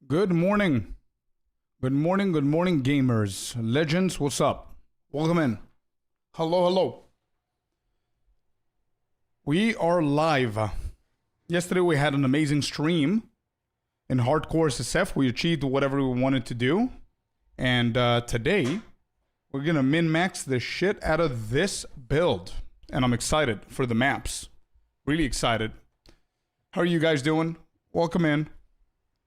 Good morning. Good morning, gamers. Legends, what's up? Welcome in. Hello. We are live. Yesterday we had an amazing stream in Hardcore SSF. We achieved whatever we wanted to do. And today, we're gonna min-max the shit out of this build. And I'm excited for the maps. Really excited. How are you guys doing? Welcome in.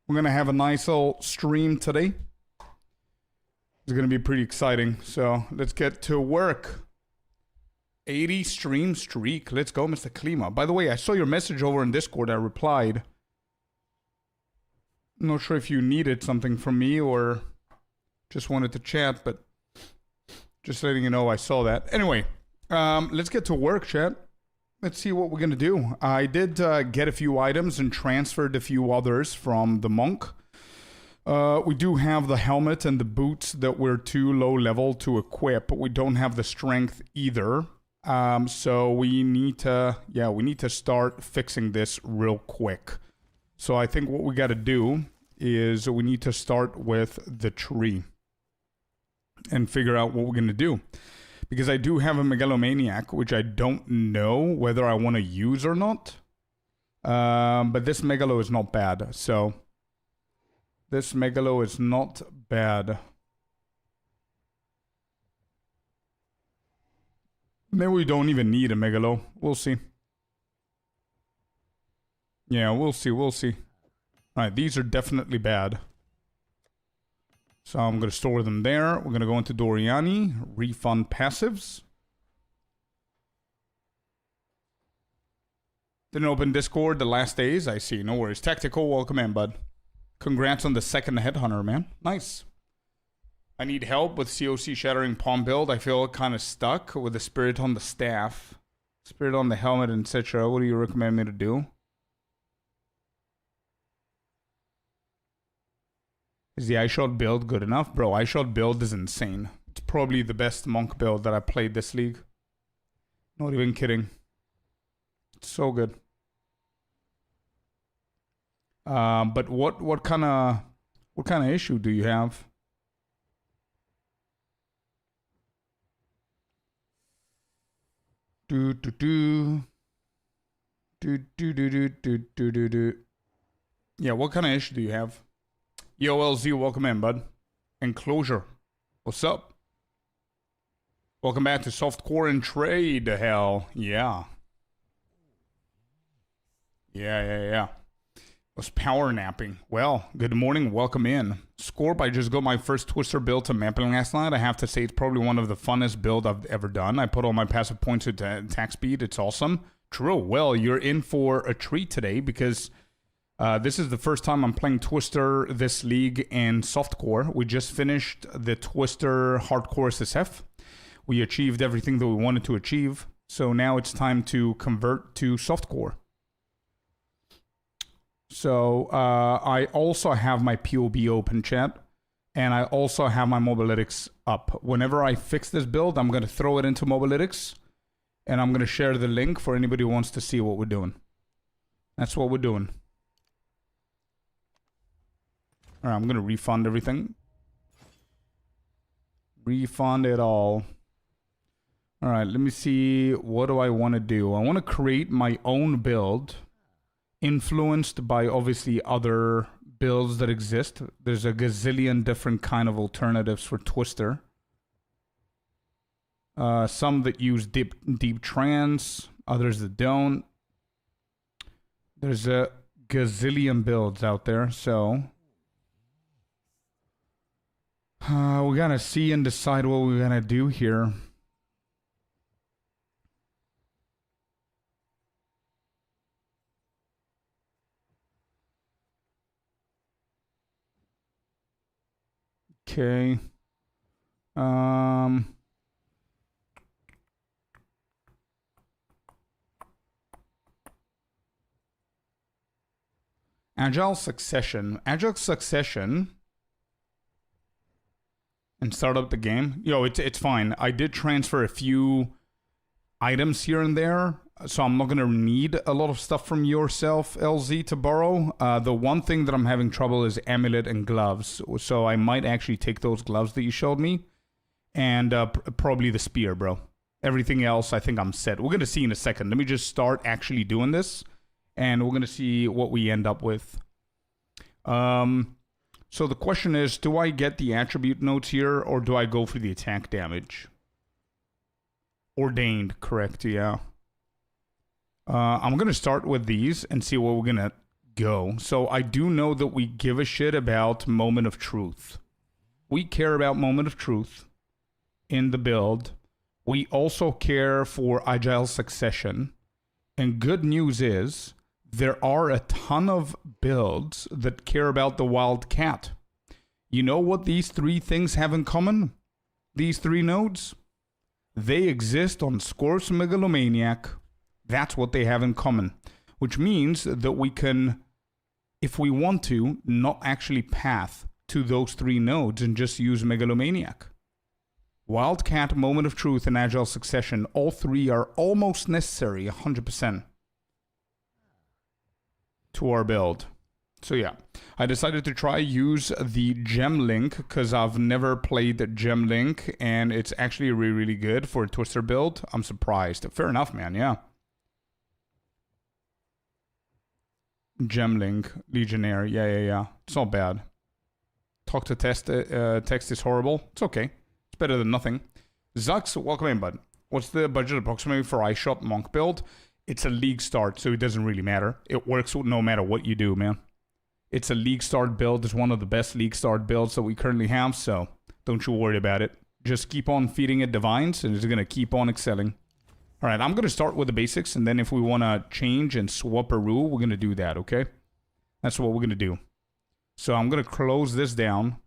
We're going to have a nice little stream today. It's going to be pretty exciting. So let's get to work. 80 stream streak. Let's go, Mr. Klima. By the way, I saw your message over in Discord. I replied. I'm not sure if you needed something from me or just wanted to chat, but just letting you know I saw that. Anyway, let's get to work, chat. Let's see what we're going to do. I did get a few items and transferred a few others from the monk. We do have the helmet and the boots that were too low level to equip. We don't have the strength either. So we need to start fixing this real quick. So I think what we got to do is we need to start with the tree and figure out what we're going to do. Because I do have a Megalomaniac, which I don't know whether I want to use or not. But this Megalo is not bad. So, this Megalo is not bad. Maybe we don't even need a Megalo. We'll see. Yeah, we'll see. Alright, these are definitely bad. So I'm going to store them there. We're going to go into Doriani, refund passives. Didn't open Discord the last days. I see. No worries. Tactical, welcome in, bud. Congrats on the second Headhunter, man. Nice. I need help with COC Shattering Palm build. I feel kind of stuck with the Spirit on the staff. Spirit on the helmet, etc. What do you recommend me to do? Is the iShot build good enough? Bro, iShot build is insane. It's probably the best monk build that I played this league. Not even kidding. It's so good. But what kind of issue do you have? Yeah, what kind of issue do you have? Yo, LZ, welcome in, bud. Enclosure. What's up? Welcome back to Softcore and Trade, hell. Yeah. Was power napping. Well, good morning, welcome in. Scorp, I just got my first Twister build to mapping last night. I have to say it's probably one of the funnest build I've ever done. I put all my passive points into attack speed. It's awesome. True. Well, you're in for a treat today because... this is the first time I'm playing Twister this league in Softcore. We just finished the Twister Hardcore SSF. We achieved everything that we wanted to achieve. So now it's time to convert to Softcore. So I also have my PoB open, chat. And I also have my Mobalytics up. Whenever I fix this build, I'm going to throw it into Mobalytics. And I'm going to share the link for anybody who wants to see what we're doing. That's what we're doing. Alright, I'm going to refund everything. Refund it all. Alright, let me see. What do I want to do? I want to create my own build. Influenced by, obviously, other builds that exist. There's a gazillion different kind of alternatives for Twister. Some that use deep trance. Others that don't. There's a gazillion builds out there, so... we gotta see and decide what we're gonna do here. Okay. Agile Succession. Agile Succession... and start up the game. Yo, it's fine. I did transfer a few items here and there. So I'm not going to need a lot of stuff from yourself, LZ, to borrow. The one thing that I'm having trouble is amulet and gloves. So I might actually take those gloves that you showed me. And probably the spear, bro. Everything else, I think I'm set. We're going to see in a second. Let me just start actually doing this. And we're going to see what we end up with. So the question is, do I get the attribute notes here? Or do I go for the attack damage? Ordained, correct, yeah. I'm going to start with these and see where we're going to go. So I do know that we give a shit about Moment of Truth. We care about Moment of Truth in the build. We also care for Agile Succession. And good news is, there are a ton of builds that care about the Wildcat. You know what these three things have in common? These three nodes? They exist on Scorpius Megalomaniac. That's what they have in common. Which means that we can, if we want to, not actually path to those three nodes and just use Megalomaniac. Wildcat, Moment of Truth, and Agile Succession, all three are almost necessary, 100%, to our build. So yeah, I decided to try use the Gem Link because I've never played the Gem Link and it's actually really, really good for a Twister build. I'm surprised. Fair enough, man, yeah. Gemlink, Legionnaire, yeah. It's not bad. Talk to text is horrible. It's okay. It's better than nothing. Zux, welcome in, bud. What's the budget approximately for iShot Monk build? It's a league start, so it doesn't really matter. It works no matter what you do, man. It's a league start build. It's one of the best league start builds that we currently have, so don't you worry about it. Just keep on feeding it divines, and it's going to keep on excelling. All right, I'm going to start with the basics, and then if we want to change and swap a rule, we're going to do that, okay? That's what we're going to do. So I'm going to close this down,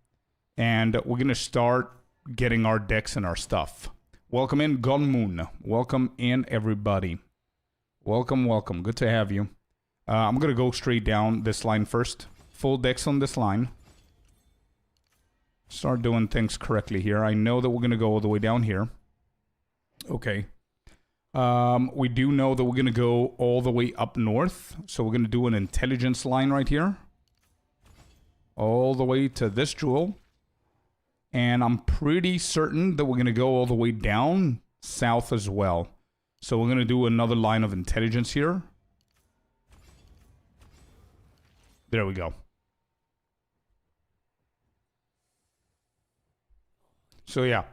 and we're going to start getting our decks and our stuff. Welcome in, Gunmoon. Welcome in, everybody. Welcome, welcome. Good to have you. I'm going to go straight down this line first. Full decks on this line. Start doing things correctly here. I know that we're going to go all the way down here. Okay. We do know that we're going to go all the way up north. So we're going to do an intelligence line right here. All the way to this jewel. And I'm pretty certain that we're going to go all the way down south as well. So we're going to do another line of intelligence here. There we go. So yeah.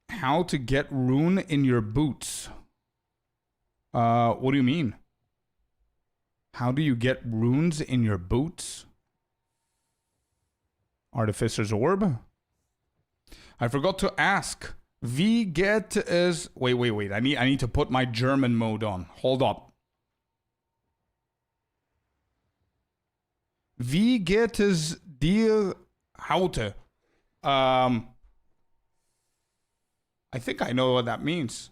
How to get rune in your boots? What do you mean? How do you get runes in your boots? Artificer's Orb? I forgot to ask. Wie geht es... Wait. I need to put my German mode on. Hold up. Wie geht es dir heute? I think I know what that means.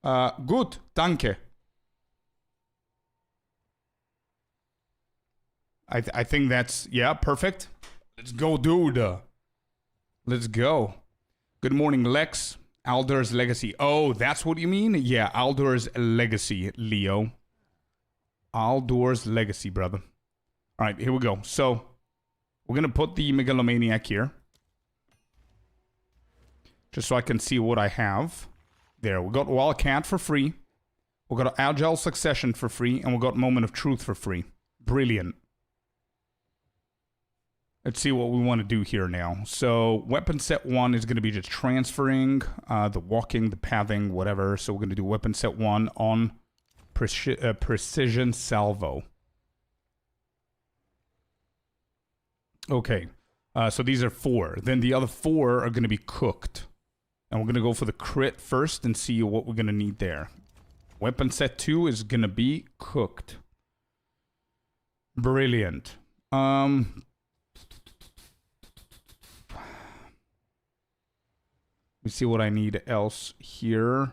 Gut, danke. I think that's... Yeah, perfect. Let's go, dude. Let's go. Good morning, Lex. Aldur's Legacy. Oh, that's what you mean? Yeah, Aldur's Legacy, Leo. Aldur's Legacy, brother. All right, here we go. So, we're going to put the Megalomaniac here. Just so I can see what I have. There, we got Wildcat for free. We got Agile Succession for free. And we got Moment of Truth for free. Brilliant. Let's see what we want to do here now. So, weapon set 1 is going to be just transferring, the walking, the pathing, whatever. So, we're going to do weapon set 1 on Precision Salvo. Okay. So, these are 4. Then the other 4 are going to be cooked. And we're going to go for the crit first and see what we're going to need there. Weapon set 2 is going to be cooked. Brilliant. Let me see what I need else here.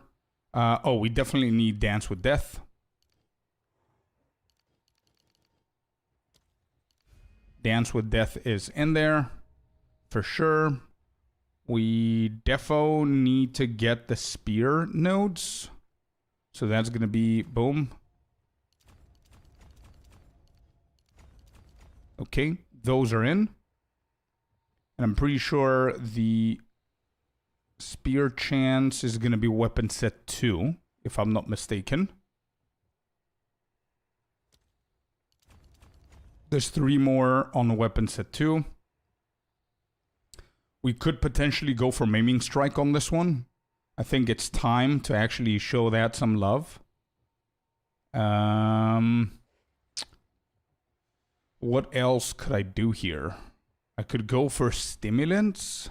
Oh, we definitely need Dance with Death. Dance with Death is in there for sure. We defo need to get the spear nodes. So that's going to be boom. Okay, those are in. And I'm pretty sure the spear chance is going to be weapon set 2, if I'm not mistaken. There's 3 more on weapon set 2. We could potentially go for maiming strike on this one. I think it's time to actually show that some love. What else could I do here? I could go for stimulants.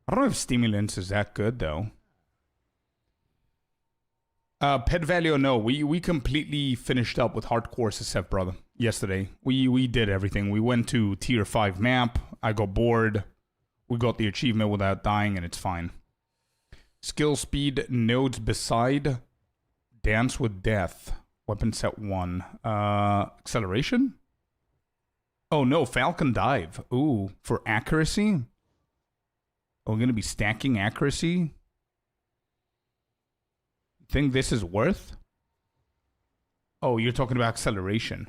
I don't know if stimulants is that good, though. Pet value, no. We completely finished up with hardcore SF, brother, yesterday. We did everything. We went to tier 5 map. I got bored. We got the achievement without dying, and it's fine. Skill speed nodes beside dance with death. Weapon set 1. Acceleration? Oh no, Falcon Dive. Ooh, for accuracy? We're going to be stacking accuracy? Think this is worth? Oh, you're talking about acceleration.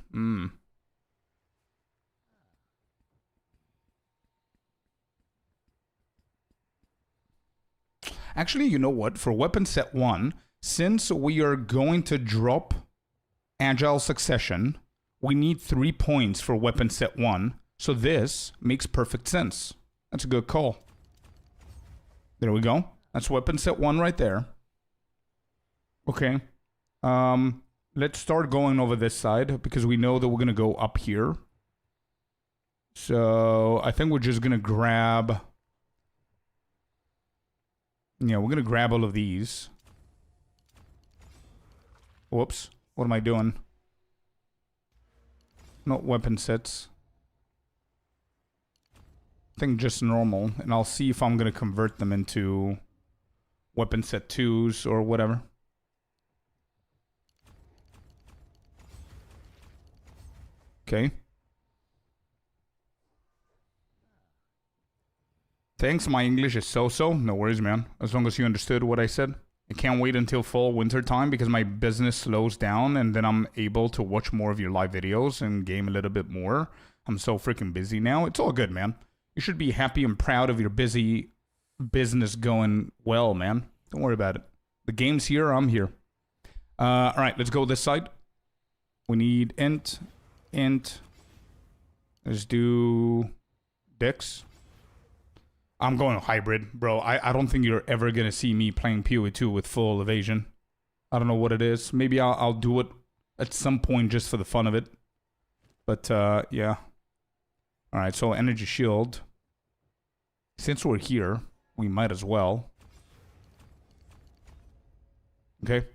Actually, you know what? For weapon set 1, since we are going to drop Agile Succession, we need 3 points for weapon set 1. So this makes perfect sense. That's a good call. There we go. That's weapon set 1 right there. Okay. Let's start going over this side because we know that we're going to go up here. So I think we're just going to grab... Yeah, we're going to grab all of these. Whoops. What am I doing? Not weapon sets. I think just normal. And I'll see if I'm going to convert them into weapon set 2s or whatever. Okay. Thanks, my English is so-so. No worries, man. As long as you understood what I said. I can't wait until fall winter time because my business slows down and then I'm able to watch more of your live videos and game a little bit more. I'm so freaking busy now. It's all good, man. You should be happy and proud of your busy business going well, man. Don't worry about it. The game's here, I'm here. Alright, let's go this side. We need int. Let's do Dex. I'm going hybrid, bro. I don't think you're ever going to see me playing PoE2 with full evasion. I don't know what it is. Maybe I'll do it at some point just for the fun of it. But, yeah. Alright, so energy shield. Since we're here, we might as well. Okay.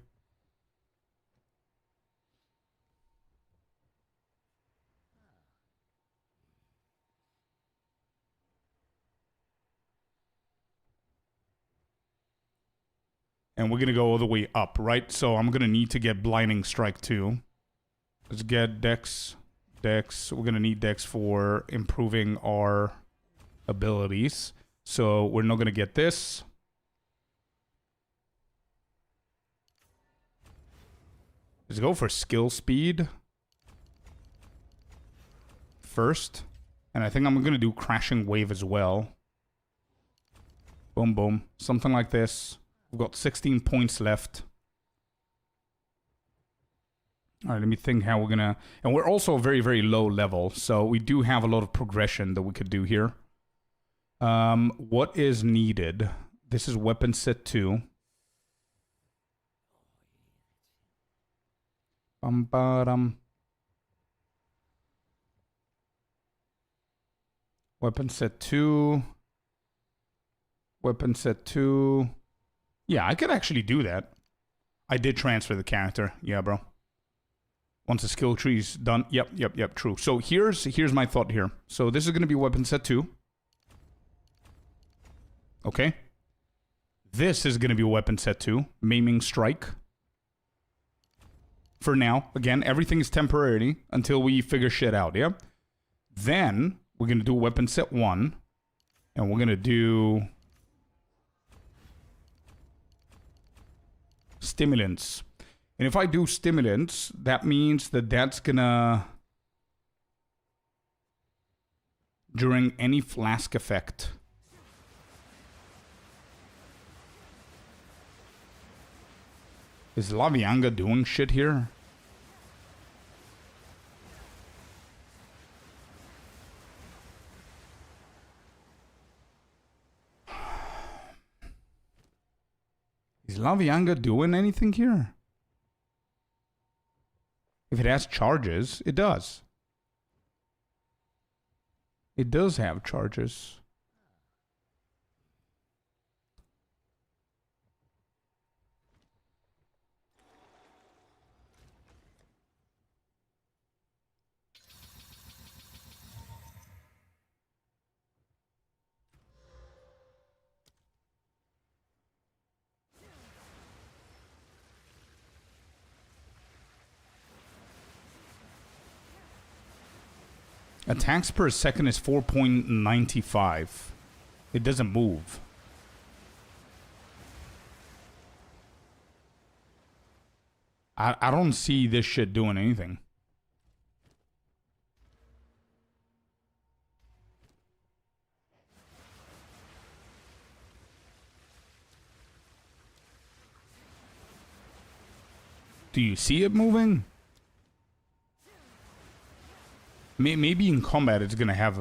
And we're going to go all the way up, right? So I'm going to need to get Blinding Strike too. Let's get Dex. Dex. We're going to need Dex for improving our abilities. So we're not going to get this. Let's go for skill speed first. And I think I'm going to do Crashing Wave as well. Boom, boom. Something like this. We've got 16 points left. Alright, let me think how we're gonna... And we're also very, very low level, so we do have a lot of progression that we could do here. What is needed? This is weapon set 2. Weapon set 2. Weapon set 2... Yeah, I could actually do that. I did transfer the character. Yeah, bro. Once the skill tree's done. Yep, true. So here's my thought here. So this is going to be weapon set 2. Okay. This is going to be weapon set 2. Maiming Strike. For now. Again, everything is temporary until we figure shit out, yeah? Then, we're going to do weapon set 1. And we're going to do stimulants. And if I do stimulants, that means that that's going to, during any flask effect, is Lavianga doing shit here? Is Lavianga doing anything here? If it has charges, it does. It does have charges. Attacks per second is 4.95. It doesn't move. I don't see this shit doing anything. Do you see it moving? Maybe in combat it's gonna have,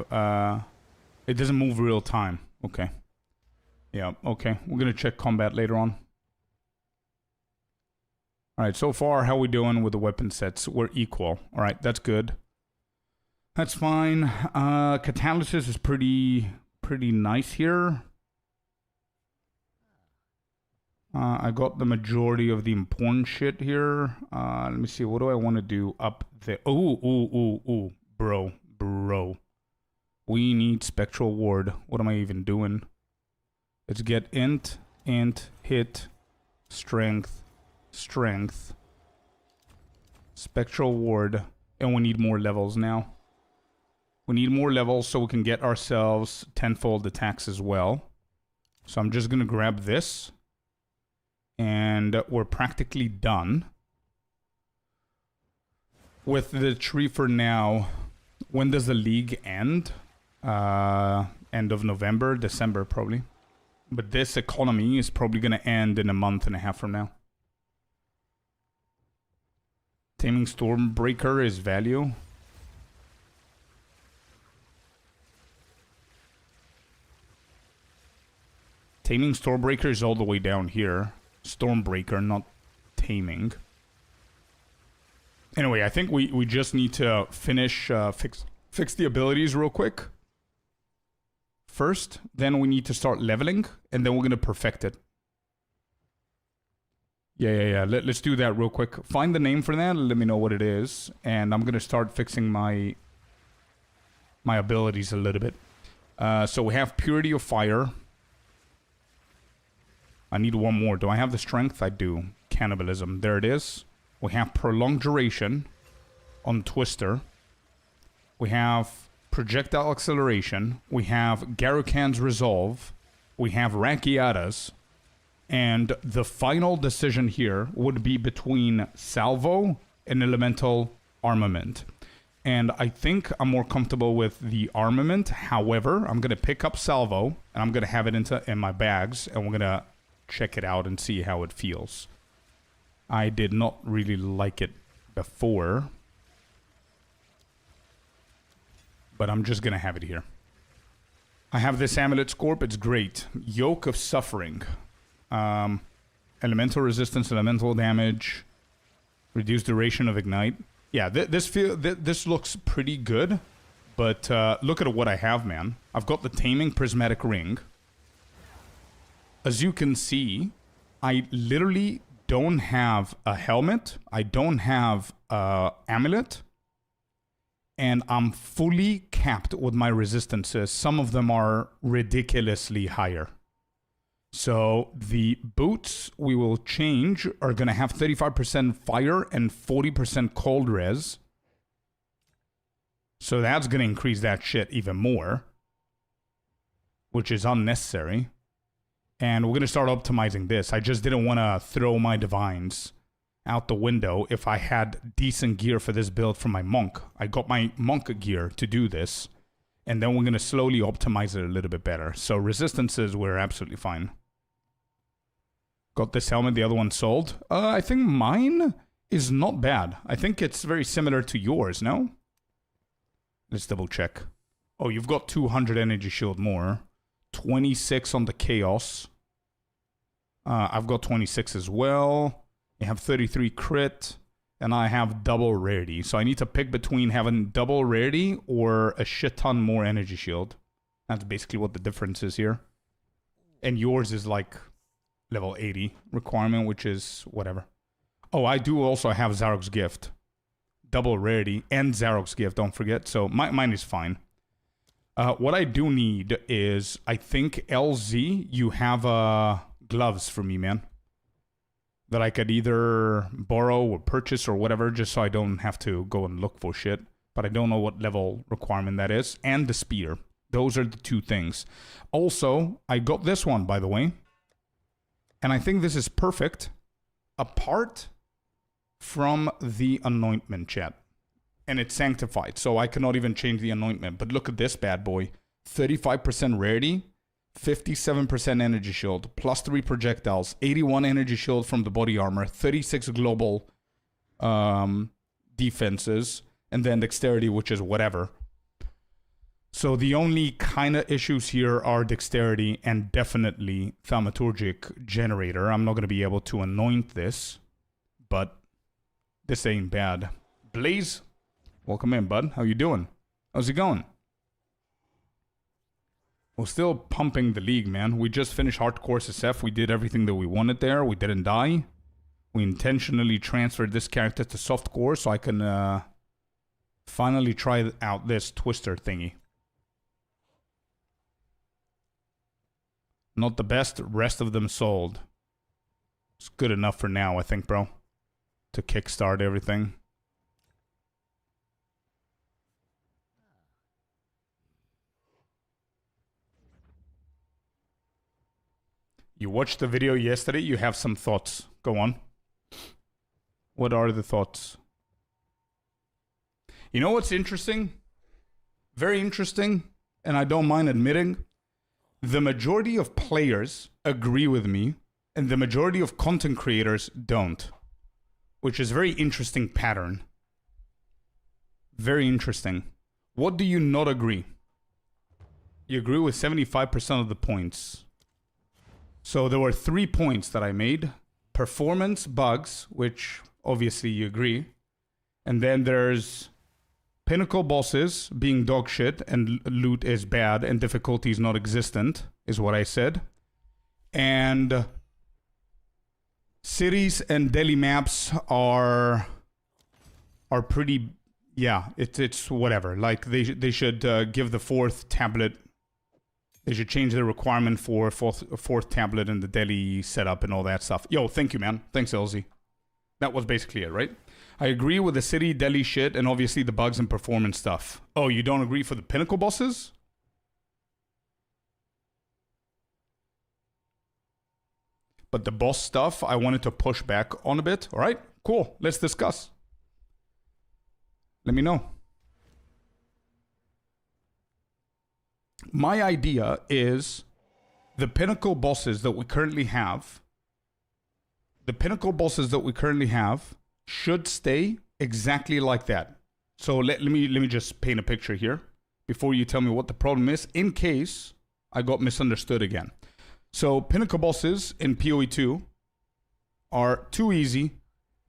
it doesn't move real time. Okay. Yeah, okay. We're gonna check combat later on. Alright, so far, how we doing with the weapon sets? We're equal. Alright, that's good. That's fine. Catalysis is pretty nice here. I got the majority of the important shit here. Let me see, what do I want to do up there? Ooh. Bro. We need Spectral Ward. What am I even doing? Let's get int, hit, strength, Spectral Ward. And we need more levels now. We need more levels so we can get ourselves tenfold attacks as well. So I'm just going to grab this. And we're practically done with the tree for now. When does the league end? End of November, December probably. But this economy is probably going to end in a month and a half from now. Taming Stormbreaker is value. Taming Stormbreaker is all the way down here. Stormbreaker, not taming. Anyway, I think we just need to finish, fix the abilities real quick. First, then we need to start leveling, and then we're going to perfect it. Yeah. Let's do that real quick. Find the name for that, let me know what it is, and I'm going to start fixing my abilities a little bit. So we have Purity of Fire. I need one more. Do I have the strength? I do. Cannibalism. There it is. We have Prolonged Duration on Twister. We have Projectile Acceleration. We have Garukan's Resolve. We have Rakiata's. And the final decision here would be between Salvo and Elemental Armament. And I think I'm more comfortable with the Armament. However, I'm going to pick up Salvo, and I'm going to have it in my bags, and we're going to check it out and see how it feels. I did not really like it before, but I'm just going to have it here. I have this Amulet Scorp. It's great. Yoke of Suffering. Elemental resistance, elemental damage, reduced duration of ignite. Yeah, this looks pretty good, but look at what I have, man. I've got the Taming Prismatic Ring. As you can see, I literally don't have a helmet. I don't have a amulet. And I'm fully capped with my resistances. Some of them are ridiculously higher. So the boots we will change are going to have 35% fire and 40% cold res. So that's going to increase that shit even more. which is unnecessary. And we're going to start optimizing this. I just didn't want to throw my divines out the window if I had decent gear for this build from my monk. I got my monk gear to do this. And then we're going to slowly optimize it a little bit better. So resistances, we're absolutely fine. Got this helmet, the other one sold. I think mine is not bad. I think it's very similar to yours, no? Let's double check. Oh, you've got 200 energy shield more. 26 on the chaos. I've got 26 as well. I have 33 crit. And I have double rarity. So I need to pick between having double rarity or a shit ton more energy shield. That's basically what the difference is here. And yours is like level 80 requirement, which is whatever. Oh, I do also have Zarok's Gift. Double rarity and Zarok's Gift, don't forget. So mine is fine. What I do need is, I think, LZ, you have gloves for me, man. That I could either borrow or purchase or whatever, just so I don't have to go and look for shit. But I don't know what level requirement that is. And the spear. Those are the two things. Also, I got this one, by the way. And I think this is perfect. Apart from the anointment, chat. And it's sanctified, so I cannot even change the anointment. But look at this bad boy. 35% rarity. 57% energy shield, plus 3 projectiles, 81 energy shield from the body armor, 36 global defenses, and then dexterity, which is whatever. So the only kind of issues here are dexterity and definitely thaumaturgic generator. I'm not going to be able to anoint this, but this ain't bad. Blaze, welcome in, bud. How you doing? How's it going? We're still pumping the league, man. We just finished Hardcore SF. We did everything that we wanted there. We didn't die. We intentionally transferred this character to softcore so I can finally try out this twister thingy. Not the best. Rest of them sold. It's good enough for now, I think, bro. To kickstart everything. You watched the video yesterday, you have some thoughts. Go on. What are the thoughts? You know what's interesting? Very interesting, and I don't mind admitting, the majority of players agree with me, and the majority of content creators don't. Which is a very interesting pattern. Very interesting. What do you not agree? You agree with 75% of the points. So there were 3 points that I made. Performance bugs, which obviously you agree. And then there's pinnacle bosses being dog shit and loot is bad and difficulty is not existent, is what I said. And cities and daily maps are pretty, yeah, it's whatever. Like they should give the 4th tablet. They should change the requirement for fourth tablet and the daily setup and all that stuff. Yo, thank you, man. Thanks, LZ. That was basically it, right? I agree with the city, deli shit, and obviously the bugs and performance stuff. Oh, you don't agree for the pinnacle bosses? But the boss stuff, I wanted to push back on a bit. All right, cool. Let's discuss. Let me know. My idea is the pinnacle bosses that we currently have, should stay exactly like that. So let me just paint a picture here before you tell me what the problem is, in case I got misunderstood again. So pinnacle bosses in PoE2 are too easy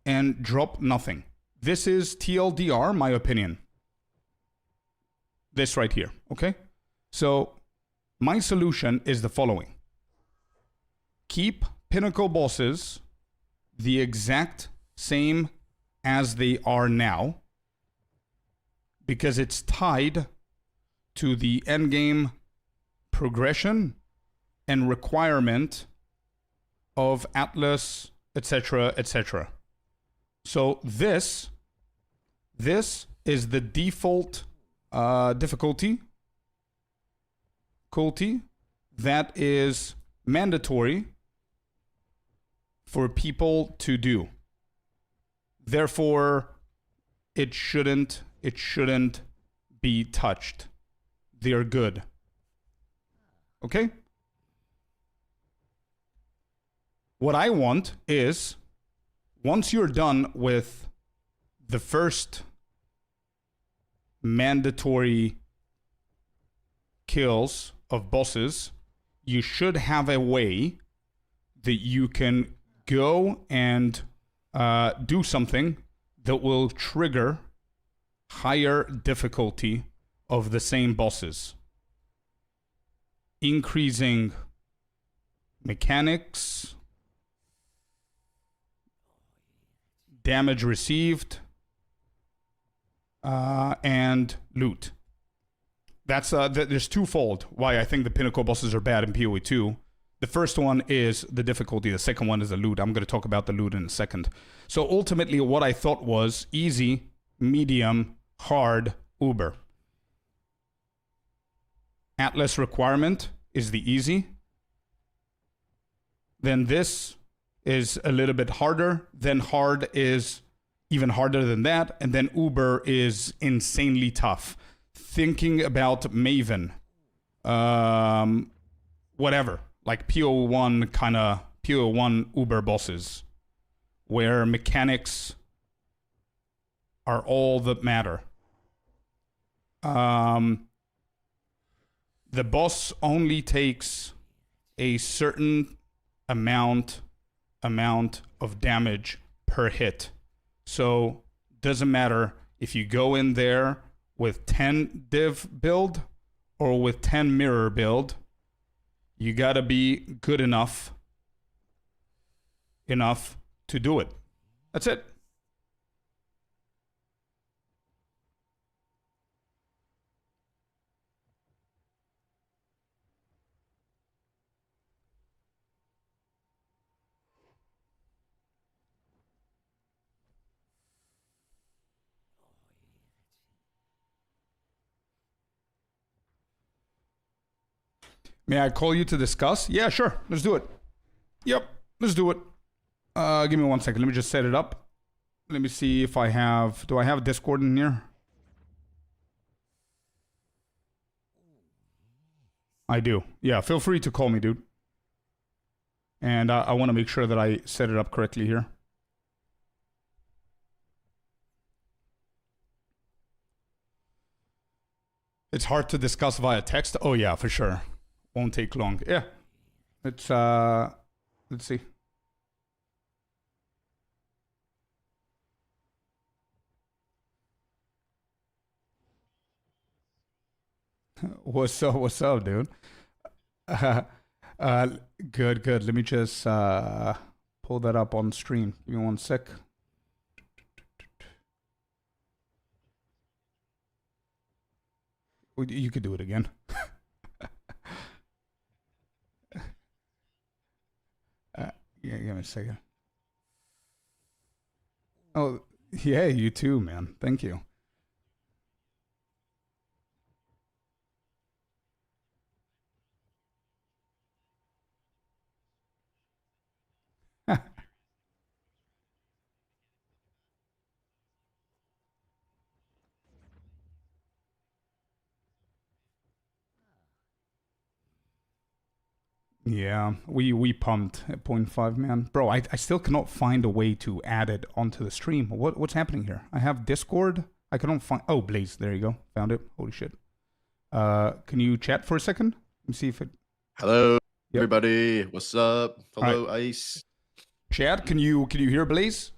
and drop nothing. This is TLDR, my opinion. This right here, okay? So, my solution is the following. Keep pinnacle bosses the exact same as they are now, because it's tied to the endgame progression and requirement of Atlas, etc., etc. So this is the default difficulty. that is mandatory for people to do. Therefore, it shouldn't be touched. They're good. Okay? What I want is, once you're done with the first mandatory kills of bosses, you should have a way that you can go and do something that will trigger higher difficulty of the same bosses, increasing mechanics, damage received, and loot. That's there's twofold why I think the pinnacle bosses are bad in PoE2. The first one is the difficulty. The second one is the loot. I'm going to talk about the loot in a second. So ultimately, what I thought was easy, medium, hard, uber. Atlas requirement is the easy. Then this is a little bit harder. Then hard is even harder than that. And then uber is insanely tough. Thinking about Maven, whatever, like PoE1 kind of PoE1 uber bosses, where mechanics are all that matter. The boss only takes a certain amount of damage per hit. So doesn't matter if you go in there with 10 div build or with 10 mirror build, you gotta be good enough to do it. That's it. May I call you to discuss? Yeah, sure. Let's do it. Yep, let's do it. Give me 1 second. Let me just set it up. Let me see if I have... Do I have Discord in here? I do. Yeah, feel free to call me, dude. And I want to make sure that I set it up correctly here. It's hard to discuss via text. Oh, yeah, for sure. Won't take long. Yeah. It's, let's see. What's up, dude? Good. Let me just pull that up on stream. Give me 1 sec. You could do it again. Yeah, give me a second. Oh, yeah, you too, man. Thank you. Yeah, we pumped at 0.5, man. Bro, I still cannot find a way to add it onto the stream. What's happening here? I have Discord. I cannot find... Oh, Blaze. There you go. Found it. Holy shit. Can you chat for a second? Let me see if it... Hello, everybody. What's up? Hello, right. Ice. Chat, can you hear Blaze?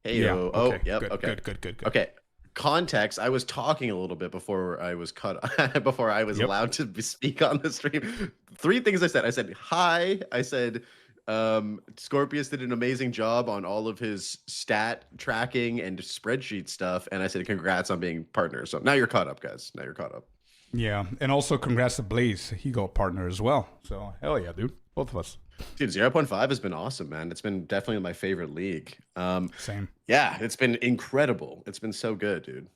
Hey, yeah. Okay. Oh, yep. Good, okay. Good. Okay. Context, I was talking a little bit before I was cut before I was allowed to speak on the stream. 3 things I said. I said hi. I said Scorpius did an amazing job on all of his stat tracking and spreadsheet stuff, and I said congrats on being partners. So now you're caught up, guys. Now you're caught up. Yeah, and also congrats to Blaze. He got partner as well. So hell yeah, dude. Both of us. Dude, 0.5 has been awesome, man. It's been definitely my favorite league. Same. Yeah, it's been incredible. It's been so good, dude.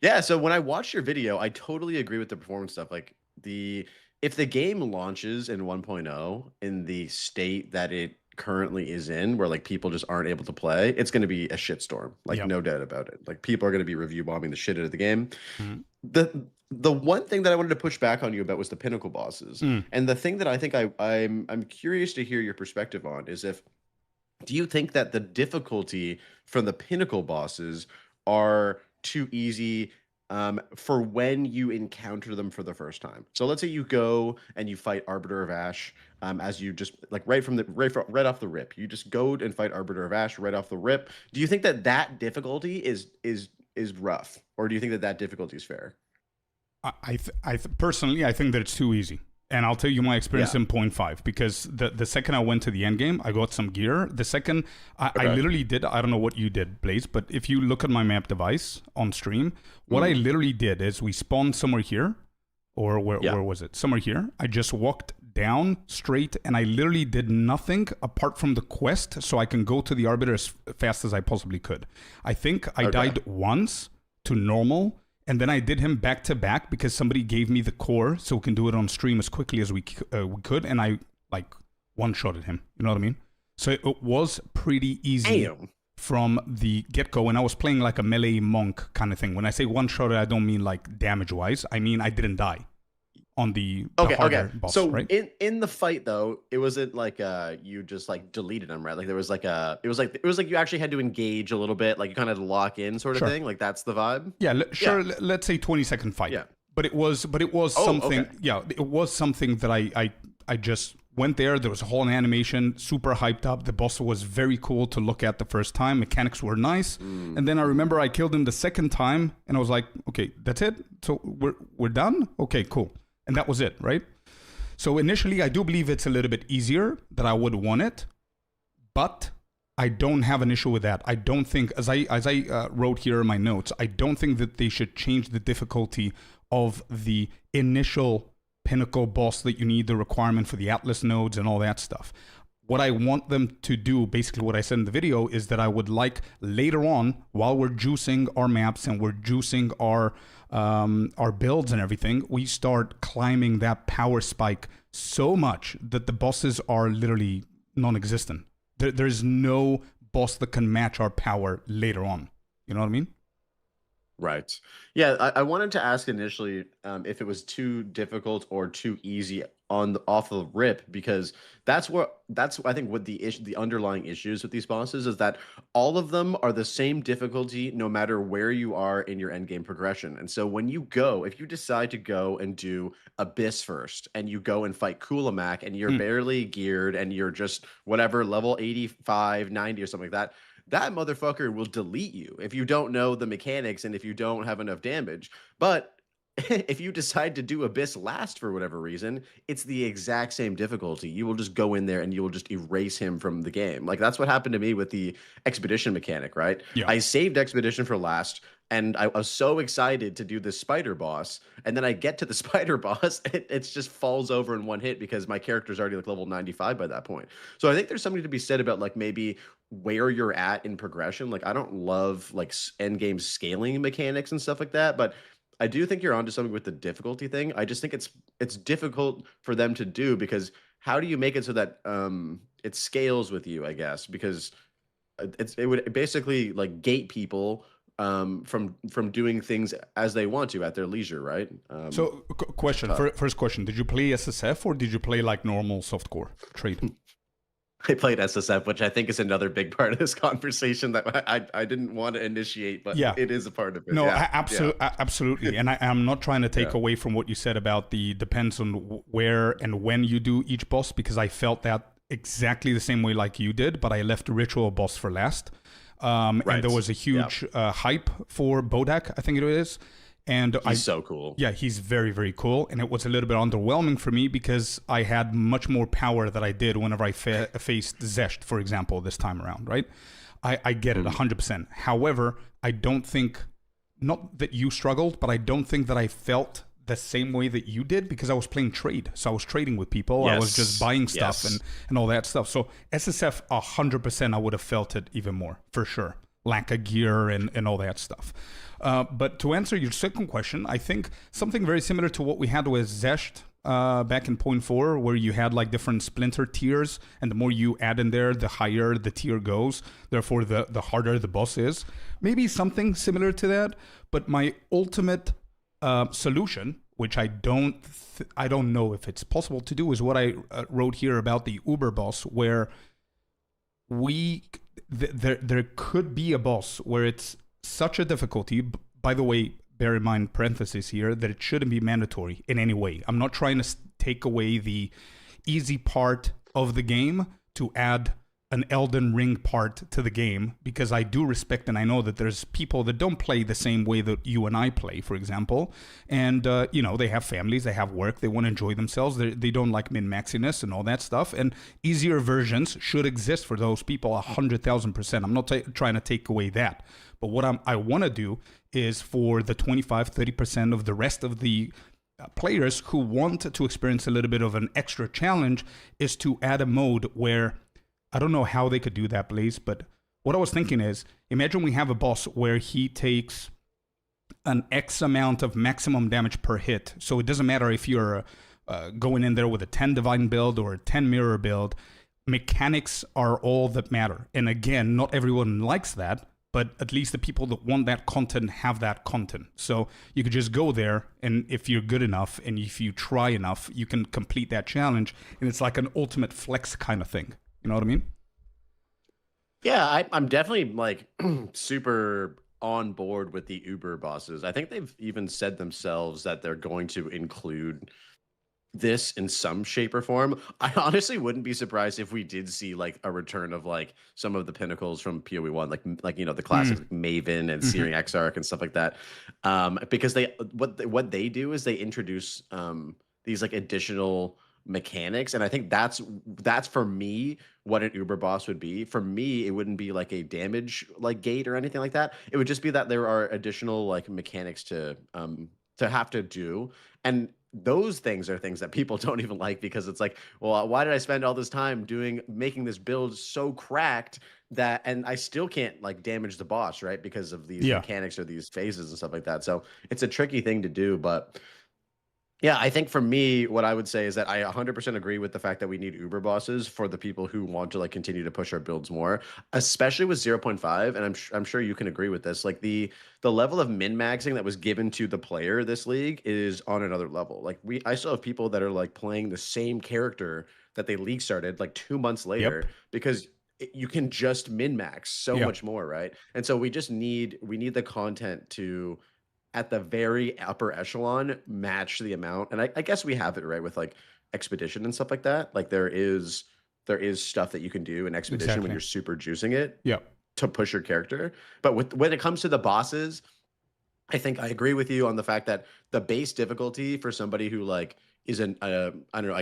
Yeah, so when I watched your video, I totally agree with the performance stuff. Like the if the game launches in 1.0 in the state that it currently is in, where like people just aren't able to play, it's going to be a shitstorm. Like Yeah. no doubt about it. Like people are going to be review bombing the shit out of the game. Mm. The one thing that I wanted to push back on you about was the pinnacle bosses. Mm. And the thing that I think I'm curious to hear your perspective on is if do you think that the difficulty from the pinnacle bosses are too easy for when you encounter them for the first time? So let's say you go and you fight Arbiter of Ash, as you just like right off the rip, you just go and fight Arbiter of Ash right off the rip. Do you think that that difficulty is rough, or do you think that that difficulty is fair? Personally, I think that it's too easy. And I'll tell you my experience Yeah. in point 0.5, because the second I went to the end game, I got some gear. The second, I Okay. literally did, I don't know what you did, Blaze, but if you look at my map device on stream, what I literally did is we spawned somewhere here, or where was it? Somewhere here. I just walked down straight, and I literally did nothing apart from the quest so I can go to the Arbiter as fast as I possibly could. I think I died once to normal, and then I did him back to back because somebody gave me the core so we can do it on stream as quickly as we could, and I like one-shotted him. You know what I mean? So it was pretty easy from the get-go, and I was playing like a melee monk kind of thing. When I say one-shotted, I don't mean like damage-wise. I mean I didn't die on the harder boss, so right? in the fight though, it wasn't like you just like deleted them, right? Like there was like it was like you actually had to engage a little bit, like you kind of had to lock in sort of thing. Like that's the vibe. Yeah, let's say 20-second fight. Yeah. But it was something. Yeah, it was something that I just went there. There was a whole animation, super hyped up. The boss was very cool to look at the first time. Mechanics were nice. And then I remember I killed him the second time, and I was like, okay, that's it. So we're done. Okay, cool. And that was it, right? So initially, I do believe it's a little bit easier than I would want it, but I don't have an issue with that. I don't think, as I wrote here in my notes, I don't think that they should change the difficulty of the initial pinnacle boss that you need, the requirement for the Atlas nodes and all that stuff. What I want them to do, basically what I said in the video, is that I would like later on, while we're juicing our maps and we're juicing our builds and everything, we start climbing that power spike so much that the bosses are literally non-existent. There's no boss that can match our power later on. You know what I mean? Right. Yeah, I wanted to ask initially if it was too difficult or too easy off the rip, because that's I think what the underlying issues with these bosses is that all of them are the same difficulty no matter where you are in your end game progression. And so when you go, if you decide to go and do Abyss first, and you go and fight Kulamak, and you're barely geared, and you're just whatever level 85, 90 or something like that, that motherfucker will delete you if you don't know the mechanics and if you don't have enough damage. But if you decide to do Abyss last for whatever reason, it's the exact same difficulty. You will just go in there and you will just erase him from the game. Like that's what happened to me with the Expedition mechanic, right? Yeah. I saved Expedition for last, and I was so excited to do this spider boss, and then I get to the spider boss, it just falls over in one hit because my character's already like level 95 by that point. So I think there's something to be said about like maybe where you're at in progression. Like I don't love like end game scaling mechanics and stuff like that, but I do think you're onto something with the difficulty thing. I just think it's difficult for them to do, because how do you make it so that it scales with you, I guess, because it would basically like gate people from doing things as they want to at their leisure, right? So question, first question, did you play SSF or did you play like normal softcore trade? I played SSF, which I think is another big part of this conversation that I didn't want to initiate, but it is a part of it. No, absolutely. And I'm not trying to take away from what you said about the depends on where and when you do each boss, because I felt that exactly the same way like you did, but I left Ritual boss for last. And there was a huge hype for Bodak, I think it is. And he's so cool. Yeah, he's very, very cool. And it was a little bit underwhelming for me because I had much more power that I did whenever I faced Zesht, for example, this time around, right? I get it 100%. However, I don't think, not that you struggled, but I don't think that I felt the same way that you did, because I was playing trade. So I was trading with people. Yes. I was just buying stuff and all that stuff. So SSF, 100%, I would have felt it even more, for sure. lack of gear and all that stuff. But to answer your second question, I think something very similar to what we had with Zesht back in point 4, where you had like different splinter tiers, and the more you add in there, the higher the tier goes. Therefore, the harder the boss is. Maybe something similar to that. But my ultimate solution, which I don't know if it's possible to do, is what I wrote here about the Uber boss, where there could be a boss where it's such a difficulty. By the way, bear in mind, parenthesis here, that it shouldn't be mandatory in any way. I'm not trying to take away the easy part of the game to add an Elden Ring part to the game, because I do respect and I know that there's people that don't play the same way that you and I play, for example. And, they have families, they have work, they want to enjoy themselves. They don't like min-maxiness and all that stuff. And easier versions should exist for those people 100,000%. I'm not trying to take away that. But what I want to do is for the 25-30% of the rest of the players who want to experience a little bit of an extra challenge, is to add a mode where, I don't know how they could do that, Blaze, but what I was thinking is, imagine we have a boss where he takes an X amount of maximum damage per hit. So it doesn't matter if you're going in there with a 10 Divine build or a 10 Mirror build. Mechanics are all that matter. And again, not everyone likes that, but at least the people that want that content have that content. So you could just go there, and if you're good enough and if you try enough, you can complete that challenge. And it's like an ultimate flex kind of thing. You know what I mean? Yeah, I'm definitely like super on board with the Uber bosses. I think they've even said themselves that they're going to include this in some shape or form. I honestly wouldn't be surprised if we did see like a return of like some of the pinnacles from PoE1, like the classic Maven and Searing Exarch and stuff like that. Because what they do is they introduce these like additional mechanics, and I think that's for me what an Uber boss would be. For me, it wouldn't be like a damage like gate or anything like that. It would just be that there are additional like mechanics to have to do, and those things are things that people don't even like, because it's like, well, why did I spend all this time making this build so cracked that, and I still can't like damage the boss, right? Because of these mechanics or these phases and stuff like that. So it's a tricky thing to do, but yeah, I think for me, what I would say is that I 100% agree with the fact that we need Uber bosses for the people who want to like continue to push our builds more, especially with 0.5. And I'm sure you can agree with this. Like the level of min-maxing that was given to the player this league is on another level. Like I still have people that are like playing the same character that they league started like 2 months later, because you can just min-max so much more, right? And so we need the content to, at the very upper echelon, match the amount. And I guess we have it right with like Expedition and stuff like that. Like there is stuff that you can do in Expedition when you're super juicing it to push your character. But when it comes to the bosses, I think I agree with you on the fact that the base difficulty for somebody who like is a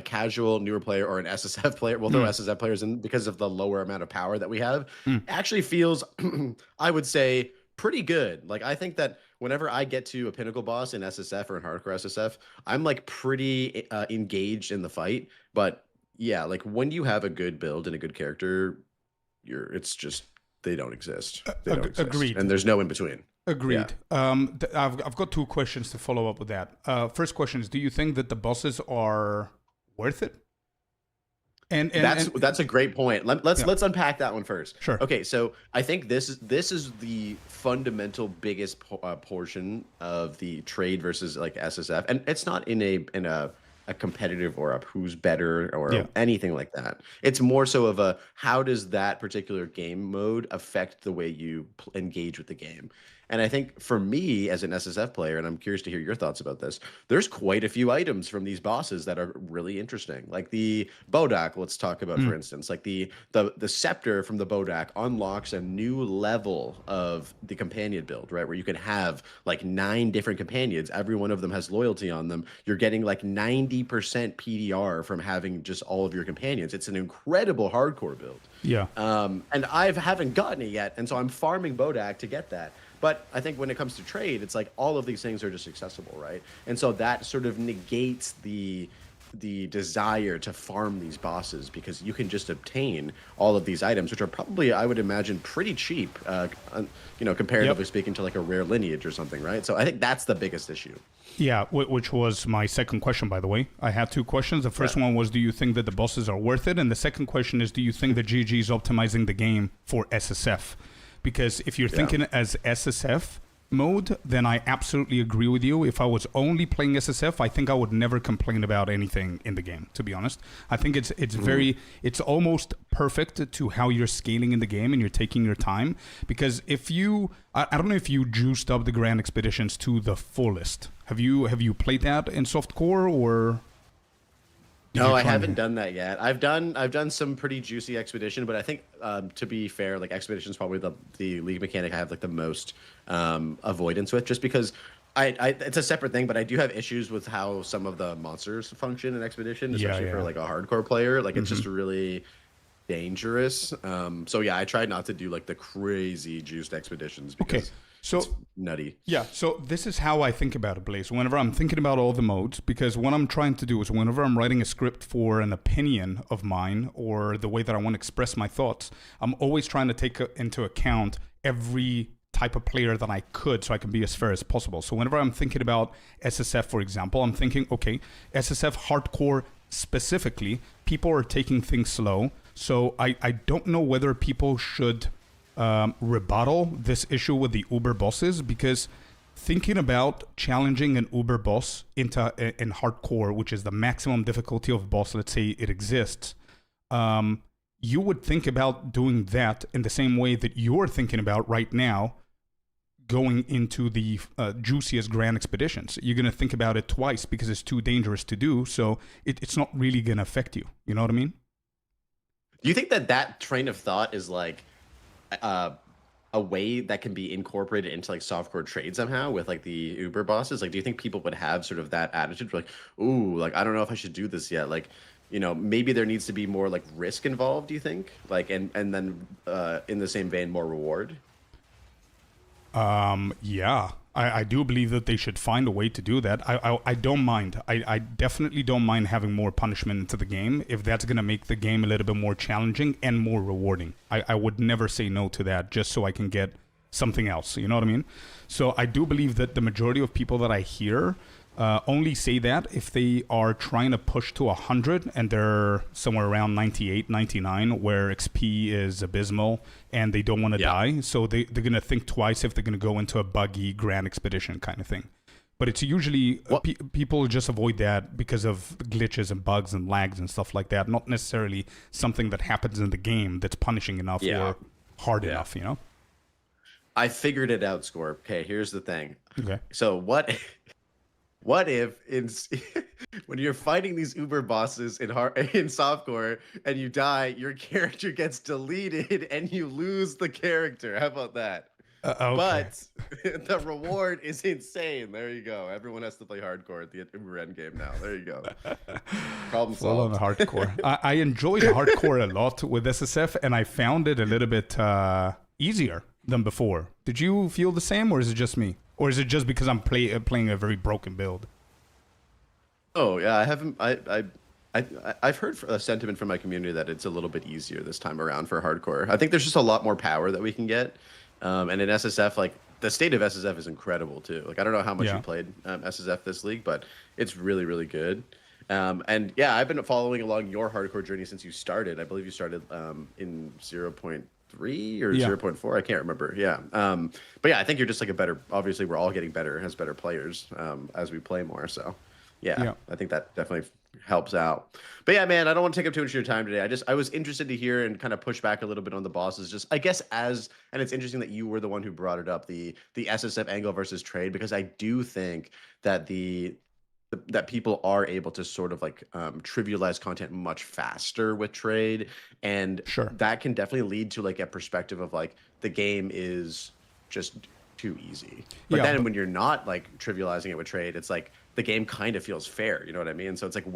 casual newer player or an SSF player, we'll throw SSF players in because of the lower amount of power that we have, actually feels, I would say, pretty good. Like I think that whenever I get to a pinnacle boss in SSF or in hardcore SSF, I'm like pretty engaged in the fight. But yeah, like when you have a good build and a good character, it's just, they don't exist. They don't exist. Agreed. And there's no in between. Agreed. Yeah. I've got 2 questions to follow up with that. First question is, do you think that the bosses are worth it? And that's a great point. Let's unpack that one first. Sure. Okay, so I think this is the fundamental biggest portion of the trade versus like SSF, and it's not in a competitive or a who's better or anything like that. It's more so of a how does that particular game mode affect the way you engage with the game. And I think for me as an SSF player, and I'm curious to hear your thoughts about this, there's quite a few items from these bosses that are really interesting. Like the Bodak, let's talk about, for instance, like the scepter from the Bodak unlocks a new level of the companion build, right? Where you can have like 9 different companions. Every one of them has loyalty on them. You're getting like 90% PDR from having just all of your companions. It's an incredible hardcore build. Yeah. And I haven't gotten it yet. And so I'm farming Bodak to get that. But I think when it comes to trade, it's like all of these things are just accessible, right? And so that sort of negates the the desire to farm these bosses because you can just obtain all of these items, which are probably, I would imagine, pretty cheap, comparatively speaking to like a rare lineage or something, right? So I think that's the biggest issue. Yeah, which was my second question, by the way. I had two questions. The first one was, do you think that the bosses are worth it? And the second question is, do you think that GG is optimizing the game for SSF? Because if you're thinking as SSF mode, then I absolutely agree with you. If I was only playing SSF, I think I would never complain about anything in the game, to be honest. I think it's almost perfect to how you're scaling in the game and you're taking your time. Because if you, I don't know if you juiced up the Grand Expeditions to the fullest. Have you played that in softcore or? No, I haven't done that yet. I've done some pretty juicy expedition, but I think to be fair, like expedition is probably the league mechanic I have like the most avoidance with, just because it's a separate thing, but I do have issues with how some of the monsters function in expedition, especially for like a hardcore player. Like it's just really dangerous. So yeah, I try not to do like the crazy juiced expeditions because it's nutty. Yeah, so this is how I think about it, Blaze. Whenever I'm thinking about all the modes, because what I'm trying to do is whenever I'm writing a script for an opinion of mine or the way that I want to express my thoughts, I'm always trying to take into account every type of player that I could so I can be as fair as possible. So whenever I'm thinking about SSF, for example, I'm thinking, okay, SSF hardcore specifically, people are taking things slow. So I don't know whether people should rebuttal this issue with the Uber bosses, because thinking about challenging an Uber boss in hardcore, which is the maximum difficulty of boss, let's say it exists, you would think about doing that in the same way that you're thinking about right now going into the juiciest Grand Expeditions. You're going to think about it twice because it's too dangerous to do, so it's not really going to affect you. You know what I mean? Do you think that train of thought is like a way that can be incorporated into like softcore trade somehow with like the Uber bosses? Like, do you think people would have sort of that attitude, like, ooh, like I don't know if I should do this yet? Like, maybe there needs to be more like risk involved. Do you think, like, and then in the same vein, more reward? Yeah, I do believe that they should find a way to do that. I don't mind. I definitely don't mind having more punishment into the game if that's going to make the game a little bit more challenging and more rewarding. I would never say no to that just so I can get something else. You know what I mean? So I do believe that the majority of people that I hear only say that if they are trying to push to 100 and they're somewhere around 98, 99, where XP is abysmal and they don't want to die. So they're going to think twice if they're going to go into a buggy Grand Expedition kind of thing. But it's usually people just avoid that because of glitches and bugs and lags and stuff like that. Not necessarily something that happens in the game that's punishing enough or hard enough, I figured it out, Scorp. Okay, here's the thing. Okay. So what if when you're fighting these Uber bosses in softcore and you die, your character gets deleted and you lose the character? How about that? Okay. But the reward is insane. There you go. Everyone has to play hardcore at the Uber Endgame now. There you go. Problem solved. On hardcore. I enjoyed hardcore a lot with SSF, and I found it a little bit easier than before. Did you feel the same, or is it just me? Or is it just because I'm playing a very broken build? Oh yeah, I haven't. I've heard a sentiment from my community that it's a little bit easier this time around for hardcore. I think there's just a lot more power that we can get, and in SSF, like the state of SSF is incredible too. Like I don't know how much you played SSF this league, but it's really really good. And yeah, I've been following along your hardcore journey since you started. I believe you started in 0.3 or 0.4. I can't remember. Yeah. But yeah, I think you're just like obviously we're all getting better as better players as we play more. So yeah, I think that definitely helps out. But yeah, man, I don't want to take up too much of your time today. I was interested to hear and kind of push back a little bit on the bosses. Just I guess and it's interesting that you were the one who brought it up, the SSF angle versus trade, because I do think that that people are able to sort of like trivialize content much faster with trade, and that can definitely lead to like a perspective of like the game is just too easy. But then when you're not like trivializing it with trade, it's like the game kind of feels fair. You know what I mean? So it's like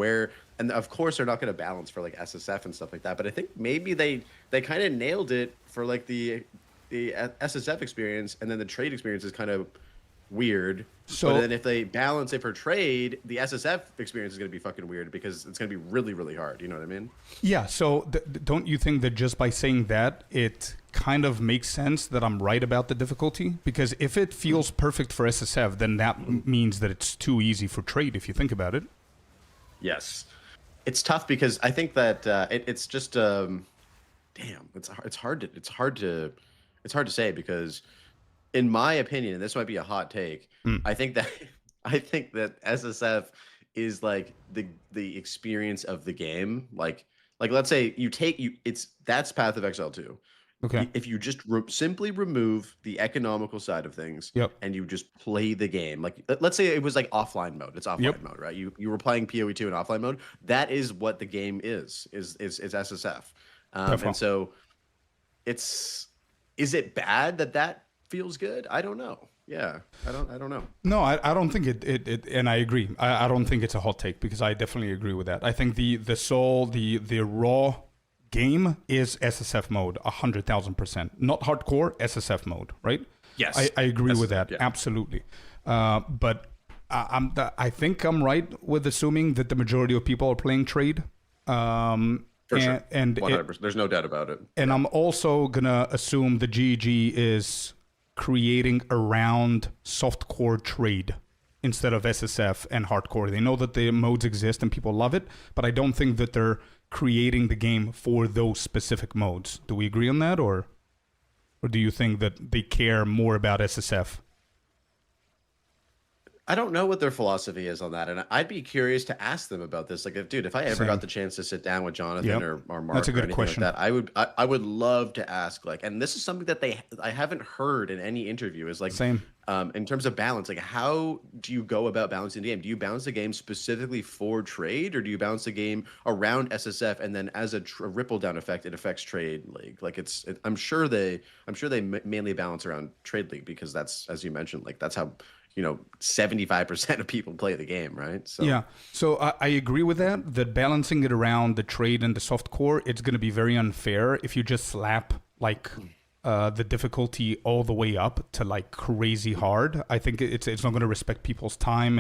and of course they're not going to balance for like SSF and stuff like that. But I think maybe they kind of nailed it for like the SSF experience, and then the trade experience is kind of weird. So But then if they balance it for trade, the SSF experience is going to be fucking weird because it's going to be really, really hard. You know what I mean? yeah, so don't you think that just by saying that, it kind of makes sense that I'm right about the difficulty? Because if it feels perfect for SSF, then that means that it's too easy for trade, if you think about it. Yes. It's tough because I think that it's just damn, it's hard to say because in my opinion, and this might be a hot take, Mm. I think that I think that SSF is like the experience of the game. Like let's say it's that's Path of Exile 2. Okay. If you just simply remove the economical side of things Yep. and you just play the game, like let's say it was like offline mode. It's offline Yep. mode, right? You were playing PoE2 in offline mode. That is what the game is SSF. And so is it bad that feels good? I don't know. Yeah, I don't know. No, I don't think it and I agree. I don't think it's a hot take because I definitely agree with that. I think the soul, the raw game is SSF mode, 100,000%. Not hardcore, SSF mode, right? Yes. I agree with that, yeah. absolutely. But I think I'm right with assuming that the majority of people are playing trade. For sure. And 100%. There's no doubt about it. and I'm also gonna assume the GG is creating around softcore trade instead of SSF and hardcore. They know that the modes exist and people love it, but I don't think that they're creating the game for those specific modes. Do we agree on that, or do you think that they care more about SSF? I don't know what their philosophy is on that, and I'd be curious to ask them about this. Like, if I ever got the chance to sit down with Jonathan or Mark That's a good or anything question. like that, I would love to ask. Like, and this is something that I haven't heard in any interview. Is like, Same. In terms of balance, like how do you go about balancing the game? Do you balance the game specifically for trade, or do you balance the game around SSF and then as a ripple down effect, it affects trade league? Like I'm sure they mainly balance around trade league because that's, as you mentioned, like that's how 75% of people play the game, right? So yeah, so I agree with that balancing it around the trade and the soft core, it's going to be very unfair if you just slap like the difficulty all the way up to like crazy hard. I think it's not going to respect people's time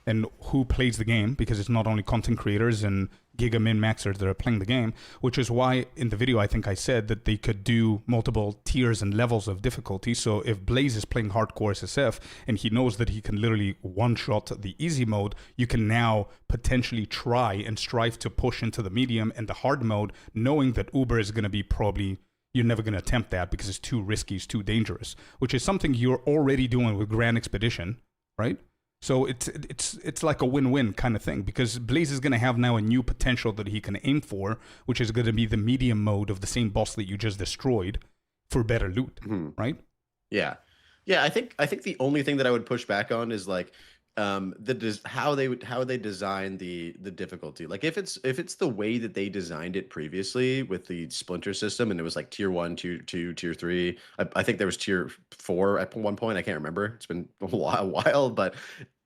and who plays the game, because it's not only content creators and Giga min-maxers that are playing the game, which is why in the video I think I said that they could do multiple tiers and levels of difficulty. So if Blaze is playing hardcore SSF and he knows that he can literally one-shot the easy mode, you can now potentially try and strive to push into the medium and the hard mode, knowing that Uber is going to be probably, you're never going to attempt that because it's too risky, it's too dangerous, which is something you're already doing with Grand Expedition, right? So it's like a win-win kind of thing, because Blaze is going to have now a new potential that he can aim for, which is going to be the medium mode of the same boss that you just destroyed for better loot, right? Yeah. I think the only thing that I would push back on is like how they design the difficulty. Like if it's the way that they designed it previously with the splinter system, and it was like tier 1, tier 2, tier 3. I think there was tier 4 at one point. I can't remember. It's been a while, but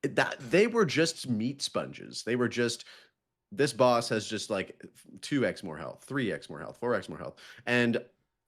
that they were just meat sponges. They were just, this boss has just like 2x more health, 3x more health, 4x more health. And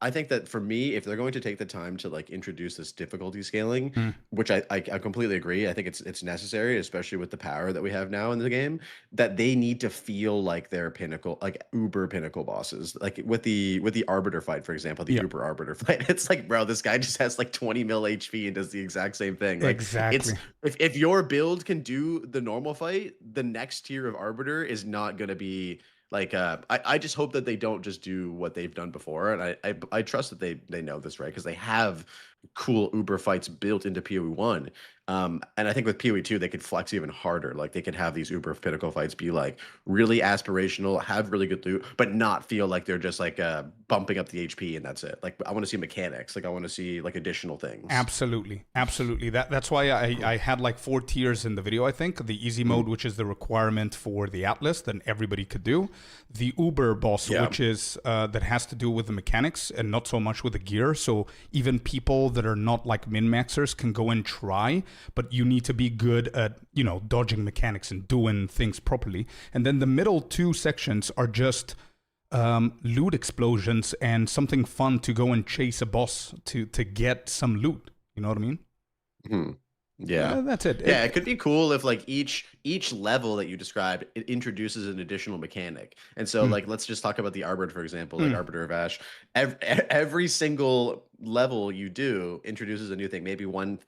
I think that for me, if they're going to take the time to like introduce this difficulty scaling, which I completely agree, I think it's necessary, especially with the power that we have now in the game, that they need to feel like they're pinnacle, like uber pinnacle bosses. Like with the Arbiter fight, for example, the Uber Arbiter fight, it's like, bro, this guy just has like 20 mil HP and does the exact same thing. Like, exactly. If your build can do the normal fight, the next tier of Arbiter is not going to be like, I just hope that they don't just do what they've done before, and I trust that they know this, right? Because they have cool Uber fights built into PoE1, and I think with PoE2 they could flex even harder. Like they could have these Uber pinnacle fights be like really aspirational, have really good loot, but not feel like they're just like bumping up the HP and that's it. Like I want to see mechanics. Like I want to see like additional things. Absolutely. That's why I had like 4 tiers in the video. I think the easy mode, which is the requirement for the Atlas that everybody could do, the Uber boss, which is that has to do with the mechanics and not so much with the gear. So even people that are not like min-maxers can go and try, but you need to be good at dodging mechanics and doing things properly. And then the middle 2 sections are just loot explosions and something fun to go and chase a boss to get some loot. You know what I mean? Yeah. That's it. Yeah, it could be cool if like each level that you described, it introduces an additional mechanic. And so Mm, like let's just talk about the Arbiter, for example, like mm, Arbiter of Ash. Every single level you do introduces a new thing. Maybe one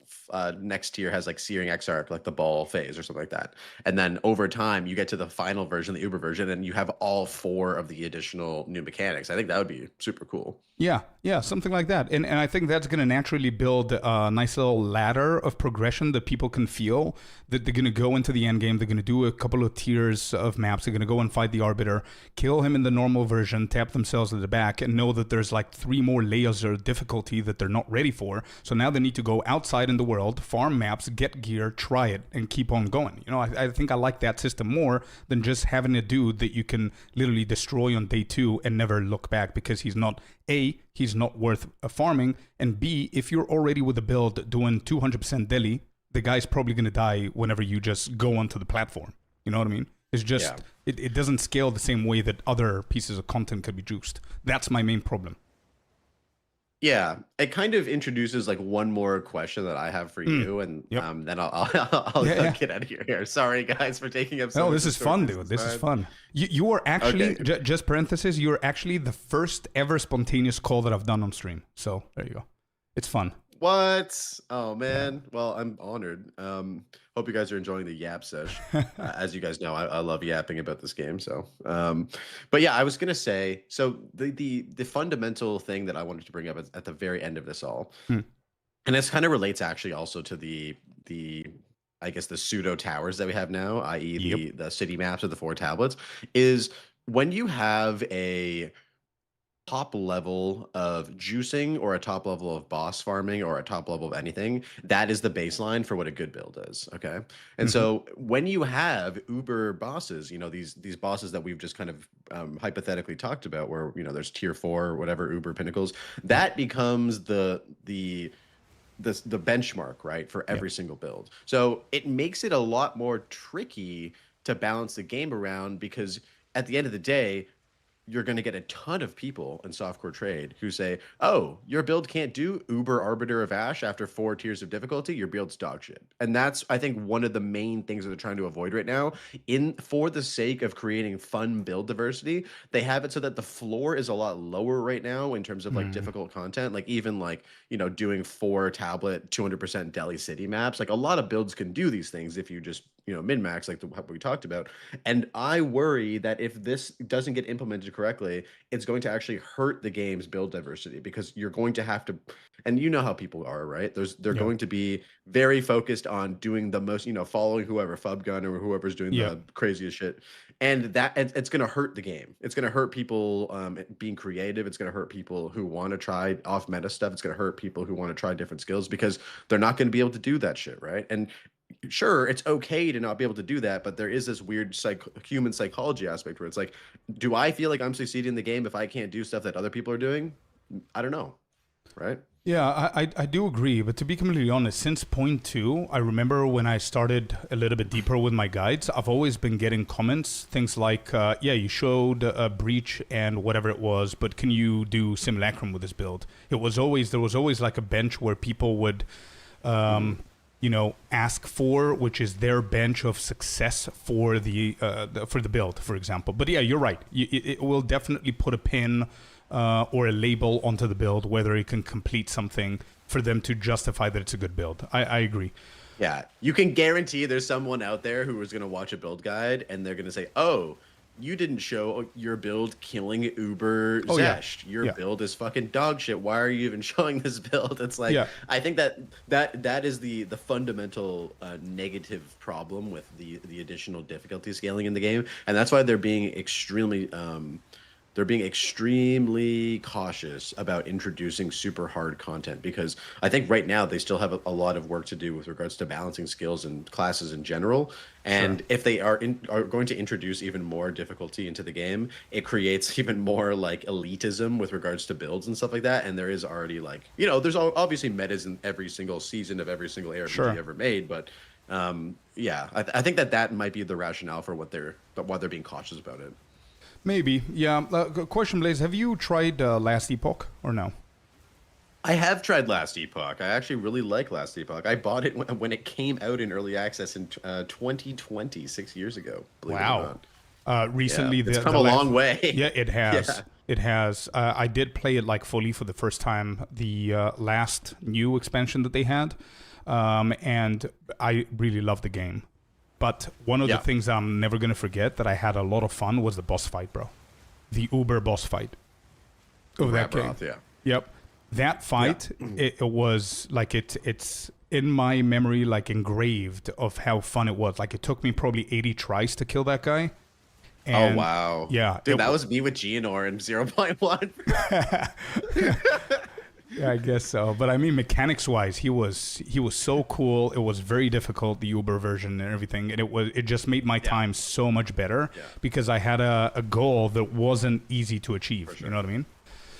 next tier has like Searing Exarch, like the ball phase or something like that. And then over time you get to the final version, the Uber version, and you have all 4 of the additional new mechanics. I think that would be super cool. yeah, something like that. And I think that's going to naturally build a nice little ladder of progression that people can feel that they're going to go into the end game. They're going to do a couple of tiers of maps. They're going to go and fight the Arbiter, kill him in the normal version, tap themselves at the back, and know that there's like 3 more layers of difficulty that they're not ready for. So now they need to go outside in the world, farm maps, get gear, try it, and keep on going. You know, I think I like that system more than just having a dude that you can literally destroy on day 2 and never look back because he's not he's not worth farming, and B, if you're already with a build doing 200% deli, the guy's probably going to die whenever you just go onto the platform. You know what I mean? It's just, it doesn't scale the same way that other pieces of content could be juiced. That's my main problem. Yeah, it kind of introduces like one more question that I have for you, and then I'll get out of here. Sorry, guys, for taking up so much. No, this is fun, dude. This is fun. You are actually, just parenthesis, you're actually the first ever spontaneous call that I've done on stream. So there you go. It's fun. What? Oh man. Well, I'm honored. Hope you guys are enjoying the yap sesh. As you guys know, I love yapping about this game. So, but yeah, I was gonna say. So the fundamental thing that I wanted to bring up at the very end of this all, and this kind of relates actually also to the I guess the pseudo towers that we have now, i.e. the city maps of the 4 tablets, is when you have a top level of juicing or a top level of boss farming or a top level of anything, that is the baseline for what a good build is. Okay. And so when you have uber bosses, you know, these bosses that we've just kind of hypothetically talked about, where, you know, there's tier 4 or whatever uber pinnacles, that becomes the benchmark, right, for every single build. So it makes it a lot more tricky to balance the game around, because at the end of the day, you're going to get a ton of people in softcore trade who say, oh, your build can't do Uber Arbiter of Ash after 4 tiers of difficulty. Your build's dog shit. And that's, I think, one of the main things that they're trying to avoid right now. For the sake of creating fun build diversity, they have it so that the floor is a lot lower right now in terms of like difficult content. Like even like, you know, doing 4 tablet 200% Delhi City maps. Like a lot of builds can do these things if you just, you know, min-max, like what we talked about. And I worry that if this doesn't get implemented correctly, it's going to actually hurt the game's build diversity, because you're going to have to, and you know how people are, right? They're going to be very focused on doing the most, you know, following whoever Fubgun or whoever's doing the craziest shit. And that it's going to hurt the game. It's going to hurt people being creative. It's going to hurt people who want to try off meta stuff. It's going to hurt people who want to try different skills, because they're not going to be able to do that shit, right? And sure, it's okay to not be able to do that, but there is this weird human psychology aspect where it's like, do I feel like I'm succeeding in the game if I can't do stuff that other people are doing? I don't know, right? Yeah, I do agree, but to be completely honest, since point 2, I remember when I started a little bit deeper with my guides, I've always been getting comments, things like, yeah, you showed a breach and whatever it was, but can you do simulacrum with this build? There was always like a bench where people would you know, ask for, which is their bench of success for the build, for example. But yeah, you're right. It will definitely put a pin or a label onto the build, whether it can complete something for them to justify that it's a good build. I agree. Yeah, you can guarantee there's someone out there who is going to watch a build guide and they're going to say, oh, you didn't show your build killing Uber Zesht. Your build is fucking dog shit. Why are you even showing this build? It's like, I think that is the fundamental negative problem with the additional difficulty scaling in the game, and that's why they're being extremely cautious about introducing super hard content, because I think right now they still have a lot of work to do with regards to balancing skills and classes in general. And if they are going to introduce even more difficulty into the game, it creates even more like elitism with regards to builds and stuff like that. And there is already like, you know, there's obviously metas in every single season of every single ARPG ever made, but yeah, I think that might be the rationale for why they're being cautious about it. Maybe, yeah. Question, Blaze, have you tried Last Epoch or no? I have tried Last Epoch. I actually really like Last Epoch. I bought it when it came out in early access in 2020, 6 years ago. Believe it or Wow. not. Yeah, Recently, it's the come the a last, long way. yeah, it has. Yeah. It has. I did play it like fully for the first time. The last new expansion that they had, and I really loved the game. But one of the Yeah. things I'm never gonna forget that I had a lot of fun was the boss fight, bro. The Uber boss fight of that game. Raproth, yeah. Yep. That fight, it was like it's in my memory, like engraved of how fun it was. Like it took me probably 80 tries to kill that guy. And Oh wow. yeah, Dude, that was me with Geonor in 0.1. yeah, I guess so. But I mean, mechanics wise, he was so cool. It was very difficult, the Uber version and everything, and it just made my time so much better because I had a goal that wasn't easy to achieve. You know what I mean?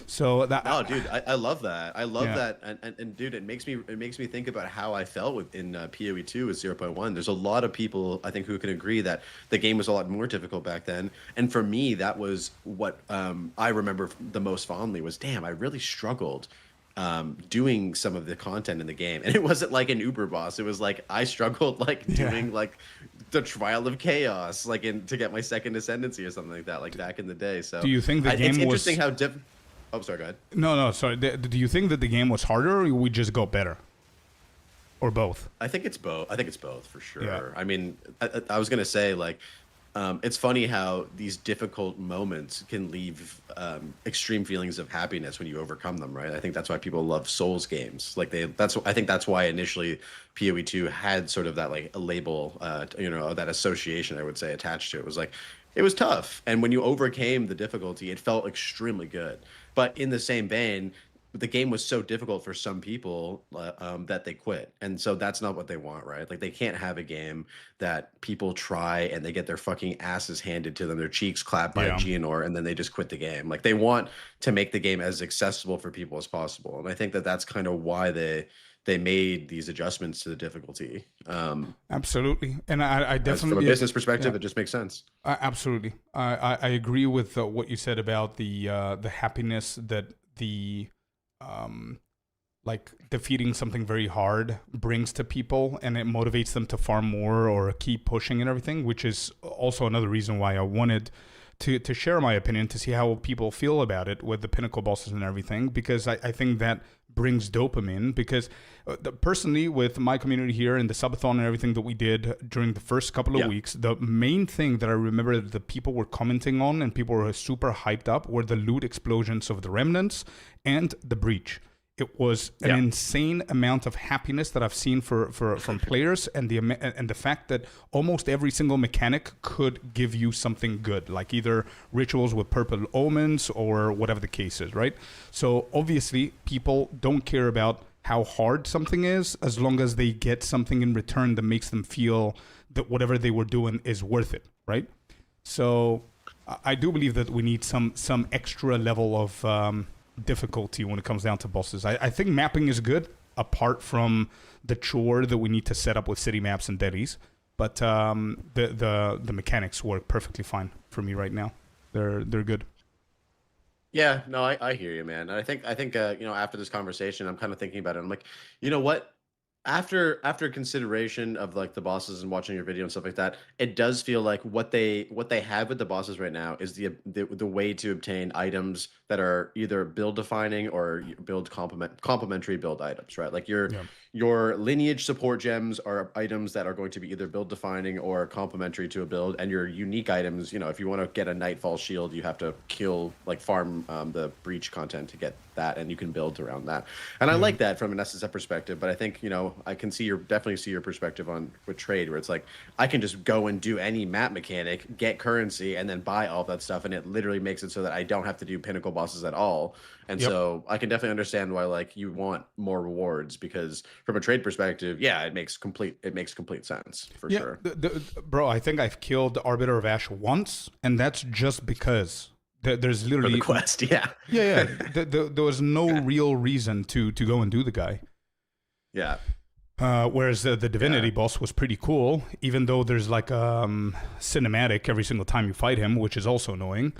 So that Oh, dude, I love that. I love that, and dude, it makes me think about how I felt in PoE2 with 0.1. There's a lot of people I think who can agree that the game was a lot more difficult back then, and for me, that was what I remember the most fondly was, damn, I really struggled doing some of the content in the game, and it wasn't like an Uber boss. It was like I struggled like doing like the Trial of Chaos, like to get my second ascendancy or something like that, like back in the day. So do you think the game it's was interesting how different. Oh, sorry, go ahead. No, sorry. Do you think that the game was harder, or we just got better, or both? I think it's both. I think it's both for sure. Yeah. I mean, I was gonna say like, it's funny how these difficult moments can leave extreme feelings of happiness when you overcome them, right? I think that's why people love Souls games. Like I think that's why initially PoE2 had sort of that like a label, that association I would say attached to it. It was like it was tough, and when you overcame the difficulty, it felt extremely good. But in the same vein, the game was so difficult for some people that they quit, and so that's not what they want, right? Like they can't have a game that people try and they get their fucking asses handed to them, their cheeks clapped by a Geonor, and then they just quit the game. Like they want to make the game as accessible for people as possible, and I think that that's kind of why they made these adjustments to the difficulty. Absolutely, and I definitely, from a business perspective, it just makes sense. Absolutely, I agree with what you said about the happiness that the like defeating something very hard brings to people, and it motivates them to farm more or keep pushing and everything, which is also another reason why I wanted to share my opinion, to see how people feel about it with the pinnacle bosses and everything, because I think that brings dopamine. Because personally, with my community here and the subathon and everything that we did during the first couple of weeks, the main thing that I remember that the people were commenting on and people were super hyped up were the loot explosions of the remnants and the breach. It was an insane amount of happiness that I've seen from players, and the fact that almost every single mechanic could give you something good, like either rituals with purple omens or whatever the case is, right? So obviously people don't care about how hard something is as long as they get something in return that makes them feel that whatever they were doing is worth it, right? So I do believe that we need some extra level of difficulty when it comes down to bosses. I think mapping is good, apart from the chore that we need to set up with city maps and delis. But the mechanics work perfectly fine for me right now. They're good. Yeah, no, I hear you, man. And I think after this conversation, I'm kind of thinking about it. I'm like, you know what? After consideration of like the bosses and watching your video and stuff like that, it does feel like what they have with the bosses right now is the way to obtain Items that are either build defining or build complementary build items, right? Like your lineage support gems are items that are going to be either build defining or complementary to a build, and your unique items, if you want to get a Nightfall shield, you have to farm the breach content to get that, and you can build around that. And I like that from an SSF perspective, but I think I can definitely see your perspective with trade, where it's like I can just go and do any map mechanic, get currency, and then buy all that stuff, and it literally makes it so that I don't have to do pinnacle bosses at all. And so I can definitely understand why like you want more rewards, because from a trade perspective, it makes complete sense for sure. Bro, I think I've killed Arbiter of Ash once, and that's just because there's literally for the quest. There was no real reason to go and do the guy. Whereas the divinity boss was pretty cool, even though there's like cinematic every single time you fight him, which is also annoying.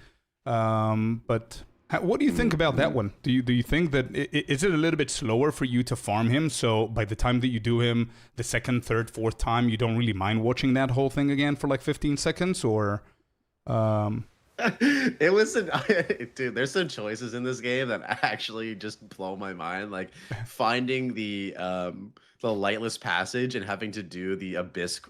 But What do you think about that one? Do you think that is it a little bit slower for you to farm him? So by the time that you do him the second, third, fourth time, you don't really mind watching that whole thing again for like 15 seconds, or It was dude, there's some choices in this game that actually just blow my mind. Like finding the lightless passage and having to do the abyss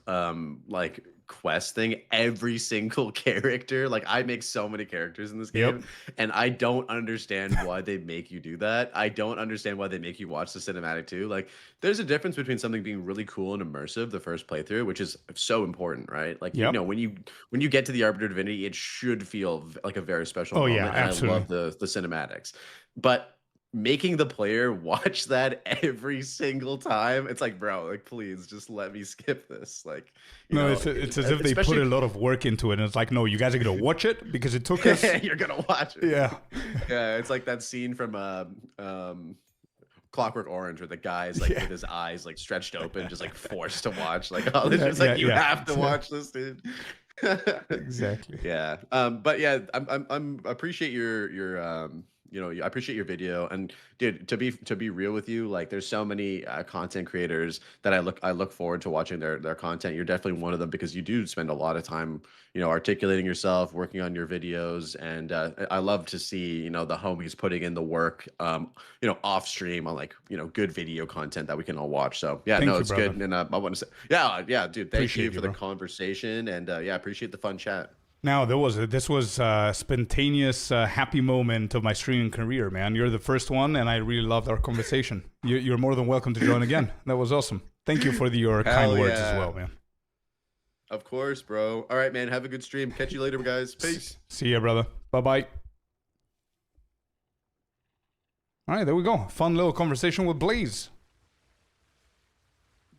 like quest thing every single character. Like I make so many characters in this Yep. game and I don't understand why they make you do that. I don't understand why they make you watch the cinematic too. Like there's a difference between something being really cool and immersive the first playthrough, which is so important, right? Like you Yep. know when you get to the Arbiter Divinity, it should feel like a very special Oh, moment. yeah, And absolutely. I love the cinematics. But making the player watch that every single time, it's like, bro, like please just let me skip this. Like, you No, know, it's as if they put especially a lot of work into it, and it's like, no, you guys are gonna watch it because it took us. you're gonna watch it. Yeah. Yeah, it's like that scene from Clockwork Orange where the guy's like Yeah. with his eyes like stretched open, just like forced to watch. Like, oh, it's Yeah, just like you yeah. have to watch this, dude. Exactly. Yeah. But yeah, I'm appreciate your you know, I appreciate your video. And dude, to be real with you, like there's so many content creators that I look forward to watching their content. You're definitely one of them because you do spend a lot of time, you know, articulating yourself, working on your videos, and I love to see, you know, the homies putting in the work, you know, off stream on like, you know, good video content that we can all watch. So yeah, Thank no, you, it's brother. good. And I want to say, yeah, dude, thank you Appreciate you, for the bro. conversation, and yeah, appreciate the fun chat. Now this was a spontaneous, happy moment of my streaming career, man. You're the first one, and I really loved our conversation. You're more than welcome to join again. That was awesome. Thank you for your kind Hell words as yeah. well, man. Of course, bro. All right, man. Have a good stream. Catch you later, guys. Peace. See ya, brother. Bye bye. All right, there we go. Fun little conversation with Blaze.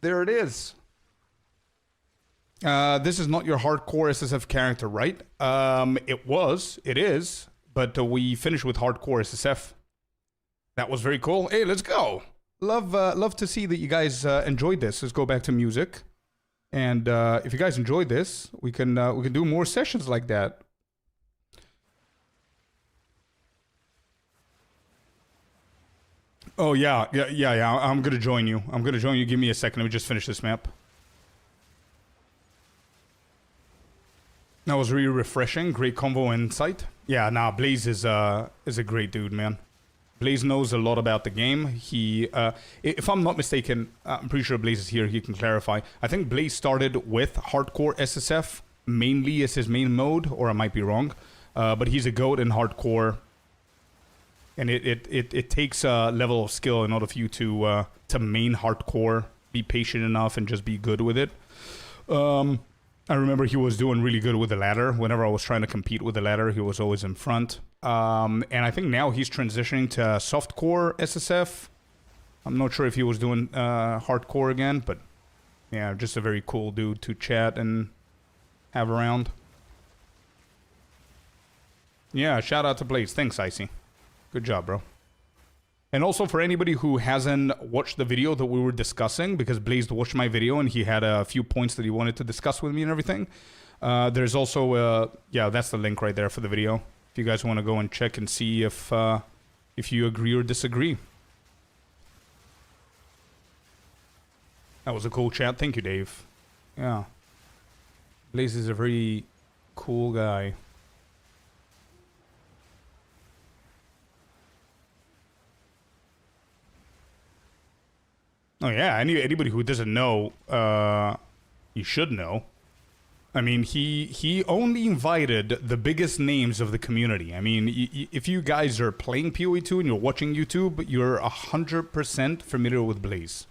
There it is. This is not your hardcore SSF character, right? It is, but we finished with hardcore SSF. That was very cool. Hey, let's go. Love to see that you guys enjoyed this. Let's go back to music, and if you guys enjoyed this, we can do more sessions like that. Oh yeah. I'm gonna join you. Give me a second. Let me just finish this map. That was really refreshing. Great combo insight. Yeah, nah, Blaze is a great dude, man. Blaze knows a lot about the game. He, if I'm not mistaken, I'm pretty sure Blaze is here. He can clarify. I think Blaze started with hardcore SSF mainly as his main mode, or I might be wrong. But he's a goat in hardcore, and it takes a level of skill in order for you to main hardcore, be patient enough, and just be good with it. I remember he was doing really good with the ladder. Whenever I was trying to compete with the ladder, he was always in front. And I think now he's transitioning to softcore SSF. I'm not sure if he was doing hardcore again, but yeah, just a very cool dude to chat and have around. Yeah, shout out to Blaze. Thanks, Icy. Good job, bro. And also for anybody who hasn't watched the video that we were discussing, because Blaze watched my video and he had a few points that he wanted to discuss with me and everything. There's also, yeah, that's the link right there for the video. If you guys want to go and check and see if you agree or disagree. That was a cool chat. Thank you, Dave. Yeah. Blaze is a very cool guy. Oh yeah, anybody who doesn't know, you should know. I mean, he only invited the biggest names of the community. I mean, if you guys are playing PoE2 and you're watching YouTube, you're 100% familiar with Blaze.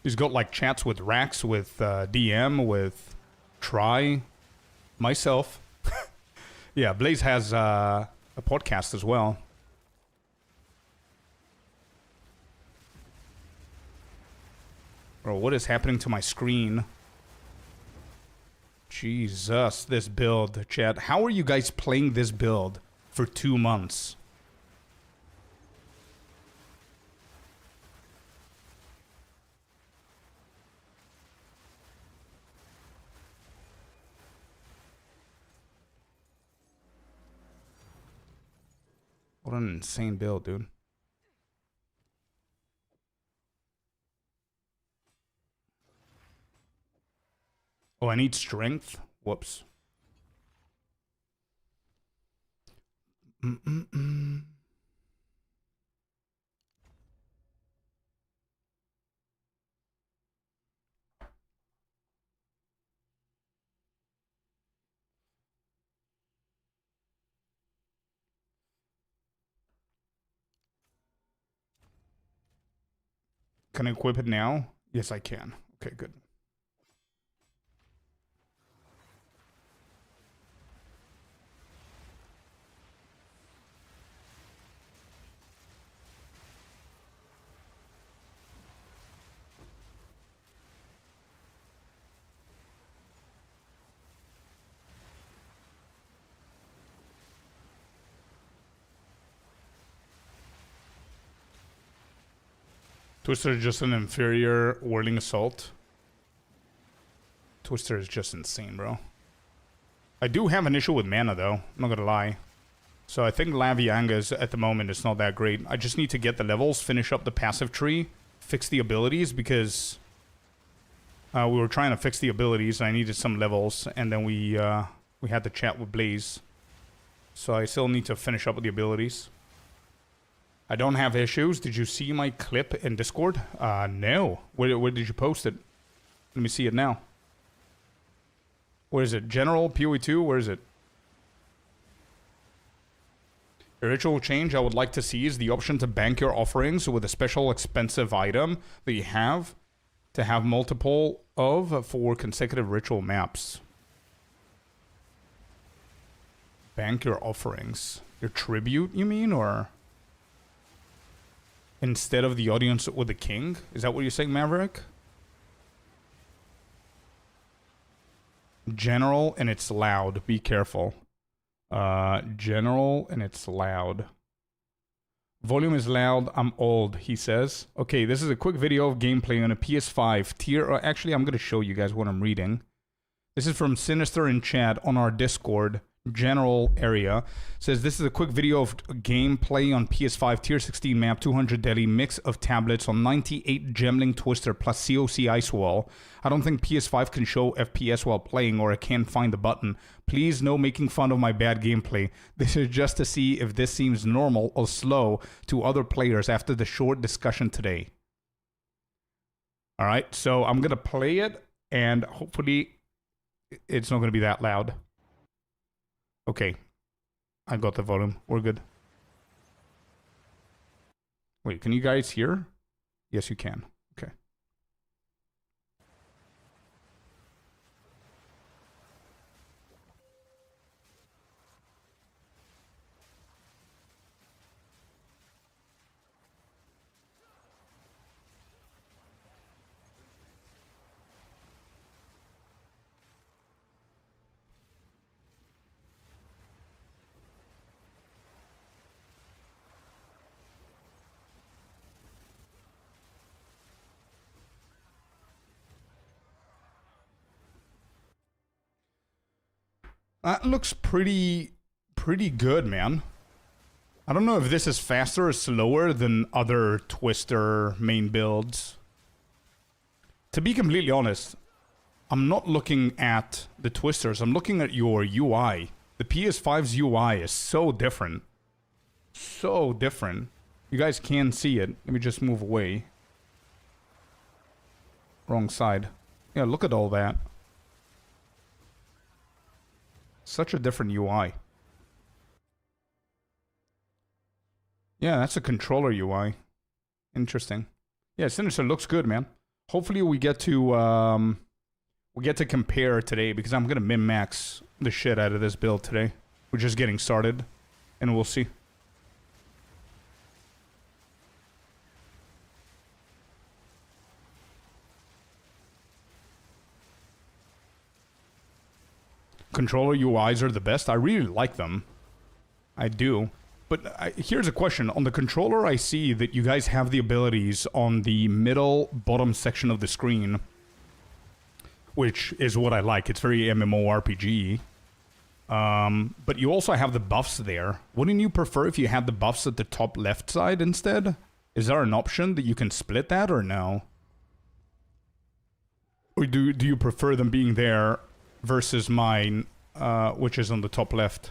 He's got like chats with Rax, with DM, with Try, myself. Yeah, Blaze has a podcast as well. Bro, what is happening to my screen? Jesus, this build, chat. How are you guys playing this build for 2 months? What an insane build, dude. Oh, I need strength? Whoops. Can I equip it now? Yes, I can. Okay, good. Twister is just an inferior whirling assault. Twister is just insane, bro. I do have an issue with mana, though. I'm not gonna lie. So I think Lavianga's at the moment is not that great. I just need to get the levels, finish up the passive tree, fix the abilities, because we were trying to fix the abilities. I needed some levels, and then we had to chat with Blaze. So I still need to finish up with the abilities. I don't have issues. Did you see my clip in Discord? No. Where did you post it? Let me see it now. Where is it? General PoE2? Where is it? A ritual change I would like to see is the option to bank your offerings with a special expensive item that you have to have multiple of for consecutive ritual maps. Bank your offerings. Your tribute, you mean? Or instead of the audience with the king? Is that what you're saying, Maverick? General and it's loud. Be careful. General and it's loud. Volume is loud. I'm old, he says. Okay, this is a quick video of gameplay on a PS5 tier. Actually, I'm going to show you guys what I'm reading. This is from Sinister in chat on our Discord general area. Says this is a quick video of gameplay on PS5 tier 16 map 200 Delhi mix of tablets on 98 Gemling Twister plus COC Ice Wall. I don't think PS5 can show FPS while playing, or I can't find the button. Please no making fun of my bad gameplay. This is just to see if this seems normal or slow to other players after the short discussion today. Alright, so I'm gonna play it and hopefully it's not gonna be that loud. Okay, I got the volume. We're good. Wait, can you guys hear? Yes, you can. Okay. That looks pretty good, man. I don't know if this is faster or slower than other Twister main builds. To be completely honest, I'm not looking at the Twisters. I'm looking at your UI. The PS5's UI is so different. So different. You guys can see it. Let me just move away. Wrong side. Yeah, look at all that. Such a different UI. Yeah, that's a controller UI. Interesting. Yeah, Sinister looks good, man. Hopefully we get to compare today, because I'm gonna min-max the shit out of this build today. We're just getting started, and we'll see. Controller UIs are the best. I really like them. I do. But here's a question. On the controller, I see that you guys have the abilities on the middle bottom section of the screen, which is what I like. It's very MMORPG. But you also have the buffs there. Wouldn't you prefer if you had the buffs at the top left side instead? Is there an option that you can split that or no? Or do you prefer them being there versus mine, which is on the top left?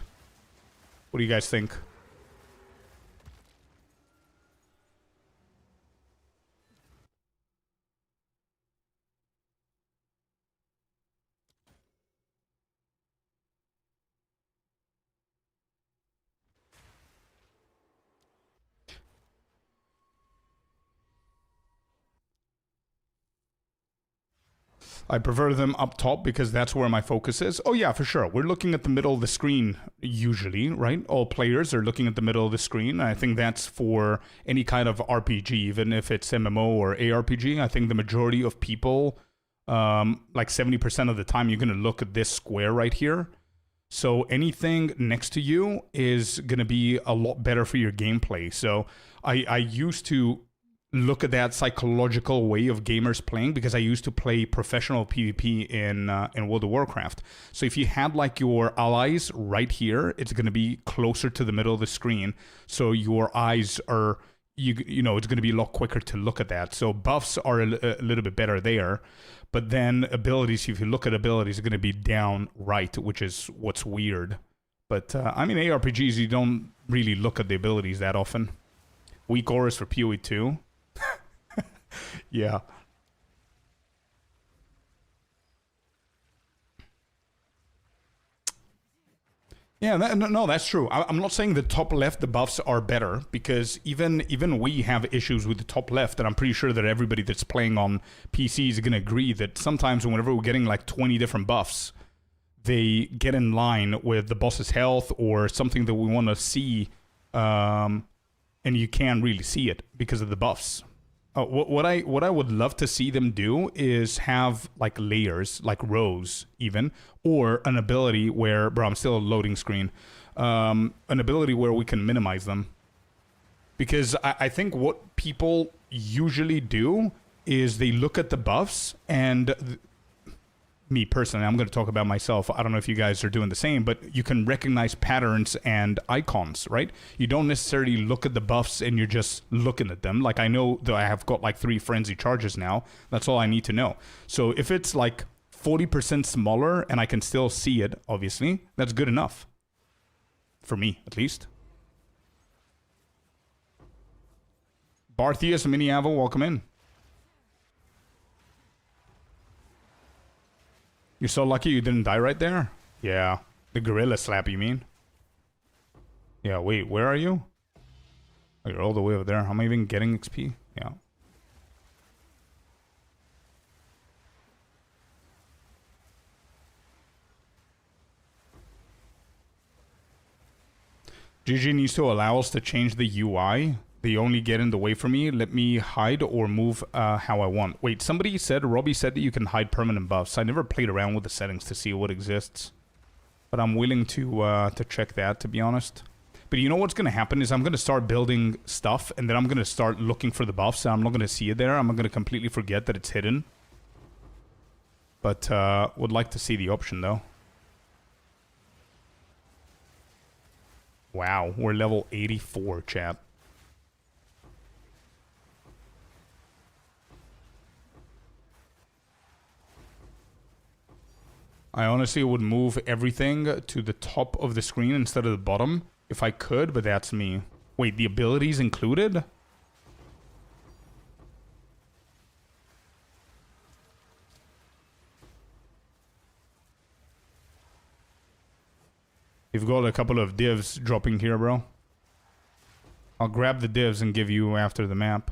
What do you guys think? I prefer them up top because that's where my focus is. Oh yeah, for sure. We're looking at the middle of the screen usually, right? All players are looking at the middle of the screen. I think that's for any kind of RPG, even if it's MMO or ARPG. I think the majority of people, like 70% of the time, you're going to look at this square right here. So anything next to you is going to be a lot better for your gameplay. So I used to look at that psychological way of gamers playing because I used to play professional PvP in World of Warcraft. So if you had like your allies right here, it's going to be closer to the middle of the screen. So your eyes are, you know, it's going to be a lot quicker to look at that. So buffs are a little bit better there. But then abilities, if you look at abilities, are going to be down right, which is what's weird. But I mean, ARPGs, you don't really look at the abilities that often. Weak auras for PoE2. Yeah. Yeah, no, that's true. I'm not saying the top left, the buffs are better, because even we have issues with the top left, and I'm pretty sure that everybody that's playing on PC is going to agree that sometimes whenever we're getting like 20 different buffs, they get in line with the boss's health or something that we want to see, and you can't really see it because of the buffs. What I would love to see them do is have like layers, like rows even, or an ability where, bro, I'm still a loading screen, an ability where we can minimize them. Because I think what people usually do is they look at the buffs and me personally, I'm going to talk about myself. I don't know if you guys are doing the same, but you can recognize patterns and icons, right? You don't necessarily look at the buffs and you're just looking at them. Like I know that I have got like 3 frenzy charges now. That's all I need to know. So if it's like 40% smaller and I can still see it, obviously, that's good enough. For me, at least. Bartheus, Miniavo, welcome in. You're so lucky you didn't die right there? Yeah. The gorilla slap, you mean? Yeah, wait, where are you? Oh, you're all the way over there. Am I even getting XP? Yeah. GG needs to allow us to change the UI. They only get in the way for me. Let me hide or move how I want. Wait, Robbie said that you can hide permanent buffs. I never played around with the settings to see what exists. But I'm willing to check that, to be honest. But you know what's going to happen is I'm going to start building stuff, and then I'm going to start looking for the buffs, and I'm not going to see it there. I'm going to completely forget that it's hidden. But would like to see the option, though. Wow, we're level 84, chat. I honestly would move everything to the top of the screen instead of the bottom if I could, but that's me. Wait, the abilities included? You've got a couple of divs dropping here, bro. I'll grab the divs and give you after the map.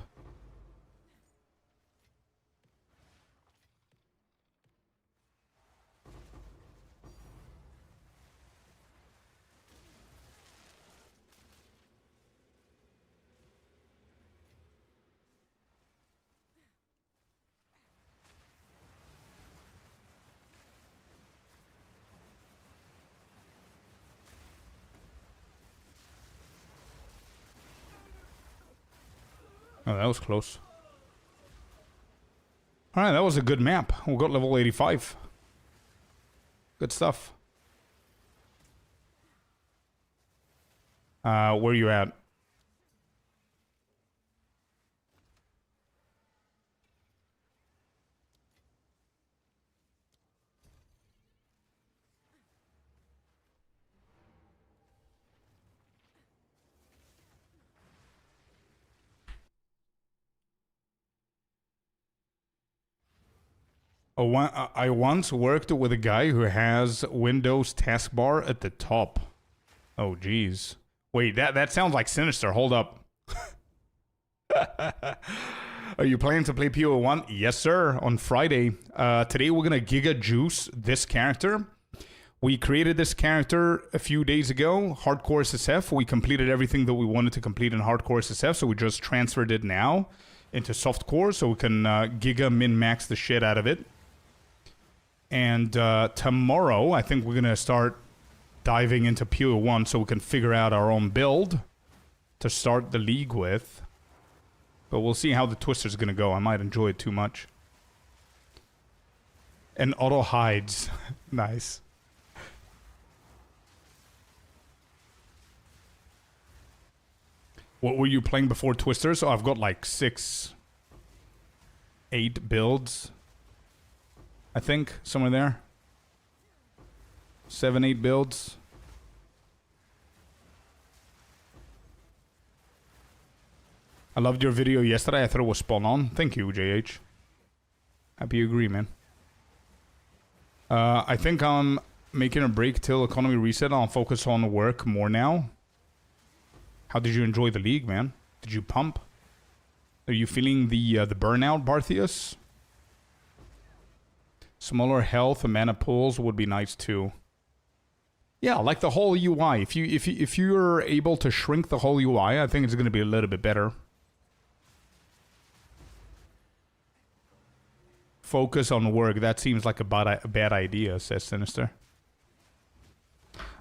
Oh, that was close. Alright, that was a good map. We got level 85. Good stuff. Where you at? I once worked with a guy who has Windows taskbar at the top. Oh, geez. Wait, that sounds like Sinister. Hold up. Are you planning to play PoE1? Yes, sir. On Friday. Today we're gonna Giga Juice this character. We created this character a few days ago. Hardcore SSF. We completed everything that we wanted to complete in Hardcore SSF, so we just transferred it now into Softcore, so we can Giga min-max the shit out of it. And tomorrow, I think we're gonna start diving into PoE1 so we can figure out our own build to start the league with. But we'll see how the Twister's gonna go. I might enjoy it too much. And auto hides. Nice. What were you playing before Twisters? Oh, I've got like 6, 8 builds. I think, somewhere there. 7, 8 builds. I loved your video yesterday. I thought it was spot on. Thank you, JH. Happy you agree, man. I think I'm making a break till economy reset. I'll focus on work more now. How did you enjoy the league, man? Did you pump? Are you feeling the burnout, Barthius? Smaller health and mana pools would be nice too. Yeah, like the whole UI. If you're able to shrink the whole UI, I think it's going to be a little bit better. Focus on work. That seems like a bad idea, says Sinister.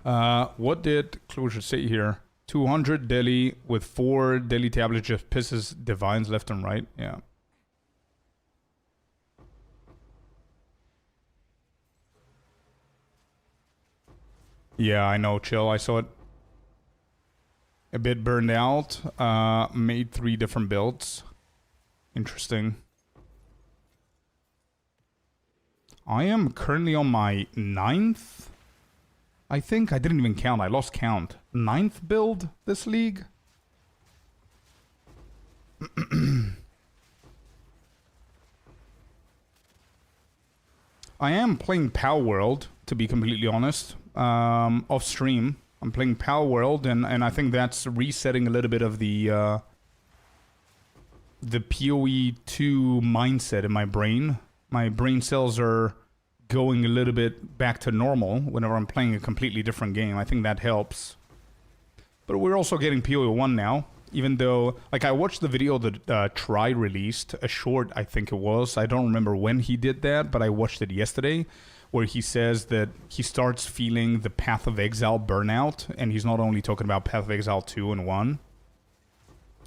What did Closure say here? 200 Delhi with 4 Delhi tablets just pisses divines left and right. Yeah. Yeah, I know, chill. I saw it. A bit burned out. Made 3 different builds. Interesting. I am currently on my 9th. I think I didn't even count. I lost count. 9th build this league. I am playing Power World, to be completely honest. Off stream. I'm playing Power World, and I think that's resetting a little bit of the PoE2 mindset in my brain. My brain cells are going a little bit back to normal whenever I'm playing a completely different game. I think that helps. But we're also getting PoE1 now, even though, like, I watched the video that Try released, a short, I think it was. I don't remember when he did that, but I watched it yesterday, where he says that he starts feeling the Path of Exile burnout, and he's not only talking about Path of Exile 2 and 1.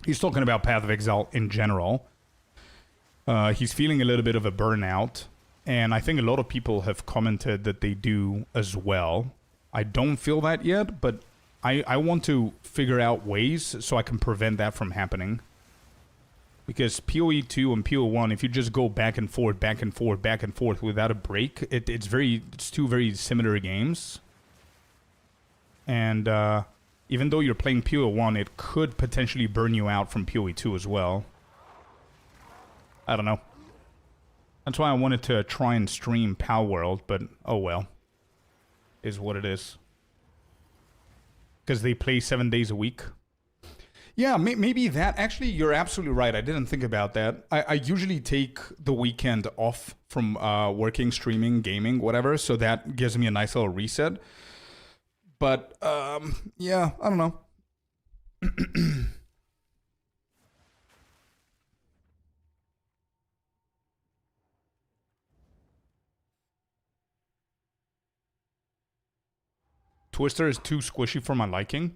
He's talking about Path of Exile in general. He's feeling a little bit of a burnout, and I think a lot of people have commented that they do as well. I don't feel that yet, but I want to figure out ways so I can prevent that from happening. Because PoE2 and PoE1, if you just go back and forth, back and forth, back and forth without a break, it's 2 very similar games. And even though you're playing PoE1, it could potentially burn you out from PoE2 as well. I don't know. That's why I wanted to try and stream Power World, but oh well. Is what it is. Because they play 7 days a week. Yeah, maybe that. Actually, you're absolutely right. I didn't think about that. I usually take the weekend off from working, streaming, gaming, whatever, so that gives me a nice little reset. But, yeah, I don't know. Twister is too squishy for my liking.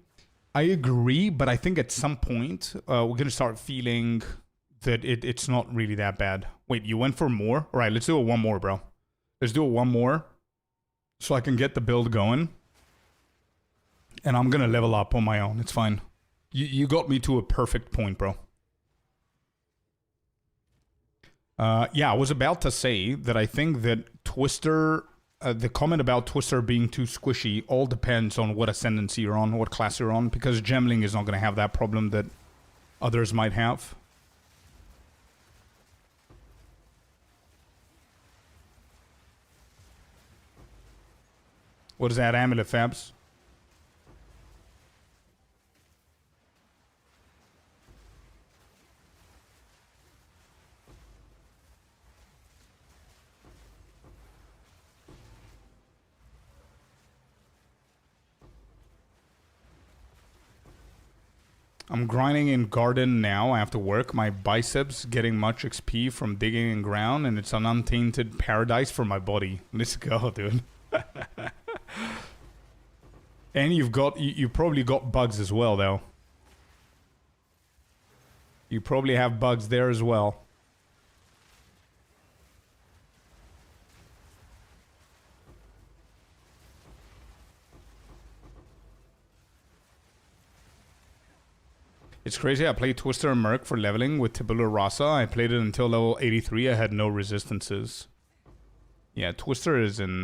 I agree, but I think at some point we're going to start feeling that it's not really that bad. Wait, you went for more? All right, let's do it one more, bro. Let's do it one more so I can get the build going. And I'm gonna level up on my own. It's fine. You got me to a perfect point, bro. Yeah, I was about to say that I think that Twister, the comment about Twister being too squishy all depends on what ascendancy you're on, what class you're on, because Gemling is not going to have that problem that others might have. What is that, Amulet Fabs? I'm grinding in garden now after work. My biceps getting much XP from digging in ground, and it's an untainted paradise for my body. Let's go, dude. And you probably got bugs as well, though. You probably have bugs there as well. It's crazy. I played Twister and Merc for leveling with Tabula Rasa. I played it until level 83. I had no resistances. Yeah, Twister is in...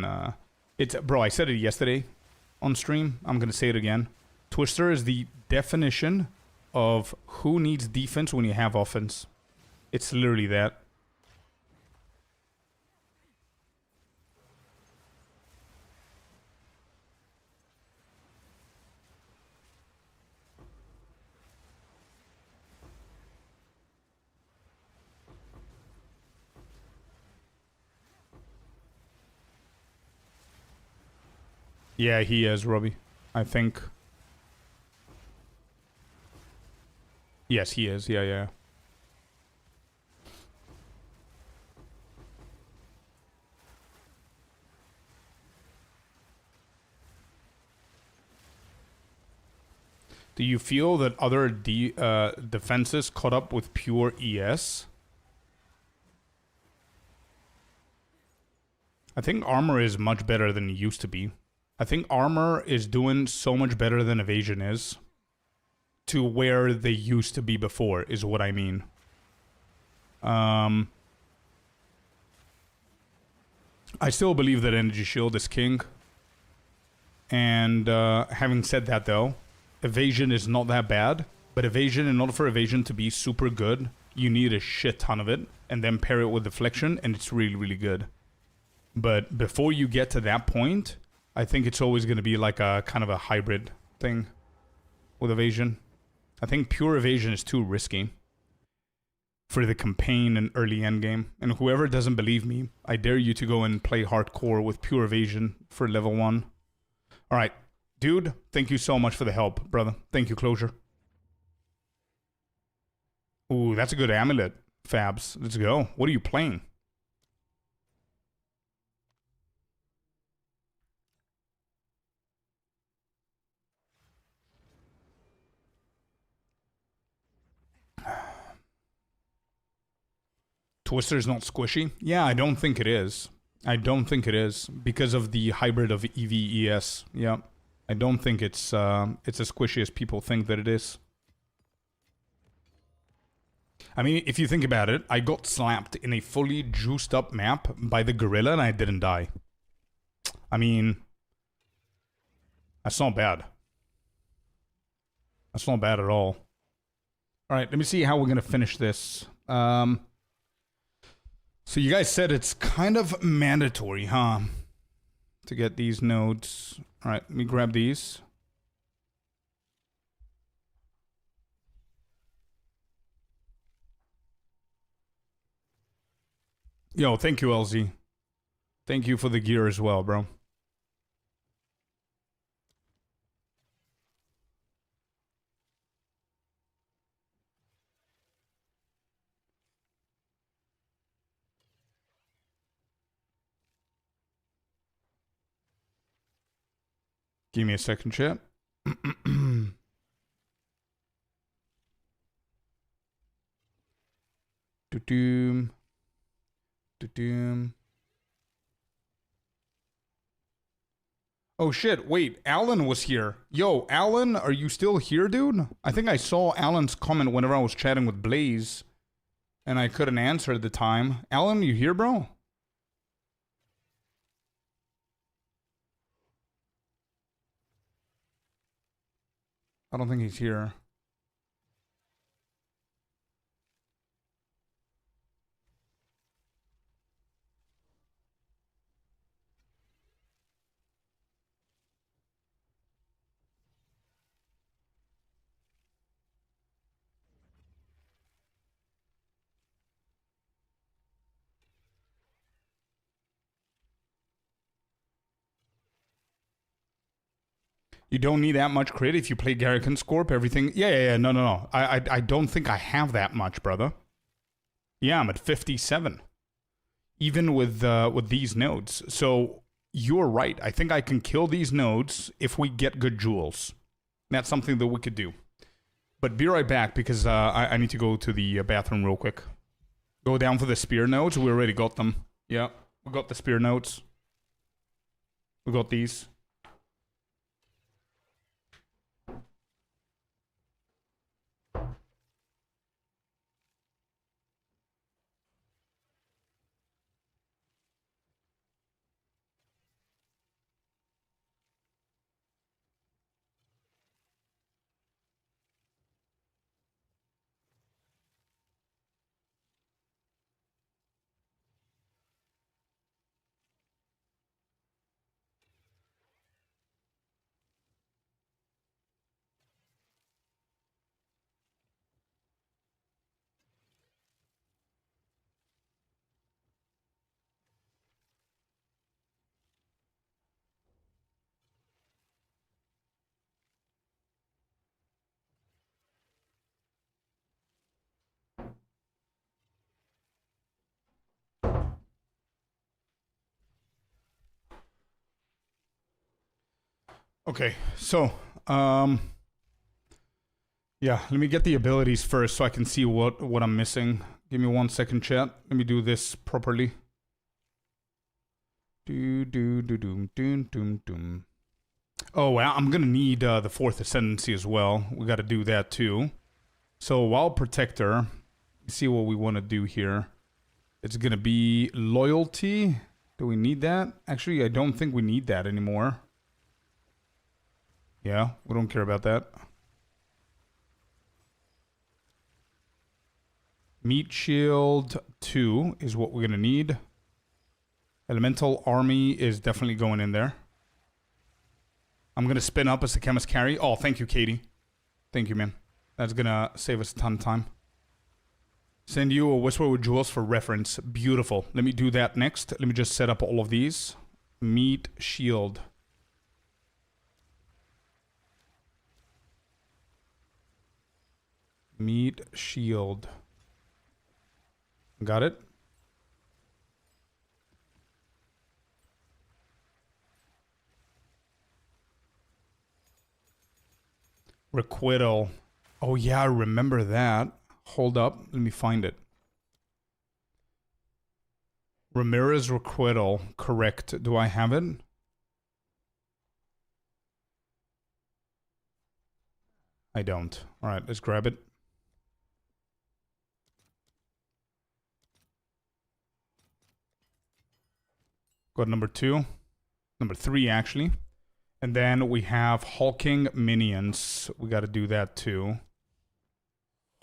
Bro, I said it yesterday on stream. I'm going to say it again. Twister is the definition of who needs defense when you have offense. It's literally that. Yeah, he is, Robbie. I think. Yes, he is. Yeah, yeah. Do you feel that other defenses caught up with pure ES? I think armor is much better than it used to be. I think armor is doing so much better than evasion is. To where they used to be before, is what I mean. I still believe that Energy Shield is king. And having said that, though, evasion is not that bad. But evasion, in order for evasion to be super good, you need a shit ton of it. And then pair it with deflection, and it's really, really good. But before you get to that point, I think it's always going to be like a kind of a hybrid thing with evasion. I think pure evasion is too risky for the campaign and early endgame. And whoever doesn't believe me, I dare you to go and play hardcore with pure evasion for level 1. All right, dude, thank you so much for the help, brother. Thank you, Closure. Ooh, that's a good amulet, Fabs. Let's go. What are you playing? Twister's not squishy? Yeah, I don't think it is. I don't think it is because of the hybrid of EV-ES. Yeah, I don't think it's as squishy as people think that it is. I mean, if you think about it, I got slapped in a fully juiced up map by the gorilla and I didn't die. I mean, that's not bad. That's not bad at all. All right, let me see how we're gonna finish this. So you guys said it's kind of mandatory, huh? To get these nodes. All right, let me grab these. Yo, thank you, LZ. Thank you for the gear as well, bro. Give me a second, chat. Do-doom. Do-doom. Oh shit, wait, Alan was here. Yo, Alan, are you still here, dude? I think I saw Alan's comment whenever I was chatting with Blaze, and I couldn't answer at the time. Alan, you here, bro? I don't think he's here. You don't need that much crit if you play Garrick and Scorp, everything. Yeah. No. I don't think I have that much, brother. Yeah, I'm at 57. Even with these nodes. So you're right. I think I can kill these nodes if we get good jewels. That's something that we could do. But be right back because I need to go to the bathroom real quick. Go down for the spear nodes. We already got them. Yeah, we got the spear nodes. We got these. Okay, so, yeah, let me get the abilities first so I can see what I'm missing. Give me 1 second, chat. Let me do this properly. Oh, well, I'm gonna need the 4th Ascendancy as well. We gotta do that too. So, while Protector, see what we want to do here. It's gonna be Loyalty. Do we need that? Actually, I don't think we need that anymore. Yeah, we don't care about that. Meat Shield 2 is what we're going to need. Elemental Army is definitely going in there. I'm going to spin up as a chemist carry. Oh, thank you, Katie. Thank you, man. That's going to save us a ton of time. Send you a Whisper with Jewels for reference. Beautiful. Let me do that next. Let me just set up all of these. Meat Shield. Meat Shield. Got it? Requital. Oh yeah, I remember that. Hold up. Let me find it. Ramirez Requital. Correct. Do I have it? I don't. Alright, let's grab it. Got number 2. Number 3, actually. And then we have Hulking Minions. We got to do that too.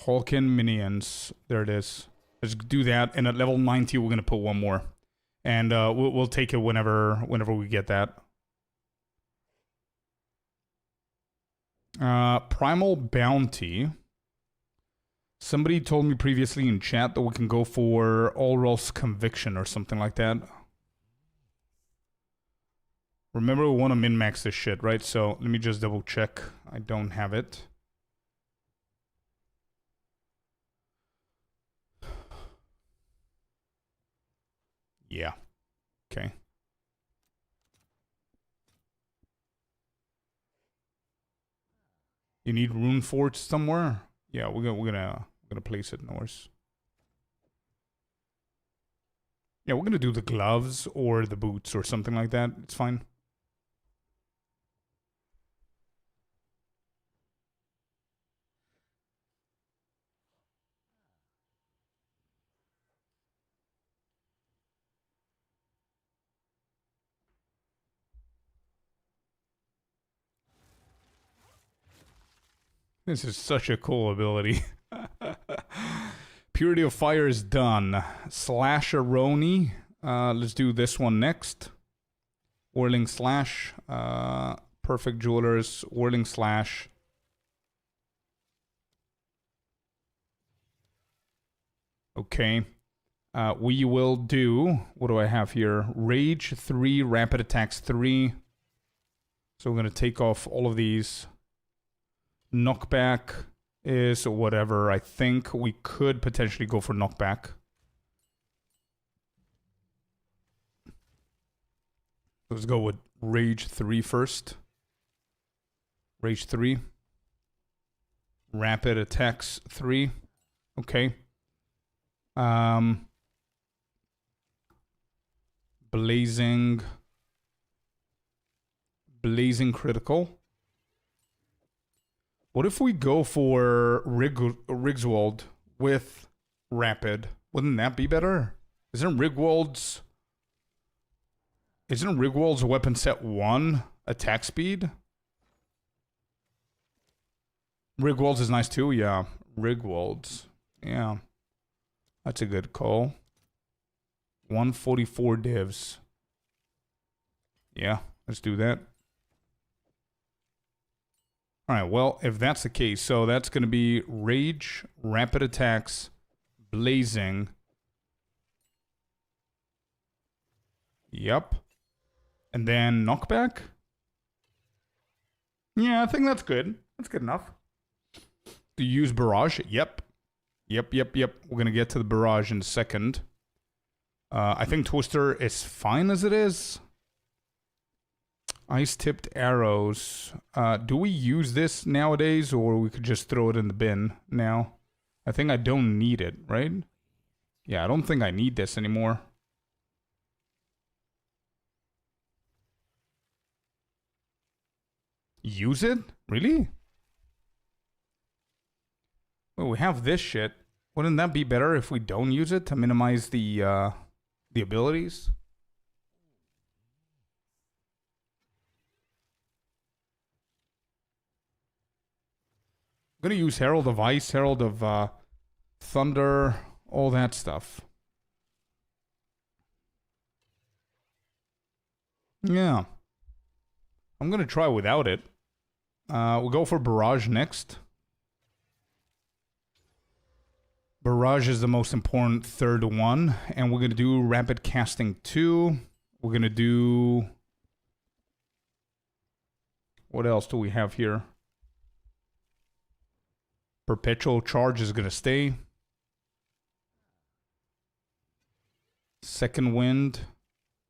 Hulking Minions. There it is. Let's do that. And at level 90, we're going to put one more. And we'll take it whenever we get that. Primal Bounty. Somebody told me previously in chat that we can go for Allrol's Conviction or something like that. Remember, we want to min-max this shit, right? So let me just double check. I don't have it. Yeah. Okay. You need Runeforge somewhere? Yeah, we're gonna place it north. Yeah, we're gonna do the gloves or the boots or something like that. It's fine. This is such a cool ability. Purity of Fire is done. Slasheroni. Let's do this one next. Whirling Slash. Perfect Jewelers. Whirling Slash. Okay. We will do... What do I have here? Rage 3. Rapid Attacks 3. So we're going to take off all of these. Knockback is whatever. I think we could potentially go for knockback. Let's go with Rage 3 first. Rage 3. Rapid Attacks 3. Okay. Blazing Critical. What if we go for Rigswald with Rapid? Wouldn't that be better? Isn't Rigwald's weapon set 1 attack speed? Rigwald's is nice too, yeah. Rigwald's. Yeah. That's a good call. 144 divs. Yeah, let's do that. Alright, well, if that's the case, so that's going to be Rage, Rapid Attacks, Blazing. Yep. And then Knockback? Yeah, I think that's good. That's good enough. Do you use Barrage? Yep. Yep. We're going to get to the Barrage in a second. I think Twister is fine as it is. Ice-tipped arrows. Do we use this nowadays, or we could just throw it in the bin now? I think I don't need it, right? Yeah, I don't think I need this anymore. Use it? Really? Well, we have this shit. Wouldn't that be better if we don't use it to minimize the abilities? I'm gonna use Herald of Ice, Herald of Thunder, all that stuff. Yeah. I'm gonna try without it. We'll go for Barrage next. Barrage is the most important third one. And we're gonna do Rapid Casting 2. We're gonna do... What else do we have here? Perpetual Charge is gonna stay. Second Wind.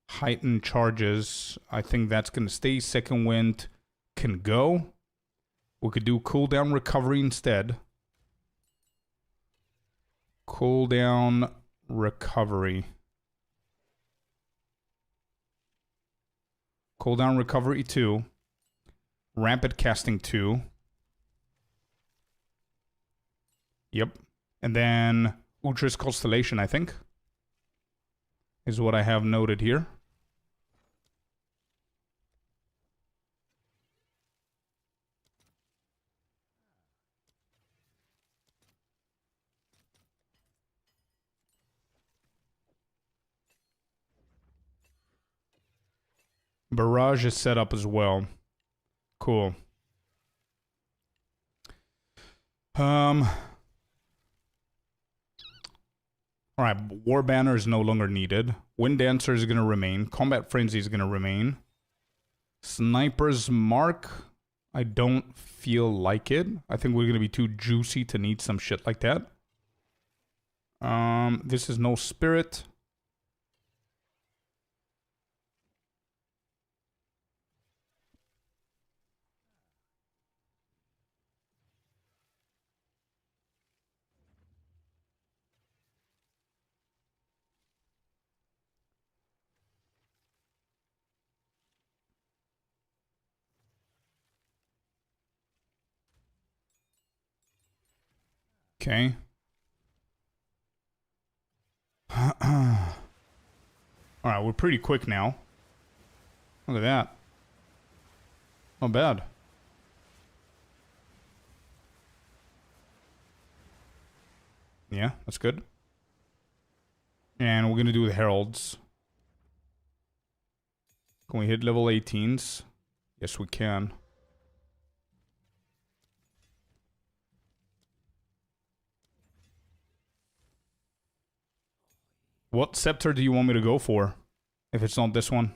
Heightened Charges. I think that's gonna stay. Second Wind can go. We could do Cooldown Recovery instead. Cooldown Recovery. Cooldown Recovery 2. Rapid Casting 2. Yep. And then Ultra's Constellation, I think, is what I have noted here. Barrage is set up as well. Cool. Alright, War Banner is no longer needed. Wind Dancer is going to remain. Combat Frenzy is going to remain. Sniper's Mark, I don't feel like it. I think we're going to be too juicy to need some shit like that. This is no Spirit. Okay. Alright, we're pretty quick now. Look at that. Not bad. Yeah, that's good. And we're gonna do the heralds. Can we hit level 18s? Yes, we can. What scepter do you want me to go for? If it's not this one.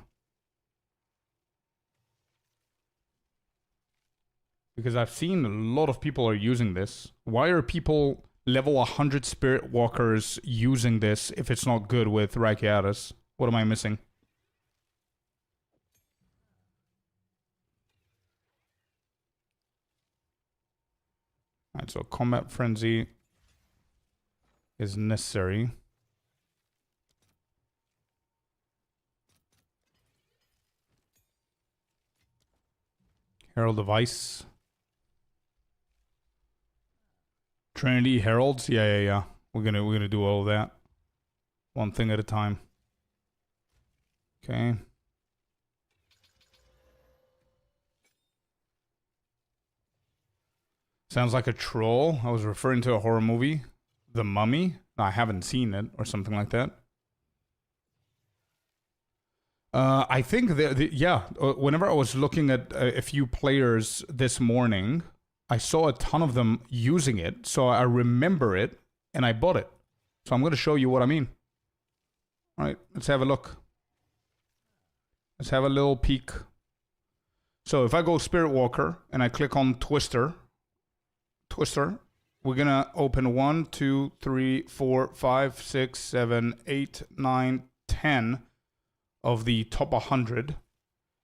Because I've seen a lot of people are using this. Why are people level 100 Spirit Walkers using this if it's not good with Rakiatis? What am I missing? Alright, so Combat Frenzy is necessary. Herald of Ice. Trinity Heralds? Yeah. We're gonna do all of that. One thing at a time. Okay. Sounds like a troll. I was referring to a horror movie. The Mummy? I haven't seen it, or something like that. I think whenever I was looking at a few players this morning, I saw a ton of them using it, so I remember it, and I bought it. So I'm going to show you what I mean. All right, let's have a look. Let's have a little peek. So if I go Spirit Walker, and I click on Twister, we're going to open 1, 2, 3, 4, 5, 6, 7, 8, 9, 10 of the top 100,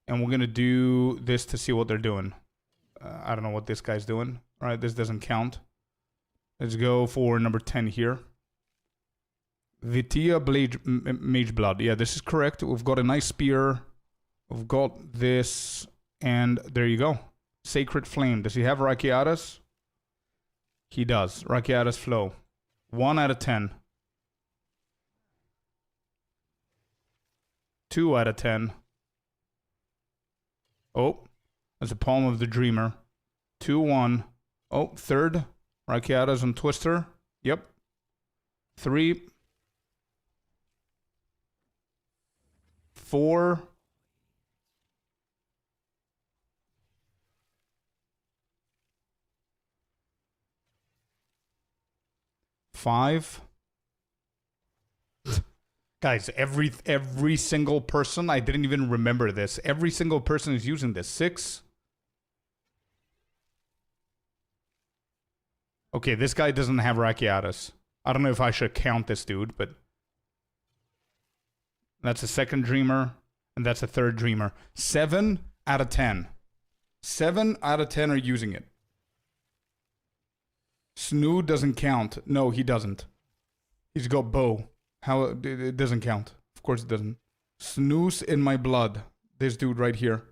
and we're gonna do this to see what they're doing. I don't know what this guy's doing. All right, this doesn't count. Let's go for number 10 here. Vitia Mage Blood. Yeah, this is correct. We've got a nice spear. We've got this, and there you go. Sacred Flame. Does he have Rakiatis? He does. Rakiatis Flow. 1 out of 10. 2 out of 10. Oh, that's a Palm of the Dreamer. 2-1. Oh, third. Rakiatis and Twister. Yep. 3. 4. 5. Guys, every single person, I didn't even remember this. Every single person is using this. 6. Okay, this guy doesn't have Rakiatis. I don't know if I should count this dude, but that's a second Dreamer, and that's a third Dreamer. 7 out of 10. 7 out of 10 are using it. Snood doesn't count. No, he doesn't. He's got Bow. How it doesn't count. Of course it doesn't. Snooze in my blood. This dude right here.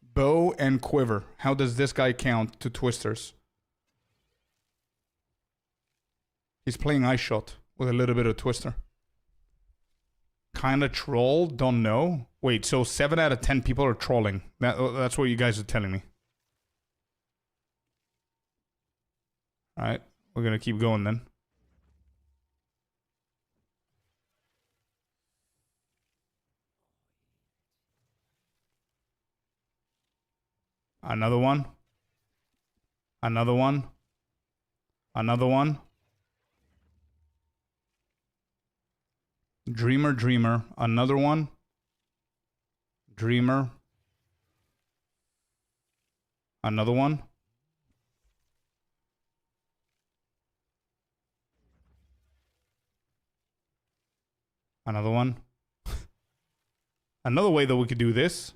Bow and Quiver. How does this guy count to Twisters? He's playing Ice Shot with a little bit of Twister. Kinda troll? Don't know. Wait, so 7 out of 10 people are trolling. That's what you guys are telling me. Alright, we're gonna keep going then. Another one. Another one. Another one. Dreamer. Another one. Dreamer. Another one. Another one. Another way that we could do this.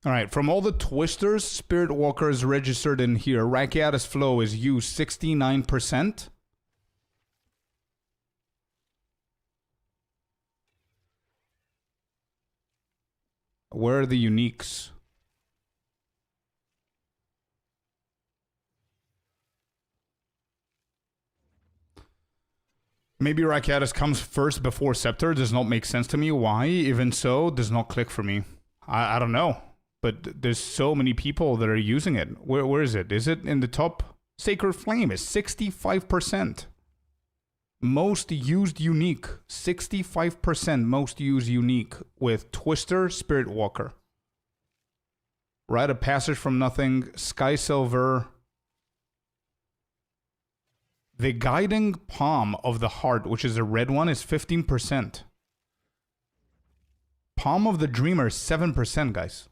Alright, from all the Twisters, Spirit Walkers registered in here, Rakiatis Flow is used 69%. Where are the uniques? Maybe Rakiatis comes first before Scepter. Does not make sense to me. Why? Even so, does not click for me. I don't know. but there's so many people that are using it. Where is it? Is it in the top? Sacred Flame is 65%. Most used unique. 65% most used unique with Twister, Spirit Walker. Rite of Passage from Nothing, Sky Silver. The Guiding Palm of the Heart, which is a red one, is 15%. Palm of the Dreamer, 7%, guys.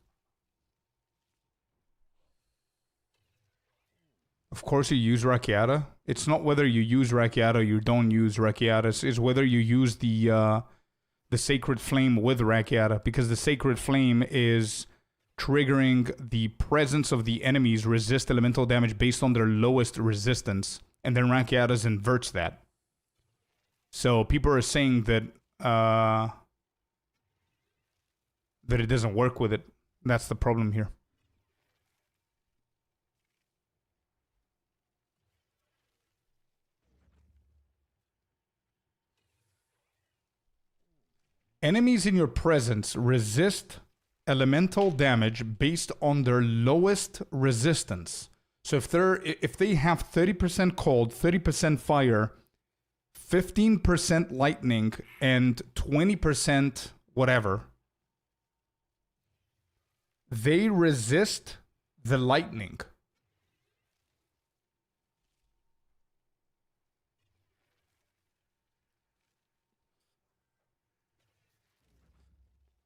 Of course you use Rakiata. It's not whether you use Rakiata or you don't use Rakiata. It's whether you use the Sacred Flame with Rakiata, because the Sacred Flame is triggering the presence of the enemies resist elemental damage based on their lowest resistance, and then Rakiata's inverts that. So people are saying that that it doesn't work with it. That's the problem here. Enemies in your presence resist elemental damage based on their lowest resistance. So if they have 30% cold, 30% fire, 15% lightning, and 20% whatever, they resist the lightning.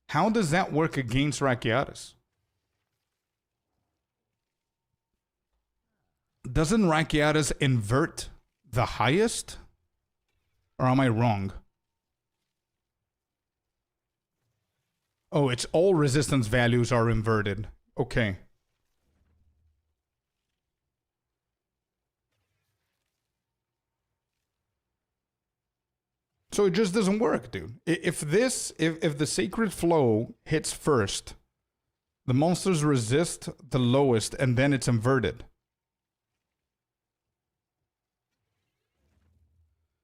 How does that work against Rakiatis? Doesn't Rakiatis invert the highest? Or am I wrong? Oh, it's all resistance values are inverted. Okay. So it just doesn't work, dude. If the Sacred Flow hits first, the monsters resist the lowest, and then it's inverted.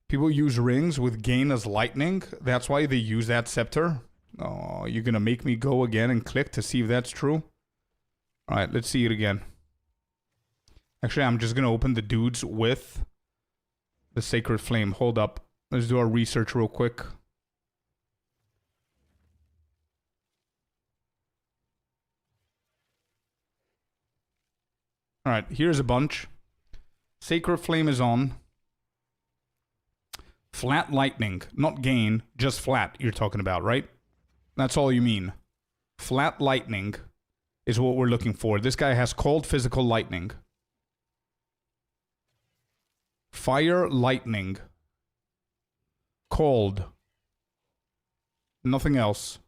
People use rings with gain as lightning. That's why they use that scepter. Oh, you're gonna make me go again and click to see if that's true? Alright, let's see it again. Actually, I'm just gonna open the dudes with the Sacred Flame. Hold up. Let's do our research real quick. Alright, here's a bunch. Sacred Flame is on. Flat lightning, not gain, just flat you're talking about, right? That's all you mean. Flat lightning is what we're looking for. This guy has cold physical lightning. Fire lightning. Cold. Nothing else.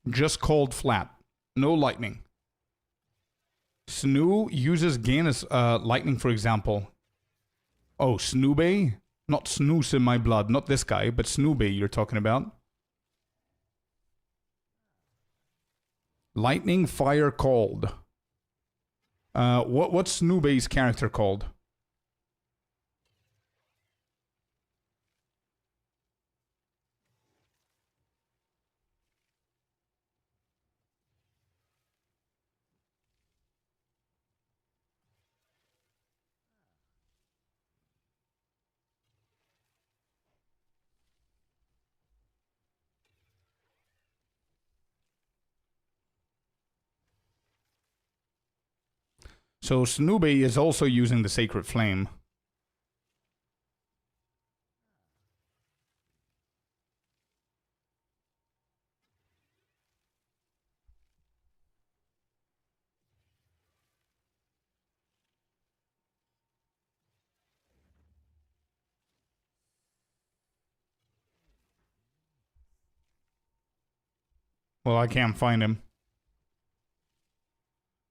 Just cold flat. No lightning. Snoo uses gain as lightning, for example. Oh, Snoobay? Not Snoose in my blood. Not this guy, but Snoobay you're talking about. Lightning, fire, cold. What's Snoobay's character called? So Snoobay is also using the Sacred Flame. Well, I can't find him.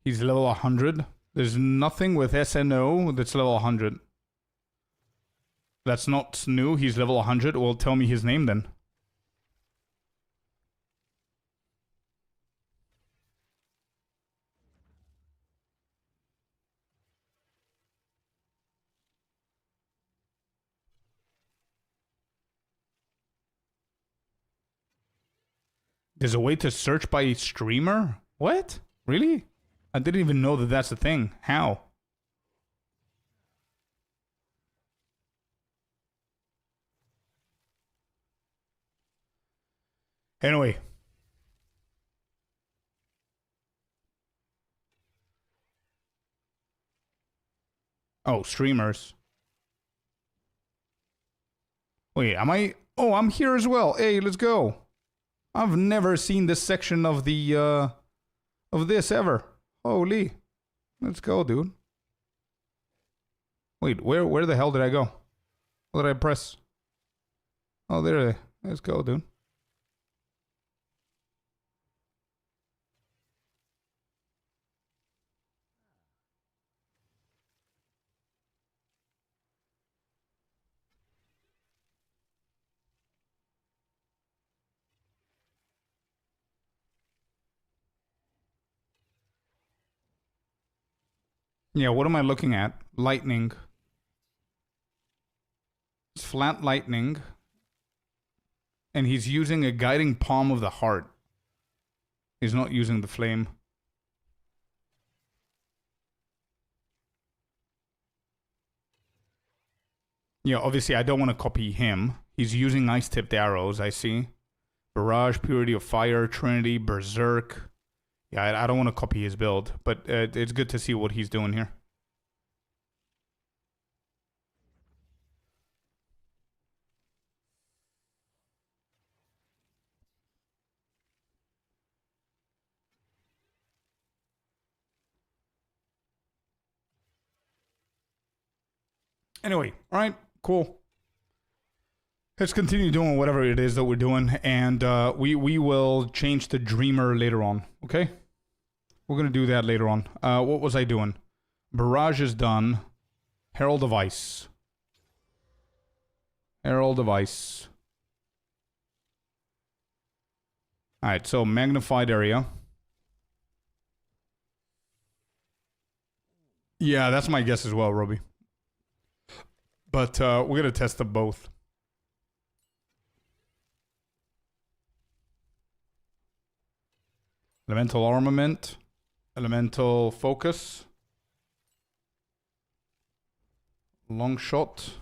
He's level 100. There's nothing with SNO that's level 100. That's not Snoo. He's level 100. Well, tell me his name then. There's a way to search by streamer? What? Really? I didn't even know that that's a thing. How? Anyway. Oh, streamers. Wait, am I... Oh, I'm here as well. Hey, let's go. I've never seen this section of the, of this ever. Holy. Let's go, dude. Wait, where the hell did I go? What did I press? Oh, there. Let's go, dude. Yeah, what am I looking at? Lightning. It's flat lightning. And he's using a guiding palm of the heart. He's not using the flame. Yeah, obviously I don't want to copy him. He's using ice-tipped arrows, I see. Barrage, Purity of Fire, Trinity, Berserk. Yeah, I don't want to copy his build, but it's good to see what he's doing here. Anyway, all right, cool. Let's continue doing whatever it is that we're doing, and we will change to Dreamer later on, okay? We're going to do that later on. What was I doing? Barrage is done. Herald of Ice. Herald of Ice. Alright, so magnified area. Yeah, that's my guess as well, Roby. But we're going to test them both. Elemental Armament. Elemental Focus. Long Shot.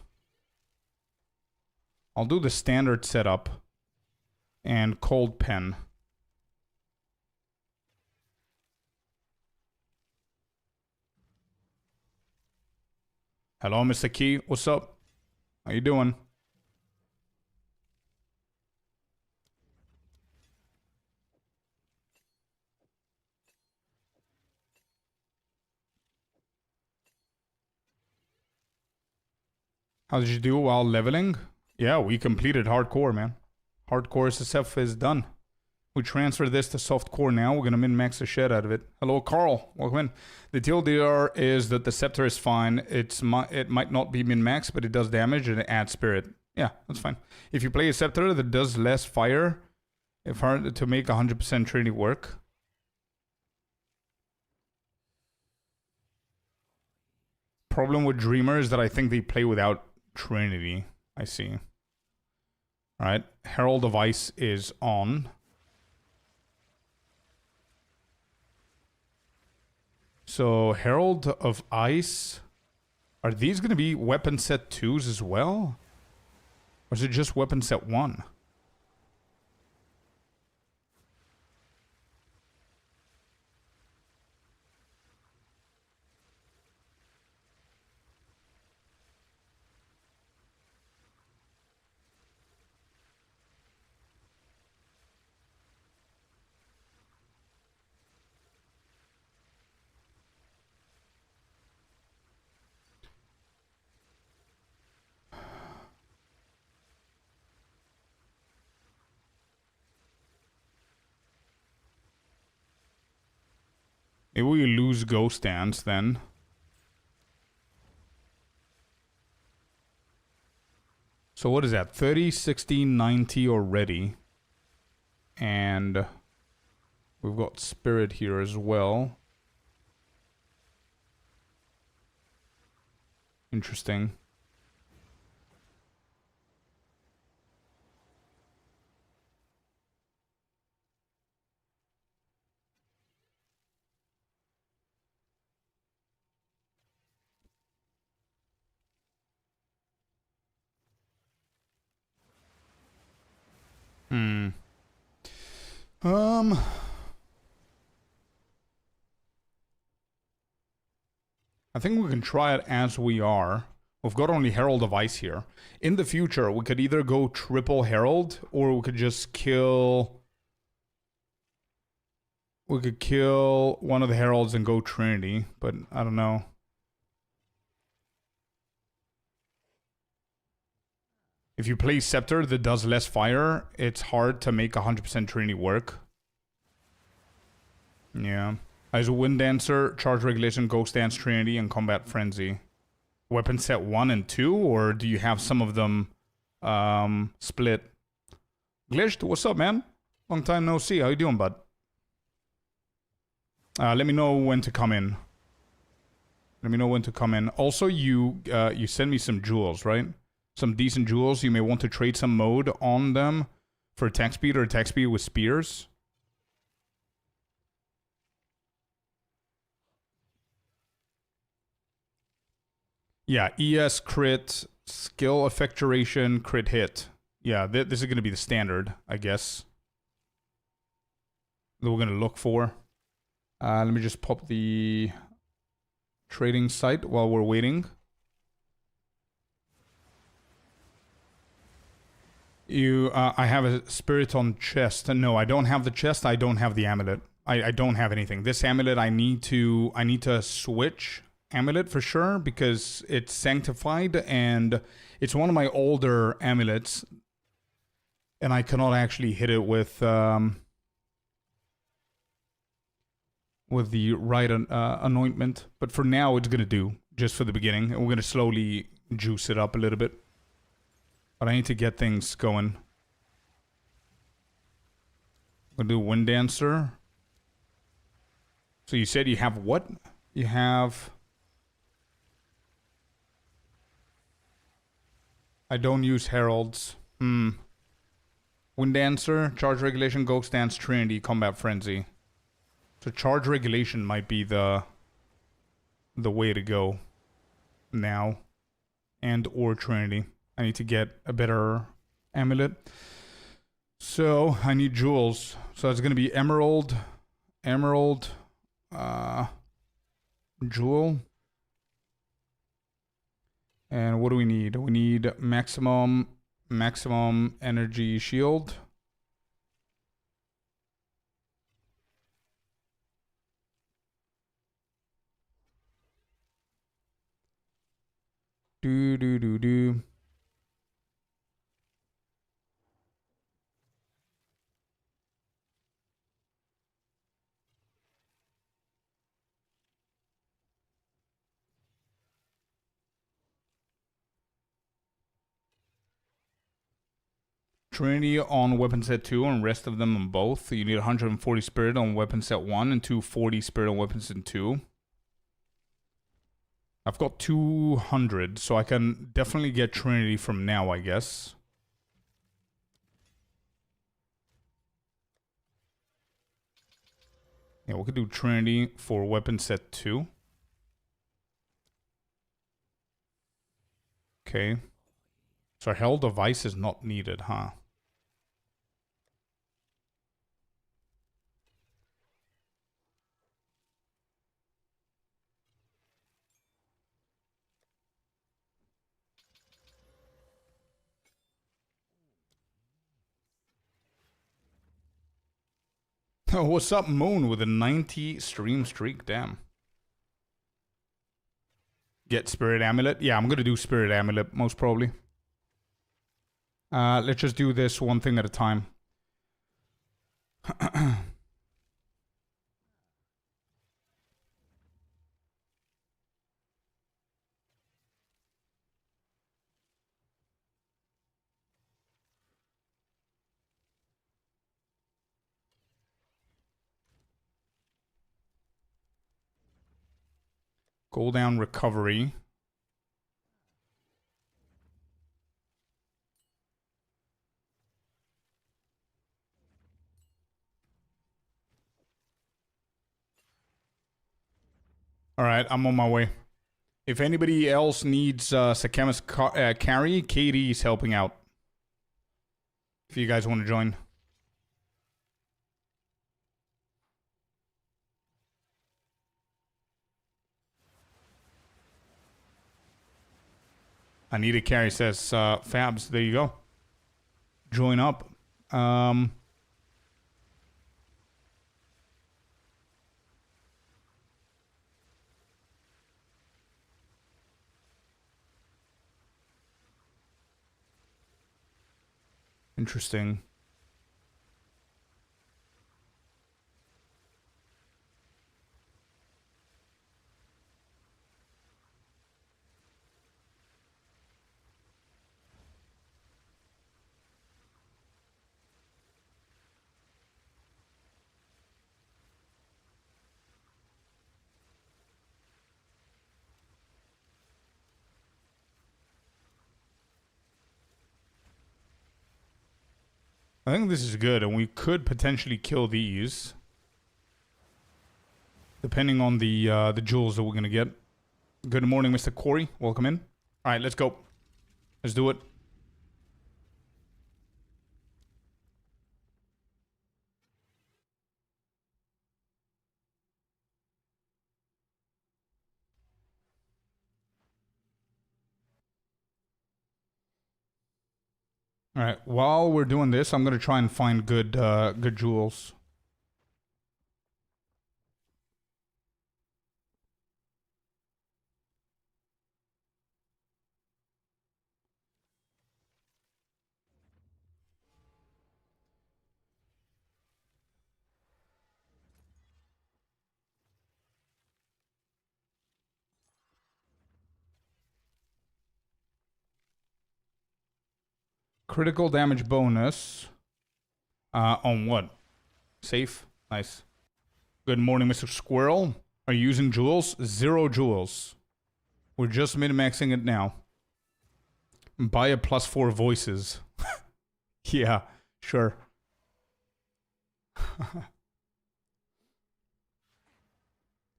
I'll do the standard setup. And Cold Pen. Hello, Mr. Key. What's up? How you doing? How did you do while leveling? Yeah, we completed hardcore, man. Hardcore stuff is done. We transfer this to softcore now. We're going to min-max the shit out of it. Hello, Carl. Welcome in. The deal there is that the Scepter is fine. It might not be min-max, but it does damage and it adds spirit. Yeah, that's fine. If you play a Scepter that does less fire, it's hard to make 100% Trinity work. Problem with Dreamer is that I think they play without Trinity. I see. Alright, Herald of Ice is on. So, Herald of Ice... Are these going to be weapon set 2s as well? Or is it just weapon set 1? Maybe we lose Ghost Dance then. So what is that? 30, 60, 90 already. And we've got Spirit here as well. Interesting. Hmm. Um. I think we can try it as we are. We've got only Herald of Ice here. In the future, we could either go triple Herald, or we could just kill... We could kill one of the Heralds and go Trinity, but I don't know. If you play Scepter that does less fire, it's hard to make 100% Trinity work. Yeah. As a Wind Dancer, Charge Regulation, Ghost Dance, Trinity, and Combat Frenzy. Weapon set 1 and 2, or do you have some of them split? Glitched, what's up, man? Long time no see. How you doing, bud? Let me know when to come in. Let me know when to come in. Also, you send me some jewels, right? Some decent jewels. You may want to trade some mode on them for attack speed or attack speed with spears. Yeah, ES crit, skill effect duration, crit hit. Yeah, this is going to be the standard, I guess, that we're going to look for. Let me just pop the trading site while we're waiting. I have a Spiriton chest. No, I don't have the chest. I don't have the amulet. I don't have anything. This amulet, I need to switch amulet for sure because it's sanctified and it's one of my older amulets, and I cannot actually hit it with the right anointment. But for now, it's gonna do just for the beginning, and we're gonna slowly juice it up a little bit. But I need to get things going. We'll do Wind Dancer. So you said you have what? You have... I don't use Heralds. Wind Dancer, Charge Regulation, Ghost Dance, Trinity, Combat Frenzy. So Charge Regulation might be the way to go now. And or Trinity. I need to get a better amulet. So I need jewels. So it's going to be Emerald, Jewel. And what do we need? We need maximum energy shield. Do. Trinity on weapon set 2 and rest of them on both. You need 140 spirit on weapon set 1 and 240 spirit on weapon set 2. I've got 200, so I can definitely get Trinity from now, I guess. Yeah, we could do Trinity for weapon set 2. Okay. So Herald of Ice is not needed, huh? Oh, what's up, Moon, with a 90 stream streak? Damn. Get Spirit Amulet? Yeah, I'm gonna do Spirit Amulet, most probably. Let's just do this one thing at a time. Cooldown recovery. Alright, I'm on my way. If anybody else needs Sakema's carry, KD is helping out. if you guys want to join. I need a carry, says Fabs. There you go. Join up. Interesting. I think this is good, and we could potentially kill these, depending on the jewels that we're gonna get. Good morning, Mr. Corey. Welcome in. All right, let's go. Let's do it. All right. While we're doing this, I'm gonna try and find good jewels. Critical damage bonus. On what? Safe? Nice. Good morning, Mr. Squirrel. Are you using jewels? 0 jewels. We're just min-maxing it now. Buy a +4 voices. Yeah, sure.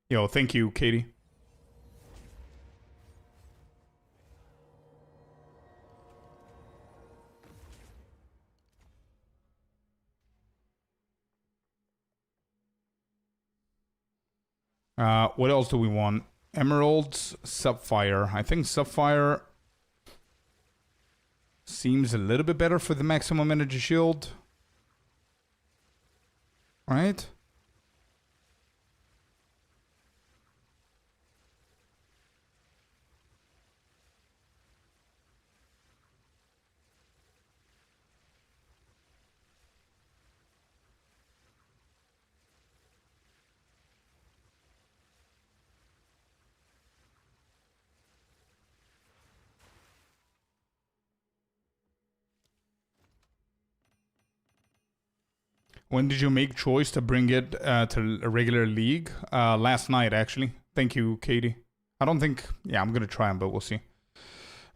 Yo, thank you, Katie. What else do we want? Emeralds, Sapphire. I think Sapphire seems a little bit better for the maximum energy shield. Right? When did you make choice to bring it to a regular league? Last night, actually. Thank you, Katie. I don't think... Yeah, I'm going to try them, but we'll see.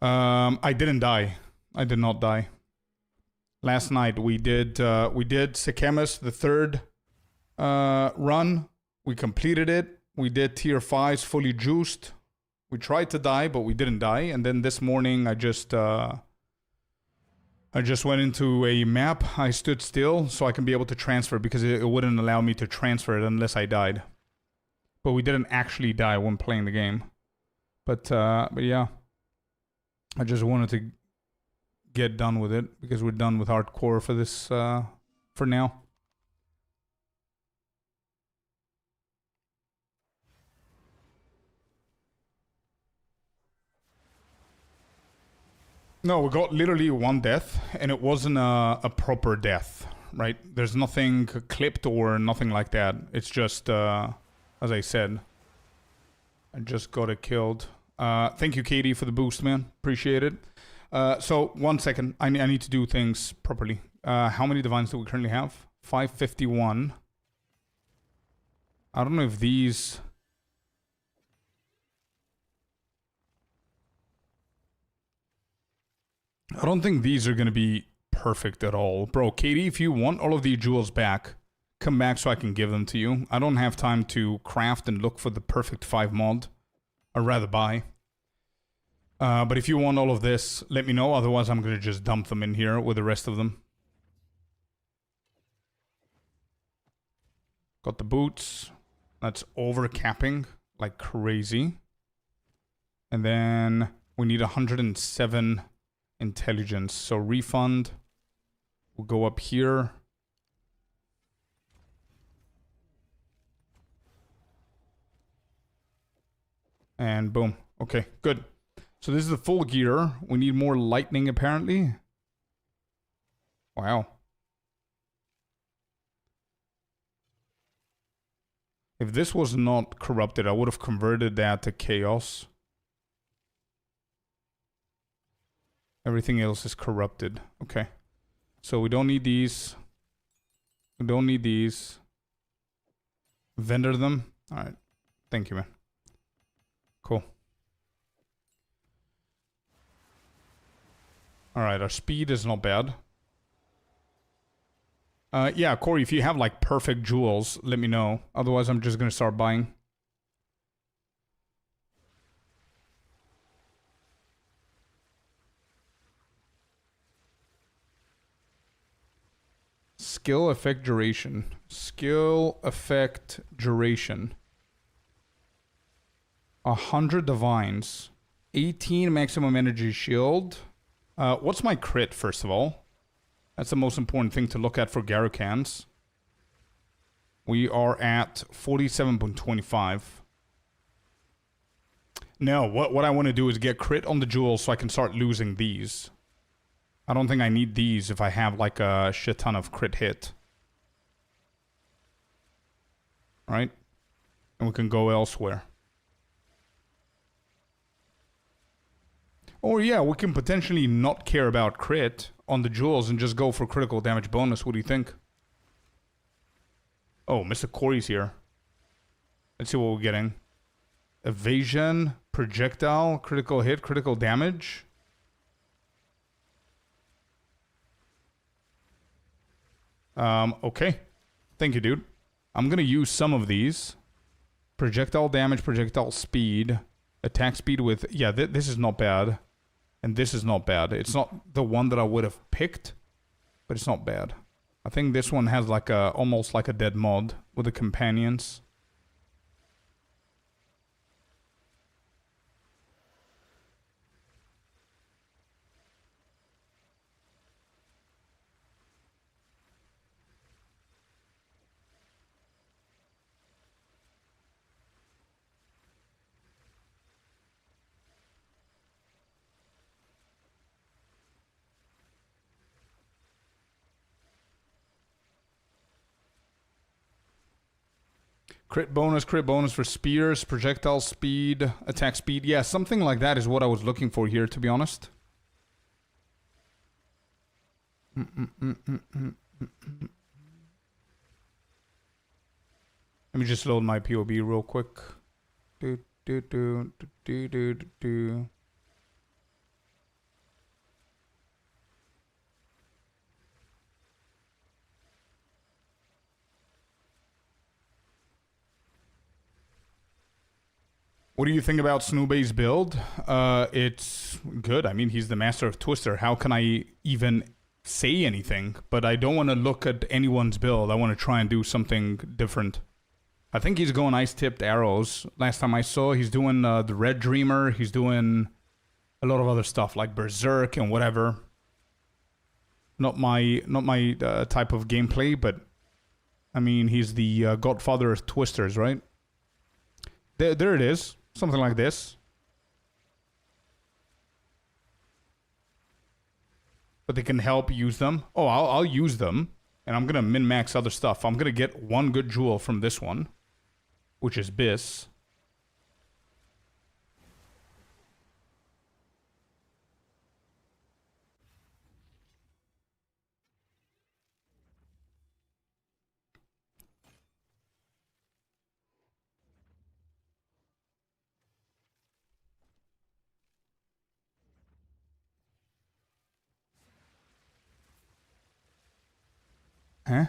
I didn't die. I did not die. Last night, we did Sekemis, the third run. We completed it. We did tier 5s fully juiced. We tried to die, but we didn't die. And then this morning, I just went into a map. I stood still so I can be able to transfer because it wouldn't allow me to transfer it unless I died. But we didn't actually die when playing the game. But yeah. I just wanted to get done with it because we're done with hardcore for this, for now. No, we got literally one death, and it wasn't a proper death, right? There's nothing clipped or nothing like that. It's just, as I said, I just got it killed. Thank you, Katie, for the boost, man. Appreciate it. So, 1 second. I need to do things properly. How many divines do we currently have? 551. I don't know if these... I don't think these are going to be perfect at all. Bro, Katie, if you want all of the jewels back, come back so I can give them to you. I don't have time to craft and look for the perfect 5 mod. I'd rather buy. But if you want all of this, let me know. Otherwise, I'm going to just dump them in here with the rest of them. Got the boots. That's overcapping like crazy. And then we need 107 intelligence. So refund. We'll go up here. And boom. Okay, good. So this is the full gear. We need more lightning apparently. Wow. If this was not corrupted, I would have converted that to chaos. Everything else is corrupted. Okay. So we don't need these. We don't need these. Vendor them. Alright. Thank you, man. Cool. Alright, our speed is not bad. Yeah, Corey, if you have like perfect jewels, let me know. Otherwise, I'm just gonna start buying. Skill effect duration. Skill effect duration. 100 divines. 18 maximum energy shield. What's my crit, first of all? That's the most important thing to look at for Garrukans. We are at 47.25. No, what I want to do is get crit on the jewels so I can start losing these. I don't think I need these if I have like a shit ton of crit hit. Right? And we can go elsewhere. Or yeah, we can potentially not care about crit on the jewels and just go for critical damage bonus. What do you think? Oh, Mr. Corey's here. Let's see what we're getting. Evasion, projectile, critical hit, critical damage. Okay. Thank you, dude. I'm gonna use some of these. Projectile damage, projectile speed. Attack speed with... Yeah, this is not bad. And this is not bad. It's not the one that I would have picked, but it's not bad. I think this one has like a almost like a dead mod with the companions. Crit bonus for spears, projectile speed, attack speed. Yeah, something like that is what I was looking for here, to be honest. Let me just load my POB real quick. What do you think about Snoobey's build? It's good. I mean, he's the master of Twister. How can I even say anything? But I don't want to look at anyone's build. I want to try and do something different. I think he's going ice-tipped arrows. Last time I saw, he's doing the Red Dreamer. He's doing a lot of other stuff like Berserk and whatever. Not my type of gameplay, but I mean, he's the godfather of Twisters, right? There it is. Something like this. But they can help use them. Oh, I'll use them. And I'm going to min-max other stuff. I'm going to get one good jewel from this one. Which is Bis. Huh?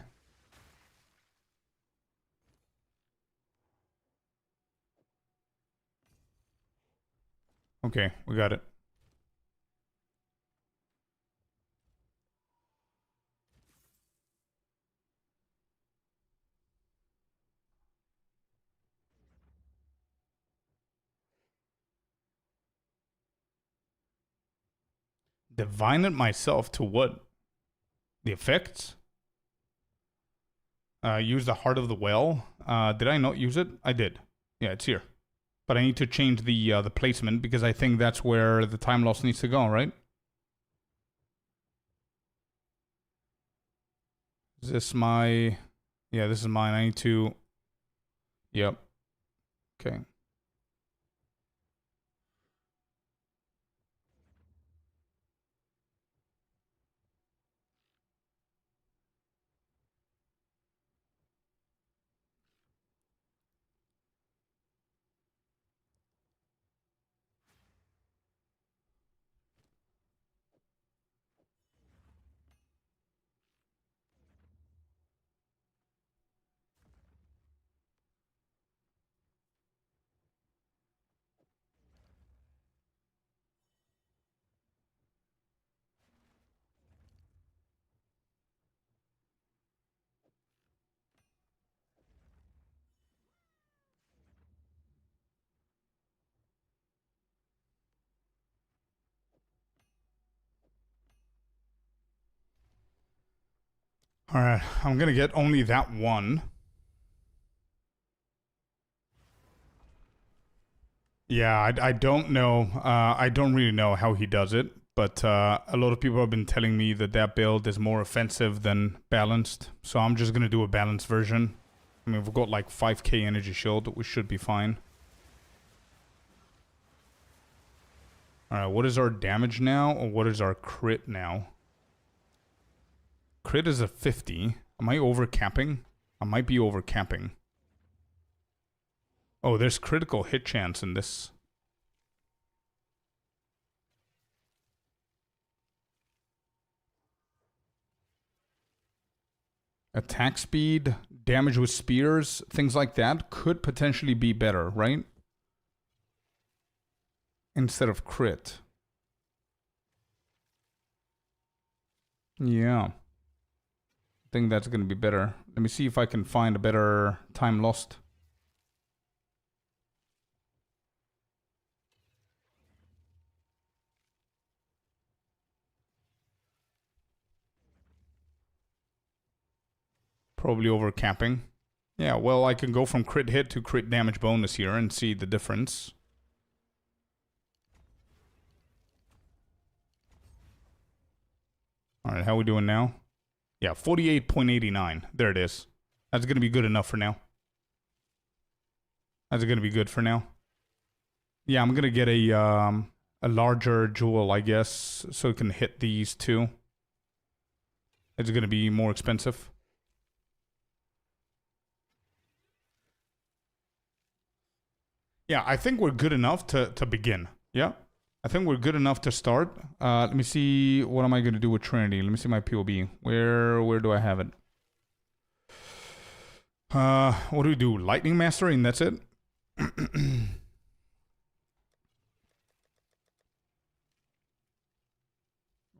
Okay, we got it. Divine it myself to what? The effects? Use the Heart of the Well. Did I not use it? I did. Yeah, it's here. But I need to change the placement because I think that's where the time loss needs to go, right? Is this my... Yeah, this is mine. I need to... Yep. Okay. Alright, I'm gonna get only that one. Yeah, I don't know. I don't really know how he does it, but a lot of people have been telling me that that build is more offensive than balanced. So I'm just gonna do a balanced version. I mean, we've got like 5k energy shield, we should be fine. Alright, what is our damage now, or what is our crit now? Crit is a 50. Am I over capping? I might be over capping. Oh, there's critical hit chance in this. Attack speed, damage with spears, things like that could potentially be better, right? Instead of crit. Yeah. I think that's going to be better. Let me see if I can find a better time lost. Probably over capping. Yeah, well, I can go from crit hit to crit damage bonus here and see the difference. Alright, how are we doing now? Yeah, 48.89. There it is. That's going to be good enough for now. That's going to be good for now. Yeah, I'm going to get a larger jewel, I guess, so it can hit these two. It's going to be more expensive. Yeah, I think we're good enough to begin. Yeah, I think we're good enough to start. Let me see. What am I going to do with Trinity? Let me see my POB. Where do I have it? What do we do? Lightning Mastery, and that's it?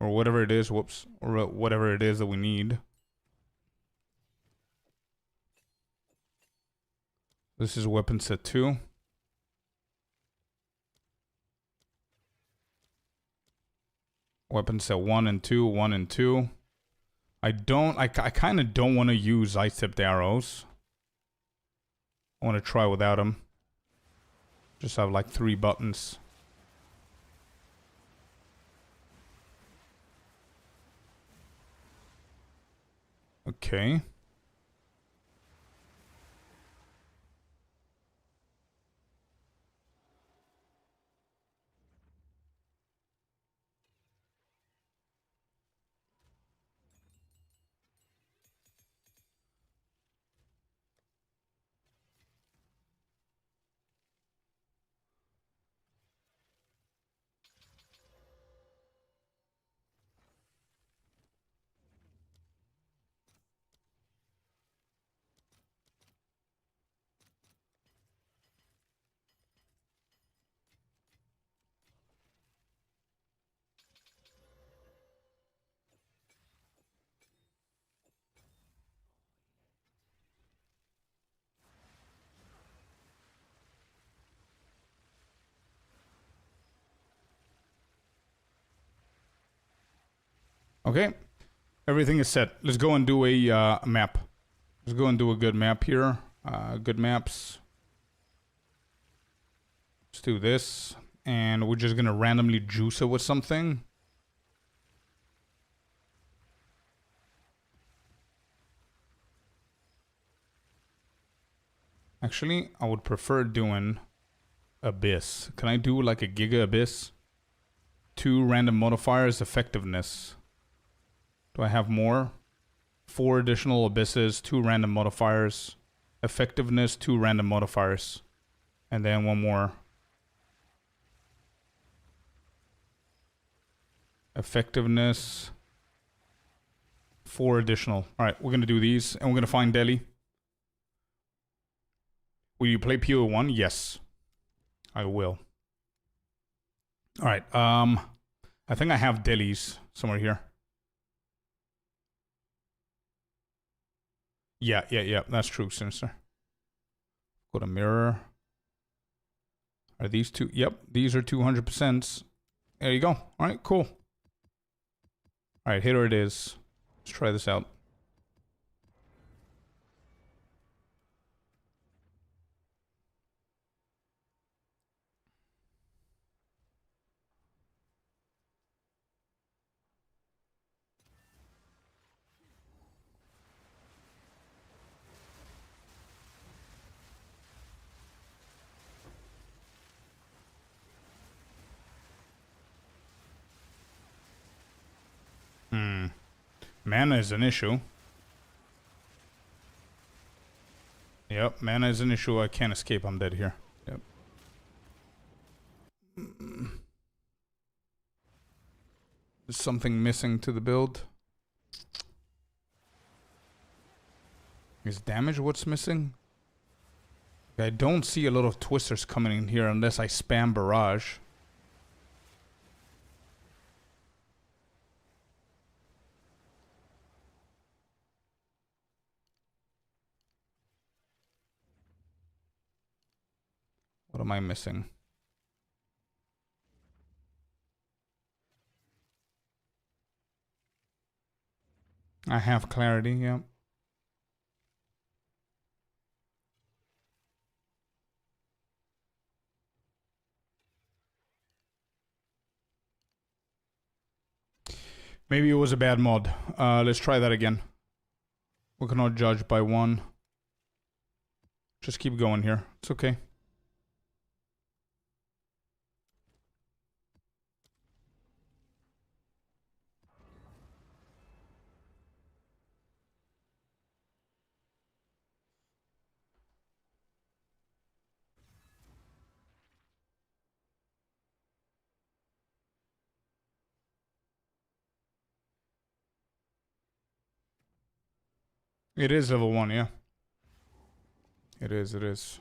Or whatever it is, whoops. Or whatever it is that we need. This is weapon set 2. Weapon set 1 and 2, 1 and 2. I kind of don't want to use ice-tipped arrows. I want to try without them. Just have like 3 buttons. Okay. Okay. Everything is set. Let's go and do a map. Let's go and do a good map here. Good maps. Let's do this. And we're just going to randomly juice it with something. Actually, I would prefer doing Abyss. Can I do like a Giga Abyss? 2 random modifiers, effectiveness. Do I have more? 4 additional abysses, 2 random modifiers. Effectiveness, 2 random modifiers. And then 1 more. Effectiveness. 4 additional. Alright, we're going to do these. And we're going to find Delhi. Will you play PoE1? Yes. I will. Alright, I think I have Delhi's somewhere here. Yeah, that's true, Sinister. Go to mirror. Are these 2? Yep, these are 200%. There you go. Alright, cool. Alright, here it is. Let's try this out. Mana is an issue. Yep, mana is an issue. I can't escape. I'm dead here. Yep. There's something missing to the build. Is damage what's missing? I don't see a lot of twisters coming in here unless I spam barrage. What am I missing? I have clarity, yeah. Maybe it was a bad mod. Let's try that again. We cannot judge by 1. Just keep going here. It's okay. It is level 1, yeah. It is.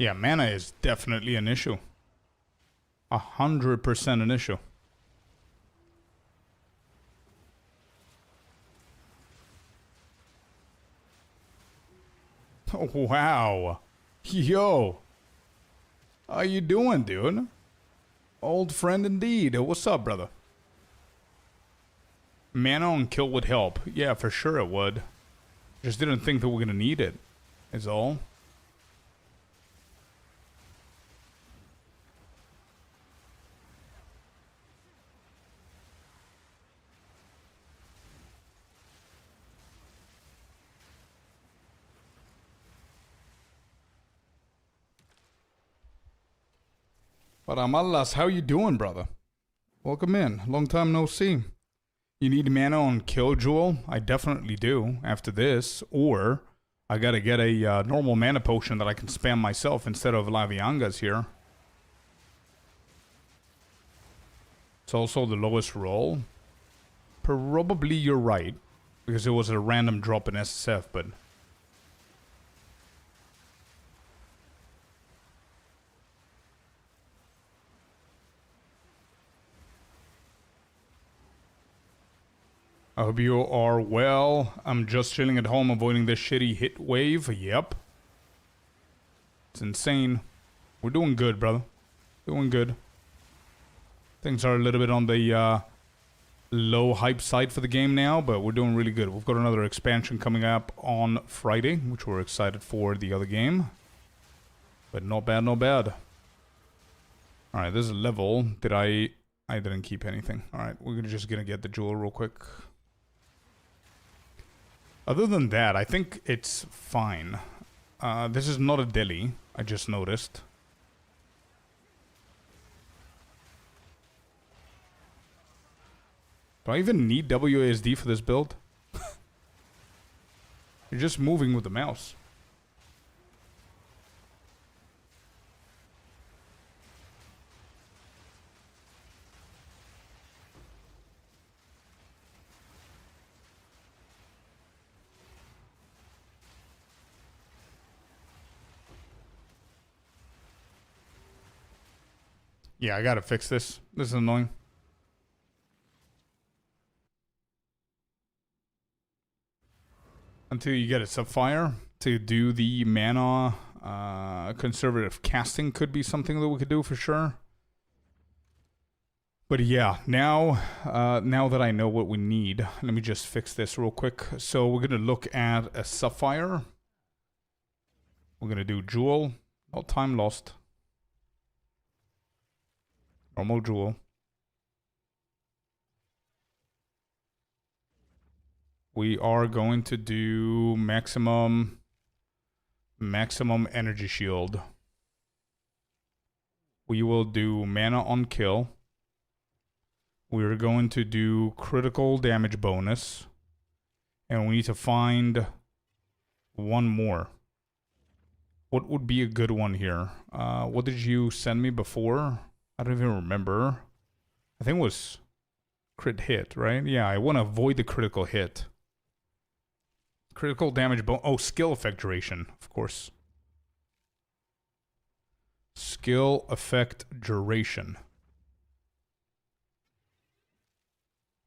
Yeah, mana is definitely an issue. 100% an issue. Oh, wow. Yo. How you doing, dude? Old friend indeed. What's up, brother? Mana on kill would help. Yeah, for sure it would. Just didn't think that we're gonna need it, is all. But Amalas, how you doing, brother? Welcome in. Long time no see. You need mana on kill jewel? I definitely do after this. Or I gotta get a normal mana potion that I can spam myself instead of Lavianga's here. It's also the lowest roll. Probably you're right. Because it was a random drop in SSF, but... I hope you are well. I'm just chilling at home, avoiding this shitty hit wave. Yep. It's insane. We're doing good, brother. Doing good. Things are a little bit on the low hype side for the game now, but we're doing really good. We've got another expansion coming up on Friday, which we're excited for the other game. But not bad, not bad. Alright, this is a level. I didn't keep anything. Alright, we're just gonna get the jewel real quick. Other than that, I think it's fine. This is not a deli, I just noticed. Do I even need WASD for this build? You're just moving with the mouse. Yeah, I gotta fix this. This is annoying. Until you get a Sapphire to do the mana conservative casting could be something that we could do for sure. But yeah, now that I know what we need, let me just fix this real quick. So we're gonna look at a Sapphire. We're gonna do Jewel. No time lost. Normal Jewel. We are going to do maximum energy shield. We will do mana on kill. We're going to do critical damage bonus. And we need to find one more. What would be a good one here? What did you send me before? I don't even remember. I think it was crit hit, right? Yeah, I want to avoid the critical hit. Critical damage skill effect duration, of course. Skill effect duration.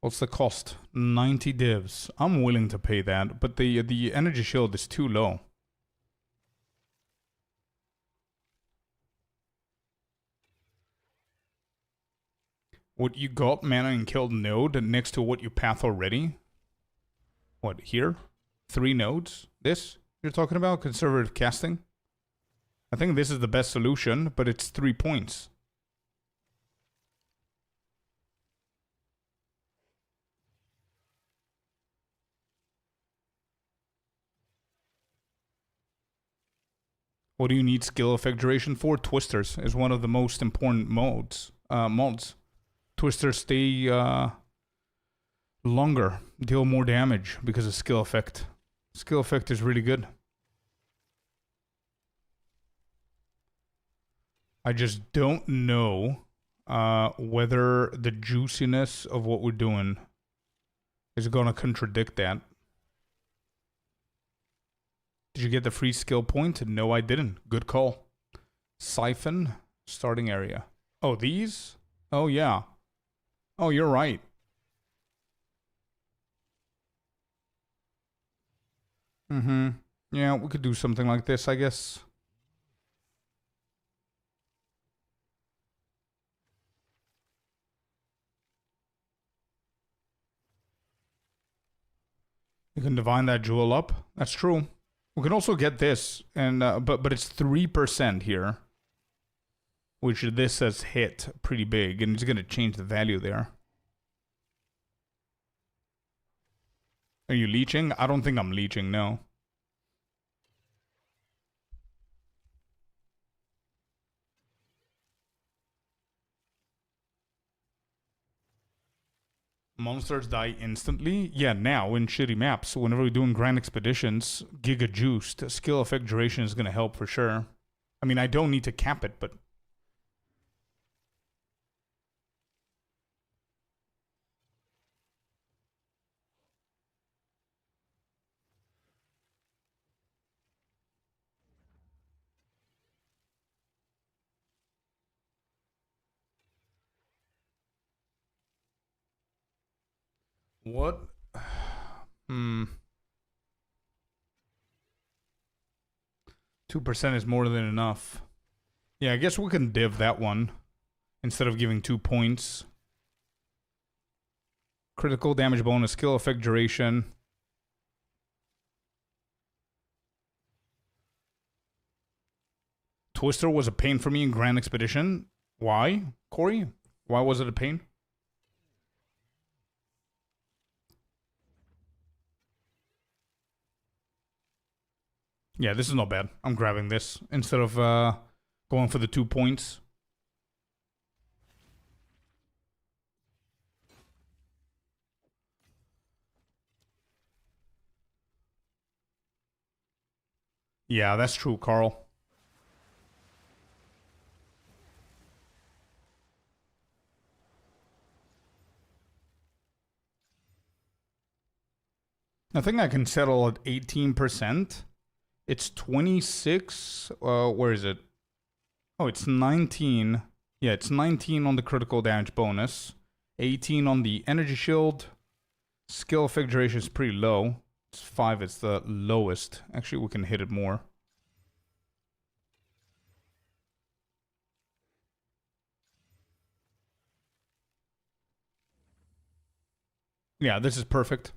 What's the cost? 90 divs. I'm willing to pay that, but the energy shield is too low. What you got mana and killed node next to what you path already? What, here? 3 nodes? This you're talking about? Conservative casting? I think this is the best solution, but it's 3 points. What do you need skill effect duration for? Twisters is one of the most important mods. Twisters stay longer, deal more damage because of skill effect. Skill effect is really good. I just don't know whether the juiciness of what we're doing is gonna contradict that. Did you get the free skill point? No, I didn't. Good call. Siphon, starting area. Oh, these? Oh, yeah. Oh, you're right. Mm-hmm. Yeah, we could do something like this, I guess. You can divine that jewel up. That's true. We can also get this, and but it's 3% here, which this says hit pretty big, and it's gonna change the value there. Are you leeching? I don't think I'm leeching, no. Monsters die instantly? Yeah, now in shitty maps. Whenever we're doing grand expeditions, Giga juiced. Skill effect duration is gonna help for sure. I mean, I don't need to cap it, but... What? Hmm. 2% is more than enough. Yeah, I guess we can div that one instead of giving 2 points. Critical damage bonus, skill effect duration. Twister was a pain for me in Grand Expedition. Why, Corey? Why was it a pain? Yeah, this is not bad. I'm grabbing this instead of going for the 2 points. Yeah, that's true, Carl. I think I can settle at 18%. It's 26. Where is it? Oh, it's 19. Yeah, it's 19 on the critical damage bonus. 18 on the energy shield. Skill effect duration is pretty low. It's 5. It's the lowest. Actually, we can hit it more. Yeah, this is perfect.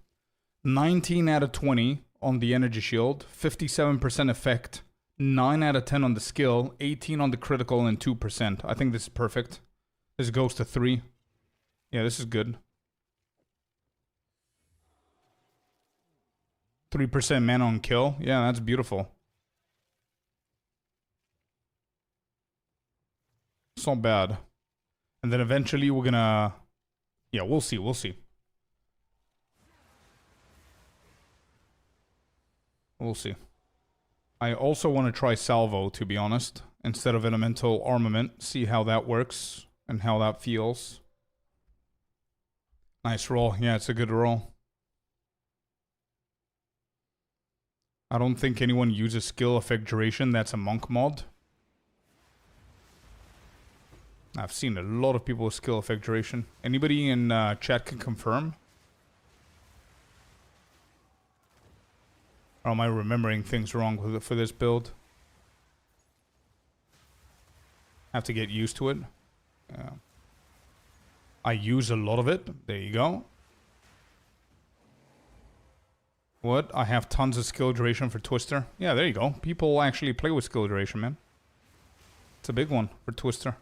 19 out of 20 on the energy shield, 57% effect, 9 out of 10 on the skill, 18 on the critical, and 2%. I think this is perfect. This goes to 3. Yeah, this is good. 3% mana on kill. Yeah, that's beautiful. It's not bad. And then eventually we're gonna... Yeah, we'll see, we'll see. We'll see. I also want to try Salvo, to be honest, instead of Elemental Armament. See how that works and how that feels. Nice roll. Yeah, it's a good roll. I don't think anyone uses skill effect duration. That's a monk mod. I've seen a lot of people with skill effect duration. Anybody in chat can confirm? Or am I remembering things wrong with for this build? Have to get used to it. Yeah. I use a lot of it. There you go. What? I have tons of skill duration for Twister. Yeah, there you go. People actually play with skill duration, man. It's a big one for Twister.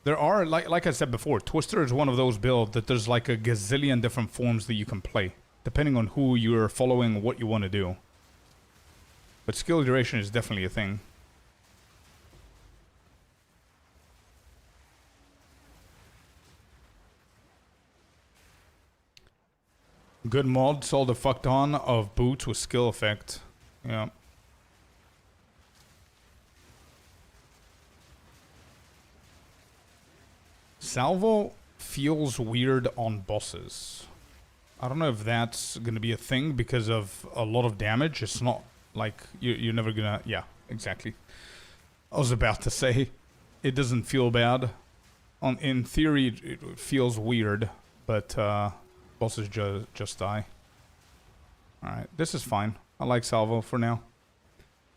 There are, like I said before, Twister is one of those builds that there's like a gazillion different forms that you can play, depending on who you're following, what you want to do. But skill duration is definitely a thing. Good mod, sold a fuck ton of boots with skill effect. Yeah. Salvo feels weird on bosses. I don't know if that's gonna be a thing because of a lot of damage. It's not like you're never gonna... Yeah, exactly. I was about to say, it doesn't feel bad. In theory, it feels weird, but bosses just die. Alright, this is fine. I like Salvo for now.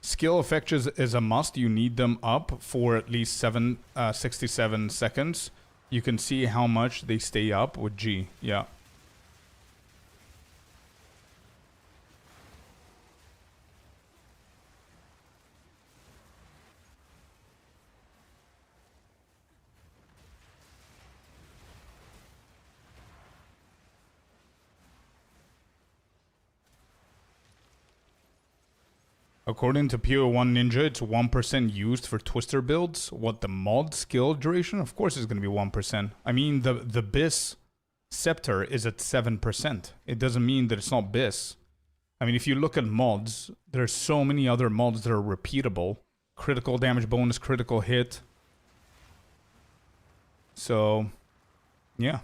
Skill effect is a must. You need them up for at least 67 seconds. You can see how much they stay up with G. Yeah. According to PoE1 Ninja, it's 1% used for Twister builds. What, the mod skill duration? Of course it's going to be 1%. I mean, the Bis Scepter is at 7%. It doesn't mean that it's not Bis. I mean, if you look at mods, there's so many other mods that are repeatable. Critical damage bonus, critical hit. So, yeah.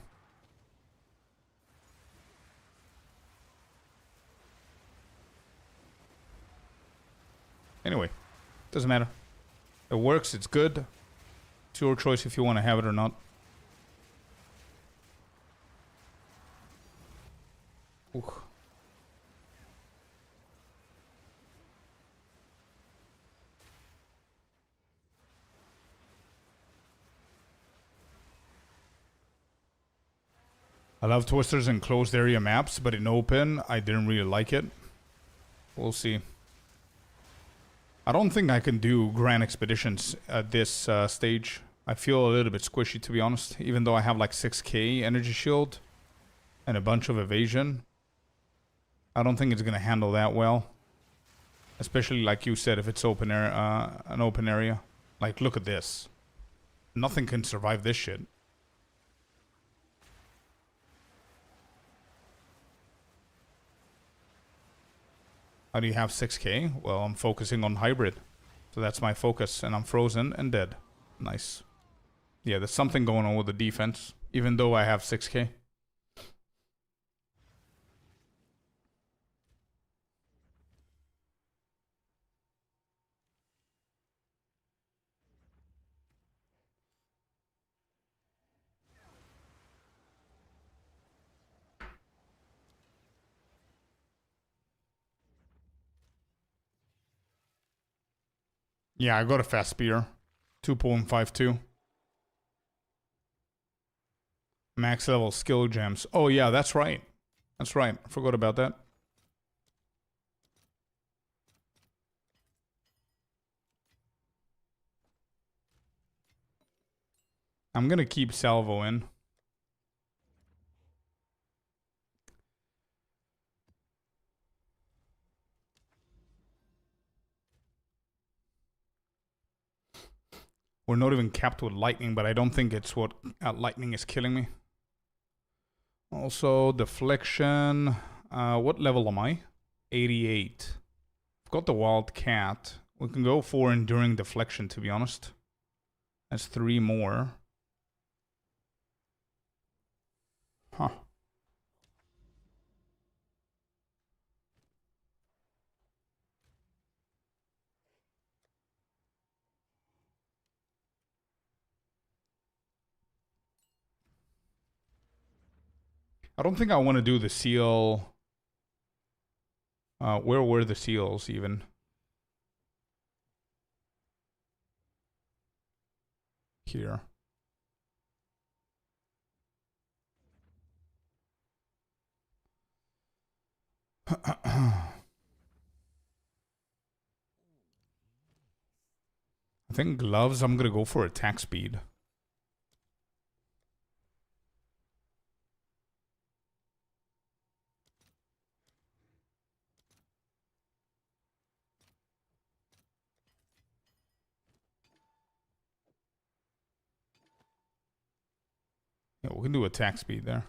Anyway, doesn't matter. It works, it's good. It's your choice if you want to have it or not. Ooh. I love twisters in closed area maps, but in open, I didn't really like it. We'll see. I don't think I can do Grand Expeditions at this stage. I feel a little bit squishy, to be honest. Even though I have like 6k energy shield and a bunch of evasion. I don't think it's going to handle that well. Especially like you said, if it's open air, an open area. Like, look at this. Nothing can survive this shit. How do you have 6k? Well, I'm focusing on hybrid. So that's my focus. And I'm frozen and dead. Nice. Yeah, there's something going on with the defense. Even though I have 6k. Yeah, I got a fast spear. 2.52. Max level skill gems. Oh yeah, that's right. That's right. I forgot about that. I'm gonna keep salvo in. We're not even capped with lightning, but I don't think it's what lightning is killing me. Also, deflection. What level am I? 88. I've got the wild cat. We can go for enduring deflection, to be honest. That's 3 more. Huh. I don't think I want to do the seal. Where were the seals even? Here. I think gloves, I'm going to go for attack speed. Yeah, we can do attack speed there.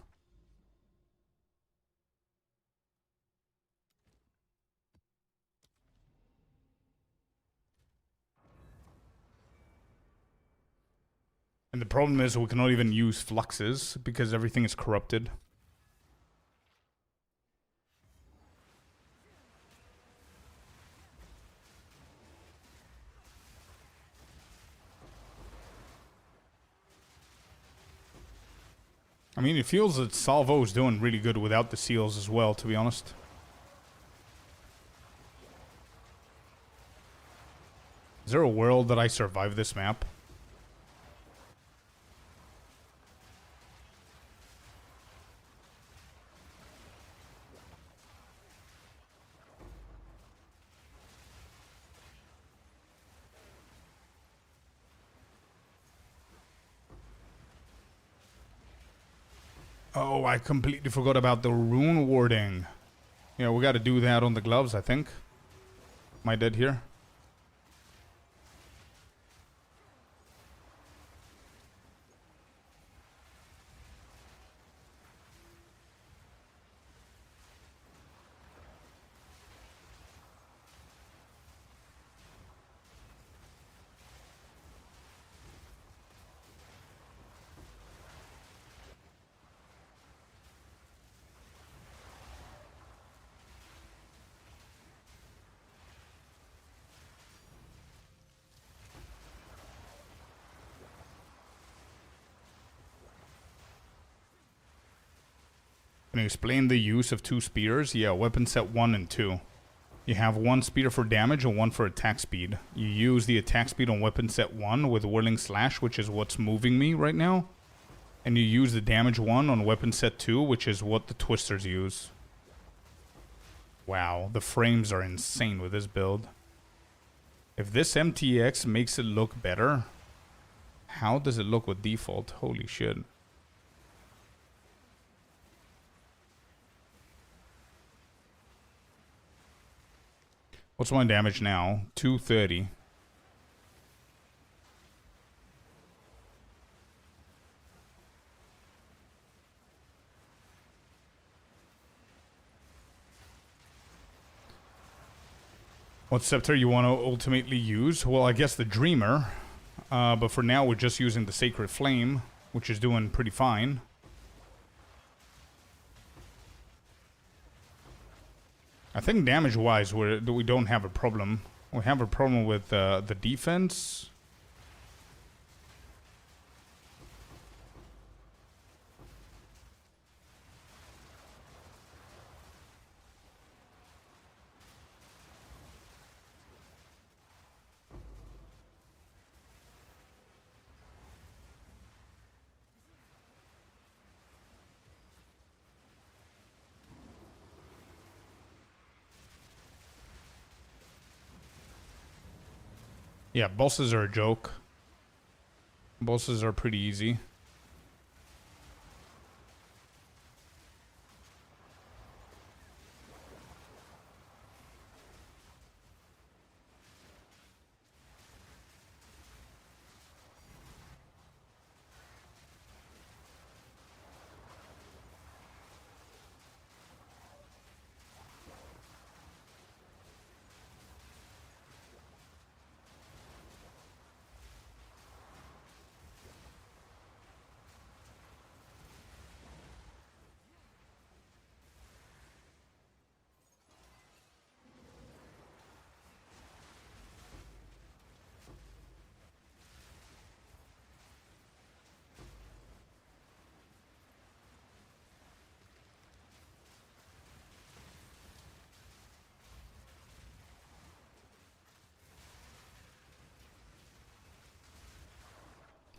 And the problem is we cannot even use fluxes because everything is corrupted. I mean, it feels that Salvo is doing really good without the seals as well, to be honest. Is there a world that I survive this map? Oh, I completely forgot about the rune warding. Yeah, we got to do that on the gloves, I think. Am I dead here? Can you explain the use of 2 spears? Yeah, weapon set 1 and 2. You have 1 spear for damage and 1 for attack speed. You use the attack speed on weapon set 1 with Whirling Slash, which is what's moving me right now. And you use the damage 1 on weapon set 2, which is what the twisters use. Wow, the frames are insane with this build. If this MTX makes it look better, how does it look with default? Holy shit. What's my damage now? 230. What scepter you want to ultimately use? Well, I guess the Dreamer. But for now, we're just using the Sacred Flame, which is doing pretty fine. I think damage-wise, we don't have a problem. We have a problem with the defense. Yeah, bosses are a joke. Bosses are pretty easy.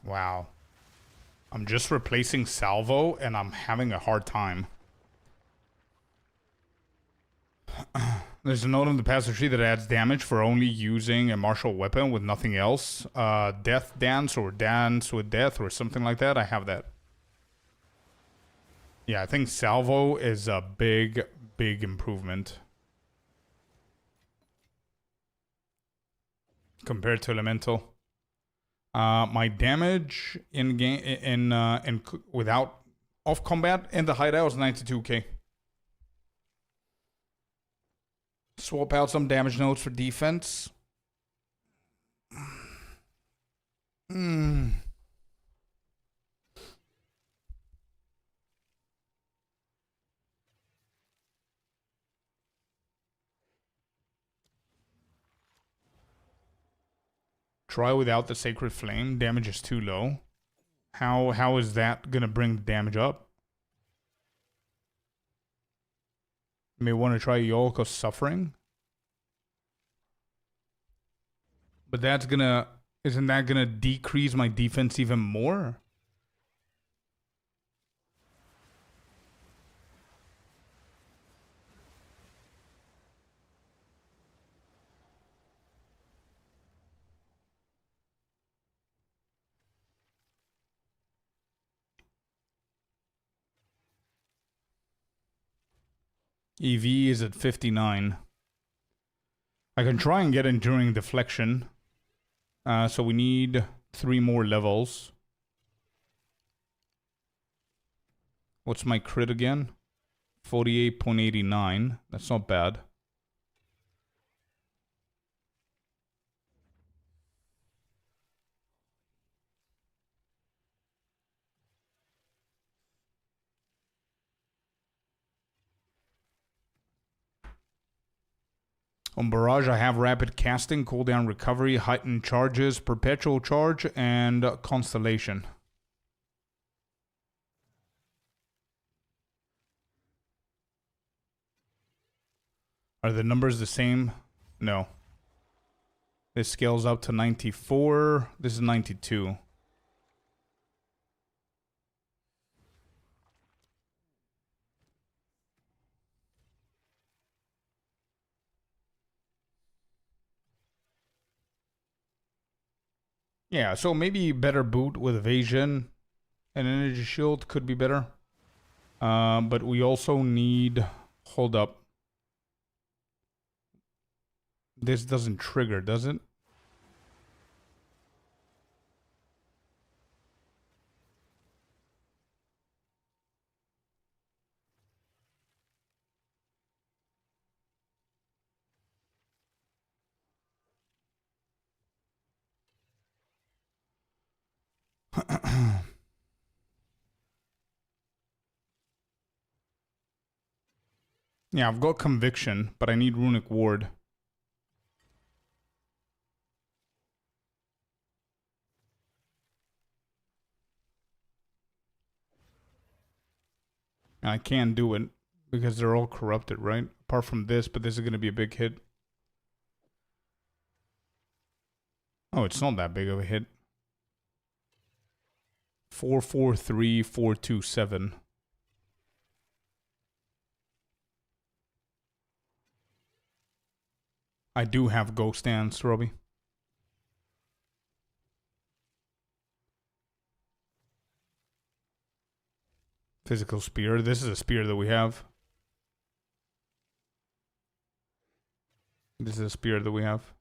Wow. I'm just replacing Salvo, and I'm having a hard time. There's a note on the passage tree that adds damage for only using a martial weapon with nothing else. Death Dance or Dance with Death or something like that. I have that. Yeah, I think Salvo is a big, big improvement. Compared to Elemental. My damage in game without off combat in the hideout was 92k. Swap out some damage notes for defense. Try without the Sacred Flame. Damage is too low. How is that gonna bring the damage up? You may want to try Yolko's Suffering. But that's gonna... Isn't that gonna decrease my defense even more? EV is at 59. I can try and get Enduring Deflection. So we need 3 more levels. What's my crit again? 48.89. That's not bad. On Barrage, I have Rapid Casting, Cooldown Recovery, Heightened Charges, Perpetual Charge, and Constellation. Are the numbers the same? No. This scales up to 94. This is 92. Yeah, so maybe better boot with evasion. An energy shield could be better. But we also need... Hold up. This doesn't trigger, does it? Yeah, I've got conviction, but I need runic ward. And I can't do it because they're all corrupted, right? Apart from this, but this is going to be a big hit. Oh, it's not that big of a hit. 443, 427. I do have ghost dance, Robbie. Physical spear. This is a spear that we have. This is a spear that we have.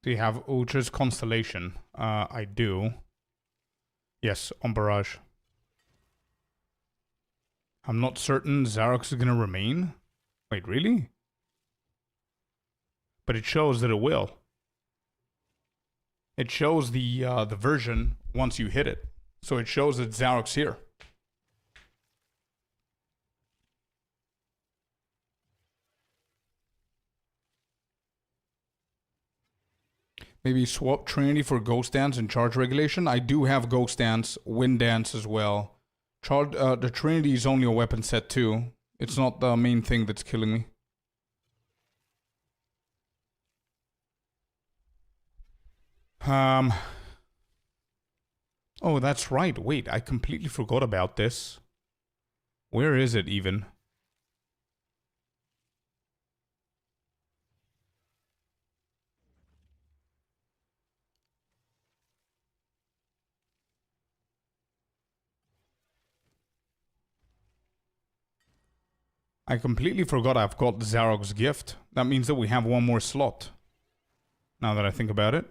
Do you have Ultra's Constellation? I do. Yes, on Barrage. I'm not certain Xarox is going to remain. Wait, really? But it shows that it will. It shows the version once you hit it. So it shows that Xarox here. Maybe swap Trinity for Ghost Dance and Charge Regulation. I do have Ghost Dance, Wind Dance as well. The Trinity is only a weapon set too. It's not the main thing that's killing me. Oh, that's right. Wait, I completely forgot about this. Where is it even? I completely forgot I've got Zarog's gift. That means that we have one more slot. Now that I think about it.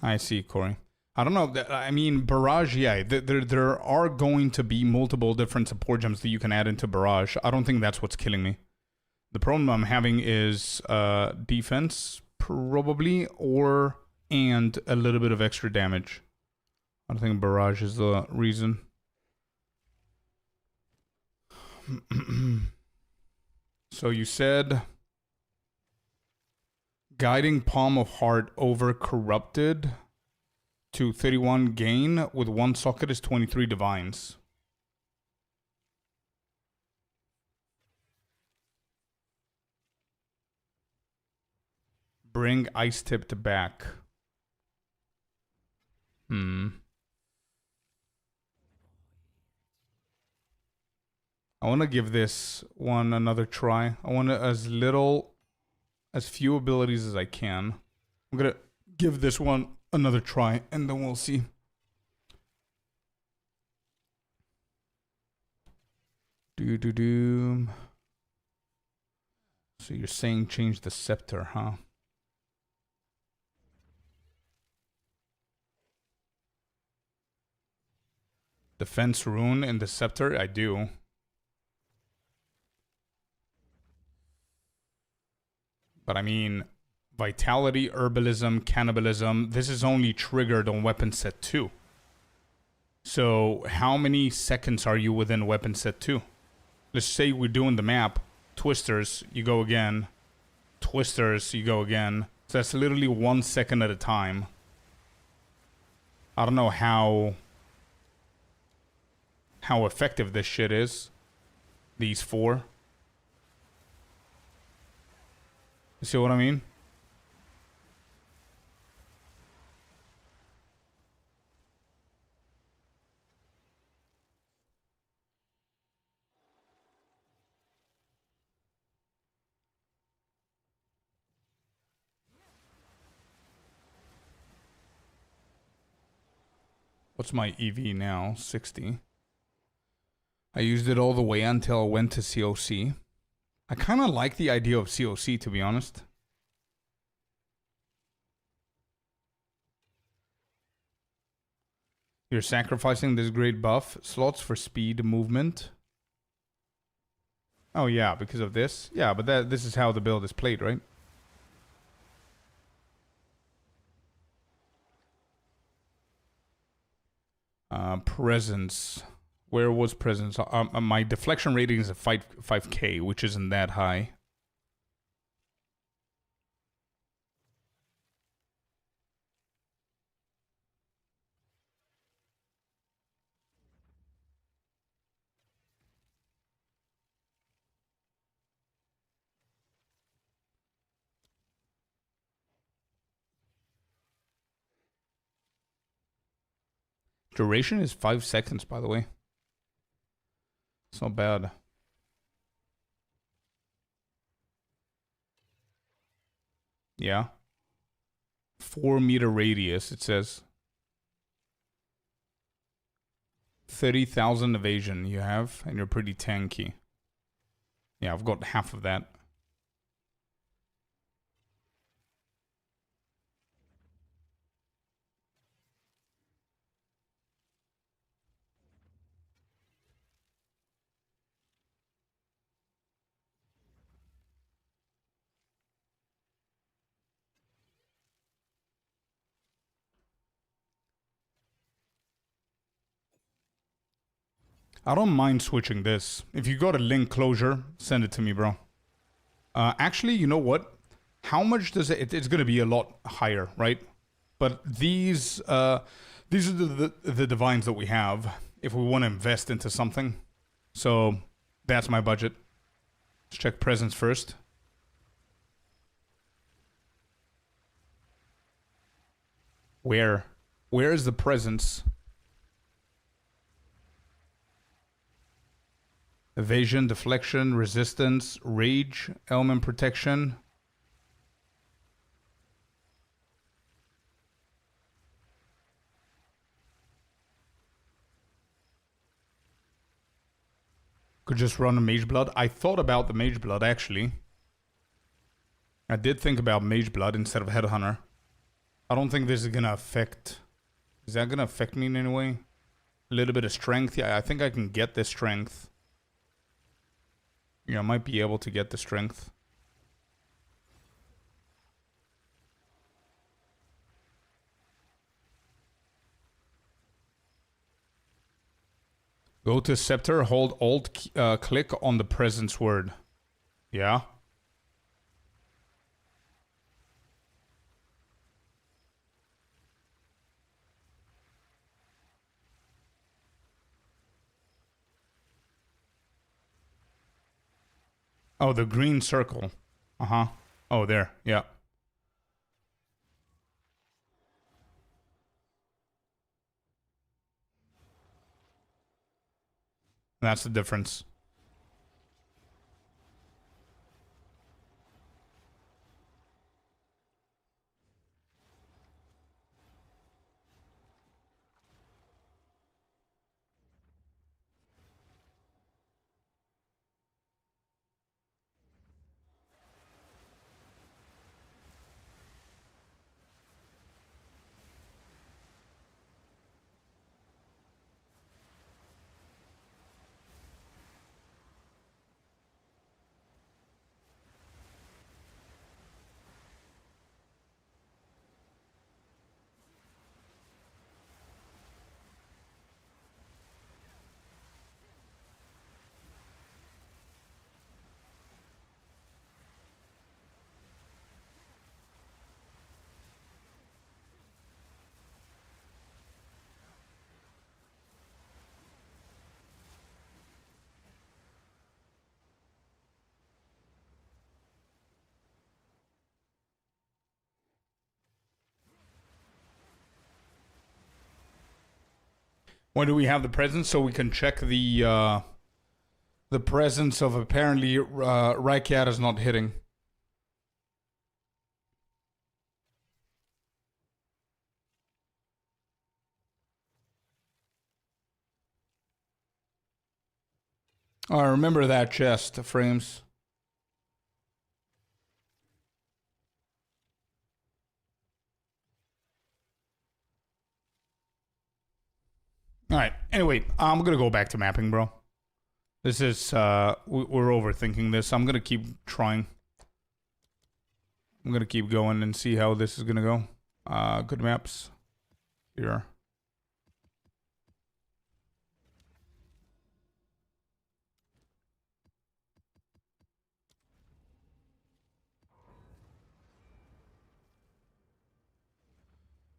I see, Corey. I don't know. I mean, Barrage, yeah. There are going to be multiple different support gems that you can add into Barrage. I don't think that's what's killing me. The problem I'm having is defense, probably, and a little bit of extra damage. I don't think Barrage is the reason. So you said Guiding Palm of Heart over Corrupted to 31 gain with one socket is 23 divines. Bring Ice Tipped back. I want to give this one another try. I want as few abilities as I can. I'm going to give this one another try, and then we'll see. Do. So you're saying change the scepter, huh? Defense rune in the scepter? I do. But I mean, vitality, herbalism, cannibalism, this is only triggered on weapon set 2. So how many seconds are you within weapon set 2? Let's say we're doing the map. Twisters, you go again. twisters, you go again. So that's literally 1 second at a time. I don't know how effective this shit is. These 4. You see what I mean? What's my EV now? 60. I used it all the way until I went to COC. I kind of like the idea of COC, to be honest. You're sacrificing this great buff slots for speed movement. Oh yeah, because of this. Yeah, but this is how the build is played, right? Presence. Where was presence? My deflection rating is a 5k, which isn't that high. Duration is 5 seconds, by the way. It's not bad. Yeah. 4-meter radius, it says. 30,000 evasion you have, and you're pretty tanky. Yeah, I've got half of that. I don't mind switching this. If you got a link closure, send it to me, bro. Actually, you know what? How much does it... It's going to be a lot higher, right? But these are the divines that we have if we want to invest into something. So that's my budget. Let's check presence first. Where is the presence? Evasion, deflection, resistance, rage, element protection. Could just run a Mage Blood. I thought about the Mage Blood, actually. I did think about Mage Blood instead of Headhunter. I don't think this is gonna affect... Is that gonna affect me in any way? A little bit of strength. Yeah, I think I can get this strength. Yeah, I might be able to get the strength. Go to Scepter, hold Alt, click on the presence word. Yeah? Oh, the green circle. Uh-huh. Oh, there. Yeah. That's the difference. Why do we have the presence? So we can check the presence of apparently Raikiat is not hitting. Oh, I remember that chest, frames. Alright, anyway, I'm gonna go back to mapping, bro. This is, we're overthinking this. I'm gonna keep trying. I'm gonna keep going and see how this is gonna go. Good maps. Here.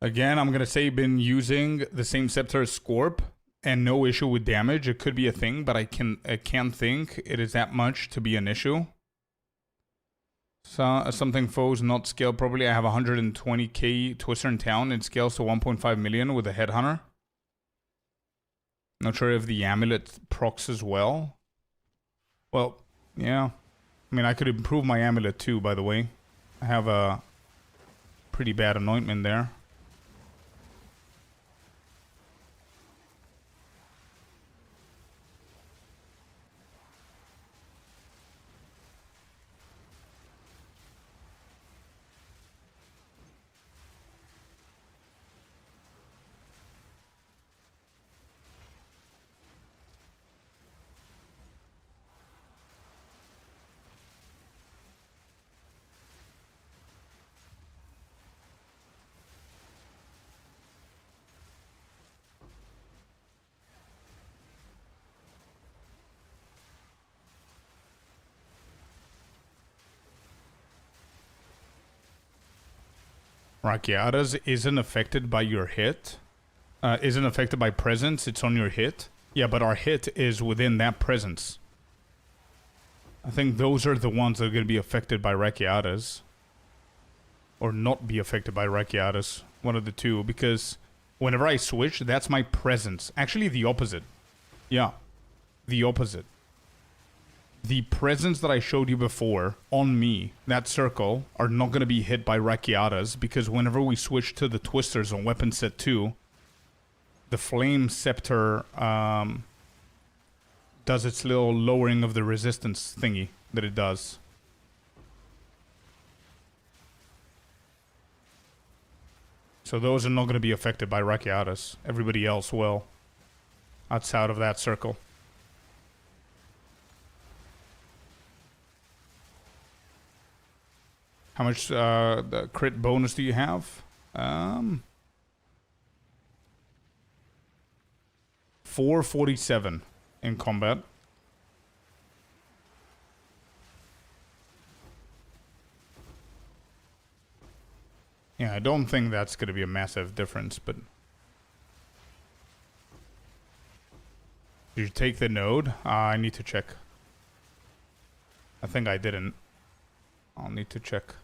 Again, I'm gonna say been using the same scepter as Scorp and no issue with damage. It could be a thing, but I can't think it is that much to be an issue. So something foes not scaled properly. I have 120k Twister in town. It scales to 1.5 million with a headhunter. Not sure if the amulet procs as well. Well, yeah. I mean, I could improve my amulet too, by the way. I have a pretty bad anointment there. Rakiatas isn't affected by your hit. Isn't affected by presence. It's on your hit. Yeah, but our hit is within that presence. I think those are the ones that are going to be affected by Rakiatas. Or not be affected by Rakiatas. One of the two. Because whenever I switch, that's my presence. Actually, the opposite. Yeah. The opposite. The presence that I showed you before on me, that circle, are not going to be hit by Rakiatas because whenever we switch to the Twisters on weapon set 2, the Flame Scepter does its little lowering of the resistance thingy that it does. So those are not going to be affected by Rakiatas. Everybody else will. Outside of that circle. How much the crit bonus do you have? 447 in combat. Yeah, I don't think that's going to be a massive difference, but... Did you take the node? I need to check. I think I didn't. I'll need to check.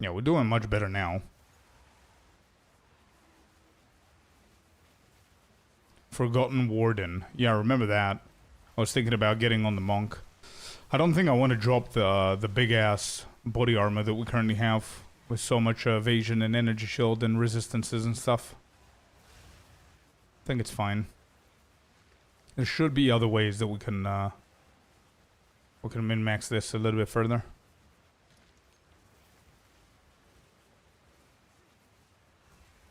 Yeah, we're doing much better now. Forgotten Warden. Yeah, I remember that. I was thinking about getting on the Monk. I don't think I want to drop the big-ass body armor that we currently have. With so much evasion and energy shield and resistances and stuff. I think it's fine. There should be other ways that we can min-max this a little bit further.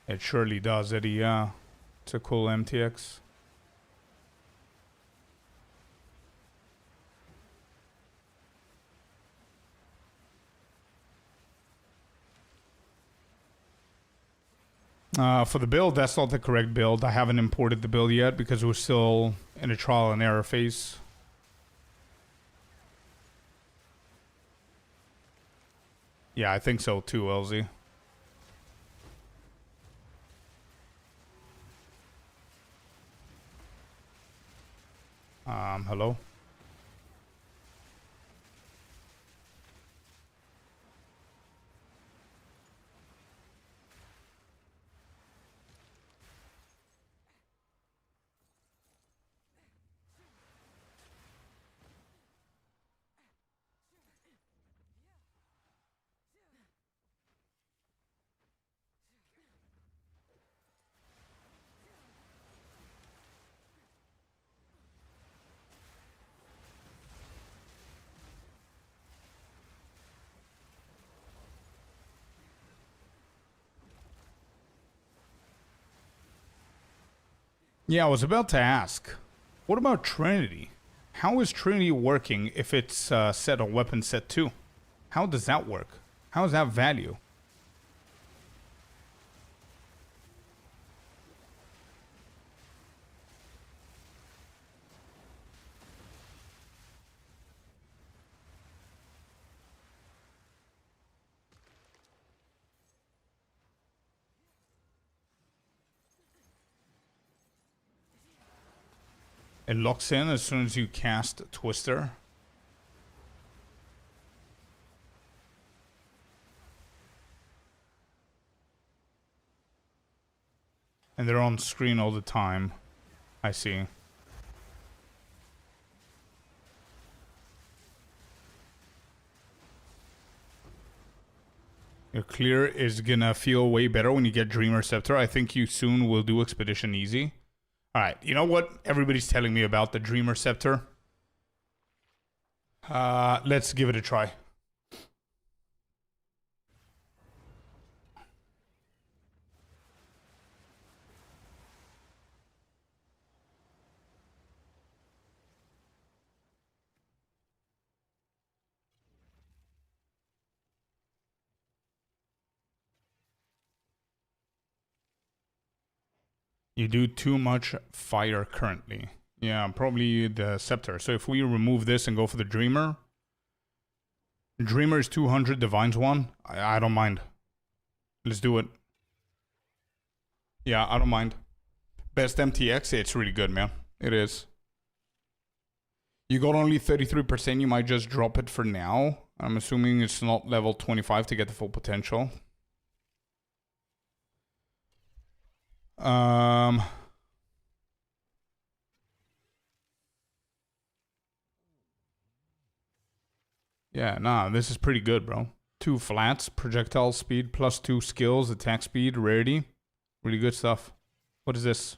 It surely does, Eddie, yeah. It's a cool MTX. For the build, that's not the correct build. I haven't imported the build yet because we're still in a trial and error phase. Yeah, I think so too, LZ. Hello? Yeah, I was about to ask. What about Trinity? How is Trinity working if it's set on weapon set 2? How does that work? How is that value? It locks in as soon as you cast Twister. And they're on screen all the time. I see. Your clear is gonna feel way better when you get Dreamer Scepter. I think you soon will do Expedition easy. Alright, you know what everybody's telling me about the Dreamer Scepter? Let's give it a try. You do too much fire currently. Yeah, probably the Scepter. So if we remove this and go for the Dreamer... Dreamer is 200, Divine's 1. I don't mind. Let's do it. Yeah, I don't mind. Best MTX, it's really good, man. It is. You got only 33%, you might just drop it for now. I'm assuming it's not level 25 to get the full potential. Yeah, nah, this is pretty good, bro. 2 flats, projectile speed, plus 2 skills, attack speed, rarity. Really good stuff. What is this?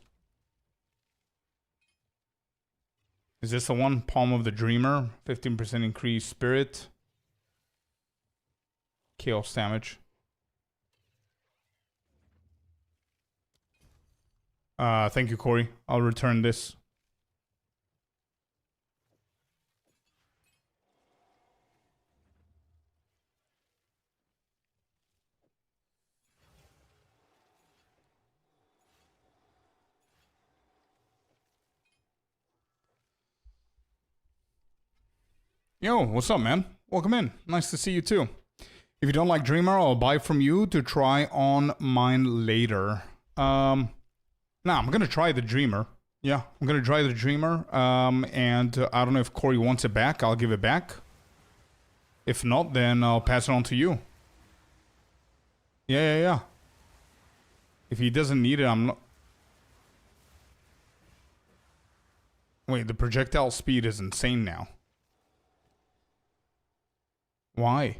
Is this the one? Palm of the Dreamer. 15% increased spirit. Chaos damage. Thank you, Corey. I'll return this. Yo, what's up, man? Welcome in. Nice to see you too. If you don't like Dreamer, I'll buy from you to try on mine later. Nah, I'm gonna try the Dreamer. Yeah, I'm gonna try the Dreamer. And I don't know if Corey wants it back. I'll give it back. If not, then I'll pass it on to you. Yeah. If he doesn't need it, I'm not... Wait, the projectile speed is insane now. Why?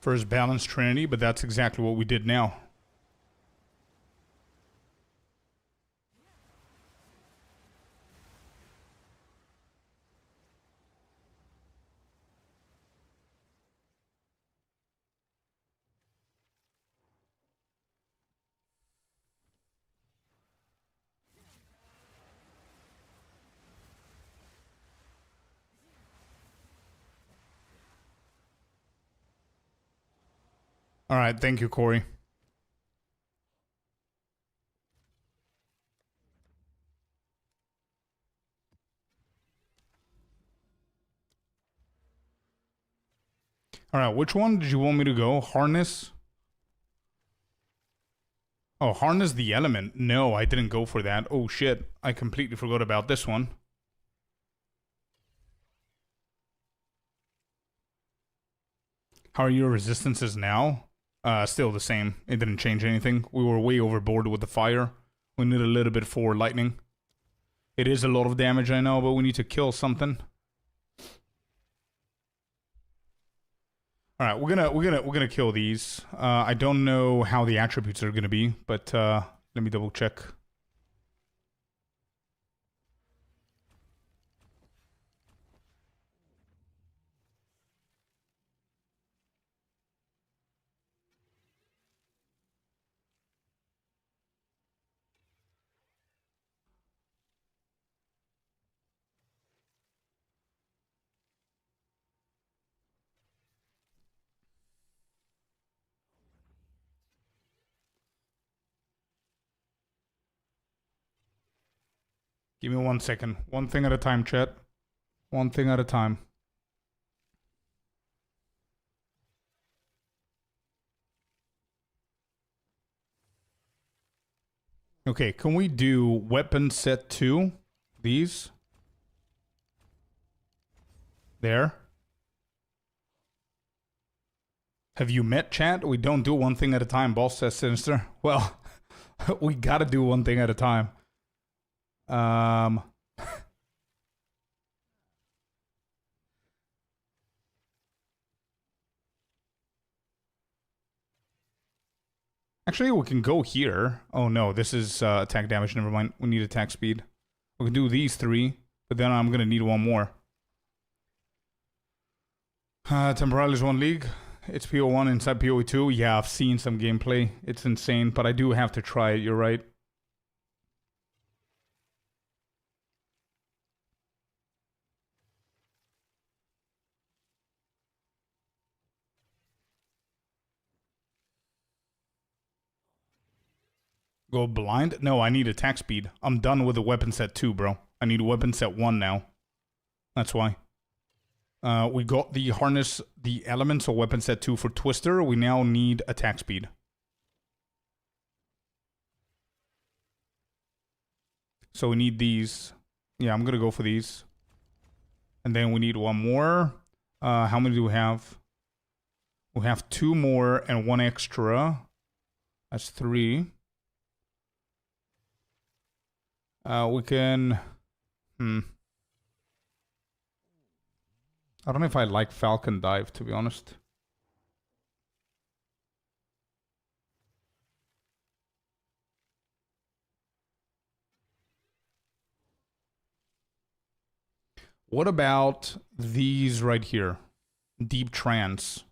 First balanced Trinity, but that's exactly what we did now. All right, thank you, Corey. All right, which one did you want me to go? Harness? Oh, harness the element. No, I didn't go for that. Oh shit, I completely forgot about this one. How are your resistances now? Still the same. It didn't change anything. We were way overboard with the fire. We need a little bit for lightning. It is a lot of damage, I know, but we need to kill something. All right, we're gonna kill these. I don't know how the attributes are gonna be, but let me double check. Give me 1 second. One thing at a time, chat. One thing at a time. Okay, can we do weapon set 2? These? There. Have you met, chat? We don't do one thing at a time, boss says Sinister. Well, we gotta do one thing at a time. Actually, we can go here. Oh no, this is attack damage. Never mind. We need attack speed. We can do these 3, but then I'm gonna need one more. Temporalis 1 League. It's PO1 inside PoE2. Yeah, I've seen some gameplay. It's insane, but I do have to try it. You're right. Go blind? No, I need attack speed. I'm done with the weapon set 2, bro. I need weapon set 1 now. That's why. We got the harness, the elements of weapon set 2 for Twister. We now need attack speed. So we need these. Yeah, I'm gonna go for these. And then we need one more. How many do we have? We have 2 more and 1 extra. That's 3. We can... I don't know if I like Falcon Dive, to be honest. What about these right here? Deep trance.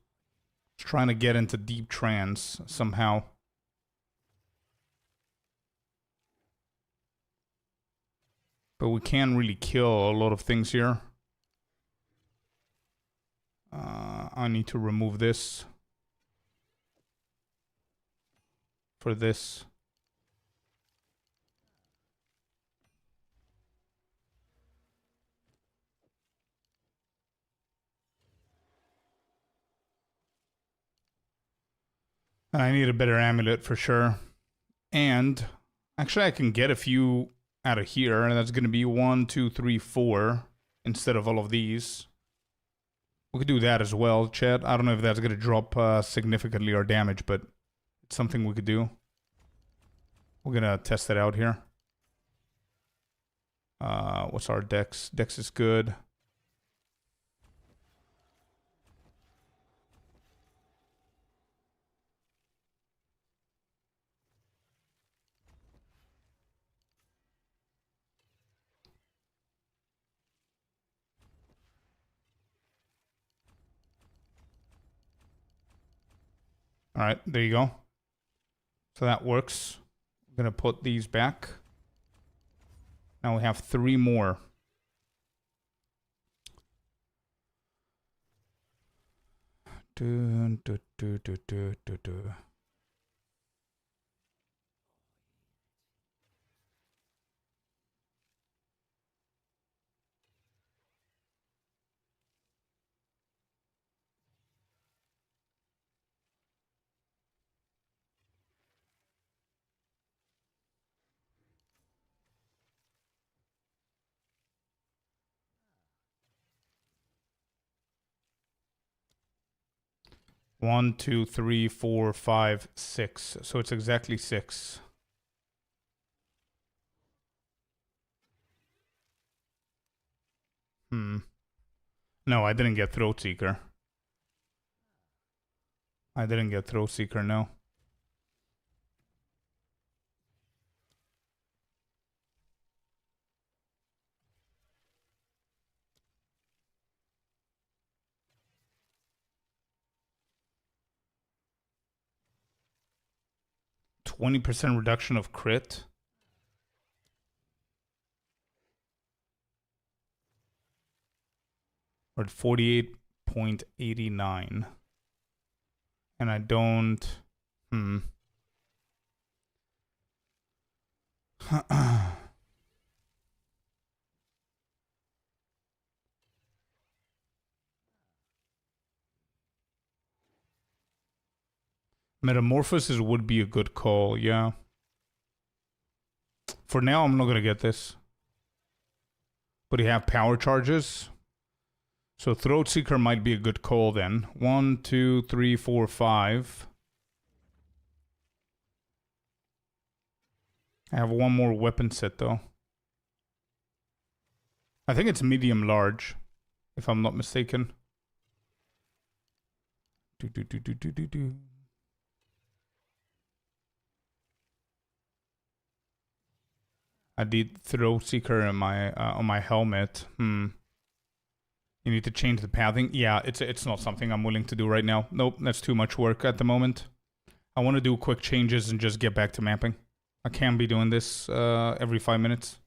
Just trying to get into deep trance somehow. But we can really kill a lot of things here. I need to remove this. For this. And I need a better amulet for sure. And actually I can get a few out of here, and that's gonna be 1, 2, 3, 4 instead of all of these. We could do that as well, chat. I don't know if that's gonna drop significantly our damage, but it's something we could do. We're gonna test it out here. What's our dex? Dex is good. All right, there you go. So that works. I'm gonna put these back. Now we have 3 more. Dun, dun, dun, dun, dun, dun, dun. 1, 2, 3, 4, 5, 6. So it's exactly 6. No, I didn't get Throat Seeker. I didn't get Throat Seeker, no. %20 reduction of crit. Or at 48.89. And I don't... Metamorphosis would be a good call, yeah. For now, I'm not going to get this. But you have power charges. So Throat Seeker might be a good call then. 1, 2, 3, 4, 5. I have one more weapon set though. I think it's medium large, if I'm not mistaken. I did Throat Seeker in my on my helmet. You need to change the pathing. Yeah, it's not something I'm willing to do right now. Nope, that's too much work at the moment. I want to do quick changes and just get back to mapping. I can't be doing this every 5 minutes.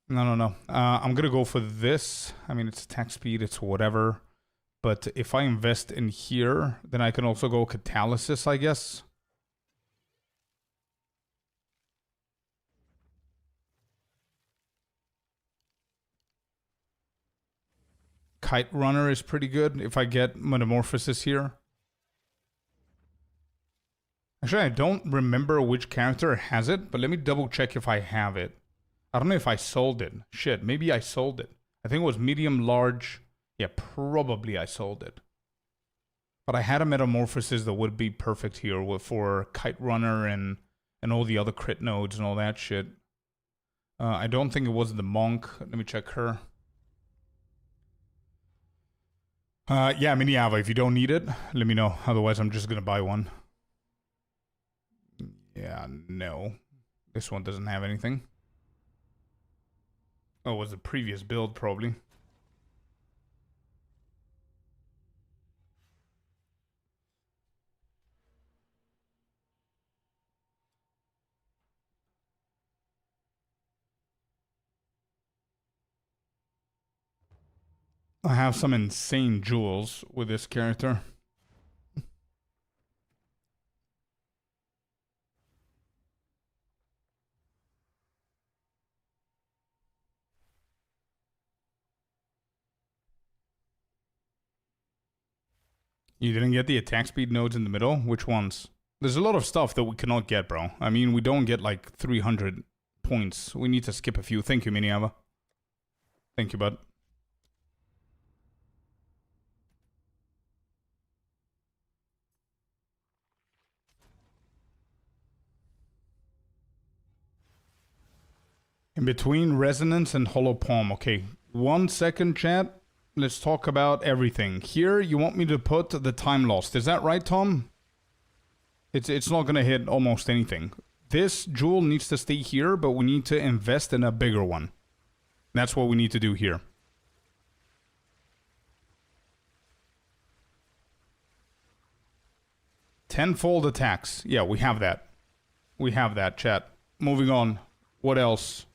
No. I'm gonna go for this. I mean, it's attack speed, it's whatever. But if I invest in here, then I can also go Catalysis, I guess. Kite Runner is pretty good if I get Metamorphosis here. Actually, I don't remember which character has it, but let me double check if I have it. I don't know if I sold it. Shit, maybe I sold it. I think it was medium, large. Yeah, probably I sold it. But I had a Metamorphosis that would be perfect here for Kite Runner and all the other crit nodes and all that shit. I don't think it was the Monk. Let me check her. Yeah, Miniava, if you don't need it, let me know. Otherwise, I'm just gonna buy one. Yeah, no. This one doesn't have anything. Oh, it was the previous build, probably. I have some insane jewels with this character. You didn't get the attack speed nodes in the middle? Which ones? There's a lot of stuff that we cannot get, bro. I mean, we don't get like 300 points. We need to skip a few. Thank you, Miniava. Thank you, bud. In between Resonance and Hollow Palm. Okay, 1 second, chat. Let's talk about everything. Here, you want me to put the time lost. Is that right, Tom? It's not going to hit almost anything. This jewel needs to stay here, but we need to invest in a bigger one. That's what we need to do here. Tenfold attacks. Yeah, we have that. We have that, chat. Moving on. What else?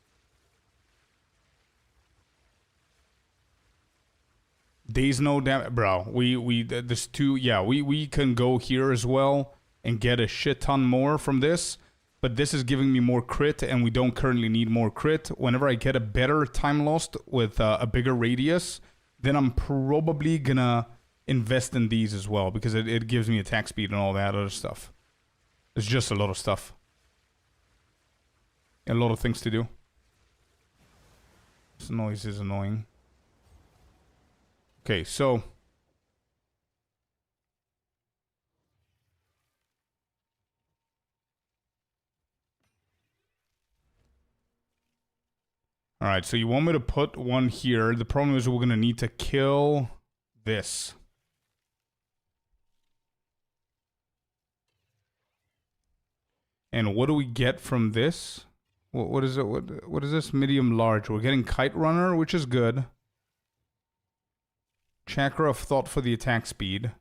Days no damage, bro. There's two. Yeah, we can go here as well and get a shit ton more from this. But this is giving me more crit, and we don't currently need more crit. Whenever I get a better time lost with a bigger radius, then I'm probably gonna invest in these as well, because it gives me attack speed and all that other stuff. There's just a lot of stuff. A lot of things to do. This noise is annoying. Okay, so All right, so you want me to put one here. The problem is we're going to need to kill this. And what do we get from this? What is it? What is this? Medium large. We're getting Kite Runner, which is good. Chakra of Thought for the attack speed.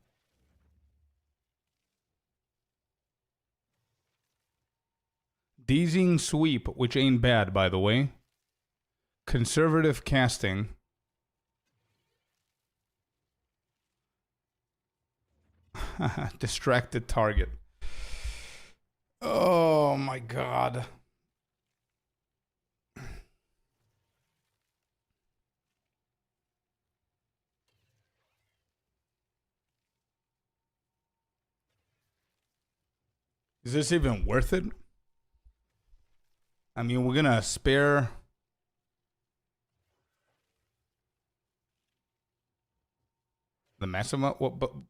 Dazing Sweep, which ain't bad, by the way. Conservative Casting. Distracted Target. Oh my god. Is this even worth it? I mean, we're gonna spare... the massive one?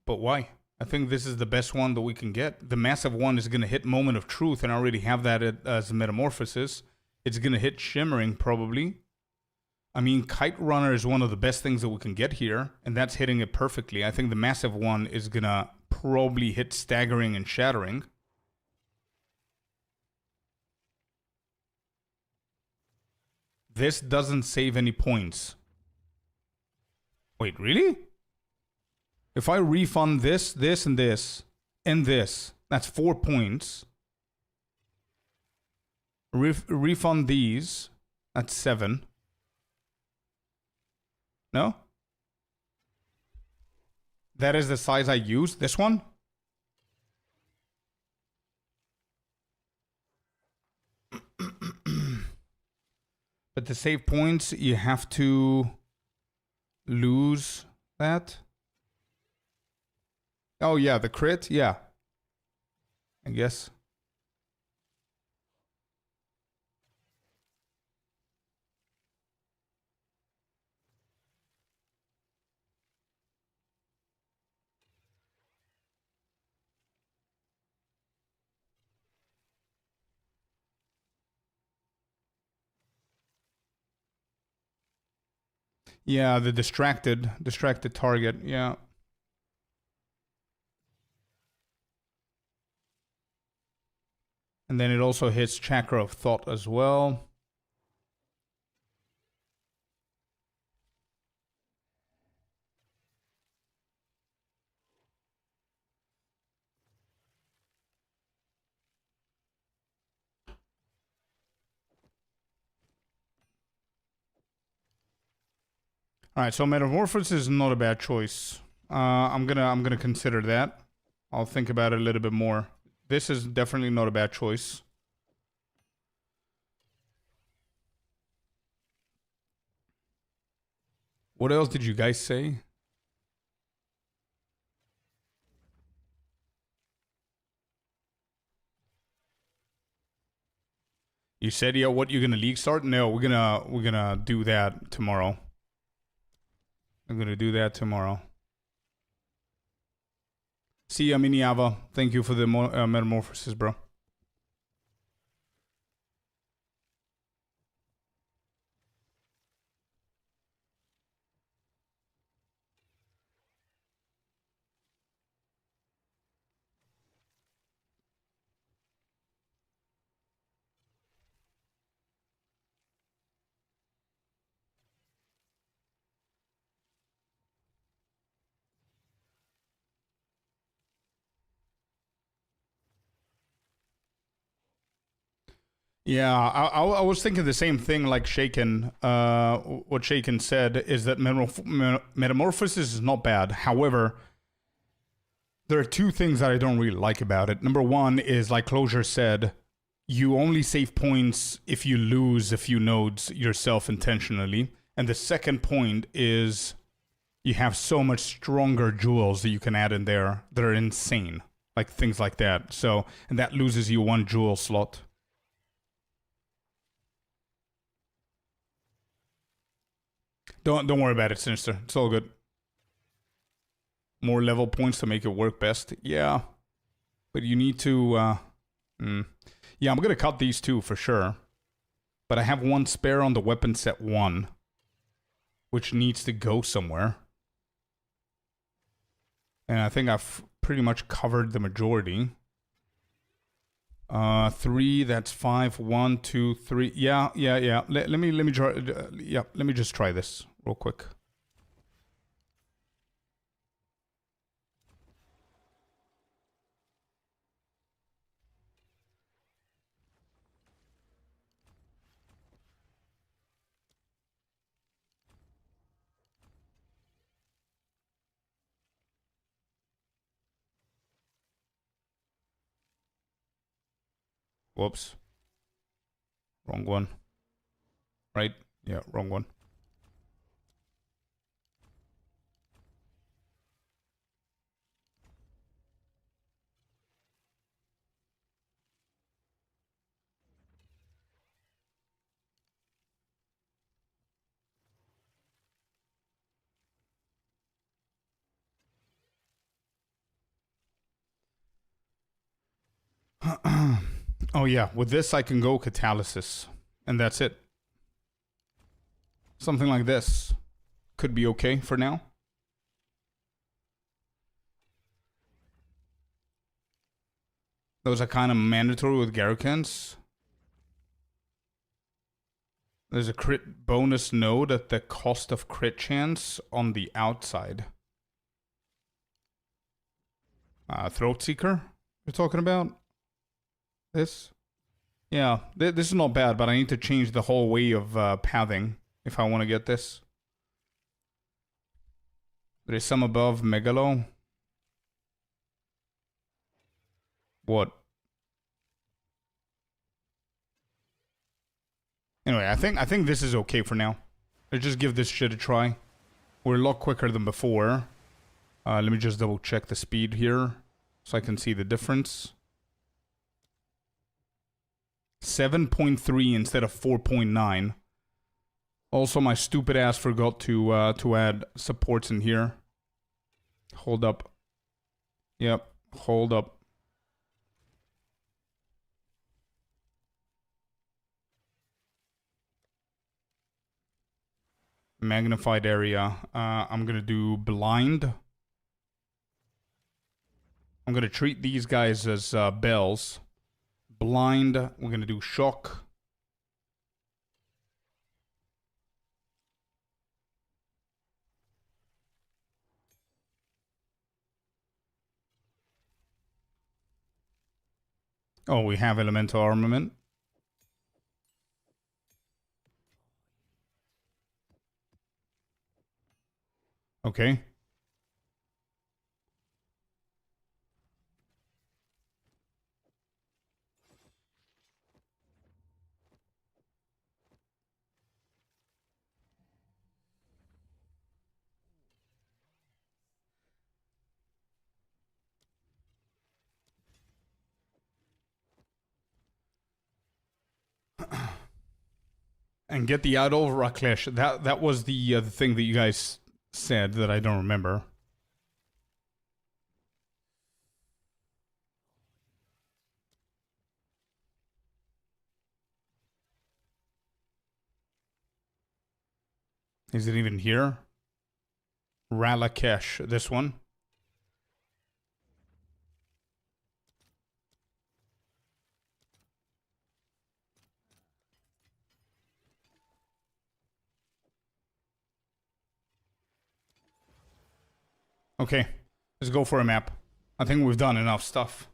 But why? I think this is the best one that we can get. The massive one is gonna hit Moment of Truth, and I already have that as Metamorphosis. It's gonna hit Shimmering, probably. I mean, Kite Runner is one of the best things that we can get here, and that's hitting it perfectly. I think the massive one is gonna probably hit Staggering and Shattering. This doesn't save any points. Wait, really? If I refund this, this, and this, and this, that's 4 points. Refund these, that's 7. No? That is the size I use, this one? But to save points, you have to lose that. Oh, yeah, the crit? Yeah. I guess. Yeah, the distracted target, yeah. And then it also hits Chakra of Thought as well. All right, so Metamorphosis is not a bad choice. I'm gonna consider that. I'll think about it a little bit more. This is definitely not a bad choice. What else did you guys say? You said, yeah, what, you're gonna league start? No, we're gonna do that tomorrow. I'm gonna do that tomorrow. See ya, Miniava. Thank you for the Metamorphosis, bro. Yeah, I was thinking the same thing like Shaken. What Shaken said is that Metamorphosis is not bad. However, there are two things that I don't really like about it. Number one is, like Closure said, you only save points if you lose a few nodes yourself intentionally. And the second point is you have so much stronger jewels that you can add in there that are insane. Like things like that. So, and that loses you one jewel slot. Don't worry about it, Sinister. It's all good. More level points to make it work best. Yeah. But you need to... Yeah, I'm gonna cut these two for sure. But I have one spare on the weapon set 1, which needs to go somewhere. And I think I've pretty much covered the majority. 3, that's 5, 1, 2, 3. Yeah. Let me try. Let me just try this real quick. Whoops. Wrong one. Right? Yeah, wrong one. Oh yeah, with this I can go catalysis. And that's it. Something like this could be okay for now. Those are kind of mandatory with Garricans. There's a crit bonus node at the cost of crit chance on the outside. Throat Seeker, you're talking about? This? Yeah, this is not bad, but I need to change the whole way of pathing if I want to get this. There is some above Megalo. What? Anyway, I think this is okay for now. Let's just give this shit a try. We're a lot quicker than before. Let me just double check the speed here so I can see the difference. 7.3 instead of 4.9. Also, my stupid ass forgot to add supports in here. Hold up. Yep, hold up. Magnified area. I'm gonna do blind. I'm gonna treat these guys as bells. Blind. We're gonna do shock. Oh, we have elemental armament. Okay. And get the Idol of Raklesh. That was the thing that you guys said that I don't remember. Is it even here? Ralakesh. This one. Okay. Let's go for a map. I think we've done enough stuff.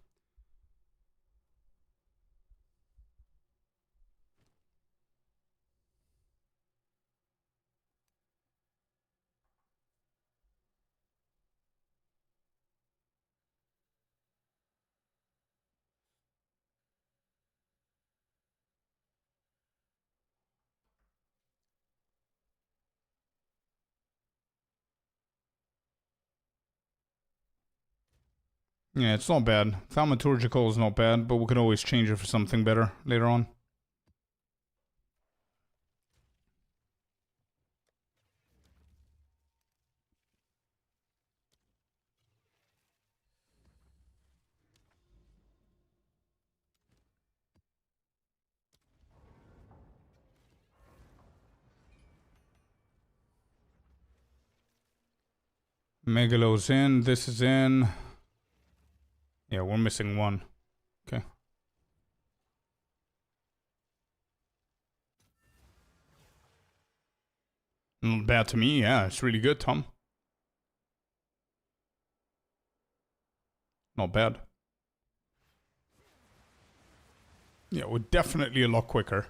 Yeah, it's not bad. Thaumaturgical is not bad, but we can always change it for something better later on. Megalo's in. This is in. Yeah, we're missing one. Okay. Not bad to me. Yeah, it's really good, Tom. Not bad. Yeah, we're definitely a lot quicker.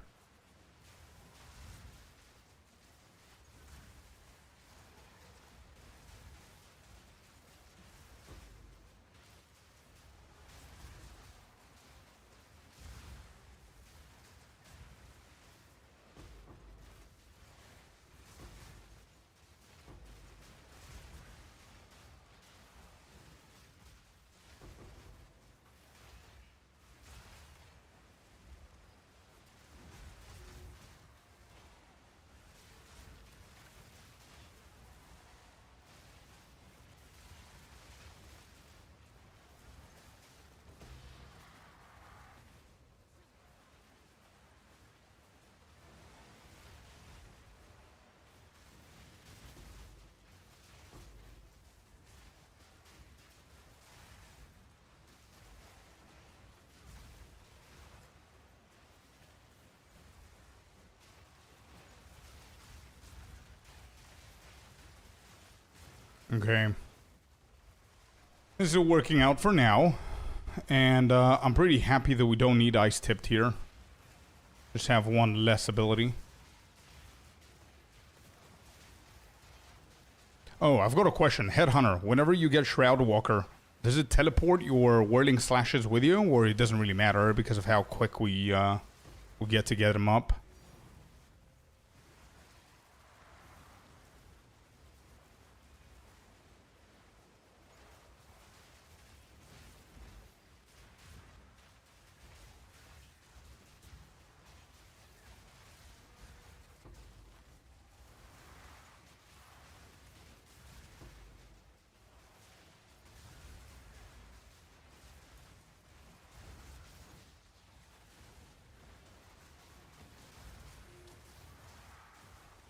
Okay. This is working out for now. And I'm pretty happy that we don't need Ice Tipped here. Just have one less ability. Oh, I've got a question. Headhunter, whenever you get Shroud Walker, does it teleport your Whirling Slashes with you? Or it doesn't really matter because of how quick we get to get them up?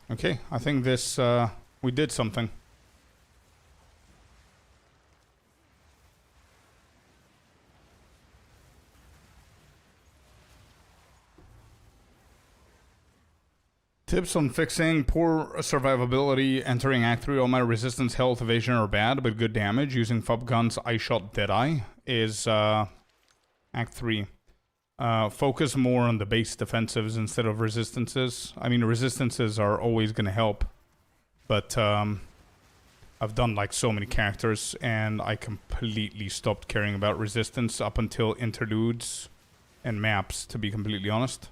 Okay, I think this, we did something. Tips on fixing poor survivability entering Act 3. All my resistance, health, evasion are bad, but good damage. Using FUB guns, Ice Shot, Deadeye is Act 3. Focus more on the base defensives instead of resistances. I mean, resistances are always going to help, but I've done like so many characters and I completely stopped caring about resistance up until interludes and maps, to be completely honest.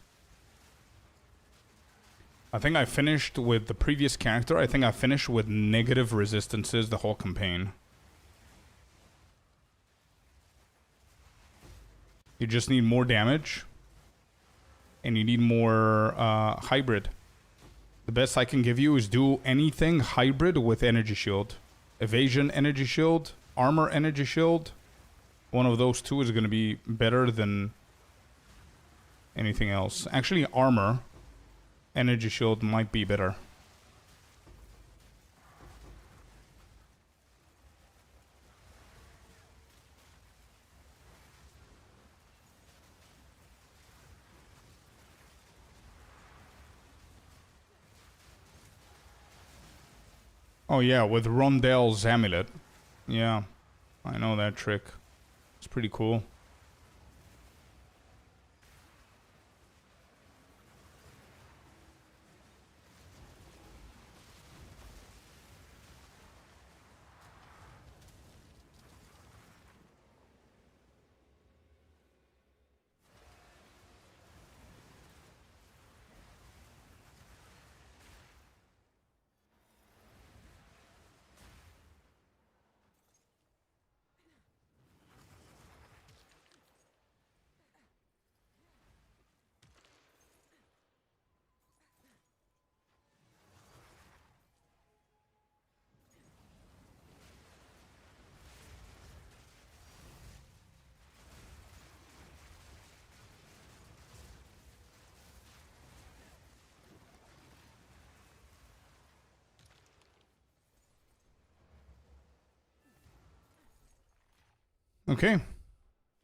I think I finished with the previous character. I think I finished with negative resistances the whole campaign. You just need more damage. And you need more hybrid. The best I can give you is do anything hybrid with energy shield. Evasion energy shield. Armor energy shield. One of those two is going to be better than anything else. Actually, armor energy shield might be better. Oh yeah, with Rondell's amulet. Yeah, I know that trick. It's pretty cool. Okay.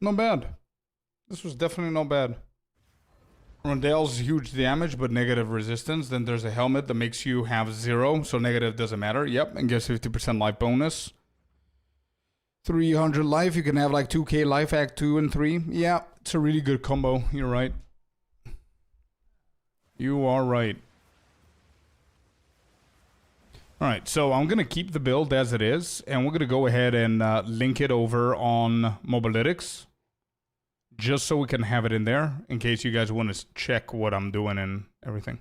Not bad. This was definitely not bad. Rondell's huge damage, but negative resistance. Then there's a helmet that makes you have 0, so negative doesn't matter. Yep, and gives 50% life bonus. 300 life, you can have like 2k life, act 2 and 3. Yeah, it's a really good combo. You're right. You are right. Alright, so I'm going to keep the build as it is, and we're going to go ahead and link it over on Mobalytics, just so we can have it in there, in case you guys want to check what I'm doing and everything.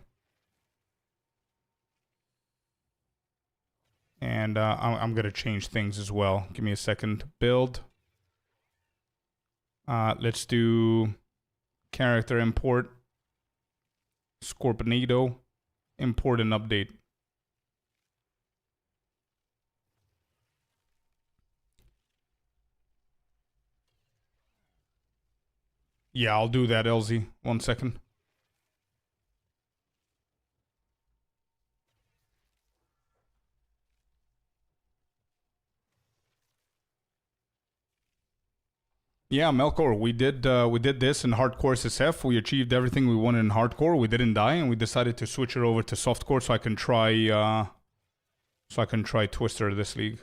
And I'm going to change things as well. Give me a second. Build. Let's do character import. Scorpion, import and update. Yeah, I'll do that, LZ. 1 second. Yeah, Melkor, we did this in hardcore SSF. We achieved everything we wanted in hardcore. We didn't die, and we decided to switch it over to softcore so I can try Twister this league.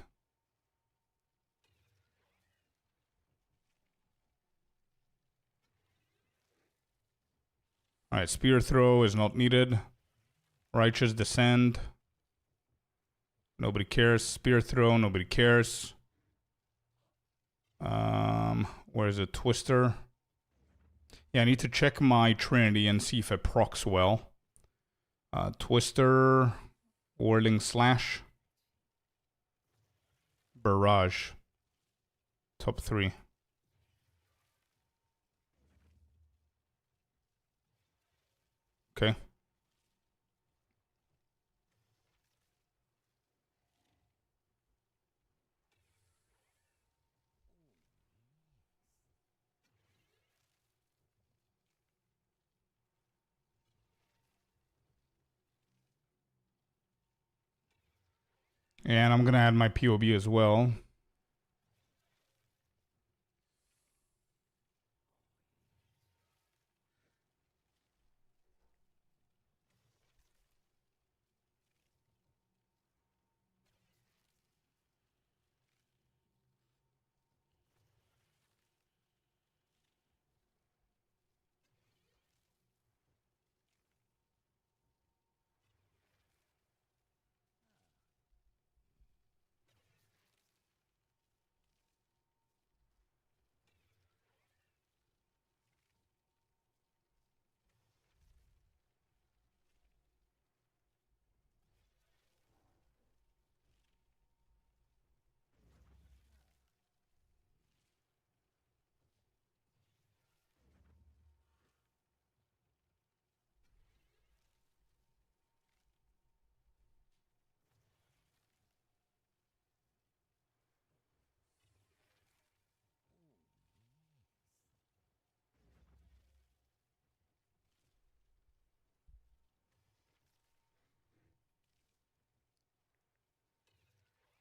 Alright, Spear Throw is not needed. Righteous Descend. Nobody cares. Spear Throw, nobody cares. Where's a Twister? Yeah, I need to check my Trinity and see if it procs well. Twister, Whirling Slash, Barrage. Top 3. Okay. And I'm gonna add my POB as well.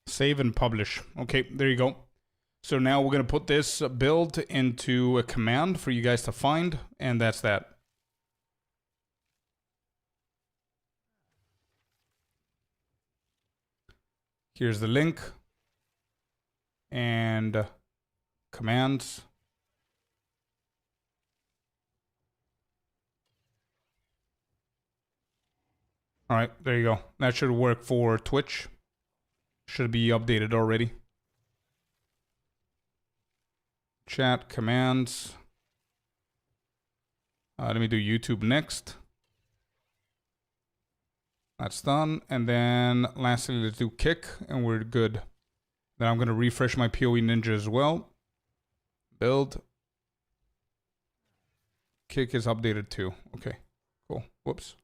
Save and publish. Okay, there you go. So now we're going to put this build into a command for you guys to find, and that's that. Here's the link. And commands. All right, there you go. That should work for Twitch. Should be updated already. Chat, commands. Let me do YouTube next. That's done. And then lastly, let's do kick, and we're good. Then I'm going to refresh my PoE Ninja as well. Build. Kick is updated too. Okay, cool. Whoops.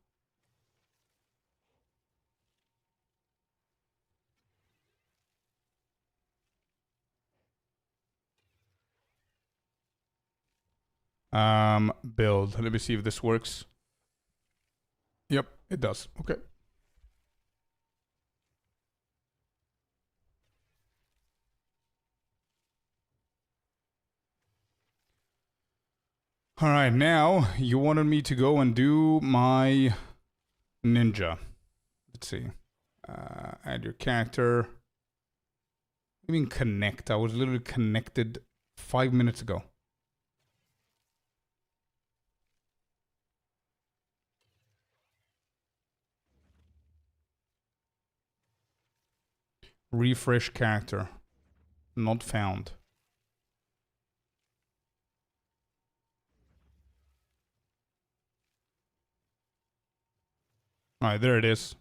Build. Let me see if this works. Yep, it does. Okay. All right, now you wanted me to go and do my ninja. Let's see. Add your character. I mean connect. I was literally connected 5 minutes ago. Refresh character. Not found. Alright, there it is.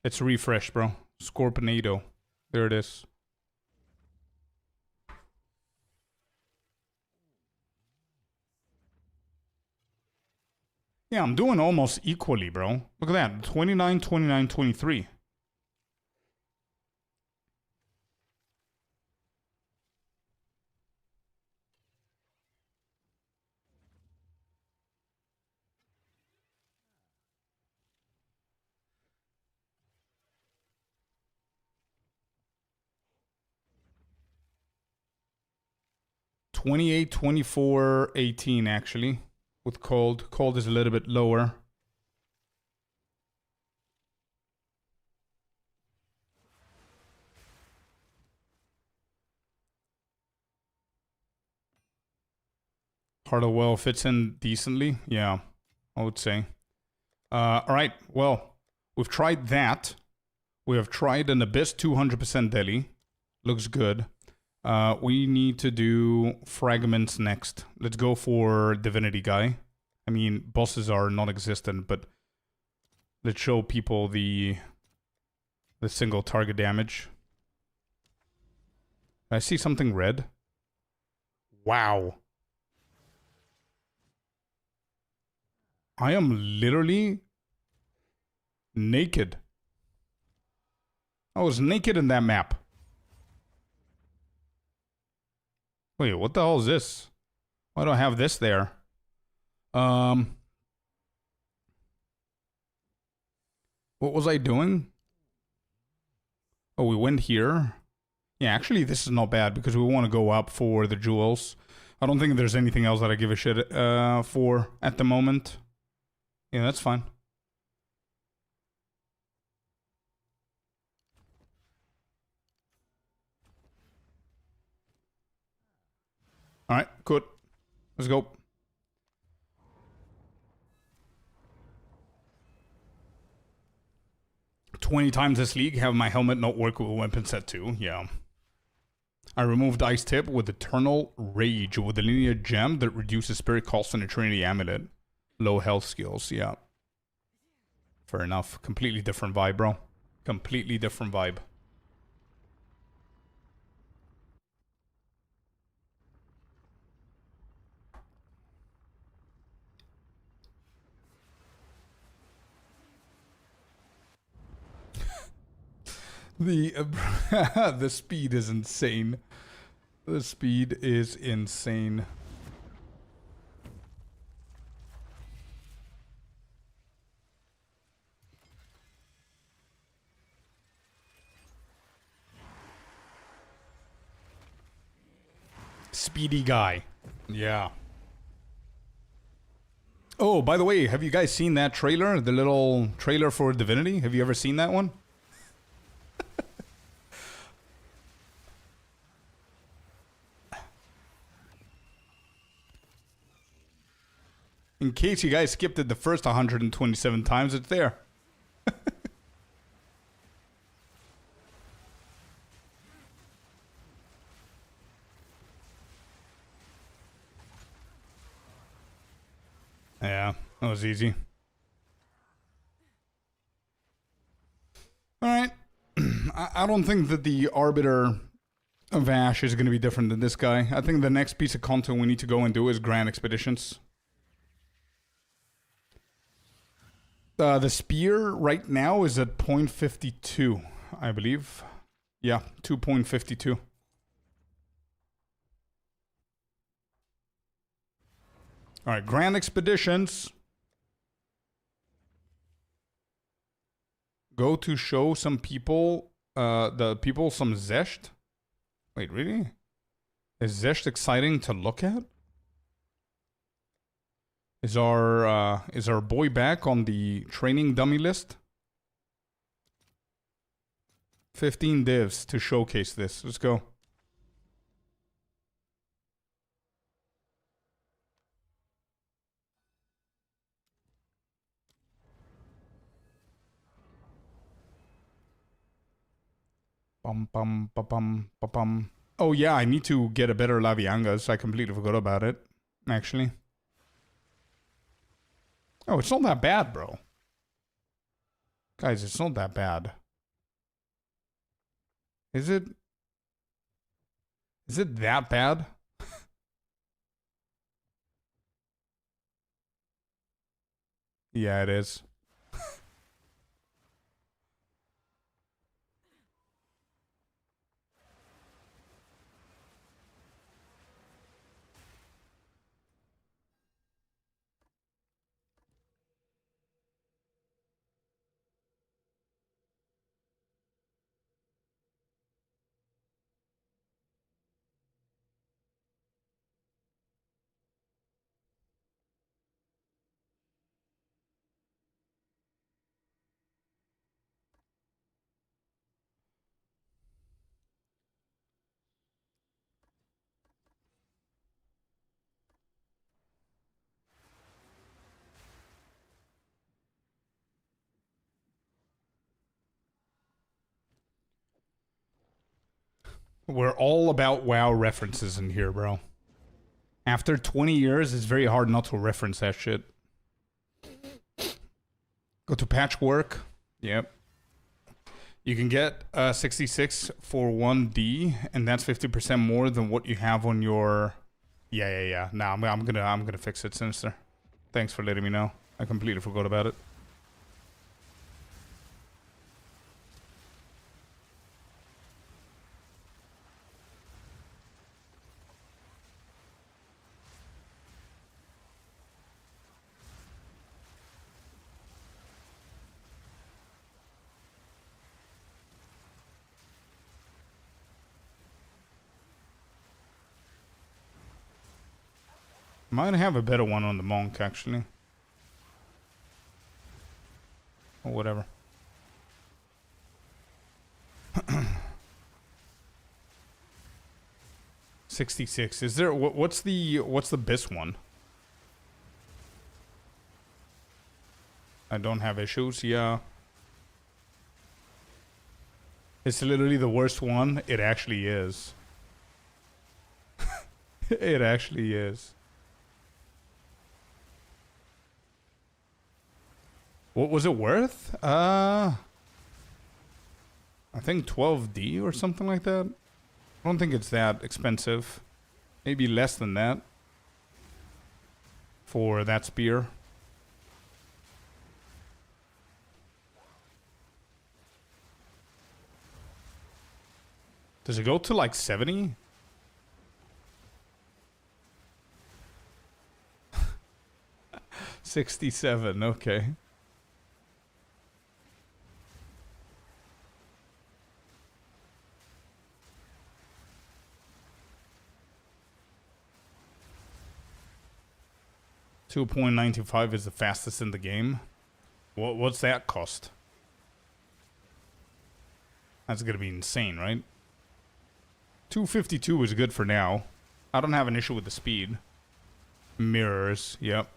It's refreshed, bro. Scorpion. There it is. Yeah, I'm doing almost equally, bro. Look at that. 29, 29, 23. $28, $24, $18 actually. With cold. Cold is a little bit lower. Heart of Well fits in decently. Yeah, I would say. Alright, well, we've tried that. We have tried an Abyss 200% Deli. Looks good. We need to do Fragments next. Let's go for Divinity Guy. I mean, bosses are non-existent, but let's show people the single target damage. I see something red. Wow. I am literally naked. I was naked in that map. Wait, what the hell is this? Why do I have this there? What was I doing? Oh, we went here. Yeah, actually, this is not bad because we want to go up for the jewels. I don't think there's anything else that I give a shit for at the moment. Yeah, that's fine. Alright, good. Let's go. "20 times this league, have my helmet not work with weapon set 2. Yeah. I removed Ice Tip with Eternal Rage with the linear gem that reduces spirit cost and a Trinity Amulet. Low health skills, yeah. Fair enough. Completely different vibe, bro. Completely different vibe. The speed is insane. The speed is insane. Speedy guy. Yeah. Oh, by the way, have you guys seen that trailer? The little trailer for Divinity? Have you ever seen that one? In case you guys skipped it the first 127 times, it's there. Yeah, that was easy. Alright. I don't think that the Arbiter of Ash is going to be different than this guy. I think the next piece of content we need to go and do is Grand Expeditions. The spear right now is at 0.52, I believe. Yeah, 2.52. Alright, Grand Expeditions. Go to show some people, some Zesht. Wait, really? Is Zesht exciting to look at? Is our boy back on the training dummy list? 15 divs to showcase this. Let's go. Bum bum ba bum ba bum. Oh yeah, I need to get a better Laviangas. I completely forgot about it. Actually. Oh, it's not that bad, bro. Guys, it's not that bad. Is it? Is it that bad? Yeah, it is. We're all about WoW references in here, bro. After 20 years, it's very hard not to reference that shit. Go to patchwork. Yep. You can get 66 for 1D, and that's 50% more than what you have on your... Yeah. Nah, I'm gonna fix it, Sinister. Thanks for letting me know. I completely forgot about it. Might have a better one on the monk, actually. Or whatever. 66. Is there... What's the best one? I don't have issues, yeah. It's literally the worst one. It actually is. It actually is. What was it worth? I think 12D or something like that. I don't think it's that expensive. Maybe less than that. For that spear. Does it go to like 70? $67, okay. $2.95 is the fastest in the game. What's that cost? That's gonna be insane, right? 252 is good for now. I don't have an issue with the speed. Mirrors, yep.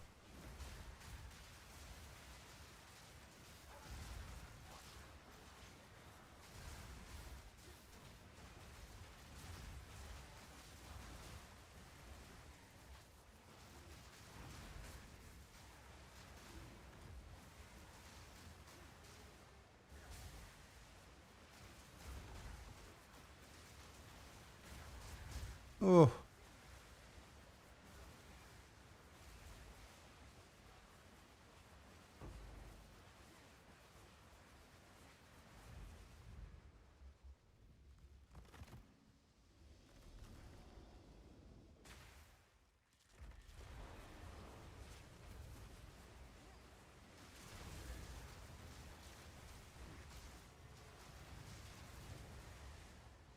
Oh.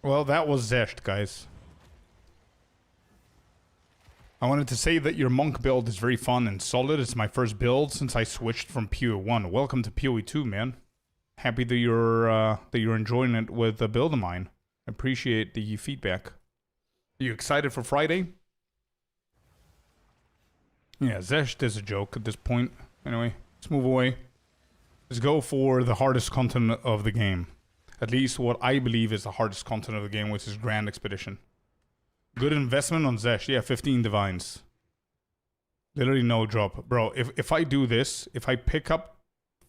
Well, that was Zesht, guys. I wanted to say that your monk build is very fun and solid. It's my first build since I switched from PoE1. Welcome to PoE2, man. Happy that you're enjoying it with a build of mine. Appreciate the feedback. Are you excited for Friday? Yeah, Zesht is a joke at this point. Anyway, let's move away. Let's go for the hardest content of the game. At least what I believe is the hardest content of the game, which is Grand Expedition. Good investment on Zesh. Yeah, 15 divines. Literally no drop. Bro, if I do this, if I pick up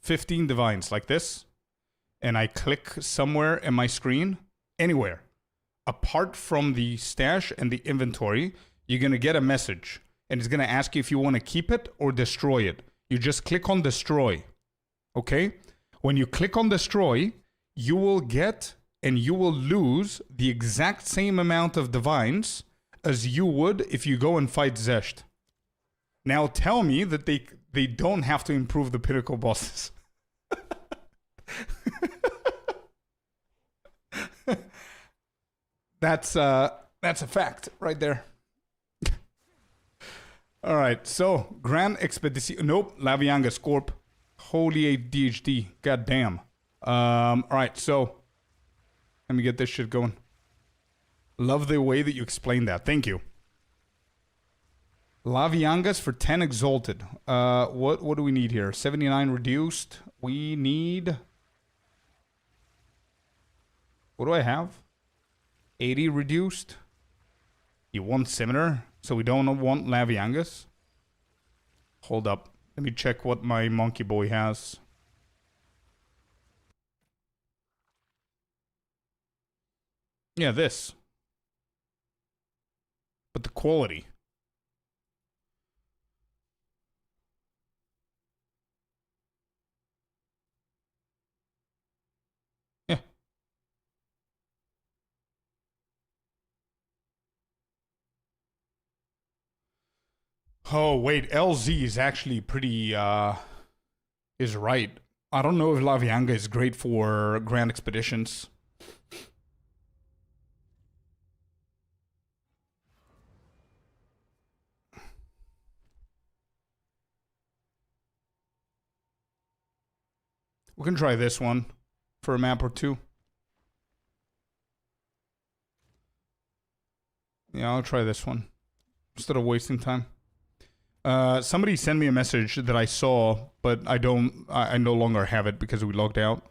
15 divines like this, and I click somewhere in my screen, anywhere, apart from the stash and the inventory, you're going to get a message. And it's going to ask you if you want to keep it or destroy it. You just click on destroy. Okay? When you click on destroy, you will get and you will lose the exact same amount of divines as you would if you go and fight Zesht. Now tell me that they don't have to improve the pinnacle bosses. That's a fact right there. All right, so Grand Expedition. Nope, Lavianga Scorp. Holy ADHD. God damn. All right, so let me get this shit going. Love the way that you explained that. Thank you. Laviangas for 10 exalted. What do we need here? 79 reduced. We need. What do I have? 80 reduced. You want similar, so we don't want Laviangas. Hold up. Let me check what my monkey boy has. Yeah, this. But the quality. Yeah. Oh, wait. LZ is actually pretty, is right. I don't know if Lavianga is great for Grand Expeditions. We can try this one for a map or two. Yeah, I'll try this one instead of wasting time. Somebody sent me a message that I saw, but I no longer have it because we logged out.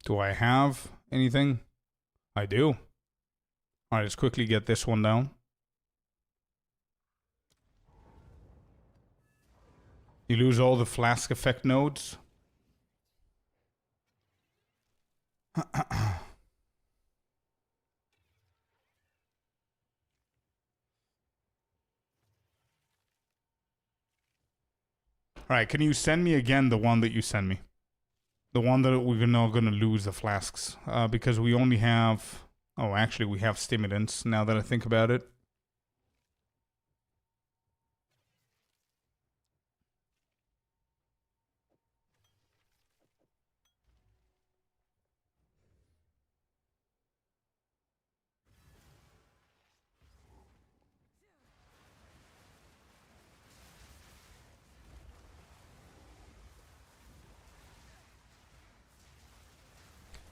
Do I have anything? I do. Alright, let's quickly get this one down. You lose all the flask effect nodes. Alright, can you send me again the one that you sent me? The one that we're not going to lose the flasks. Because we only have... Oh, actually, we have stimulants, now that I think about it.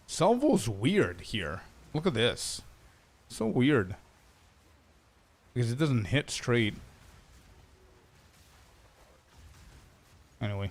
Salvo's weird here. Look at this. So weird. Because it doesn't hit straight. Anyway.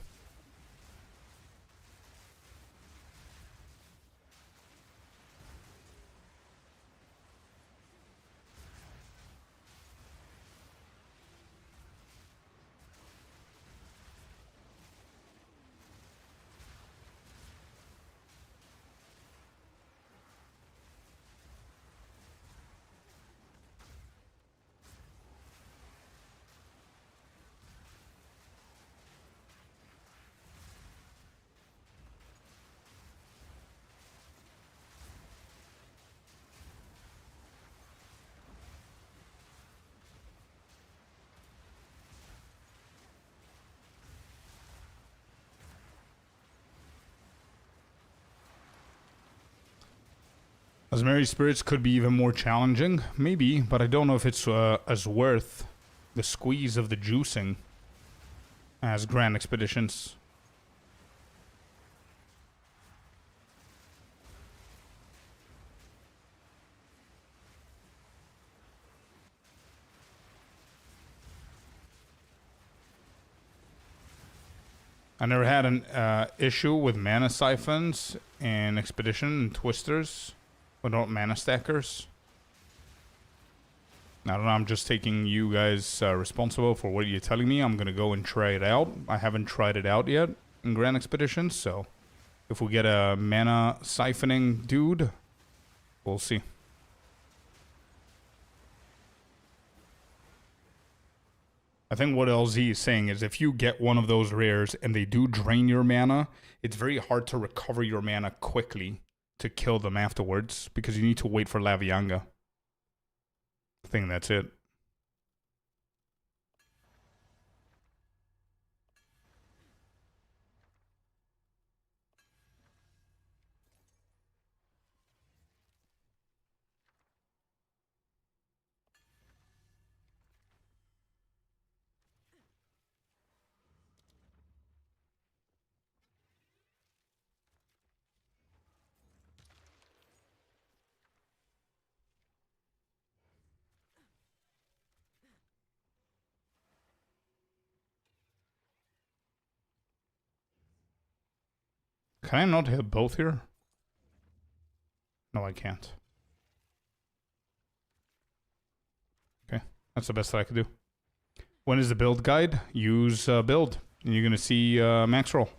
Asmeri Spirits could be even more challenging, maybe, but I don't know if it's as worth the squeeze of the juicing as Grand Expeditions. I never had an issue with mana siphons in Expedition and Twisters, but not mana stackers. I don't know, I'm just taking you guys responsible for what you're telling me. I'm gonna go and try it out. I haven't tried it out yet in Grand Expeditions, so if we get a mana siphoning dude, we'll see. I think what LZ is saying is if you get one of those rares and they do drain your mana, it's very hard to recover your mana quickly to kill them afterwards because you need to wait for Lavianga. I think that's it. Can I not hit both here? No, I can't. Okay, that's the best that I could do. When is the build guide? Use build, and you're gonna see max roll.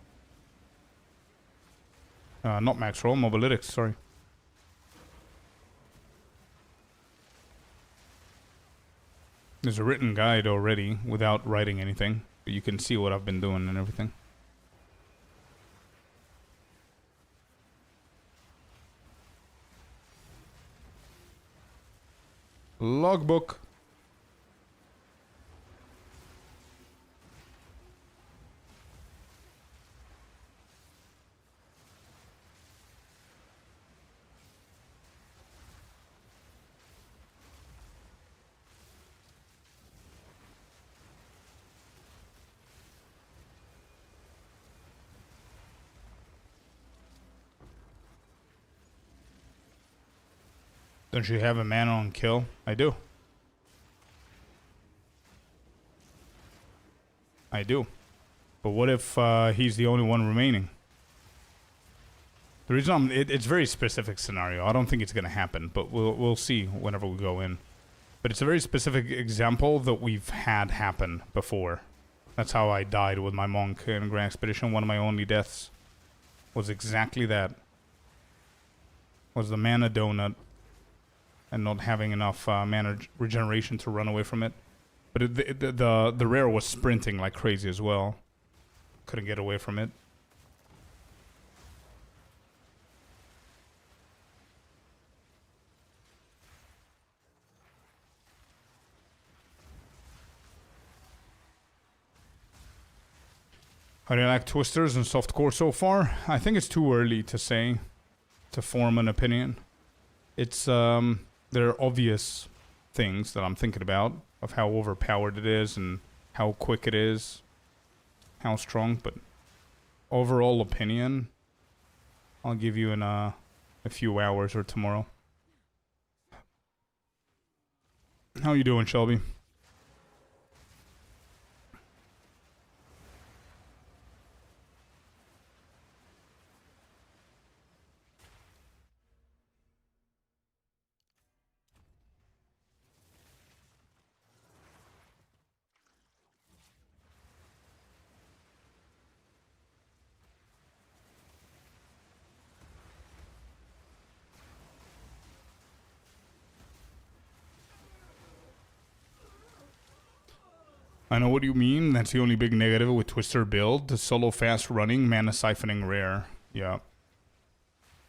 Not max roll, mobilytics, sorry. There's a written guide already without writing anything, but you can see what I've been doing and everything. Logbook. Don't you have a mana on kill? I do. I do. But what if he's the only one remaining? The reason it's a very specific scenario. I don't think it's going to happen, but we'll see whenever we go in. But it's a very specific example that we've had happen before. That's how I died with my monk in Grand Expedition. One of my only deaths was exactly that. Was the mana donut and not having enough mana regeneration to run away from it. But the rare was sprinting like crazy as well. Couldn't get away from it. How do you like Twisters and Softcore so far? I think it's too early to say, to form an opinion. It's, there are obvious things that I'm thinking about of how overpowered it is and how quick it is, how strong, but overall opinion, I'll give you in a few hours or tomorrow. How you doing, Shelby? I know what you mean. That's the only big negative with Twister build. The solo fast running, mana siphoning rare. Yeah.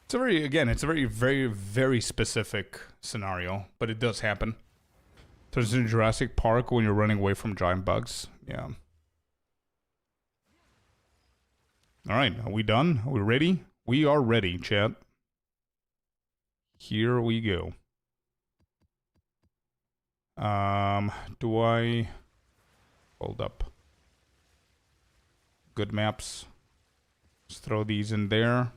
It's a very, again, it's a very, very, very specific scenario, but it does happen. So it's in Jurassic Park when you're running away from giant bugs. Yeah. Alright, are we done? Are we ready? We are ready, chat. Here we go. Do I... Hold up. Good maps. Let's throw these in there.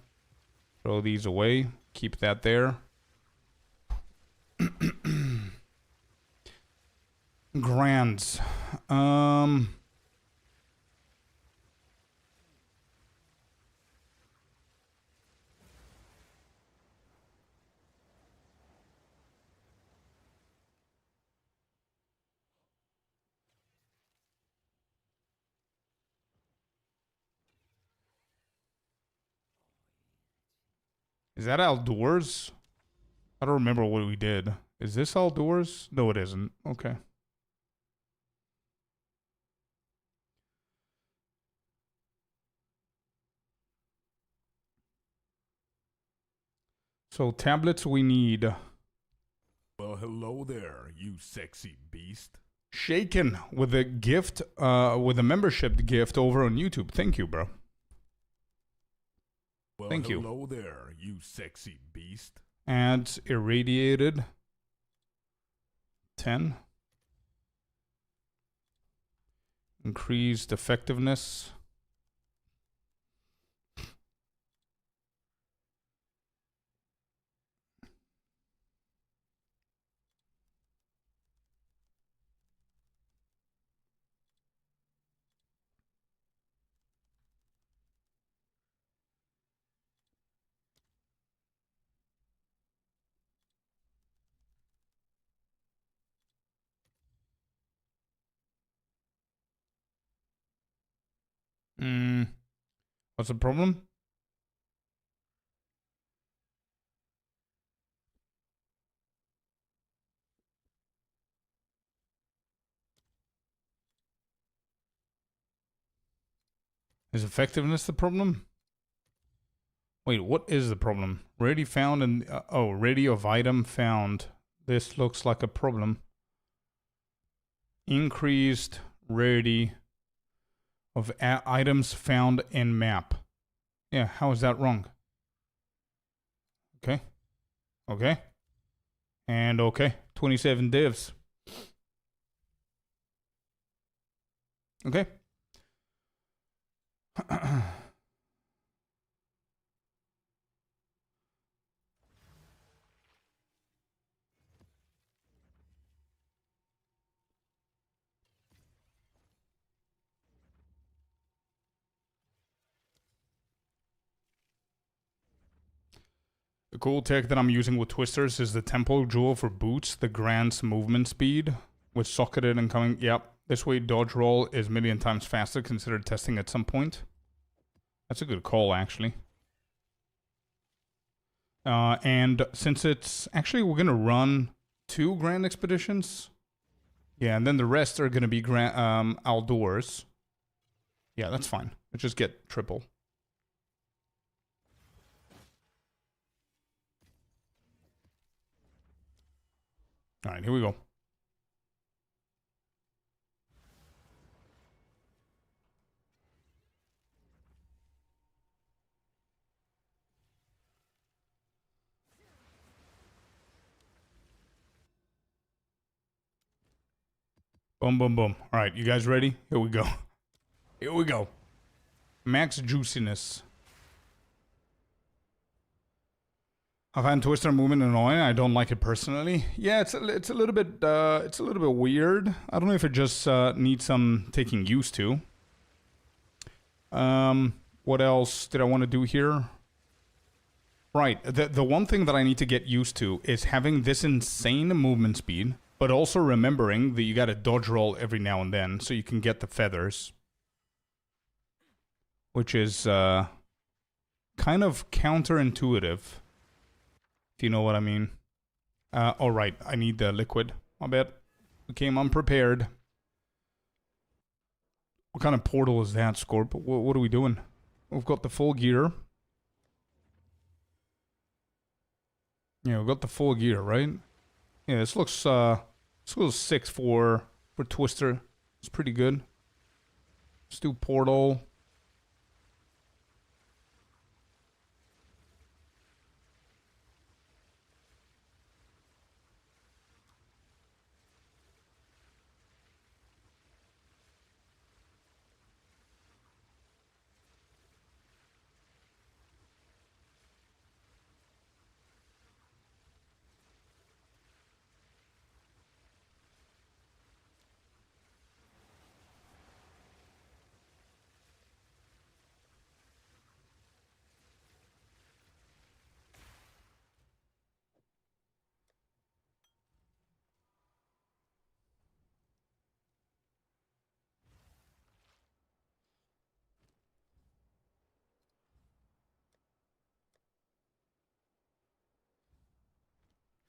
Throw these away. Keep that there. Grands. Is that outdoors? I don't remember what we did. Is this outdoors? No, it isn't. Okay. So tablets we need. Well, hello there, you sexy beast. Shaken with a gift, with a membership gift over on YouTube. Thank you, bro. Well, Thank you. Hello there, you sexy beast. Adds irradiated. 10. Increased effectiveness. What's the problem? Is effectiveness the problem? Wait, what is the problem? Rarity found and rarity of item found. This looks like a problem. Increased rarity of items found in map. Yeah, how is that wrong? Okay. Okay. And okay. 27 divs. Okay. The cool tech that I'm using with twisters is the tempo jewel for boots, the grand's movement speed with socketed and coming. Yep. This way dodge roll is a million times faster. Consider testing at some point. That's a good call, actually. And since it's actually, we're gonna run 2 grand expeditions. Yeah, and then the rest are gonna be outdoors. Yeah, that's fine. Let's just get triple. All right, here we go. Boom, boom, boom. All right, you guys ready? Here we go. Here we go. Max juiciness. I find twister movement annoying. I don't like it personally. Yeah, it's a little bit weird. I don't know if it just needs some taking used to. What else did I want to do here? Right. The one thing that I need to get used to is having this insane movement speed, but also remembering that you got to dodge roll every now and then so you can get the feathers, which is kind of counterintuitive. If you know what I mean. All right, I need the liquid. My bad. We came unprepared. What kind of portal is that, Scorp? What are we doing? We've got the full gear. Yeah, we've got the full gear, right? Yeah, this looks 6 for Twister. It's pretty good. Let's do portal.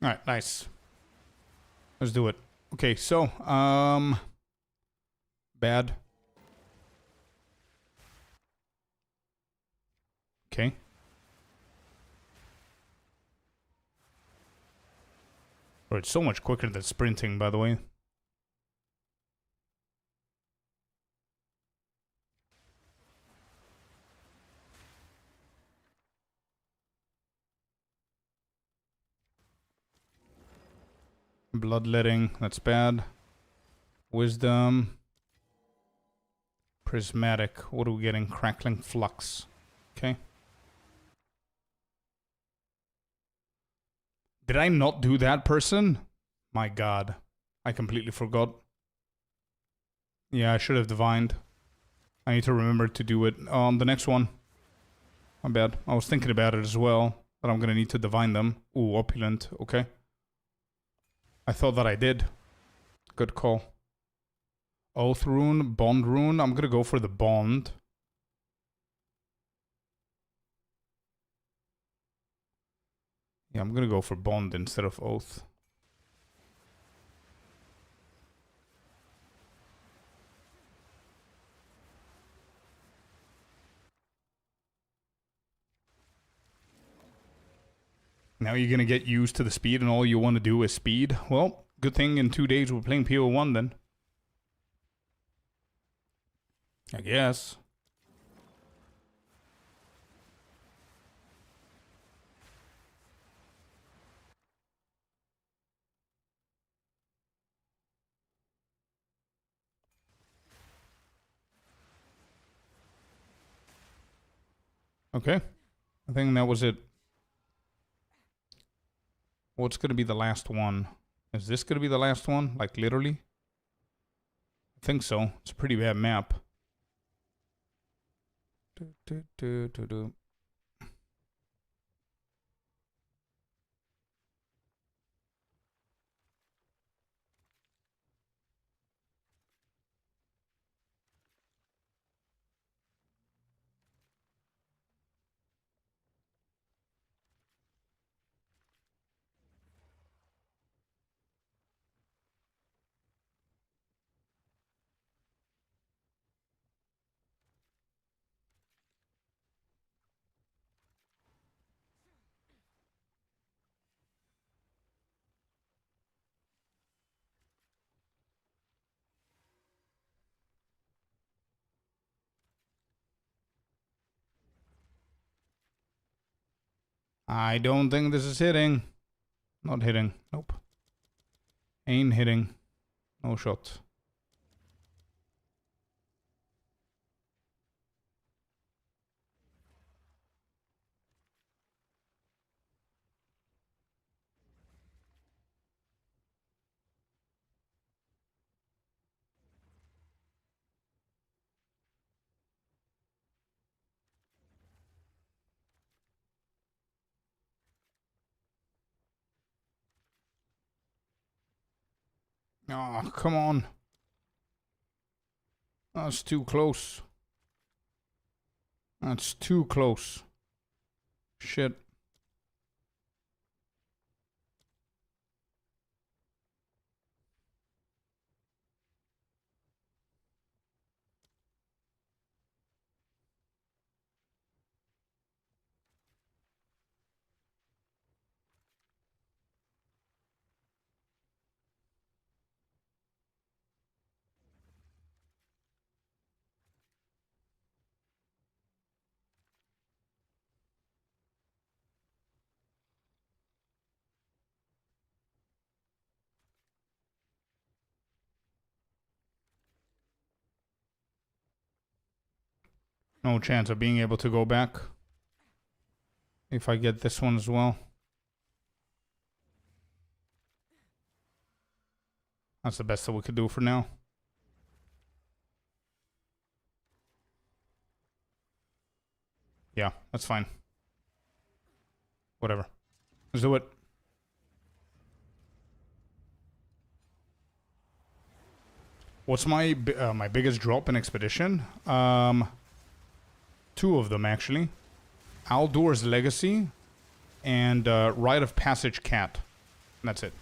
Alright, nice. Let's do it. Okay, so, bad. Okay. Oh, it's so much quicker than sprinting, by the way. Bloodletting, that's bad. Wisdom. Prismatic. What are we getting? Crackling flux. Okay. Did I not do that, person? My god. I completely forgot. Yeah, I should have divined. I need to remember to do it on the next one. My bad. I was thinking about it as well. But I'm gonna need to divine them. Ooh, opulent. Okay. I thought that I did. Good call. Oath rune, bond rune. I'm gonna go for the bond. Yeah, I'm gonna go for bond instead of oath. Now you're gonna get used to the speed and all you want to do is speed. Well, good thing in 2 days we're playing PoE1 then. I guess. Okay. I think that was it. What's gonna be the last one? Is this gonna be the last one? Like literally? I think so. It's a pretty bad map. I don't think this is hitting. Not hitting. Nope. Ain't hitting. No shot. Oh, come on. That's too close. That's too close. Shit. No chance of being able to go back. If I get this one as well. That's the best that we could do for now. Yeah, that's fine. Whatever. Let's do it. What's my my biggest drop in Expedition? Two of them, actually. Aldor's Legacy and Rite of Passage Cat. And that's it.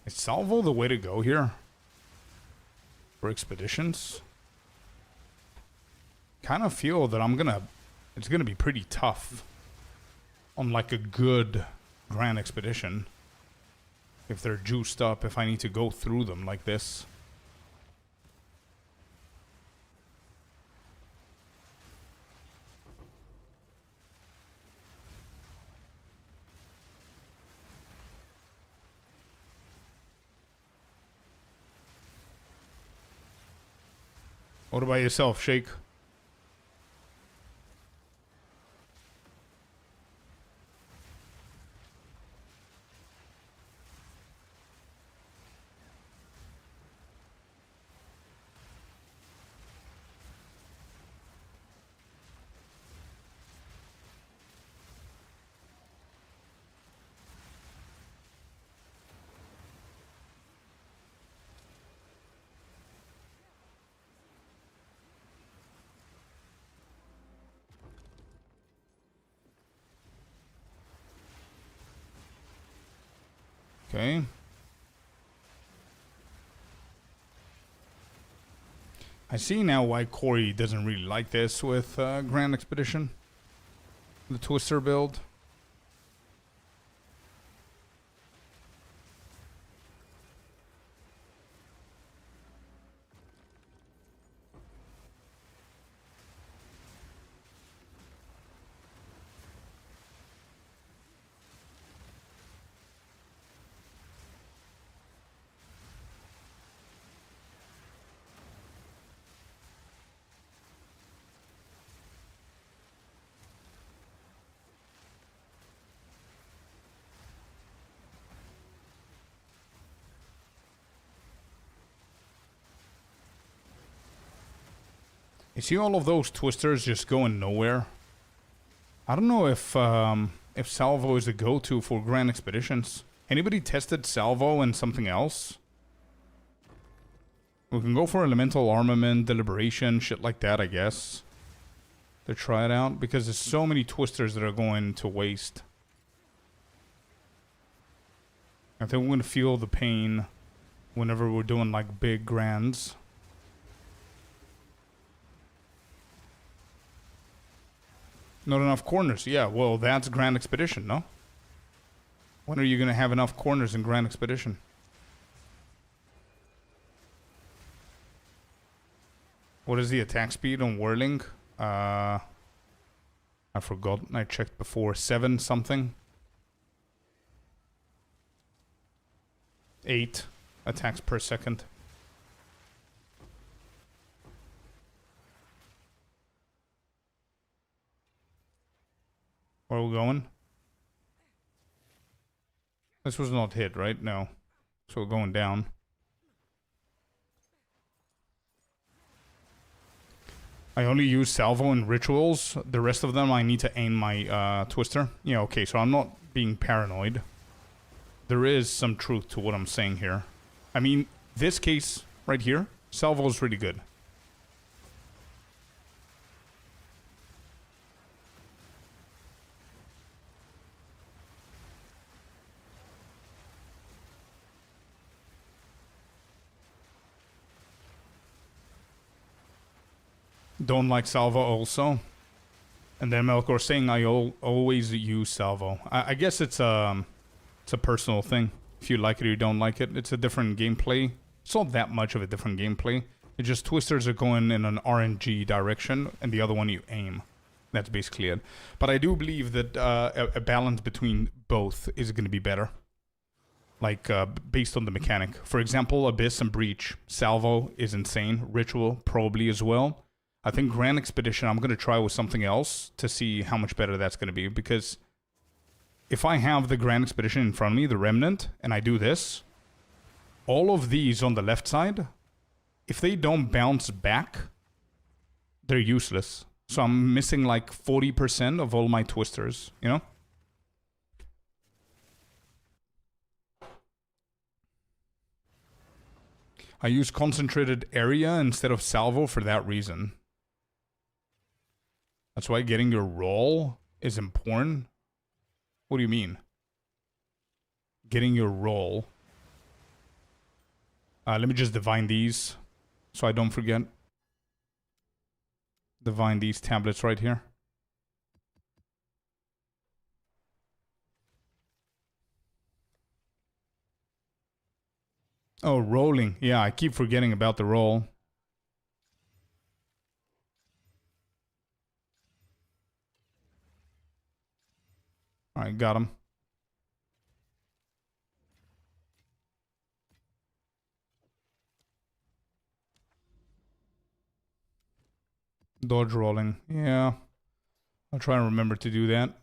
Is salvo the way to go here? For expeditions? Kind of feel that it's gonna be pretty tough on like a good grand expedition. If they're juiced up, if I need to go through them like this. What about yourself, Shake? Okay. I see now why Corey doesn't really like this with Grand Expedition. The Twister build. You see all of those twisters just going nowhere? I don't know if salvo is the go-to for grand expeditions. Anybody tested salvo and something else? We can go for elemental armament, deliberation, shit like that, I guess. To try it out, because there's so many twisters that are going to waste. I think we're gonna feel the pain whenever we're doing like big grands. Not enough corners. Yeah, well, that's Grand Expedition, no? When are you going to have enough corners in Grand Expedition? What is the attack speed on Whirling? I forgot. I checked before. 7 something. 8 attacks per second. Where are we going? This was not hit, right? No. So we're going down. I only use salvo in rituals. The rest of them I need to aim my twister. Yeah, okay, so I'm not being paranoid. There is some truth to what I'm saying here. I mean, this case right here, salvo is really good. Don't like salvo also. And then Melkor saying I always use salvo. I guess it's a personal thing. If you like it or you don't like it, it's a different gameplay. It's not that much of a different gameplay. It's just twisters are going in an RNG direction, and the other one you aim. That's basically it. But I do believe that a balance between both is going to be better. Like, based on the mechanic. For example, Abyss and Breach. Salvo is insane. Ritual, probably as well. I think Grand Expedition, I'm going to try with something else to see how much better that's going to be. Because if I have the Grand Expedition in front of me, the Remnant, and I do this, all of these on the left side, if they don't bounce back, they're useless. So I'm missing like 40% of all my twisters, you know? I use concentrated area instead of salvo for that reason. That's why getting your roll is important. What do you mean? Getting your roll. Let me just divine these so I don't forget. Divine these tablets right here. Oh, rolling. Yeah, I keep forgetting about the roll. Alright, got him. Dodge rolling. Yeah. I'll try and remember to do that.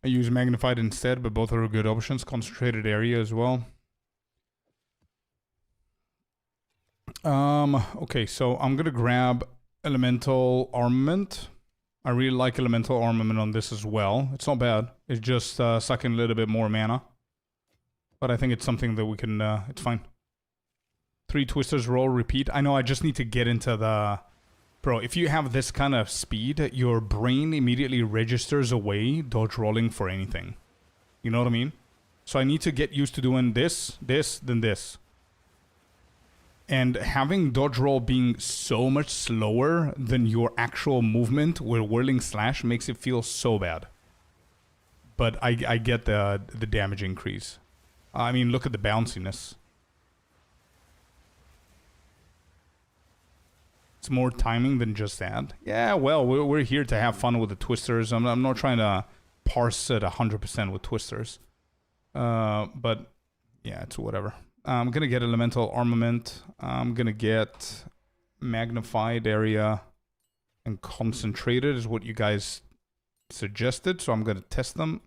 I use magnified instead, but both are good options. Concentrated area as well. Okay, so I'm gonna grab elemental armament. I really like elemental armament on this as well. It's not bad. It's just sucking a little bit more mana. But I think it's something that we can, it's fine. 3 twisters, roll, repeat. I know I just need to get into the... Bro, if you have this kind of speed, your brain immediately registers away dodge rolling for anything. You know what I mean? So I need to get used to doing this, then this. And having dodge roll being so much slower than your actual movement with whirling slash makes it feel so bad. But I get the damage increase. I mean, look at the bounciness. It's more timing than just that. Yeah, well, we're here to have fun with the twisters. I'm not trying to parse it 100% with twisters. But yeah, it's whatever. I'm gonna get elemental armament. I'm gonna get magnified area and concentrated is what you guys suggested. So I'm gonna test them.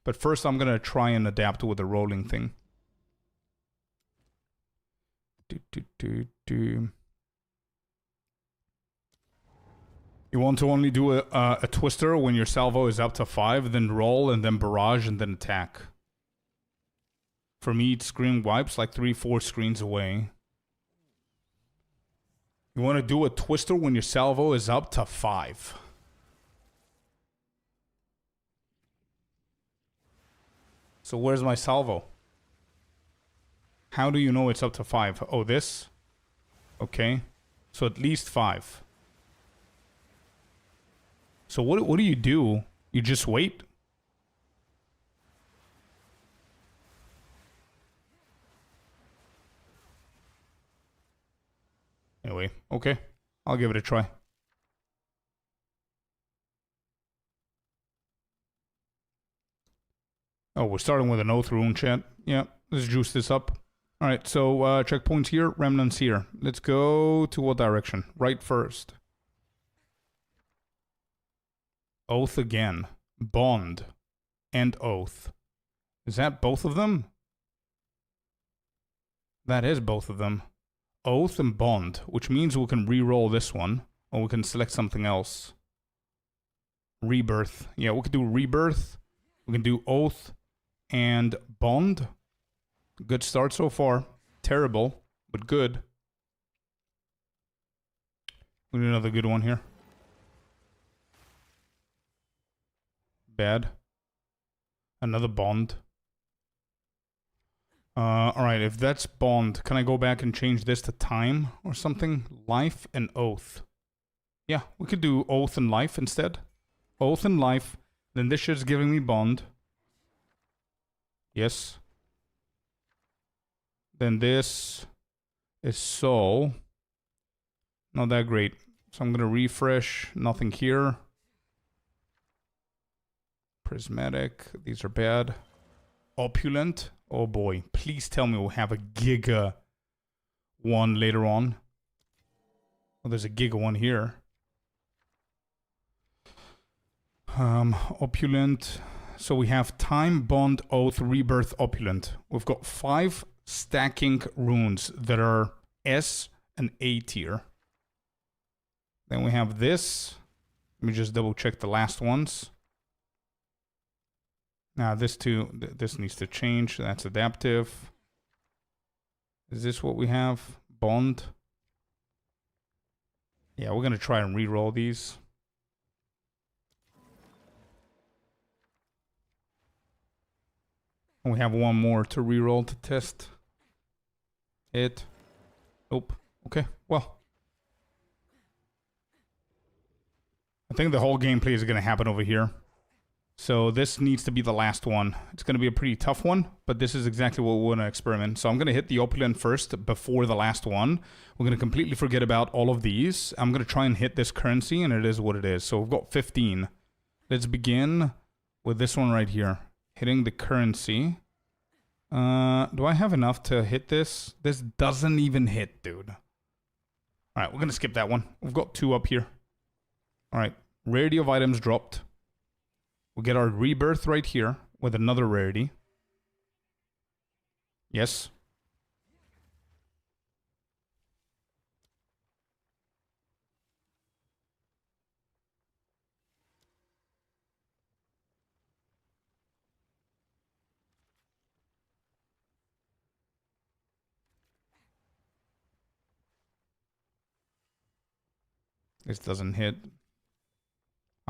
But first I'm gonna try and adapt with the rolling thing. You want to only do a twister when your salvo is up to 5, then roll, and then barrage, and then attack. For me, each screen wipes like 3-4 screens away. You want to do a twister when your salvo is up to 5. So where's my salvo? How do you know it's up to 5? Oh, this? Okay. So at least 5. So what do? You just wait? Anyway, okay. I'll give it a try. Oh, we're starting with an oath rune, chat. Yeah, let's juice this up. Alright, so checkpoints here, remnants here. Let's go to what direction? Right first. Oath again. Bond. And oath. Is that both of them? That is both of them. Oath and bond, which means we can re-roll this one, or we can select something else. Rebirth. Yeah, we can do rebirth. We can do oath and bond. Good start so far. Terrible, but good. We need another good one here. Bad. Another bond. Alright, if that's bond, can I go back and change this to time or something? Life and oath. Yeah, we could do oath and life instead. Oath and life. Then this shit's giving me bond. Yes. Then this is soul. Not that great. So I'm gonna refresh. Nothing here. Prismatic. These are bad. Opulent. Oh boy. Please tell me we'll have a Giga one later on. Oh, there's a Giga one here. Opulent. So we have Time, Bond, Oath, Rebirth, Opulent. We've got 5 stacking runes that are S and A tier. Then we have this. Let me just double check the last ones. Now this too, this needs to change. That's adaptive. Is this what we have? Bond. Yeah, we're gonna try and re-roll these. And we have one more to re-roll to test it. Nope. Okay, well. I think the whole gameplay is gonna happen over here. So this needs to be the last one. It's going to be a pretty tough one, but this is exactly what we want to experiment. So I'm going to hit the opulent first before the last one. We're going to completely forget about all of these. I'm going to try and hit this currency, and it is what it is. So we've got 15. Let's begin with this one right here. Hitting the currency. Do I have enough to hit this? This doesn't even hit, dude. All right, we're going to skip that one. We've got 2 up here. All right, rarity of items dropped. We'll get our rebirth right here with another rarity. Yes. This doesn't hit.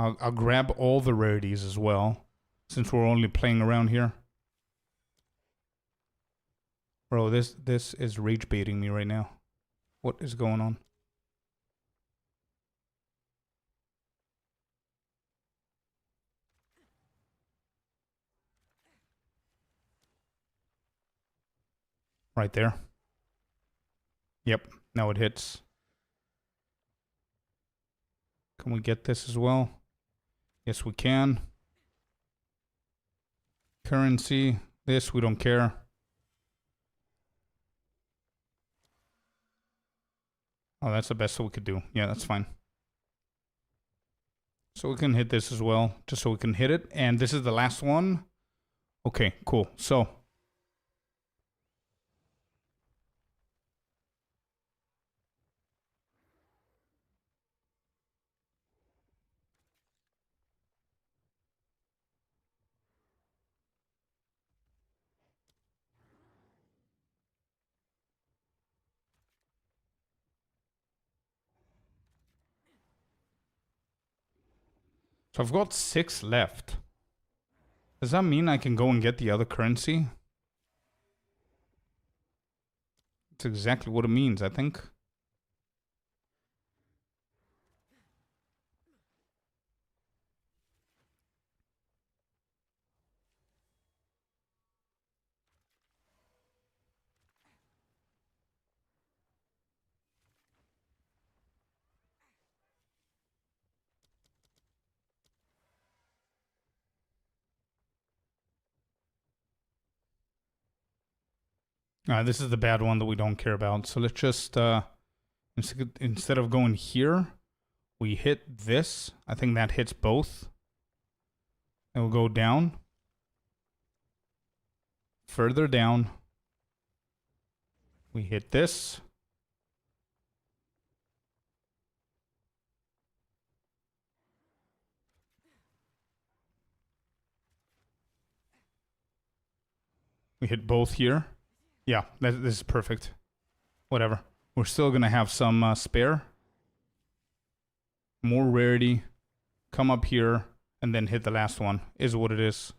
I'll grab all the rarities as well, since we're only playing around here. Bro, this is rage baiting me right now. What is going on? Right there. Yep, now it hits. Can we get this as well? Yes, we can. Currency. This, we don't care. Oh, that's the best that we could do. Yeah, that's fine. So we can hit this as well, just so we can hit it. And this is the last one. Okay, cool. So I've got 6 left. Does that mean I can go and get the other currency? That's exactly what it means, I think. This is the bad one that we don't care about. So let's just, instead of going here, we hit this. I think that hits both. And we'll go down. Further down. We hit this. We hit both here. Yeah, this is perfect. Whatever. We're still going to have some spare. More rarity. Come up here and then hit the last one. Is what it is.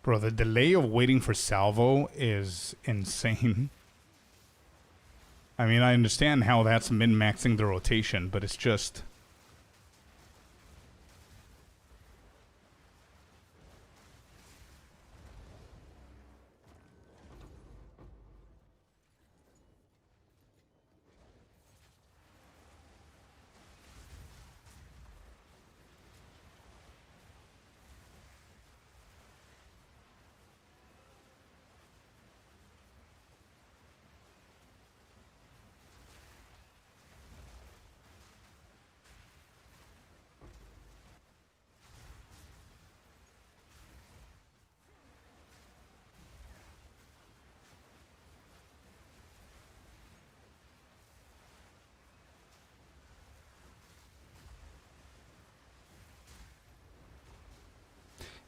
Bro, the delay of waiting for salvo is insane. I mean, I understand how that's min-maxing the rotation, but it's just...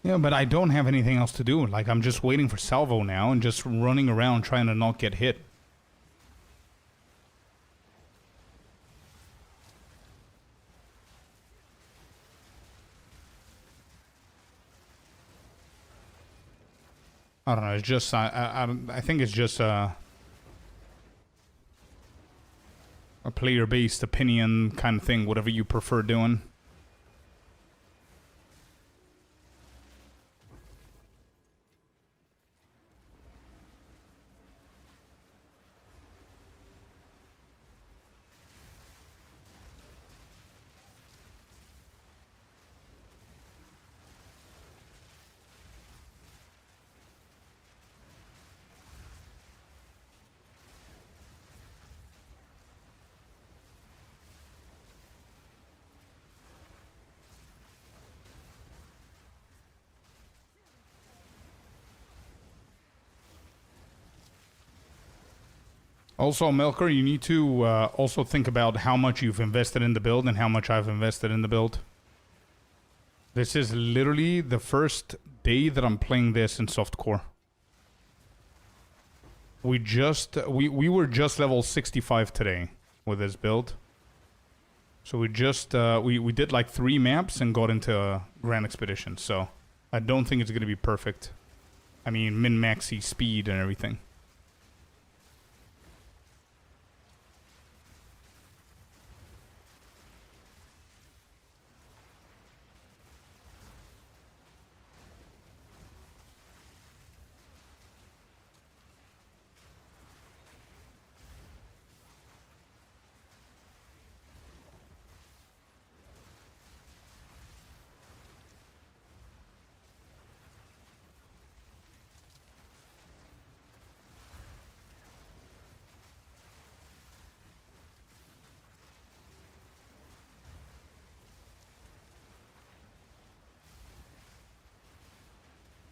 Yeah, but I don't have anything else to do. Like, I'm just waiting for salvo now and just running around trying to not get hit. I don't know. It's just I think it's just a player-based opinion kind of thing. Whatever you prefer doing. Also, Milker, you need to also think about how much you've invested in the build and how much I've invested in the build. This is literally the first day that I'm playing this in softcore. We were just level 65 today with this build. So we just we did like 3 maps and got into a Grand Expedition. So I don't think it's gonna be perfect. I mean, min-maxy speed and everything.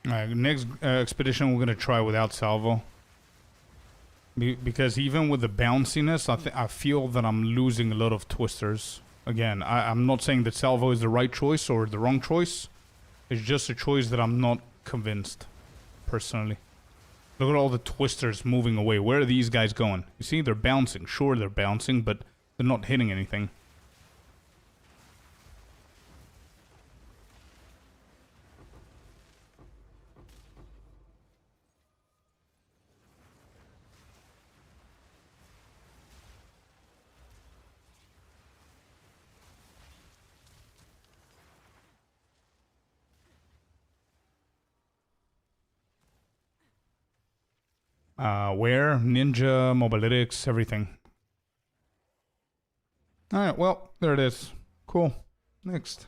Alright, next expedition we're going to try without salvo. Because even with the bounciness, I feel that I'm losing a lot of twisters. Again, I'm not saying that salvo is the right choice or the wrong choice. It's just a choice that I'm not convinced, personally. Look at all the twisters moving away. Where are these guys going? You see, they're bouncing. Sure, they're bouncing, but they're not hitting anything. Where? Ninja, Mobalytics, everything. Alright, well, there it is. Cool. Next.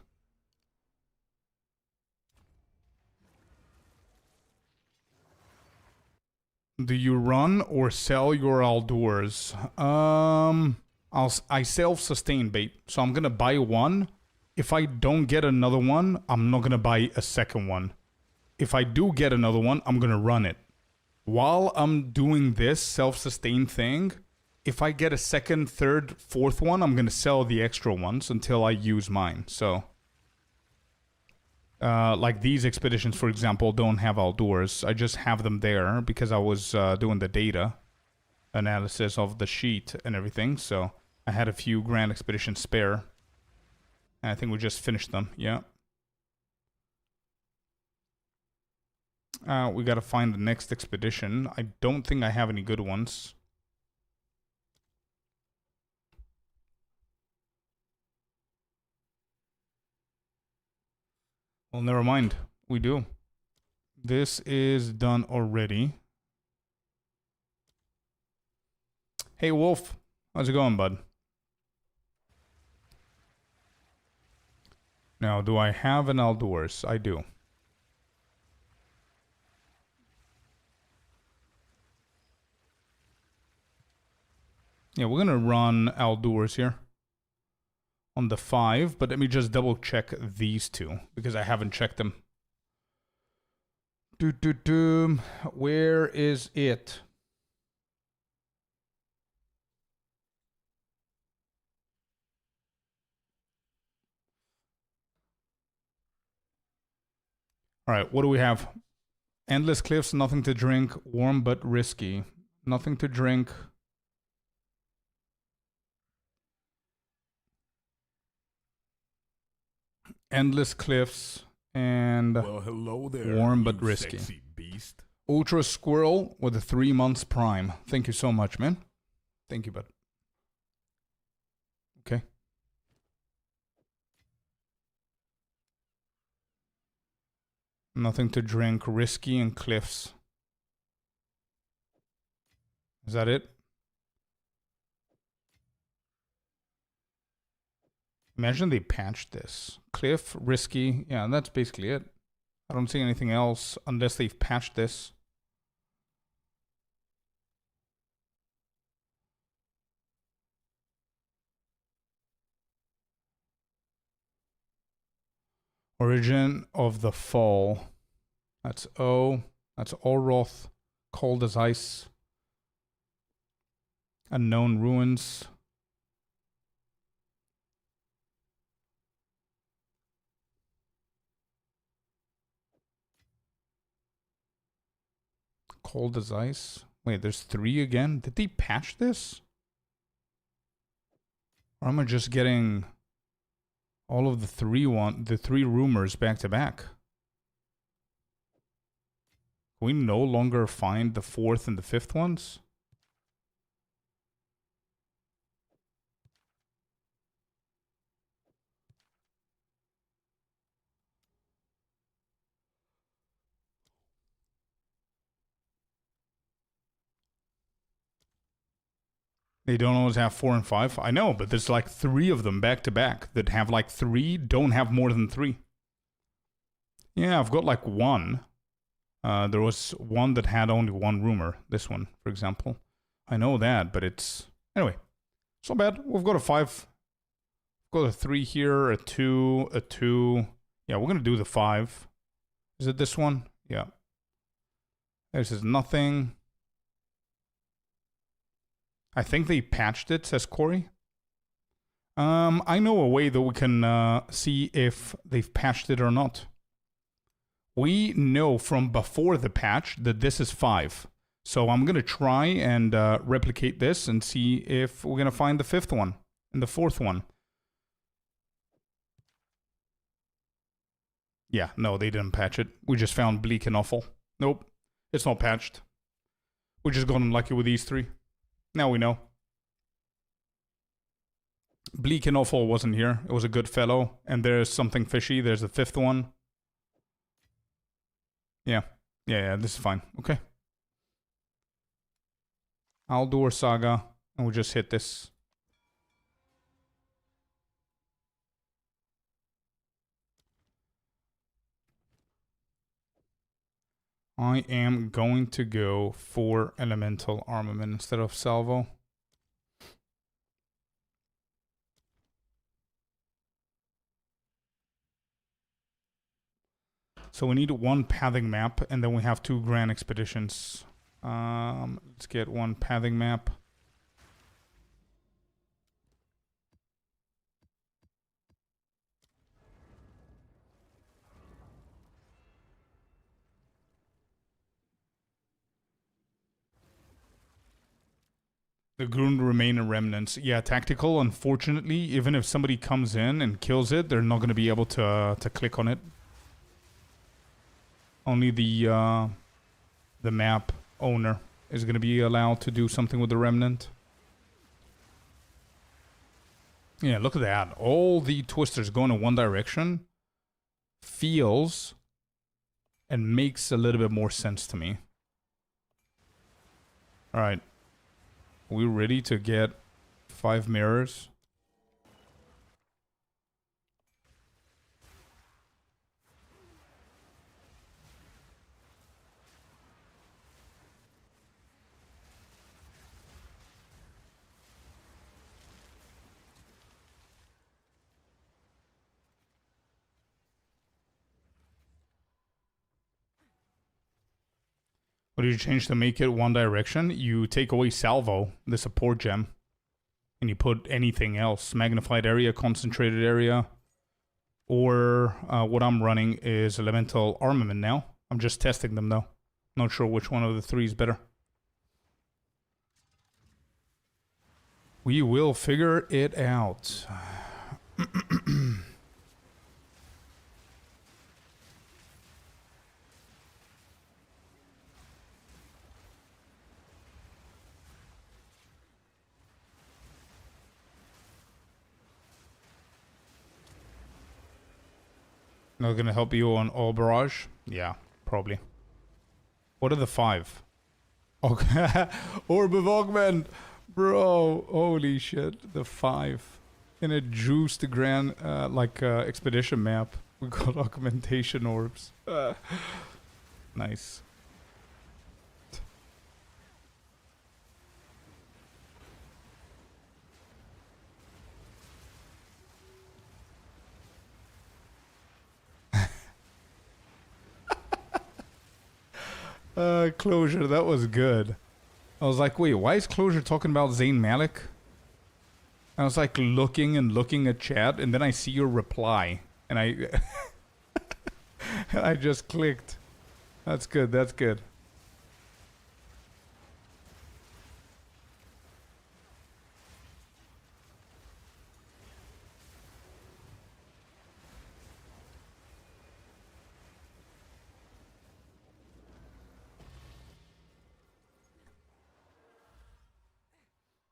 Do you run or sell your Aldurs? I self-sustain bait, so I'm gonna buy one. If I don't get another one, I'm not gonna buy a second one. If I do get another one, I'm gonna run it. While I'm doing this self-sustain thing, if I get a second, third, fourth one, I'm going to sell the extra ones until I use mine. So, like these expeditions, for example, don't have Aldurs. I just have them there because I was doing the data analysis of the sheet and everything. So, I had a few Grand Expeditions spare. And I think we just finished them, yeah. We gotta find the next expedition. I don't think I have any good ones. Well, never mind. We do. This is done already. Hey, Wolf. How's it going, bud? Now, do I have an Aldors? I do. Yeah, we're gonna run Aldors here on the 5, but let me just double check these two because I haven't checked them. Where is it? All right, what do we have? Endless cliffs, nothing to drink, warm but risky. Nothing to drink. Endless cliffs and Well, hello there, warm but you risky. sexy beast. Ultra Squirrel with a 3 months prime. Thank you so much, man. Thank you, bud. Okay. Nothing to drink, risky, and cliffs. Is that it? Imagine they patched this. Cliff, risky. Yeah, that's basically it. I don't see anything else unless they've patched this. Origin of the Fall. That's O. That's Olroth. Cold as Ice. Unknown Ruins. Cold as Ice. Wait, there's 3 again? Did they patch this? Or am I just getting all of the 3 rumors back to back? Can we no longer find the 4th and the 5th ones? They don't always have 4 and 5. I know, but there's like 3 of them back to back that have like 3, don't have more than 3. Yeah, I've got like 1. There was one that had only 1 rumor. This one, for example. I know that, but it's... Anyway, it's not bad. We've got a 5. We've got a 3 here, a 2, a 2. Yeah, we're going to do the 5. Is it this one? Yeah. This is nothing. I think they patched it, says Corey. I know a way that we can see if they've patched it or not. We know from before the patch that this is 5. So I'm going to try and replicate this and see if we're going to find the 5th one and the 4th one. Yeah, no, they didn't patch it. We just found Bleak and Awful. Nope, it's not patched. We just got unlucky with these 3. Now we know. Bleak and Awful wasn't here. It was a good fellow. And there's something fishy. There's the 5th one. Yeah. Yeah, this is fine. Okay. Aldor Saga. And we'll just hit this. I am going to go for Elemental Armament instead of Salvo. So we need 1 pathing map, and then we have 2 grand expeditions. Let's get 1 pathing map. The Grund remain in remnants. Yeah, tactical, unfortunately, even if somebody comes in and kills it, they're not going to be able to click on it. Only the map owner is going to be allowed to do something with the remnant. Yeah, look at that. All the twisters going in one direction feels and makes a little bit more sense to me. Alright. Are we ready to get 5 mirrors? What do you change to make it one direction? You take away salvo, the support gem, and you put anything else. Magnified area, concentrated area, or what I'm running is elemental armament now. I'm just testing them though. Not sure which one of the three is better. We will figure it out. Not gonna help you on all barrage? Yeah, probably. What are the 5? Okay. Orb of Augment! Bro, holy shit. The 5. In a juiced grand, expedition map. We got augmentation orbs. Nice. Closure, that was good. I was like, wait, why is Closure talking about Zayn Malik? I was like looking and looking at chat, and then I see your reply, and I just clicked. That's good, that's good.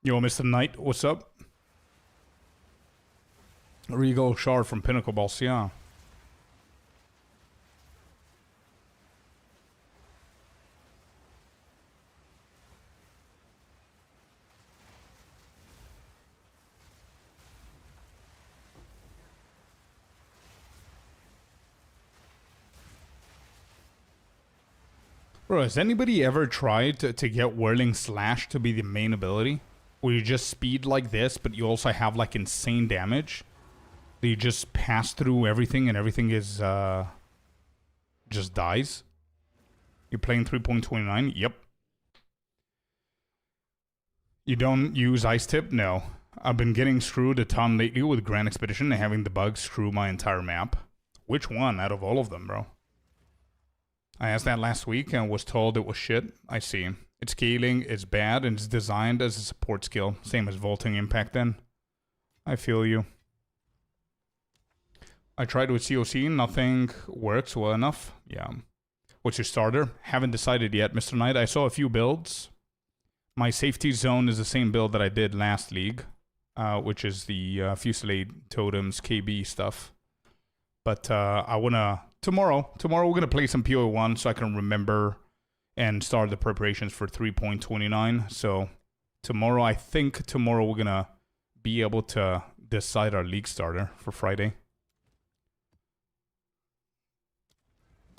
Yo, Mr. Knight, what's up? Regal Shard from Pinnacle Boss, yeah. Bro, has anybody ever tried to get Whirling Slash to be the main ability? Where you just speed like this, but you also have like insane damage. That you just pass through everything and everything is just dies. You're playing 3.29? Yep. You don't use Ice Tip? No. I've been getting screwed a ton lately with Grand Expedition and having the bugs screw my entire map. Which one out of all of them, bro? I asked that last week and was told it was shit. I see. It's scaling, it's bad, and it's designed as a support skill. Same as Vaulting Impact then. I feel you. I tried with COC, nothing works well enough. Yeah. What's your starter? Haven't decided yet, Mr. Knight. I saw a few builds. My safety zone is the same build that I did last league, which is the Fusillade Totems KB stuff. But I want to... Tomorrow we're going to play some PoE1 so I can remember and start the preparations for 3.29. So I think tomorrow we're going to be able to decide our league starter for Friday.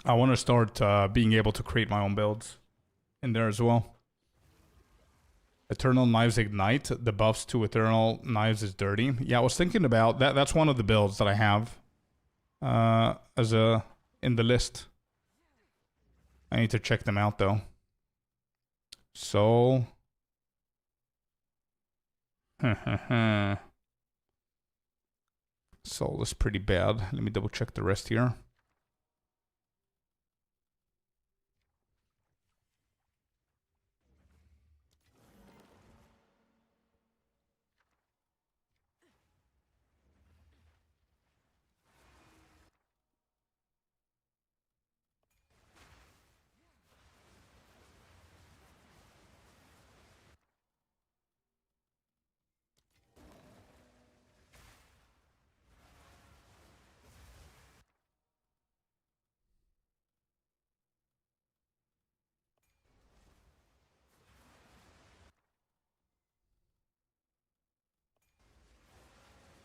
I want to start being able to create my own builds in there as well. Eternal Knives Ignite. The buffs to Eternal Knives is dirty. Yeah, I was thinking about that. That's one of the builds that I have in the list. I need to check them out though. Soul. Soul is pretty bad. Let me double check the rest here.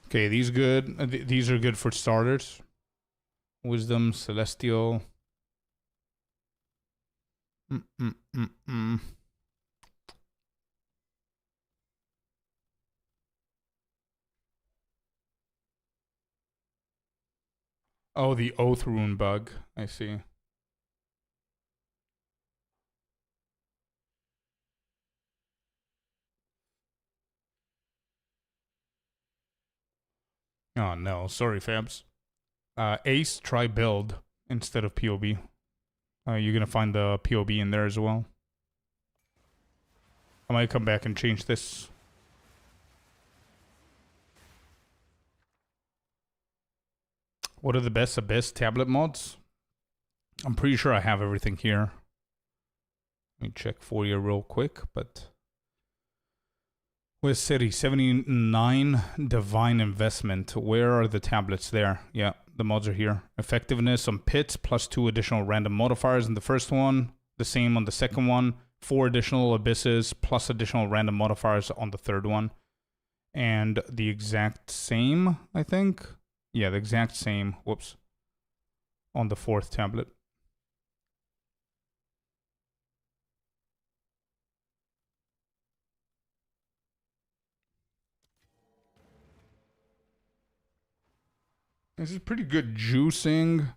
Okay, these good. These are good for starters. Wisdom, Celestial. Mm-mm-mm-mm. Oh, the Oath Rune bug. I see. Oh no, sorry, Fabs. Ace, try build instead of POB. You're gonna find the POB in there as well. I might come back and change this. What are the best Abyss tablet mods? I'm pretty sure I have everything here. Let me check for you real quick, but... Where's City? 79 Divine Investment. Where are the tablets there? Yeah, the mods are here. Effectiveness on pits, plus 2 additional random modifiers in the first one. The same on the second one. 4 additional abysses, plus additional random modifiers on the third one. And the exact same, I think. Yeah, the exact same. Whoops. On the fourth tablet. This is pretty good juicing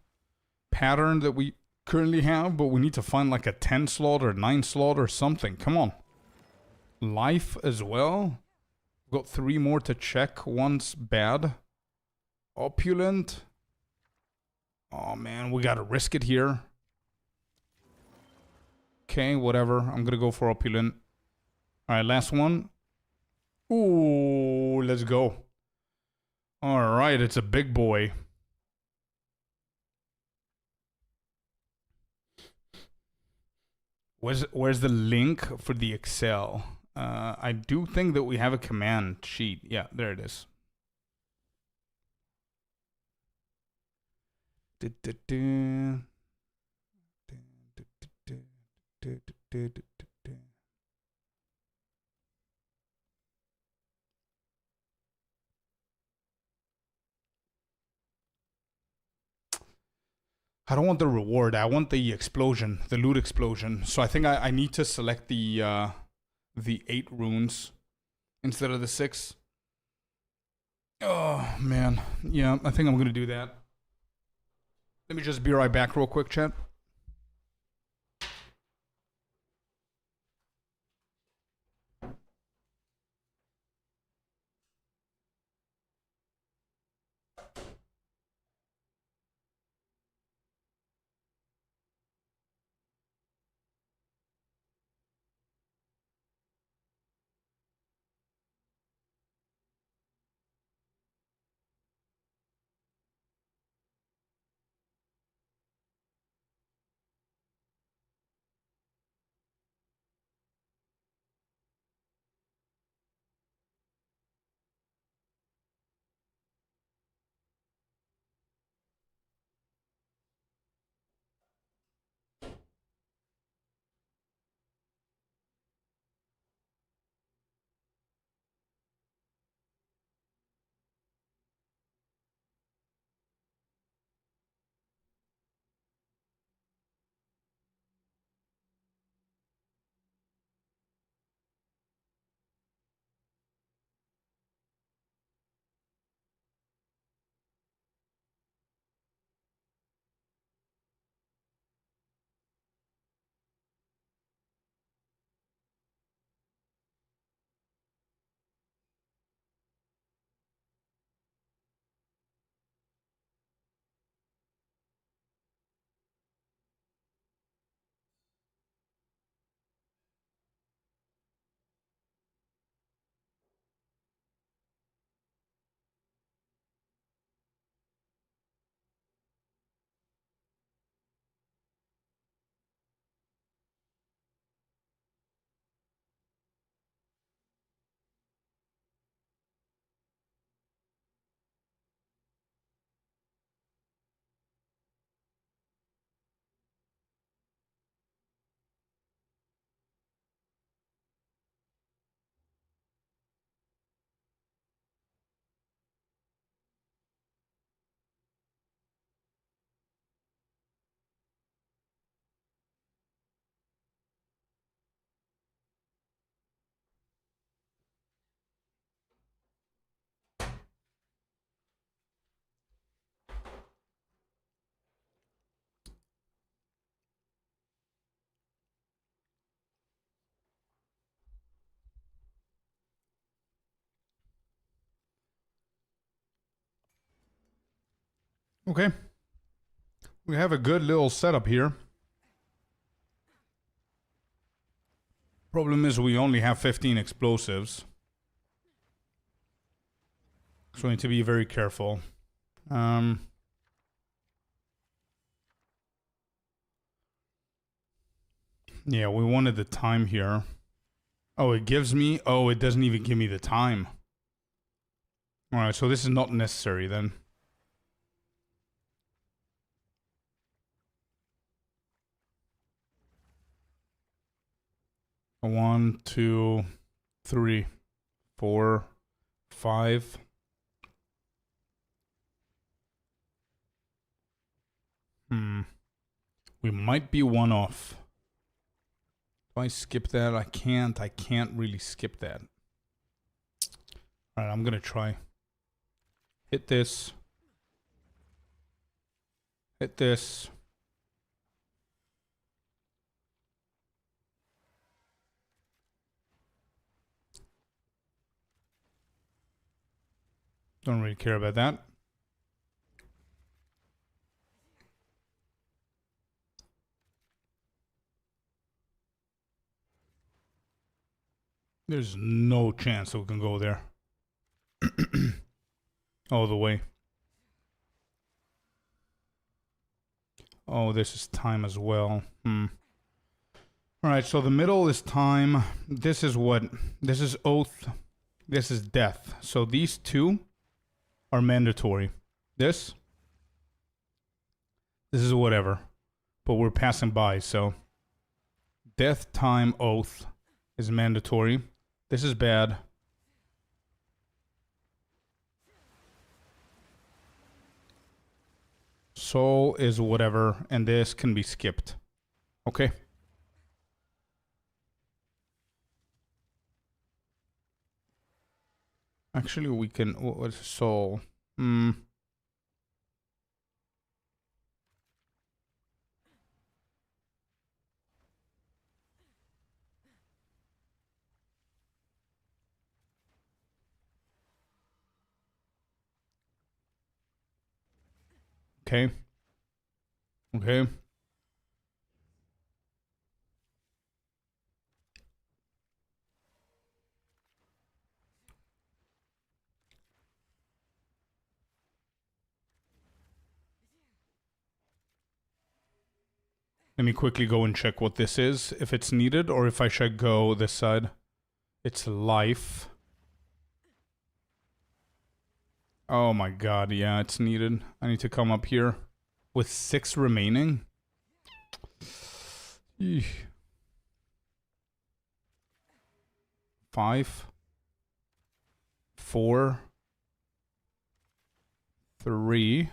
pattern that we currently have, but we need to find like a 10 slot or 9 slot or something. Come on. Life as well. Got 3 more to check. One's bad. Opulent. Oh man, we gotta risk it here. Okay, whatever. I'm gonna go for opulent. Alright, last one. Ooh, let's go. Alright, it's a big boy. Where's the link for the Excel? I do think that we have a command sheet. Yeah, there it is. I don't want the reward. I want the explosion, the loot explosion. So I think I need to select the 8 runes instead of the 6. Oh man, yeah, I think I'm gonna do that. Let me just be right back, real quick, chat. Okay. We have a good little setup here. Problem is we only have 15 explosives. So we need to be very careful. Yeah, we wanted the time here. Oh, it gives me... Oh, it doesn't even give me the time. Alright, so this is not necessary then. One, 2, 3, 4, 5. We might be one off. Do I skip that? I can't. I can't really skip that. Alright, I'm gonna try. Hit this. Hit this. Don't really care about that. There's no chance that we can go there. All the way. Oh, this is time as well. Alright, so the middle is time. This is what? This is oath. This is death. So these two are mandatory. This is whatever. But we're passing by, so... Death, time, oath is mandatory. This is bad. Soul is whatever, and this can be skipped. Okay. Actually, we can... What's soul? Okay. Okay. Let me quickly go and check what this is, if it's needed, or if I should go this side. It's life. Oh my god, yeah, it's needed. I need to come up here. With 6 remaining? Eesh. 5. 4. 3.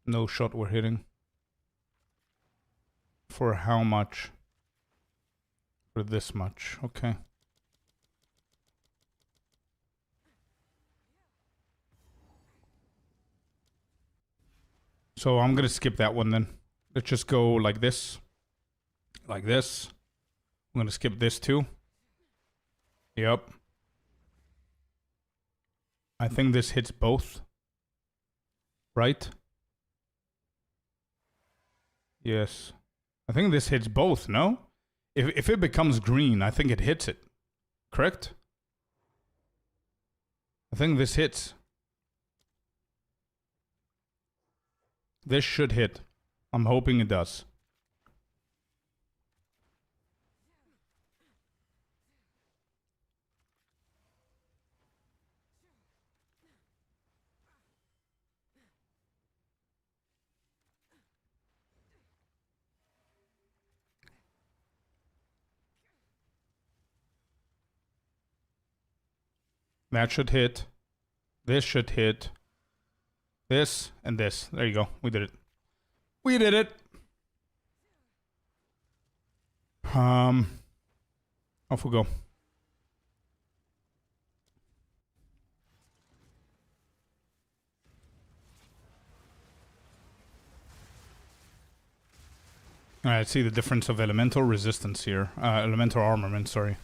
No shot we're hitting. For how much? For this much, okay. So I'm gonna skip that one then. Let's just go like this. Like this. I'm gonna skip this too. Yep. I think this hits both. Right? Yes. I think this hits both, no? If it becomes green, I think it hits it. Correct? I think this hits. This should hit. I'm hoping it does. That should hit. This should hit. This and this. There you go. We did it. We did it. Off we go. Alright, see the difference of elemental resistance here. Elemental armament, sorry.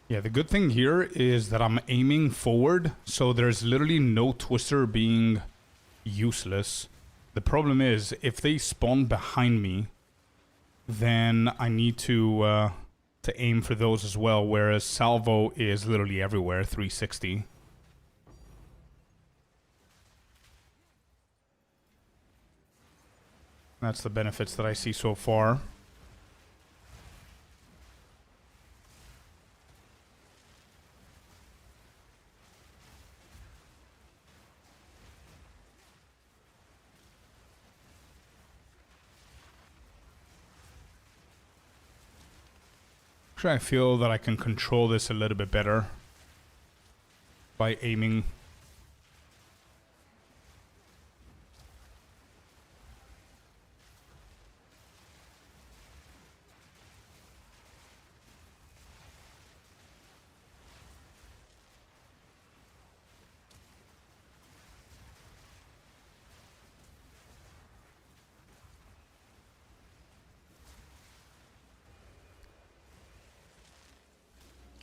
Yeah, the good thing here is that I'm aiming forward, so there's literally no twister being useless. The problem is, if they spawn behind me, then I need to aim for those as well, whereas salvo is literally everywhere, 360. That's the benefits that I see so far. Actually, I feel that I can control this a little bit better by aiming.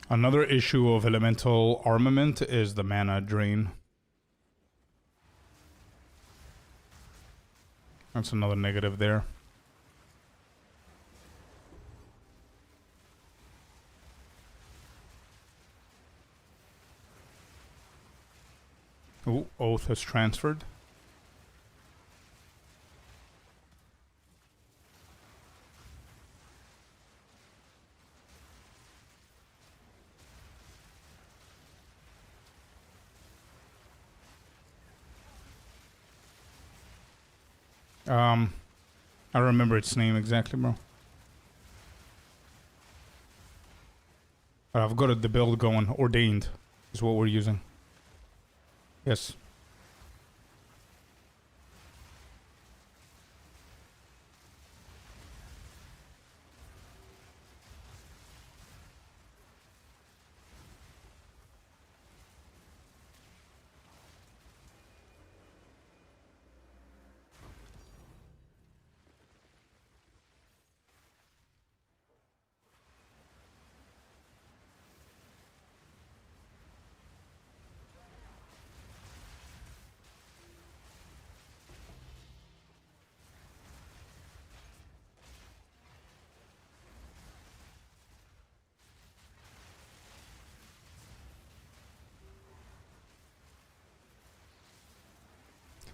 Another issue of elemental armament is the mana drain. That's another negative there. Ooh, Oath has transferred. I don't remember its name exactly, bro. I've got the build going. Ordained is what we're using. Yes.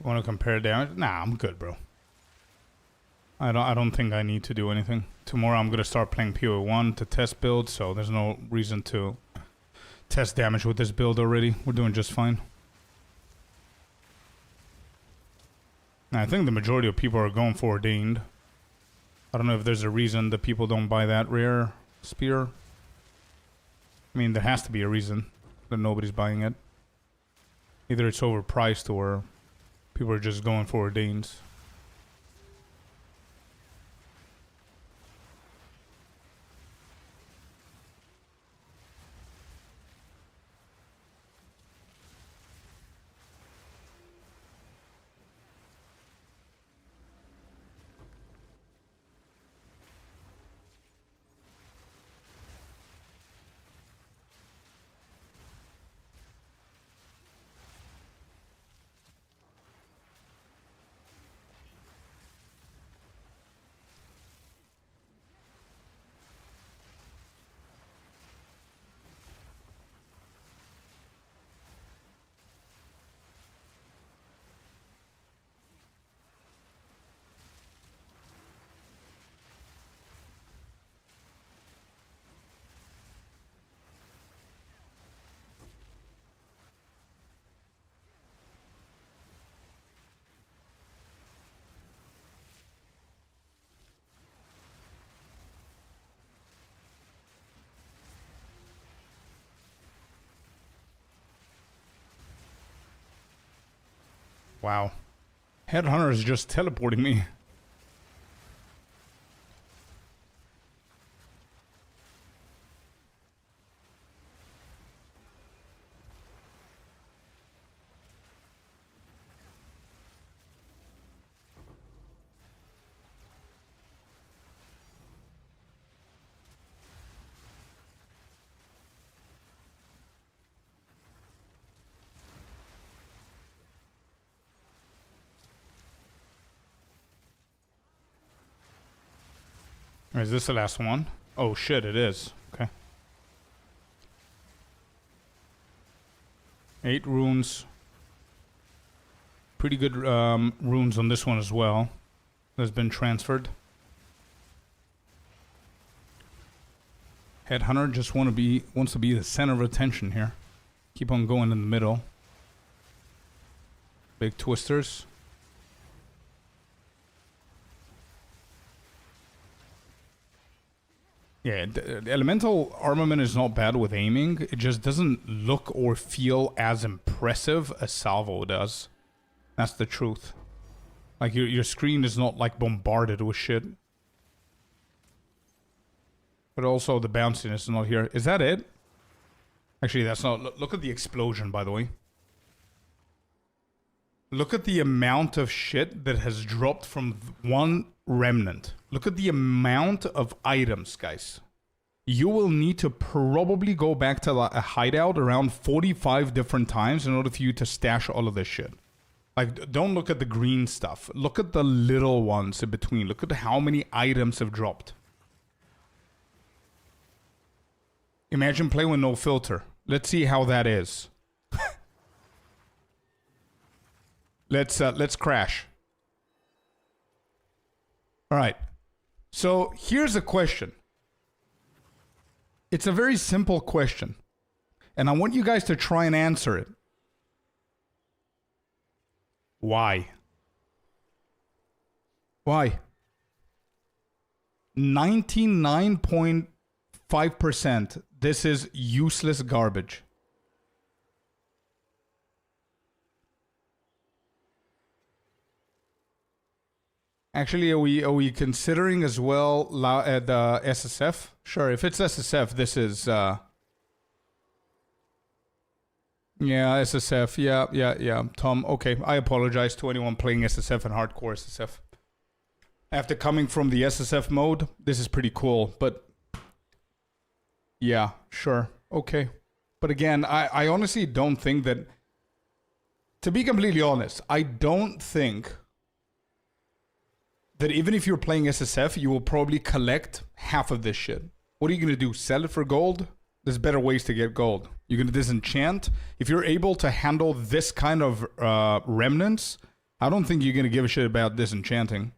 Want to compare damage? Nah, I'm good, bro. I don't think I need to do anything. Tomorrow I'm gonna start playing PoE1 to test build, so there's no reason to test damage with this build already. We're doing just fine. Now, I think the majority of people are going for Ordained. I don't know if there's a reason that people don't buy that rare spear. I mean, there has to be a reason that nobody's buying it. Either it's overpriced or people are just going for Ordains. Wow. Headhunter is just teleporting me. Or is this the last one? Oh shit, it is. Okay. 8 runes. Pretty good runes on this one as well. That's been transferred. Headhunter just wants to be the center of attention here. Keep on going in the middle. Big twisters. Yeah, the elemental armament is not bad with aiming. It just doesn't look or feel as impressive as salvo does. That's the truth. Like your screen is not like bombarded with shit. But also the bounciness is not here. Is that it? Actually, that's not. Look at the explosion, by the way. Look at the amount of shit that has dropped from one remnant. Look at the amount of items, guys. You will need to probably go back to a hideout around 45 different times in order for you to stash all of this shit. Like, don't look at the green stuff. Look at the little ones in between. Look at how many items have dropped. Imagine playing with no filter. Let's see how that is. Let's crash. All right. So here's a question. It's a very simple question. And I want you guys to try and answer it. Why? Why? 99.5%. This is useless garbage. Actually, are we considering as well the SSF? Sure, if it's SSF, this is yeah, SSF. Yeah. Tom, okay. I apologize to anyone playing SSF and hardcore SSF. After coming from the SSF mode, this is pretty cool, but yeah, sure. Okay. But again, I honestly don't think that, to be completely honest, I don't think that even if you're playing SSF, you will probably collect half of this shit. What are you going to do? Sell it for gold? There's better ways to get gold. You're going to disenchant? If you're able to handle this kind of remnants, I don't think you're going to give a shit about disenchanting.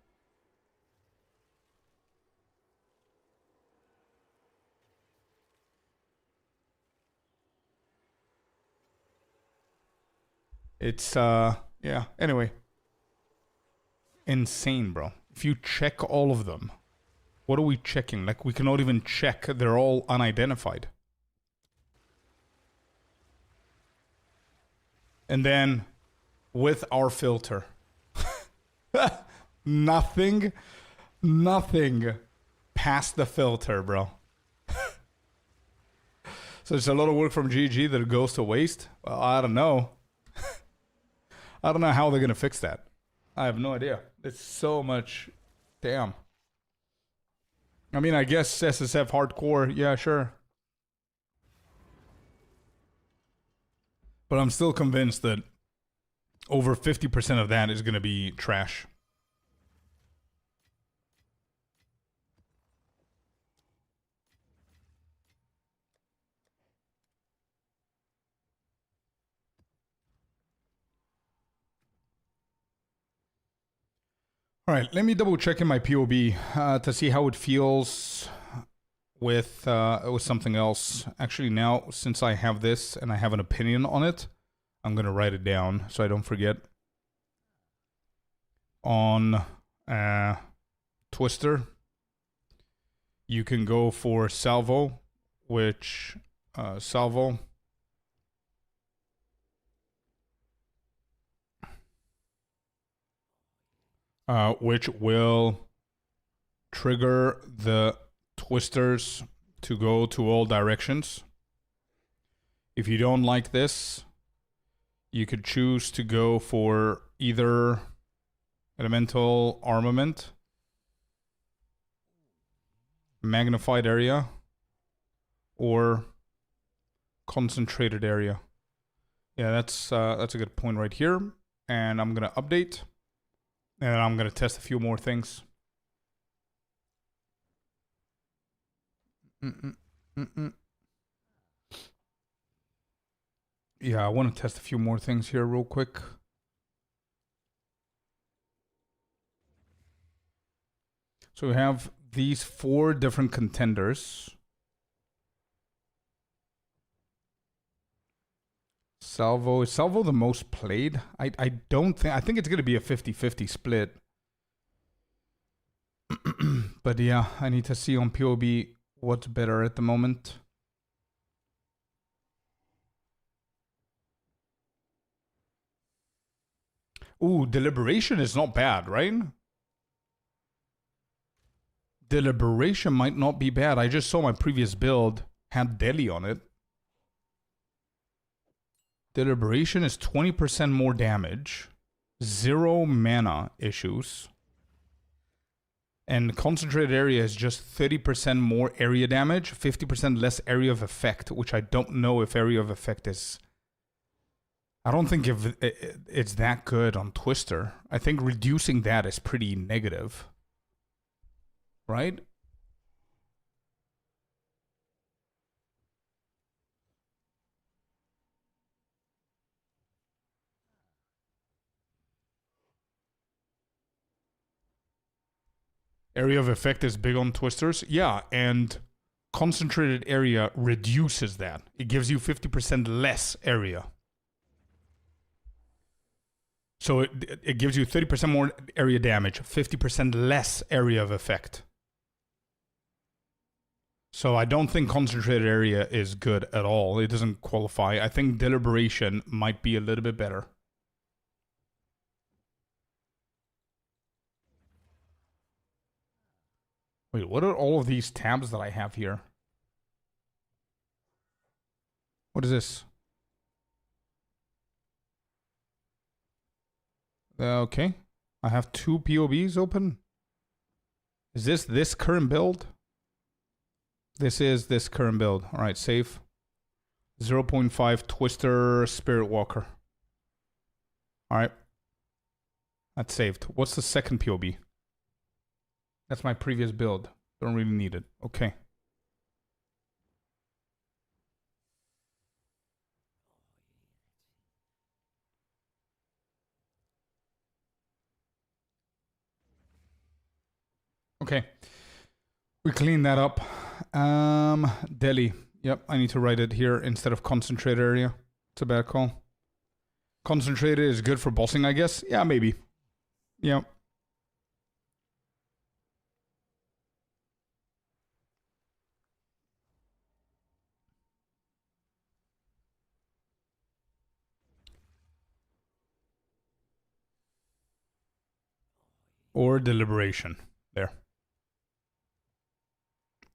It's, yeah, anyway. Insane, bro. If you check all of them, what are we checking? Like, we cannot even check. They're all unidentified. And then, with our filter. Nothing past the filter, bro. So it's a lot of work from GG that goes to waste? Well, I don't know. I don't know how they're going to fix that. I have no idea. It's so much. Damn. I mean, I guess SSF hardcore. Yeah, sure. But I'm still convinced that over 50% of that is going to be trash. All right, let me double check in my POB to see how it feels with something else. Actually, now, since I have this and I have an opinion on it, I'm going to write it down so I don't forget. On Twister, you can go for Salvo, which Salvo which will trigger the twisters to go to all directions. If you don't like this, you could choose to go for either elemental armament, magnified area, or concentrated area. Yeah, that's a good point right here. And I'm gonna update. And I'm going to test a few more things. Yeah, I want to test a few more things here real quick. So we have these 4 different contenders. Salvo, is Salvo the most played? I don't think, I think it's going to be a 50-50 split. But yeah, I need to see on POB what's better at the moment. Ooh, Deliberation is not bad, right? Deliberation might not be bad. I just saw my previous build had Deli on it. Deliberation is 20% more damage, 0 mana issues, and Concentrated Area is just 30% more area damage, 50% less area of effect, which I don't know if area of effect is... I don't think if it's that good on Twister. I think reducing that is pretty negative. Right? Area of effect is big on Twisters. Yeah, and Concentrated Area reduces that. It gives you 50% less area. So it gives you 30% more area damage, 50% less area of effect. So I don't think Concentrated Area is good at all. It doesn't qualify. I think Deliberation might be a little bit better. Wait, what are all of these tabs that I have here? What is this? Okay. I have 2 POBs open. Is this current build? This is this current build. All right, save. 0.5 Twister Spirit Walker. All right. That's saved. What's the second POB? That's my previous build. Don't really need it. Okay. Okay. We clean that up. Delhi. Yep, I need to write it here instead of Concentrated Area. It's a bad call. Concentrated is good for bossing, I guess. Yeah, maybe. Yeah. Or Deliberation. There.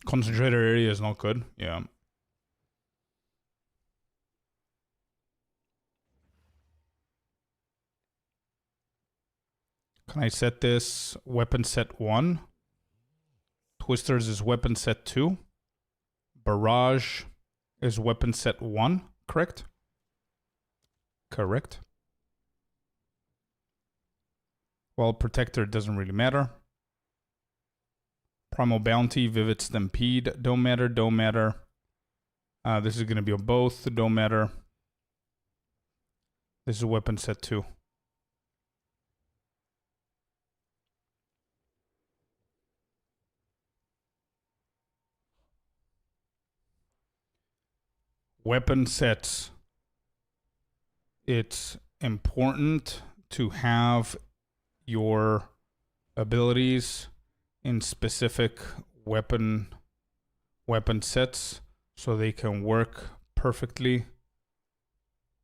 Concentrated Area is not good. Yeah. Can I set this weapon set 1? Twisters is weapon set 2. Barrage is weapon set 1, correct? Correct. Well, Protector doesn't really matter. Primal Bounty, Vivid Stampede, don't matter, don't matter. This is going to be on both, don't matter. This is weapon set 2. Weapon sets. It's important to have your abilities in specific weapon sets so they can work perfectly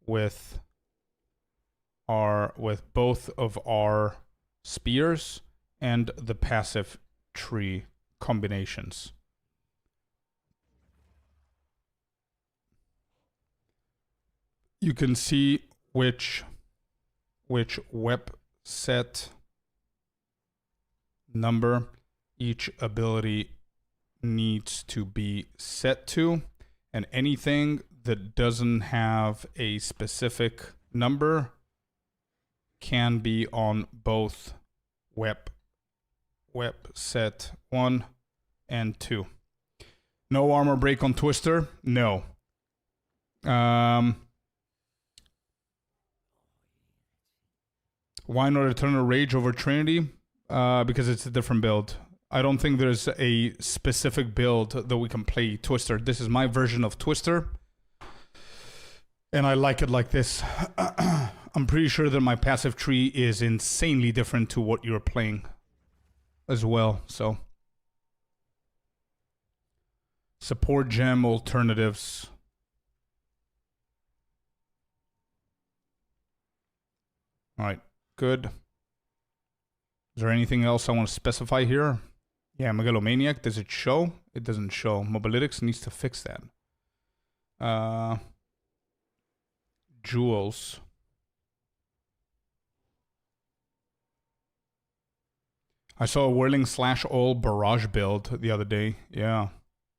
with both of our spears and the passive tree combinations. You can see which web set number each ability needs to be set to, and anything that doesn't have a specific number can be on both web set 1 and 2. No armor break on Twister? No. Why not Eternal Rage over Trinity? Because it's a different build. I don't think there's a specific build that we can play Twister. This is my version of Twister. And I like it like this. I'm pretty sure that my passive tree is insanely different to what you're playing as well, so. Support gem alternatives. Alright, good. Is there anything else I want to specify here? Yeah, Megalomaniac, does it show? It doesn't show. Mobalytics needs to fix that. Jewels. I saw a Whirling Slash All Barrage build the other day. Yeah.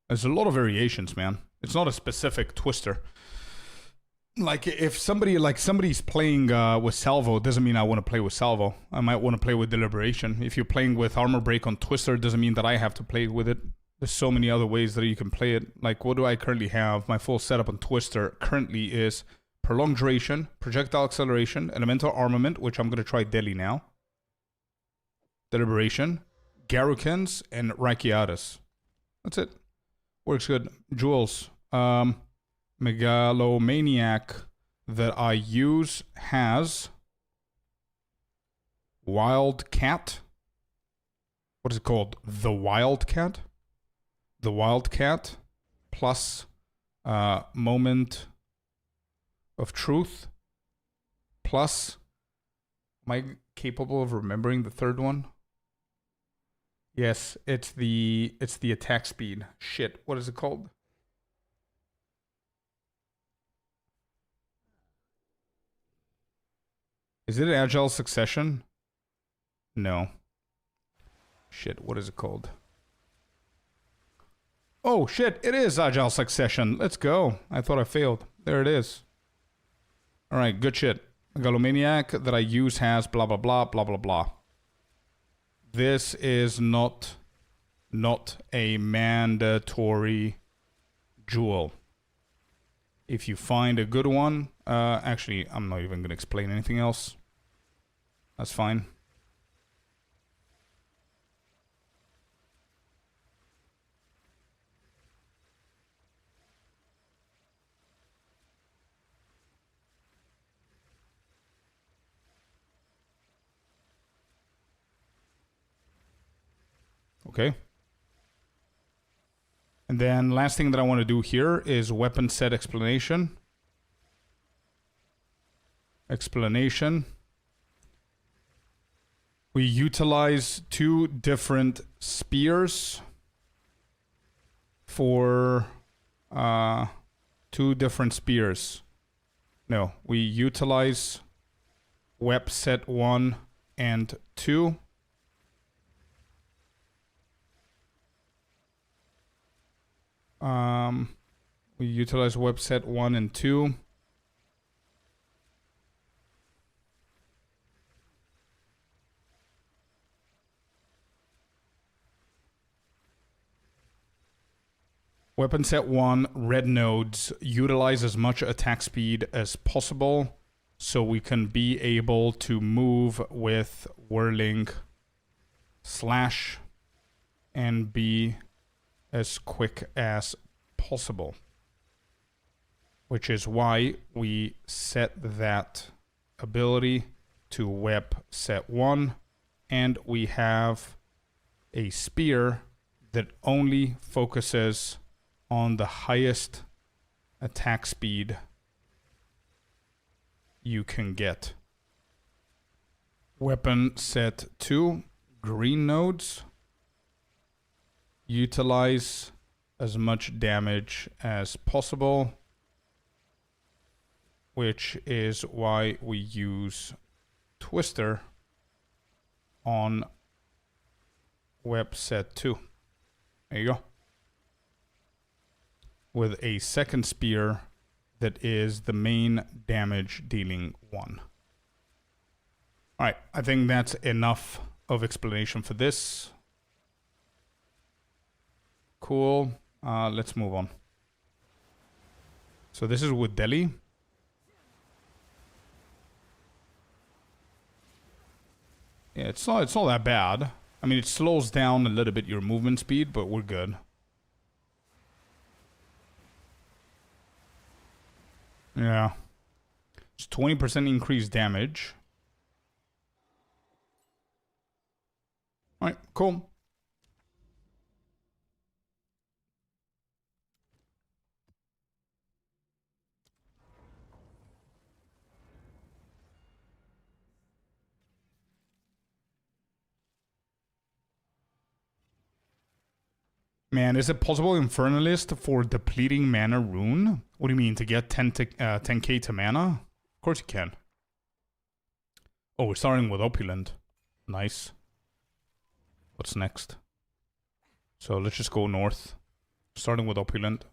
There's a lot of variations, man. It's not a specific Twister. Like, if somebody's playing with Salvo, doesn't mean I want to play with Salvo. I might want to play with Deliberation. If you're playing with Armor Break on Twister, doesn't mean that I have to play with it. There's so many other ways that you can play it. Like, what do I currently have? My full setup on Twister currently is Prolonged Duration, Projectile Acceleration, Elemental Armament, which I'm going to try Deli now. Deliberation, Garrukins, and Rakiatis. That's it. Works good. Jewels. Megalomaniac that I use has Wildcat. What is it called? The Wildcat? The Wildcat plus Moment of Truth plus, am I capable of remembering the third one? Yes, it's the attack speed. Shit, what is it called? Is it Agile Succession? No. Shit, what is it called? Oh, shit, it is Agile Succession. Let's go. I thought I failed. There it is. Alright, good shit. Megalomaniac that I use has blah, blah, blah, blah, blah, blah. This is not a mandatory jewel. If you find a good one, actually, I'm not even going to explain anything else. That's fine. Okay. And then last thing that I want to do here is weapon set explanation. We utilize two different spears for two different spears. No, we utilize web set 1 and 2. We utilize web set 1 and 2. Weapon set 1, red nodes, utilize as much attack speed as possible so we can be able to move with Whirling Slash and be as quick as possible. Which is why we set that ability to web set 1, and we have a spear that only focuses on the highest attack speed you can get. Weapon set 2, green nodes, utilize as much damage as possible, which is why we use Twister on web set 2. There you go. With a second spear that is the main damage dealing one. Alright, I think that's enough of explanation for this. Cool. Let's move on. So this is with Delhi. Yeah, it's not that bad. I mean, it slows down a little bit your movement speed, but we're good. Yeah. It's 20% increased damage. Alright, cool. Man, is it possible Infernalist for depleting mana rune? What do you mean, to get 10k to mana? Of course you can. Oh, we're starting with Opulent. Nice. What's next? So let's just go north. Starting with Opulent.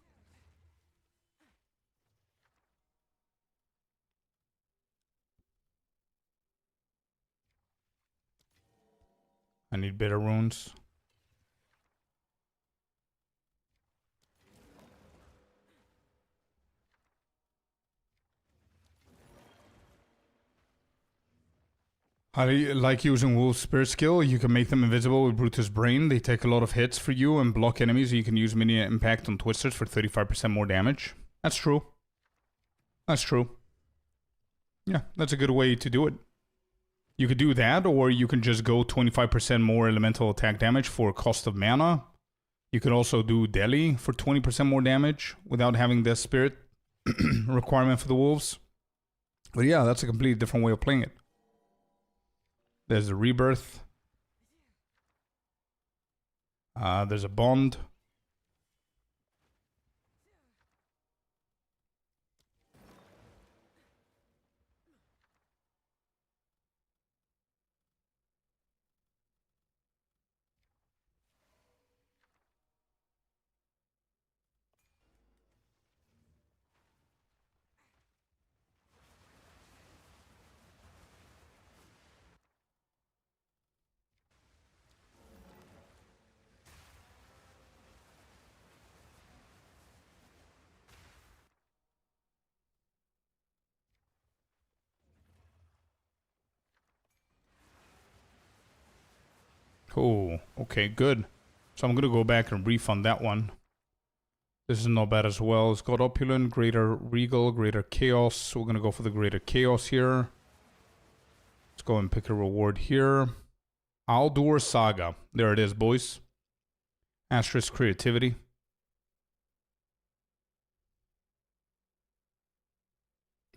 I need bitter runes. I like using Wolf's Spirit skill. You can make them invisible with Brutus Brain. They take a lot of hits for you and block enemies. You can use mini impact on Twisters for 35% more damage. That's true. That's true. Yeah, that's a good way to do it. You could do that, or you can just go 25% more elemental attack damage for cost of mana. You could also do Delhi for 20% more damage without having the spirit requirement for the wolves. But yeah, that's a completely different way of playing it. There's a rebirth. There's a bond. Oh, okay, good. So I'm gonna go back and refund that one. This is not bad as well. It's got Opulent, Greater Regal, Greater Chaos. So we're gonna go for the Greater Chaos here. Let's go and pick a reward here. Aldur Saga. There it is, boys. Asterisk Creativity.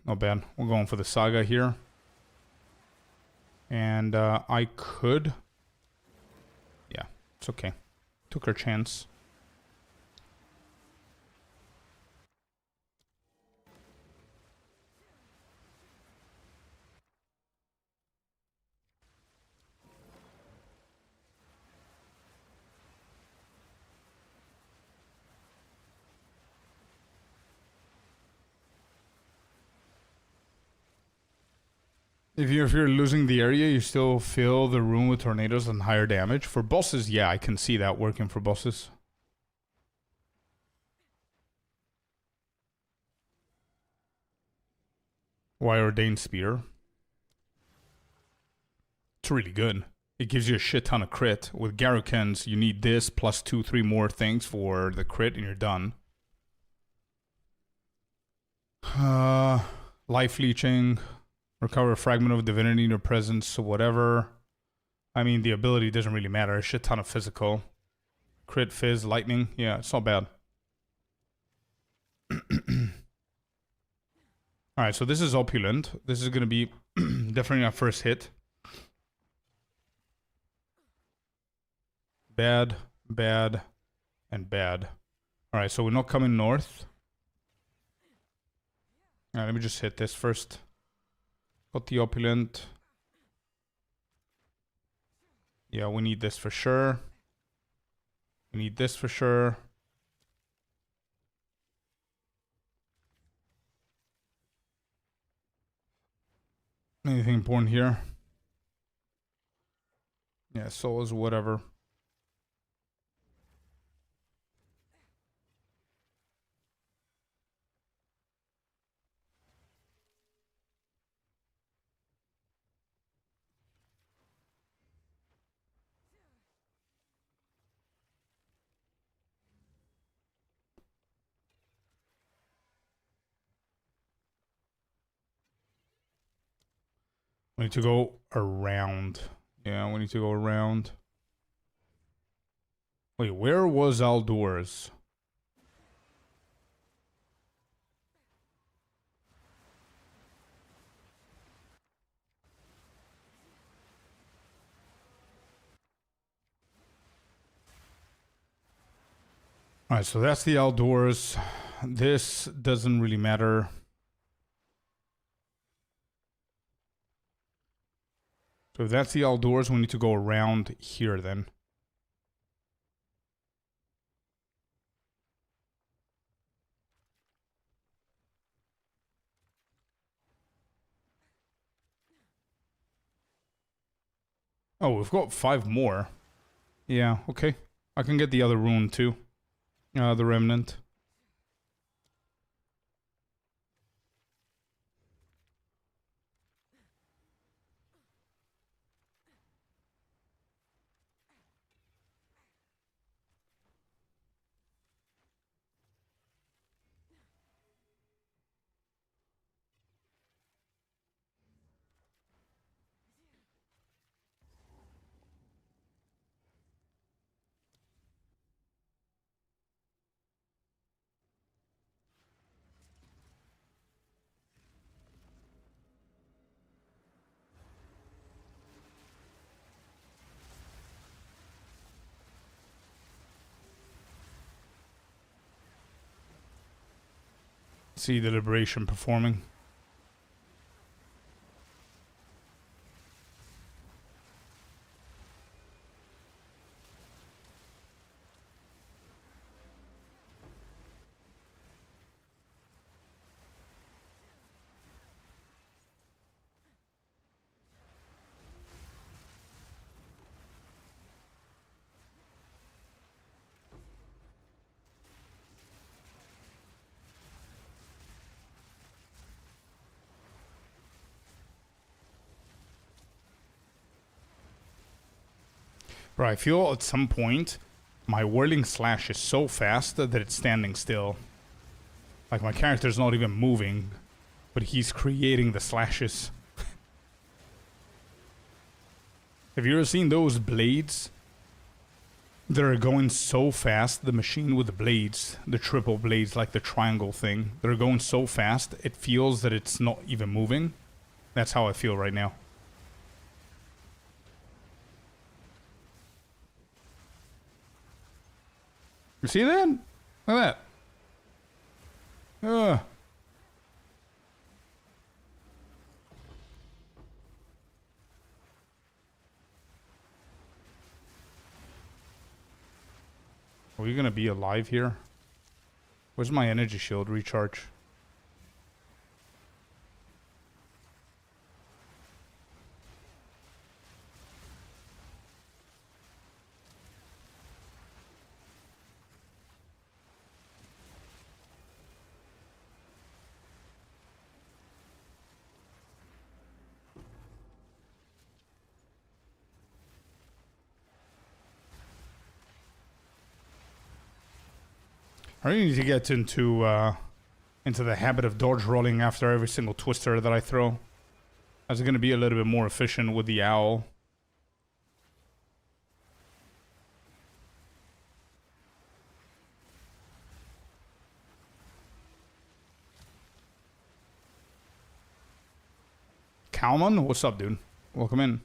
Not bad. We're going for the Saga here. And I could... Yeah, it's okay. Took our chance. If you're losing the area, you still fill the room with tornadoes and higher damage. For bosses, yeah, I can see that working for bosses. Why Ordained Spear? It's really good. It gives you a shit ton of crit. With Garukens, you need this plus 2-3 more things for the crit and you're done. Life Leeching. Recover a fragment of divinity in your presence, or whatever. I mean, the ability doesn't really matter. A shit ton of physical. Crit, Fizz, Lightning. Yeah, it's not bad. Alright, so this is Opulent. This is going to be definitely our first hit. Bad, bad, and bad. Alright, so we're not coming north. Alright, let me just hit this first. Got the Opulent. Yeah, we need this for sure. We need this for sure. Anything important here? Yeah, souls, whatever. We need to go around. Yeah, we need to go around. Wait, where was Aldor's? Alright, so that's the outdoors. This doesn't really matter. So if that's the outdoors, we need to go around here then. Oh, we've got 5 more. Yeah, okay. I can get the other rune too. The remnant. See the liberation performing. Bro, I feel at some point my whirling slash is so fast that it's standing still. Like my character's not even moving, but he's creating the slashes. Have you ever seen those blades? They're going so fast, the machine with the blades, the triple blades, like the triangle thing. They're going so fast, it feels that it's not even moving. That's how I feel right now. You see that? Look at that. Are we gonna be alive here? Where's my energy shield recharge? I really need to get into the habit of dodge rolling after every single twister that I throw. That's going to be a little bit more efficient with the owl. Kalman, what's up, dude? Welcome in.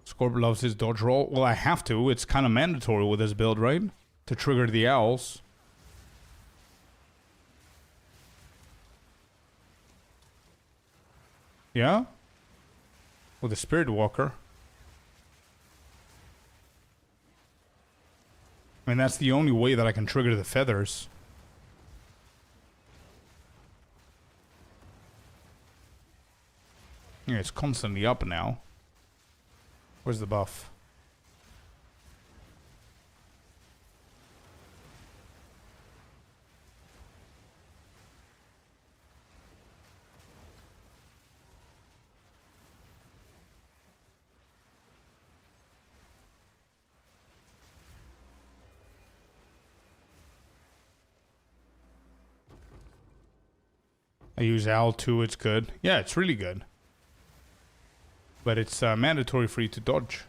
Scorp loves his dodge roll. Well, I have to. It's kind of mandatory with this build, right? To trigger the owls. Yeah? With the Spirit Walker. I mean, that's the only way that I can trigger the feathers. Yeah, it's constantly up now. Where's the buff? I use Al2, it's good. Yeah, it's really good. But it's mandatory for you to dodge.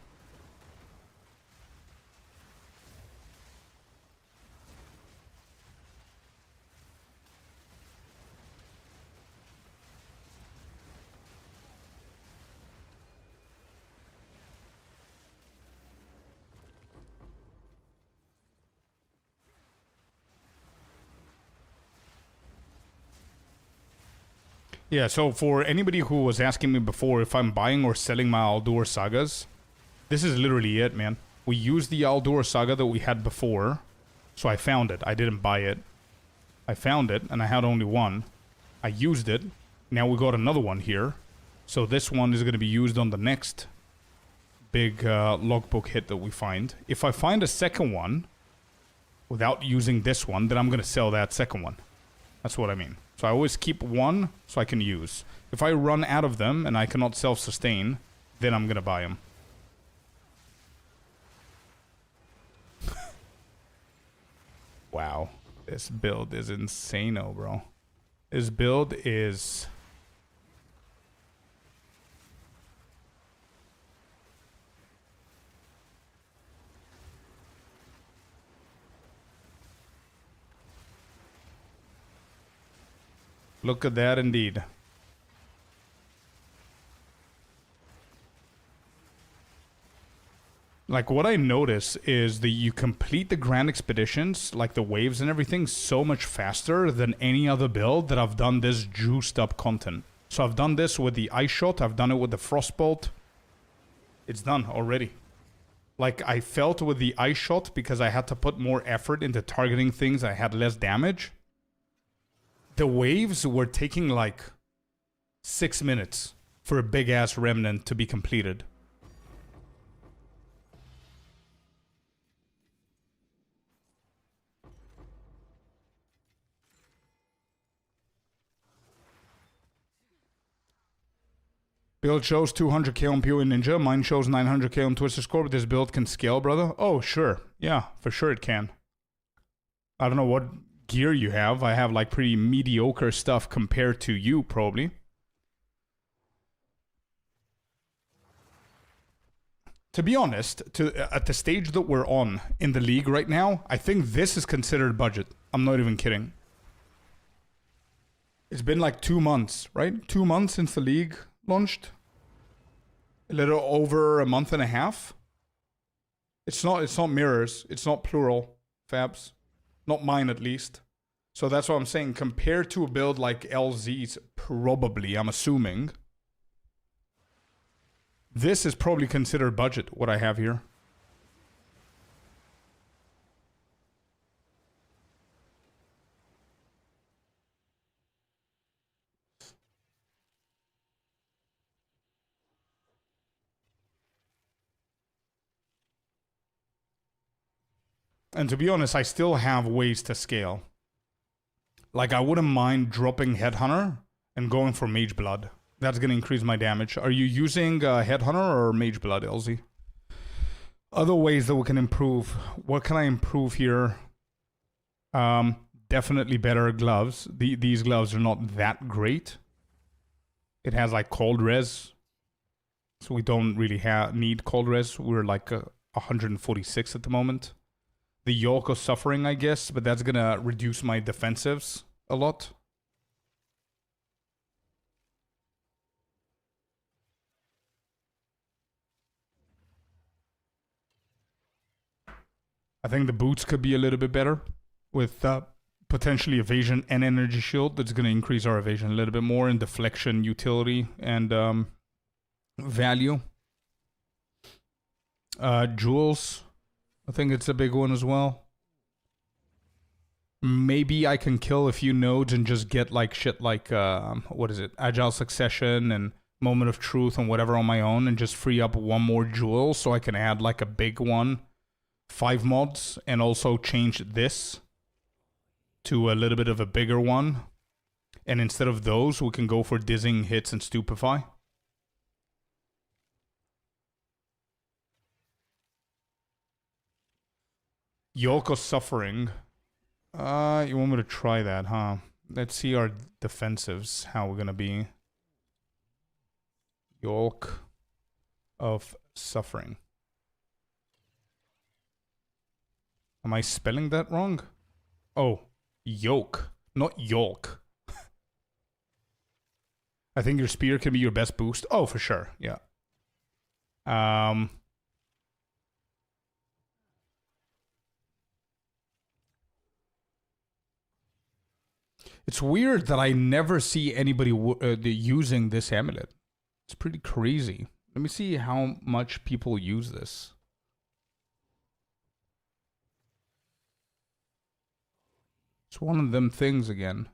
Yeah, so for anybody who was asking me before if I'm buying or selling my Aldur sagas, this is literally it, man. We used the Aldur saga that we had before, so I found it. I didn't buy it. I found it, and I had only one. I used it. Now we got another one here. So this one is going to be used on the next big logbook hit that we find. If I find a second one without using this one, then I'm going to sell that second one. That's what I mean. So I always keep one so I can use. If I run out of them and I cannot self-sustain, then I'm going to buy them. Wow. This build is insane-o, bro. This build is... Look at that indeed. Like, what I notice is that you complete the grand expeditions, like the waves and everything, so much faster than any other build that I've done this juiced up content. So I've done this with the ice shot, I've done it with the frostbolt. It's done already. Like, I felt with the ice shot, because I had to put more effort into targeting things, I had less damage. The waves were taking like 6 minutes for a big ass remnant to be completed. Build shows 200k on PoE Ninja. Mine shows 900k on Twisted Scorpius. This build can scale, brother. Oh, sure. Yeah, for sure it can. I don't know what gear you have. I have like pretty mediocre stuff compared to you, probably. To be honest, at the stage that we're on in the league right now, I think this is considered budget. I'm not even kidding. It's been like 2 months, right? 2 months since the league launched. A little over a month and a half. It's not mirrors. It's not plural, Fabs. Not mine, at least. So that's what I'm saying. Compared to a build like LZ's, probably, I'm assuming, this is probably considered budget, what I have here. And to be honest, I still have ways to scale. Like, I wouldn't mind dropping Headhunter and going for Mage Blood. That's going to increase my damage. Are you using Headhunter or Mage Blood, LZ? Other ways that we can improve. What can I improve here? Definitely better gloves. These gloves are not that great. It has like cold res. So we don't really need cold res. We're like 146 at the moment. The Yoke of Suffering, I guess, but that's gonna reduce my defensives a lot. I think the boots could be a little bit better with potentially evasion and energy shield. That's gonna increase our evasion a little bit more in deflection, utility, and value. Jewels. I think it's a big one as well. Maybe I can kill a few nodes and just get like shit like, what is it? Agile Succession and Moment of Truth and whatever on my own and just free up one more jewel so I can add like a big one. 5 mods and also change this to a little bit of a bigger one. And instead of those, we can go for Dizzying Hits and Stupefy. Yoke of Suffering. You want me to try that, huh? Let's see our defensives, how we're gonna be. Yolk of Suffering. Am I spelling that wrong? Oh, yoke, not yolk. I think your spear can be your best boost. Oh, for sure, yeah. It's weird that I never see anybody using this amulet. It's pretty crazy. Let me see how much people use this. It's one of them things again.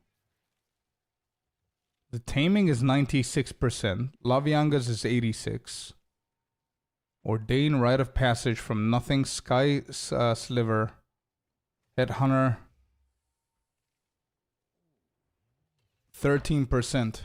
The taming is 96%. Lavianga's is 86. Ordain Rite of Passage from Nothing. Sky Sliver. Headhunter. 13%.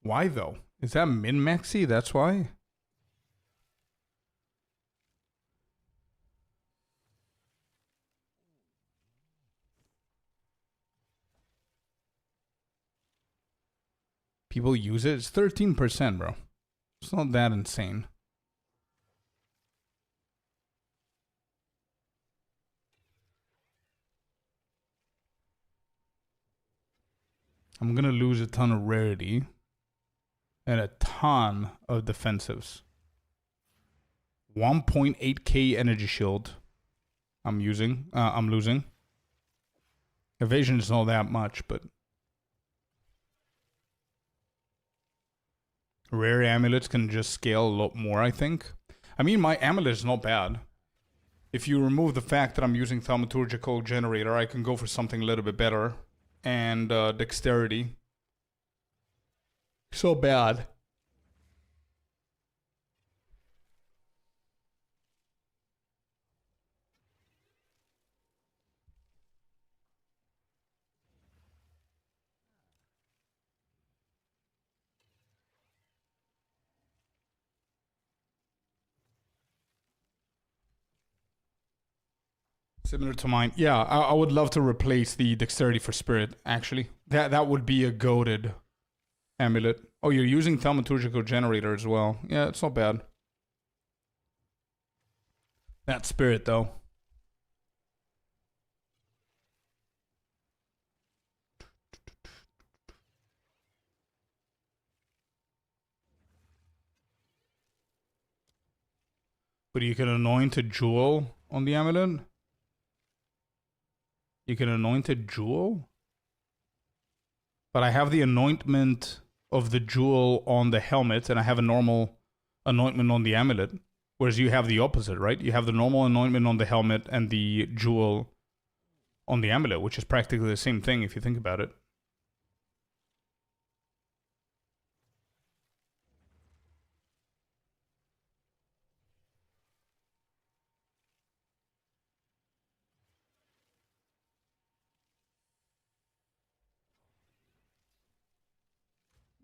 Why though? Is that min-maxy? That's why? People use it? It's 13%, bro. It's not that insane. I'm gonna lose a ton of rarity. And a ton of defensives. 1.8k energy shield. I'm losing. Evasion is not that much, but rare amulets can just scale a lot more, I think. I mean, my amulet is not bad. If you remove the fact that I'm using Thaumaturgical Generator, I can go for something a little bit better. And Dexterity. So bad. Similar to mine. Yeah, I would love to replace the Dexterity for Spirit, actually. That would be a goated amulet. Oh, you're using Thaumaturgical Generator as well. Yeah, it's not bad. That Spirit, though. But you can anoint a jewel on the amulet? You can anoint a jewel? But I have the anointment of the jewel on the helmet, and I have a normal anointment on the amulet. Whereas you have the opposite, right? You have the normal anointment on the helmet and the jewel on the amulet, which is practically the same thing if you think about it.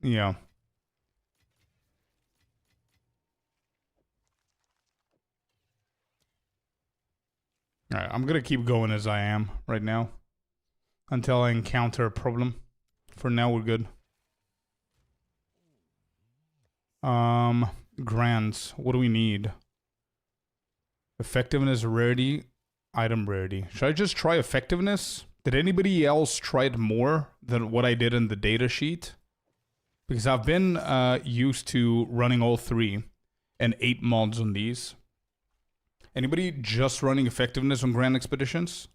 Yeah. Alright, I'm gonna keep going as I am right now. Until I encounter a problem. For now, we're good. Grants. What do we need? Effectiveness, rarity, item rarity. Should I just try effectiveness? Did anybody else try it more than what I did in the data sheet? Because I've been used to running all three and 8 mods on these. Anybody just running effectiveness on Grand Expeditions?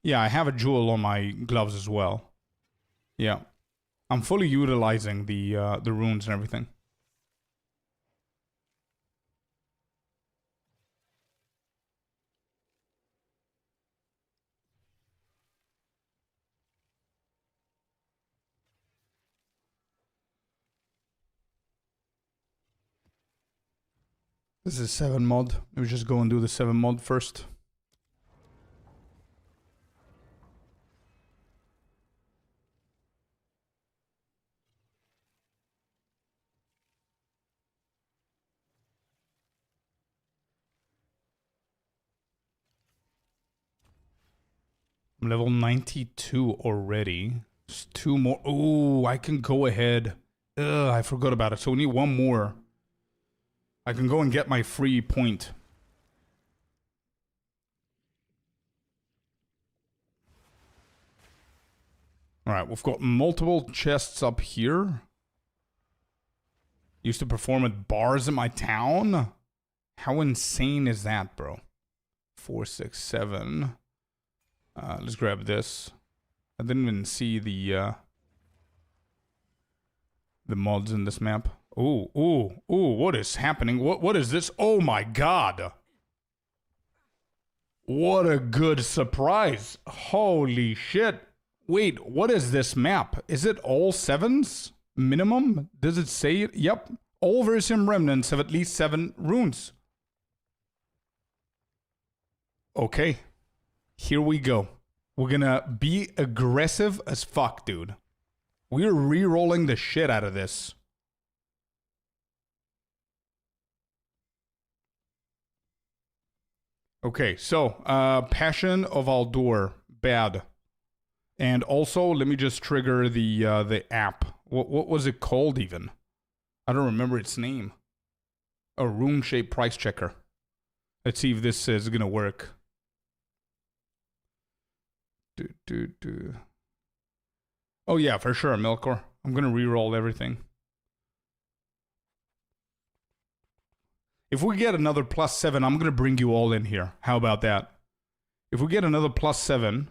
Yeah, I have a jewel on my gloves as well. Yeah. I'm fully utilizing the runes and everything. This is 7 mod. Let me just go and do the 7 mod first. I'm level 92 already. Just 2 more. Ooh, I can go ahead. Ugh, I forgot about it. So we need 1 more. I can go and get my free point. Alright, we've got multiple chests up here. Used to perform at bars in my town? How insane is that, bro? 4, 6, 7. Let's grab this. I didn't even see the mods in this map. Ooh, ooh, ooh, what is happening? What is this? Oh my god! What a good surprise! Holy shit! Wait, what is this map? Is it all 7s? Minimum? Does it say it? Yep. All Verisium remnants have at least 7 runes. Okay. Here we go. We're gonna be aggressive as fuck, dude. We're re-rolling the shit out of this. Okay, so, Passion of Aldur. Bad. And also, let me just trigger the app. What was it called even? I don't remember its name. A rune shape price checker. Let's see if this is gonna work. Oh yeah, for sure, Milkor. I'm gonna re-roll everything. If we get another +7, I'm gonna bring you all in here. How about that? If we get another +7...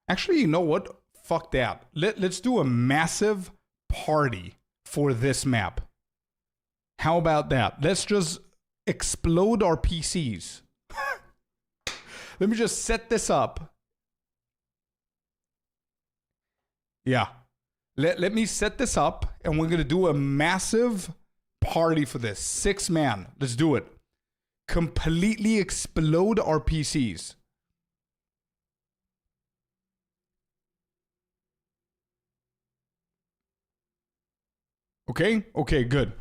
Actually, you know what? Fuck that. Let's do a massive party for this map. How about that? Let's just explode our PCs. Let me just set this up. Yeah. Let me set this up, and we're going to do a massive party for this. 6 man. Let's do it. Completely explode our PCs. Okay? Okay, good.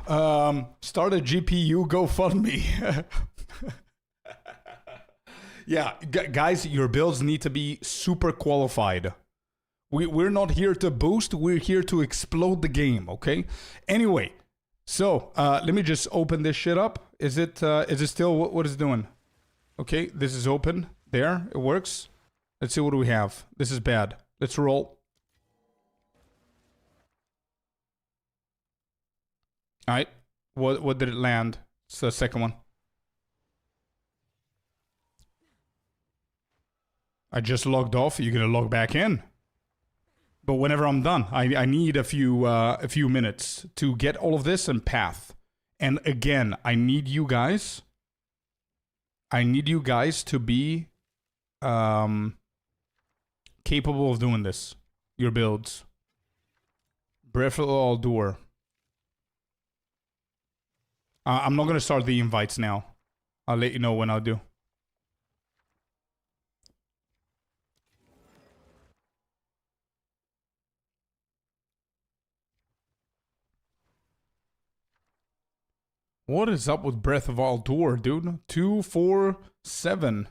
Start a GPU GoFundMe. Yeah, guys, your builds need to be super qualified. We're not here to boost, we're here to explode the game, okay? Anyway, so let me just open this shit up. Is it still, what is it doing? Okay, this is open. There, it works. Let's see what we have. This is bad. Let's roll. Alright, what did it land? It's the second one. I just logged off, you're gonna log back in. But whenever I'm done, I need a few minutes to get all of this and path. And again, I need you guys to be capable of doing this. Your builds. Breath of Aldur. I'm not gonna start the invites now. I'll let you know when I'll do. What is up with Breath of Aldur, dude? 2, 4, 7.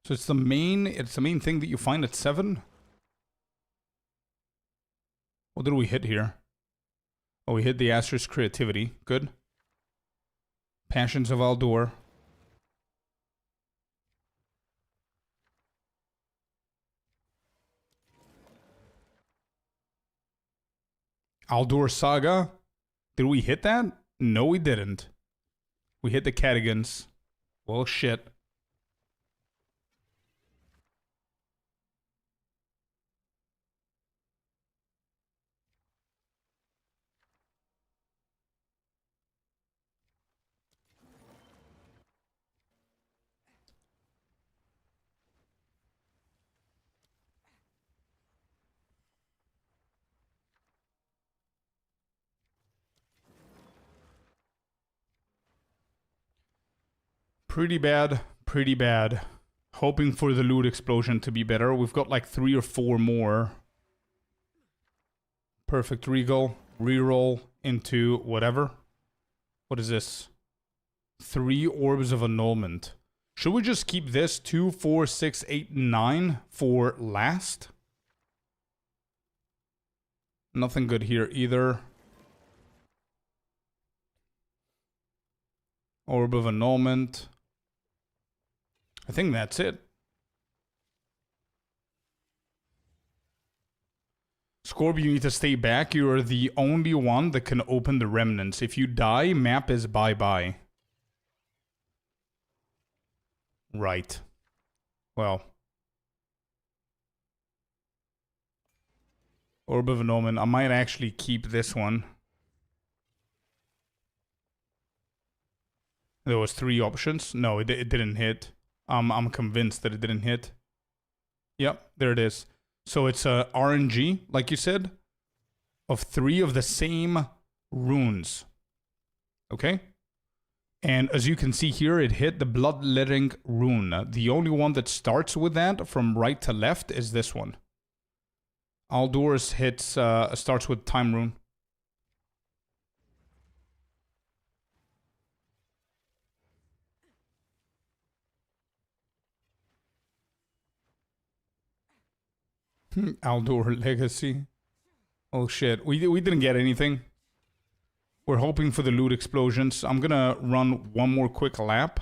So it's the main thing that you find at 7? What did we hit here? Oh, we hit the Asterisk Creativity. Good. Passions of Aldur. Aldur Saga. Did we hit that? No, we didn't. We hit the Catigans. Well, shit. Pretty bad, pretty bad. Hoping for the loot explosion to be better. We've got like 3 or 4 more. Perfect regal. Reroll into whatever. What is this? 3 orbs of annulment. Should we just keep this 2, 4, 6, 8, 9 for last? Nothing good here either. Orb of annulment. I think that's it. Scorpius, you need to stay back. You're the only one that can open the remnants. If you die, map is bye-bye. Right. Well. Orb of annulment. I might actually keep this one. There was 3 options. No, it didn't hit. I'm convinced that it didn't hit. Yep, there it is. So it's a RNG, like you said, of 3 of the same runes. Okay? And as you can see here, it hit the bloodletting rune. The only one that starts with that from right to left is this one. Aldor's hits starts with time rune. Aldor Legacy. Oh shit, we didn't get anything. We're hoping for the loot explosions. I'm gonna run one more quick lap.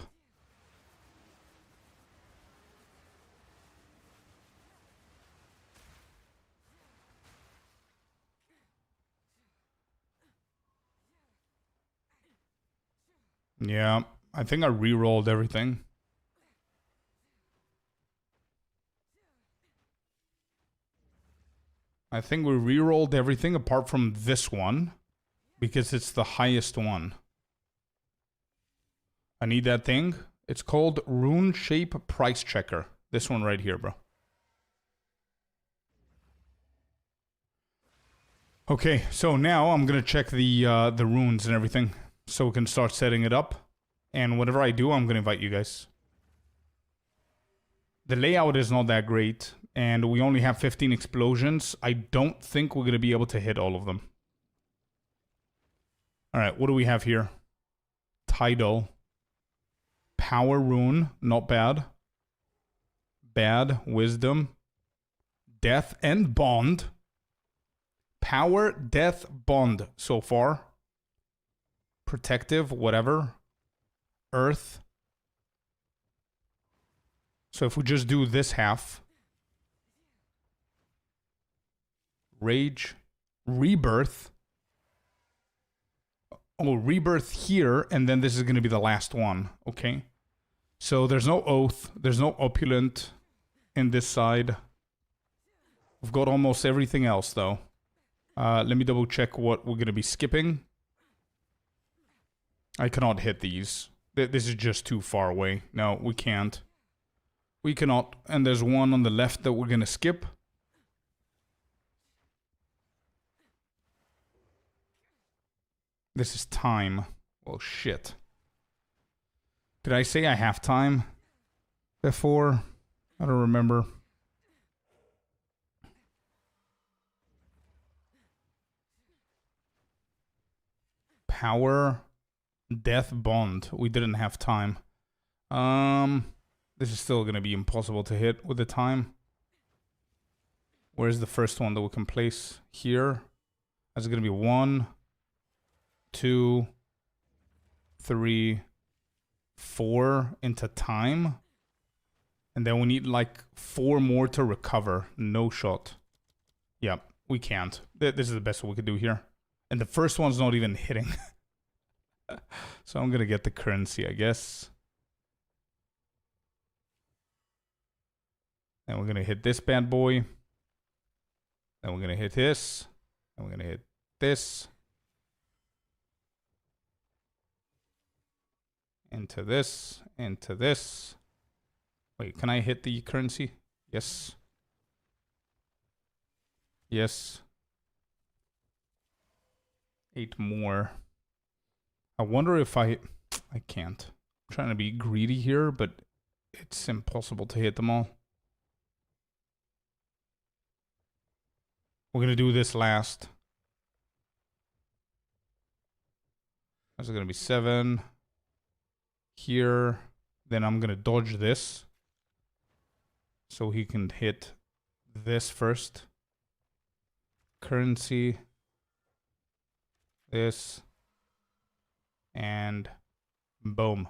Yeah, I think I re-rolled everything. I think we re-rolled everything apart from this one. Because it's the highest one. I need that thing. It's called Rune Shape Price Checker. This one right here, bro. Okay, so now I'm gonna check the runes and everything. So we can start setting it up. And whatever I do, I'm gonna invite you guys. The layout is not that great. And we only have 15 explosions. I don't think we're gonna be able to hit all of them. Alright, what do we have here? Tidal. Power rune, not bad. Bad, wisdom. Death and bond. Power, death, bond so far. Protective, whatever. Earth. So if we just do this half. Rage. Rebirth. Oh, rebirth here, and then this is going to be the last one, okay? So there's no oath, there's no opulent in this side. We've got almost everything else, though. Let me double check what we're going to be skipping. I cannot hit these. This is just too far away. No, we can't. We cannot. And there's one on the left that we're going to skip. This is time. Well, shit. Did I say I have time before? I don't remember. Power, death, bond. We didn't have time. This is still gonna be impossible to hit with the time. Where's the first one that we can place here? That's gonna be 1, 2, 3, 4 into time. And then we need like 4 more to recover. No shot. Yep, we can't. This is the best we could do here. And the first one's not even hitting. So I'm gonna get the currency, I guess. And we're gonna hit this bad boy. Then we're gonna hit this. And we're gonna hit this. Into this. Into this. Wait, can I hit the currency? Yes. Yes. 8 more. I wonder if I can't. trying to be greedy here, but it's impossible to hit them all. We're going to do this last. That's going to be 7. Here. Then I'm going to dodge this. So he can hit this first. Currency. This. And boom.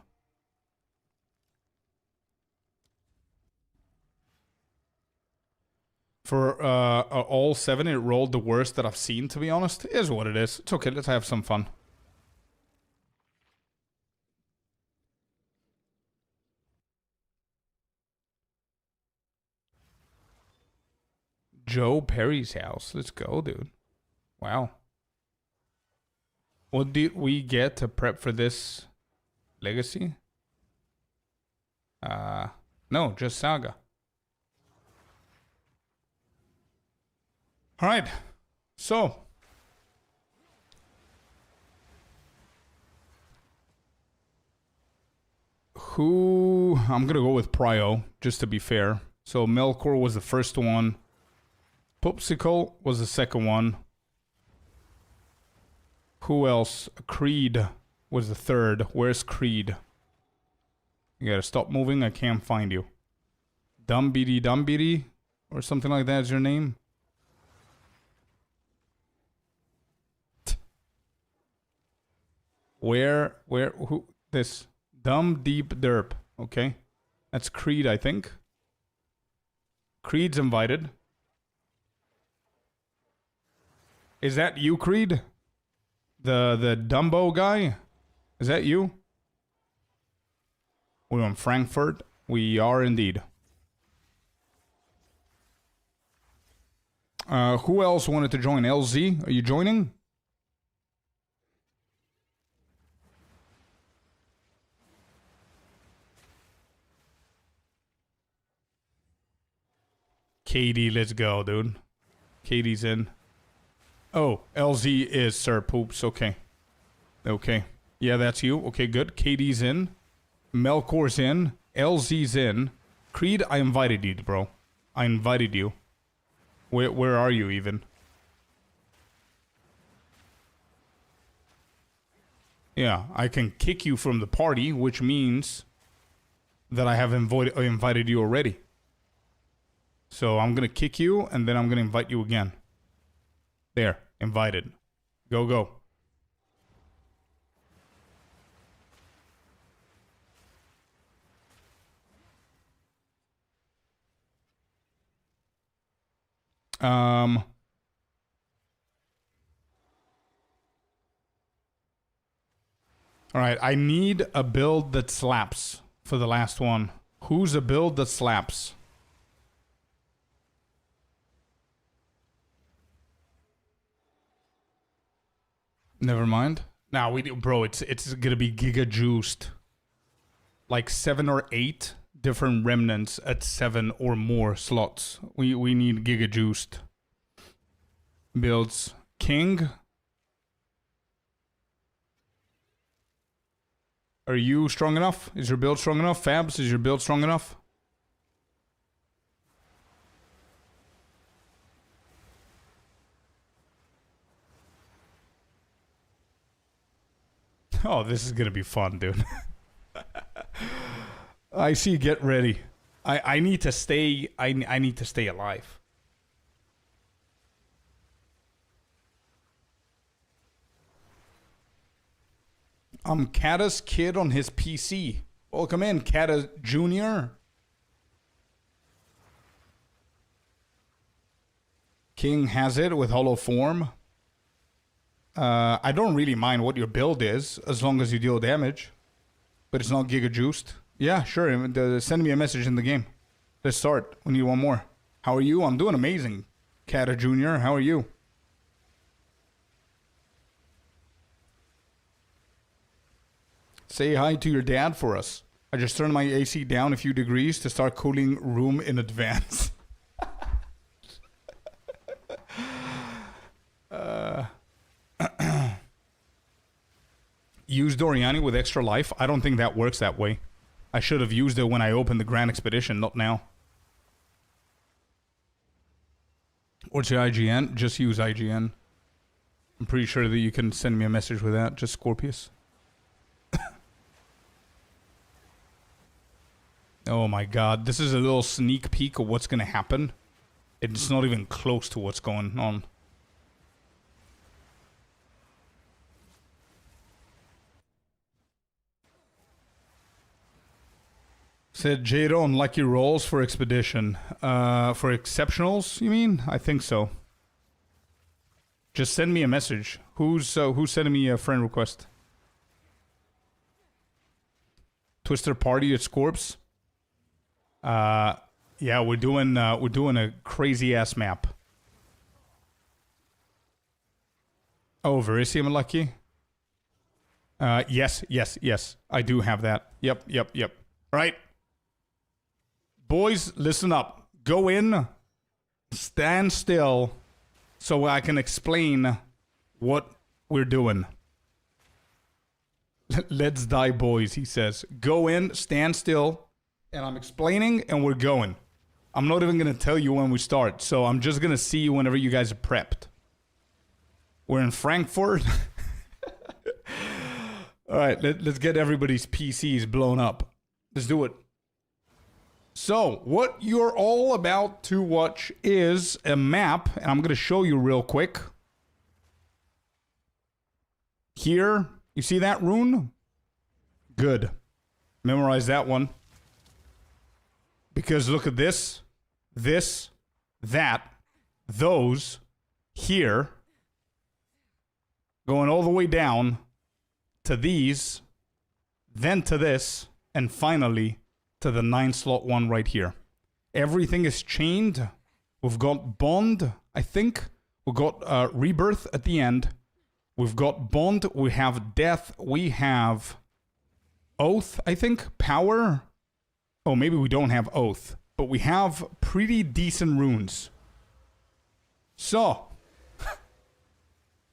For all 7, it rolled the worst that I've seen, to be honest. It is what it is. It's okay, let's have some fun. Joe Perry's house. Let's go, dude. Wow. What did we get to prep for this legacy? No, just Saga. All right, so I'm gonna go with Prio just to be fair. So Melkor was the first one. Popsicle was the second one. Who else? Creed was the third. Where's Creed? You gotta stop moving. I can't find you. Dumbity or something like that is your name. Who, this, Dumb Deep Derp, okay? That's Creed, I think. Creed's invited. Is that you, Creed? The Dumbo guy? Is that you? We're in Frankfurt. We are indeed. Who else wanted to join? LZ, are you joining? Katie, let's go, dude. Katie's in. Oh, LZ is Sir Poops. Okay. Okay. Yeah, that's you. Okay, good. Katie's in. Melkor's in. LZ's in. Creed, I invited you, bro. I invited you. Where are you even? Yeah, I can kick you from the party, which means that I have invited you already. So I'm gonna kick you, and then I'm gonna invite you again. There, invited. Go, go. All right, I need a build that slaps for the last one. Who's a build that slaps? Never mind. Now bro, it's gonna be giga juiced. Like 7 or 8 different remnants at 7 or more slots. We need giga juiced builds. King, are you strong enough? Is your build strong enough? Fabs, is your build strong enough? Oh, this is gonna be fun, dude. I see. Get ready. I need to stay. I need to stay alive. I'm Kata's kid on his PC. Welcome in, Kata Jr. King has it with hollow form. I don't really mind what your build is, as long as you deal damage. But it's not giga juiced. Yeah, sure. Send me a message in the game. Let's start. We need one more. How are you? I'm doing amazing. Kata Jr., how are you? Say hi to your dad for us. I just turned my AC down a few degrees to start cooling room in advance. Use Doriani with extra life. I don't think that works that way. I should have used it when I opened the Grand Expedition, not now. What's your IGN? Just use IGN. I'm pretty sure that you can send me a message with that. Just Scorpius. Oh my god. This is a little sneak peek of what's going to happen. It's not even close to what's going on. Said Jado on lucky rolls for expedition. For exceptionals, you mean? I think so. Just send me a message. Who's sending me a friend request? Twister party at Scorps. Yeah, we're doing a crazy ass map. Oh, Verisium lucky. Yes. I do have that. Yep. Right. Boys, listen up. Go in, stand still, so I can explain what we're doing. Let's die, boys, he says. Go in, stand still, and I'm explaining, and we're going. I'm not even going to tell you when we start, so I'm just going to see you whenever you guys are prepped. We're in Frankfurt. All right, let's get everybody's PCs blown up. Let's do it. So, what you're all about to watch is a map, and I'm going to show you real quick. Here, you see that rune? Good. Memorize that one. Because look at this, that, those, here, going all the way down to these, then to this, and finally to the 9-slot one right here. Everything is chained. We've got Bond, I think. We've got Rebirth at the end. We've got Bond. We have Death. We have Oath, I think. Power. Oh, maybe we don't have Oath. But we have pretty decent runes. So,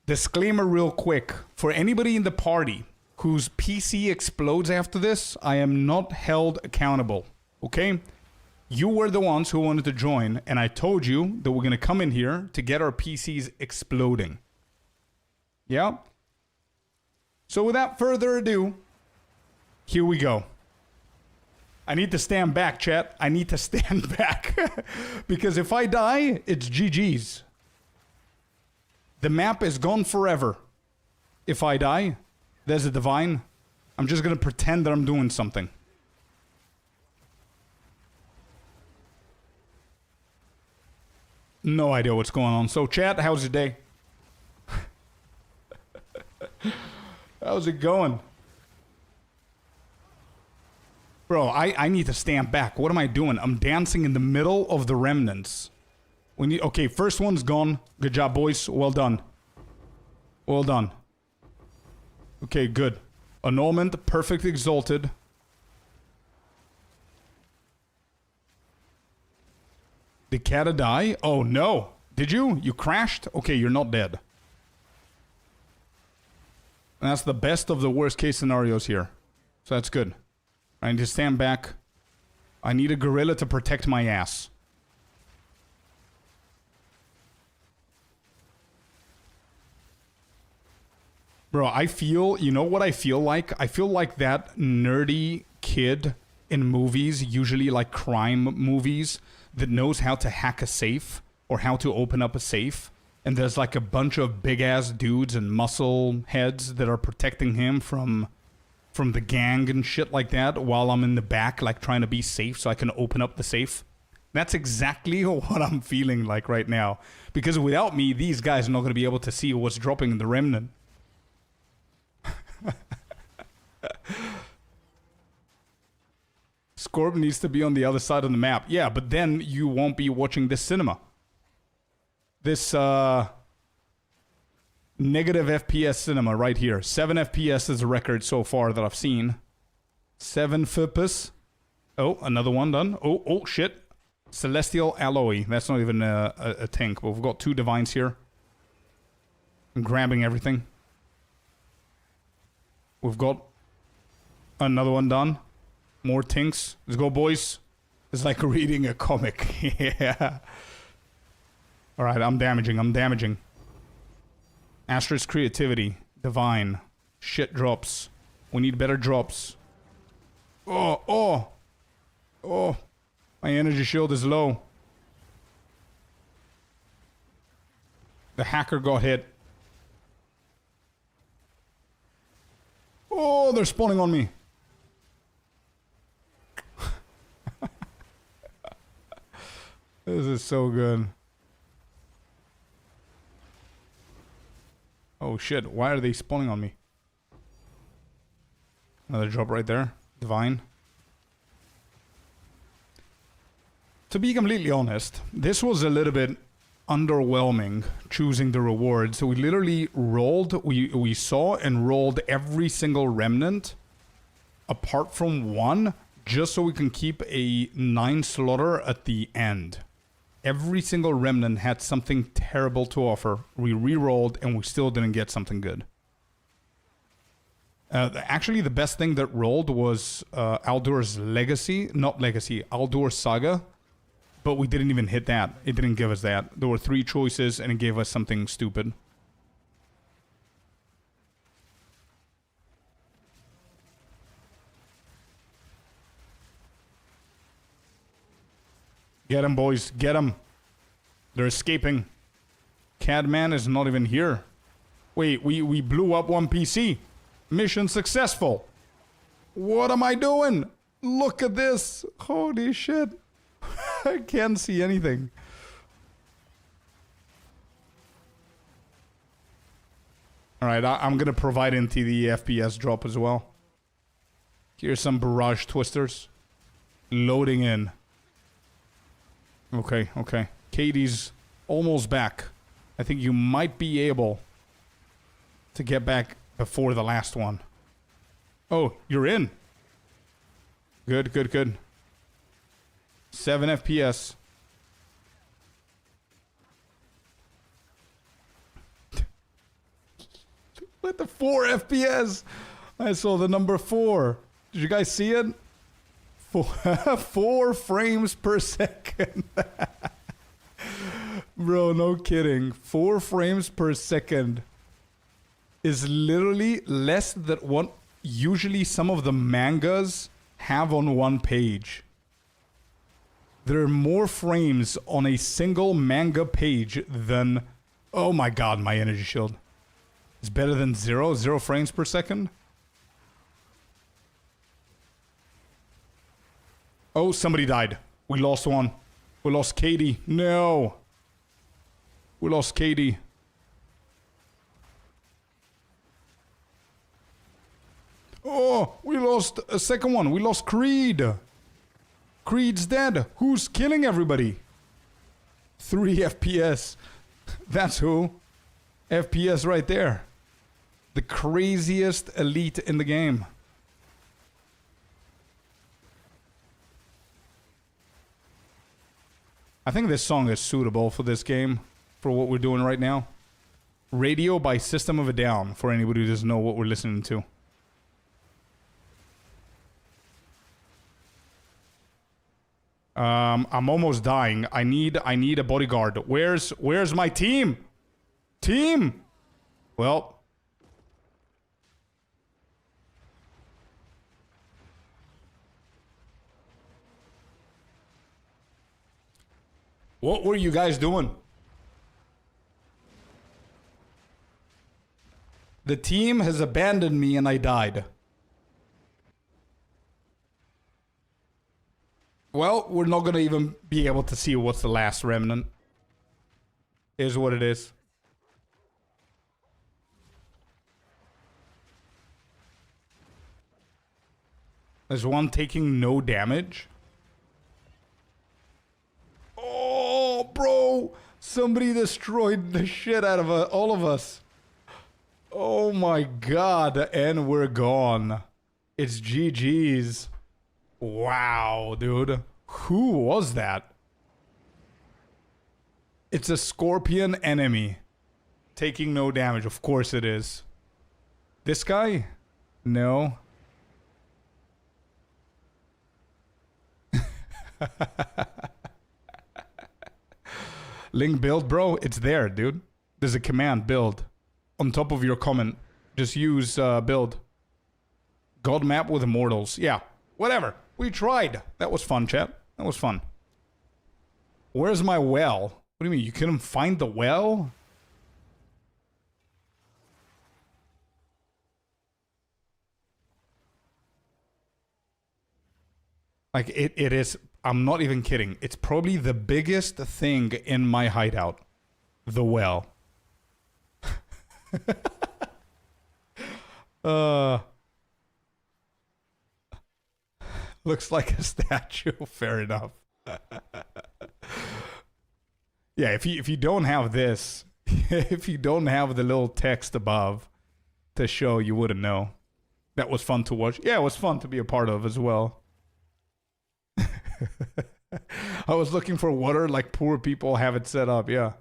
disclaimer real quick. For anybody in the party whose PC explodes after this, I am not held accountable, okay? You were the ones who wanted to join, and I told you that we're going to come in here to get our PCs exploding. Yeah? So without further ado, here we go. I need to stand back, chat. I need to stand back. Because if I die, it's GG's. The map is gone forever. If I die, there's a divine. I'm just going to pretend that I'm doing something. No idea what's going on. So, chat, how's your day? How's it going? Bro, I need to stand back. What am I doing? I'm dancing in the middle of the remnants. Okay, first one's gone. Good job, boys. Well done. Well done. Okay, good. Annulment, perfect exalted. Did Kata die? Oh, no. Did you? You crashed? Okay, you're not dead. And that's the best of the worst case scenarios here. So that's good. I need to stand back. I need a gorilla to protect my ass. Bro, I feel, you know what I feel like? I feel like that nerdy kid in movies, usually like crime movies, that knows how to hack a safe or how to open up a safe. And there's like a bunch of big-ass dudes and muscle heads that are protecting him from the gang and shit like that while I'm in the back, like trying to be safe so I can open up the safe. That's exactly what I'm feeling like right now. Because without me, these guys are not going to be able to see what's dropping in the remnant. Scorp needs to be on the other side of the map. Yeah, but then you won't be watching this cinema. This negative FPS cinema right here. 7 FPS is a record so far that I've seen. 7 FPS. Oh, another one done. Oh, shit. Celestial Alloy. That's not even a tank, but we've got 2 divines here. I'm grabbing everything. We've got another one done. More tinks. Let's go, boys. It's like reading a comic. Yeah. Alright, I'm damaging. Asterisk creativity. Divine. Shit drops. We need better drops. Oh. My energy shield is low. The hacker got hit. Oh, they're spawning on me. This is so good. Oh shit, why are they spawning on me? Another drop right there. Divine. To be completely honest, this was a little bit underwhelming choosing the rewards. So we literally rolled, we saw and rolled every single remnant apart from one, just so we can keep a 9 slaughter at the end. Every single remnant had something terrible to offer. We re-rolled and we still didn't get something good. Actually, the best thing that rolled was Aldur's Legacy. Not Legacy, Aldur's Saga. But we didn't even hit that. It didn't give us that. There were 3 choices and it gave us something stupid. Get him, boys. Get him. They're escaping. Cadman is not even here. Wait, we blew up one PC. Mission successful. What am I doing? Look at this. Holy shit. I can't see anything. Alright, I'm gonna provide into the FPS drop as well. Here's some barrage twisters. Loading in. Okay. Katie's almost back. I think you might be able to get back before the last one. Oh, you're in. Good. 7 FPS. What the 4 FPS? I saw the number 4. Did you guys see it? 4 frames per second. Bro, no kidding. 4 frames per second is literally less than what usually some of the mangas have on one page. There are more frames on a single manga page than... Oh my god, my energy shield. It's better than 0 frames per second. Oh, somebody died. We lost one. We lost Katie. No. We lost Katie. Oh, we lost a second one. We lost Creed. Creed's dead. Who's killing everybody? 3 FPS. That's who. FPS right there. The craziest elite in the game. I think this song is suitable for this game, for what we're doing right now. Radio by System of a Down, for anybody who doesn't know what we're listening to. I'm almost dying. I need a bodyguard. Where's my team? Team! Well. What were you guys doing? The team has abandoned me and I died. Well, we're not gonna even be able to see what's the last remnant. Is what it is. There's one taking no damage. Oh, bro! Somebody destroyed the shit out of all of us. Oh my god, and we're gone. It's GG's. Wow, dude. Who was that? It's a Scorpion enemy. Taking no damage. Of course it is. This guy? No. Link build, bro. It's there, dude. There's a command build on top of your comment. Just use build. God map with immortals. Yeah, whatever. We tried. That was fun, chat. That was fun. Where's my well? What do you mean? You couldn't find the well? Like, it is... I'm not even kidding. It's probably the biggest thing in my hideout. The well. Looks like a statue. Fair enough. Yeah, if you don't have this, if you don't have the little text above to show, you wouldn't know. That was fun to watch. Yeah, it was fun to be a part of as well. I was looking for water like poor people have it set up, yeah.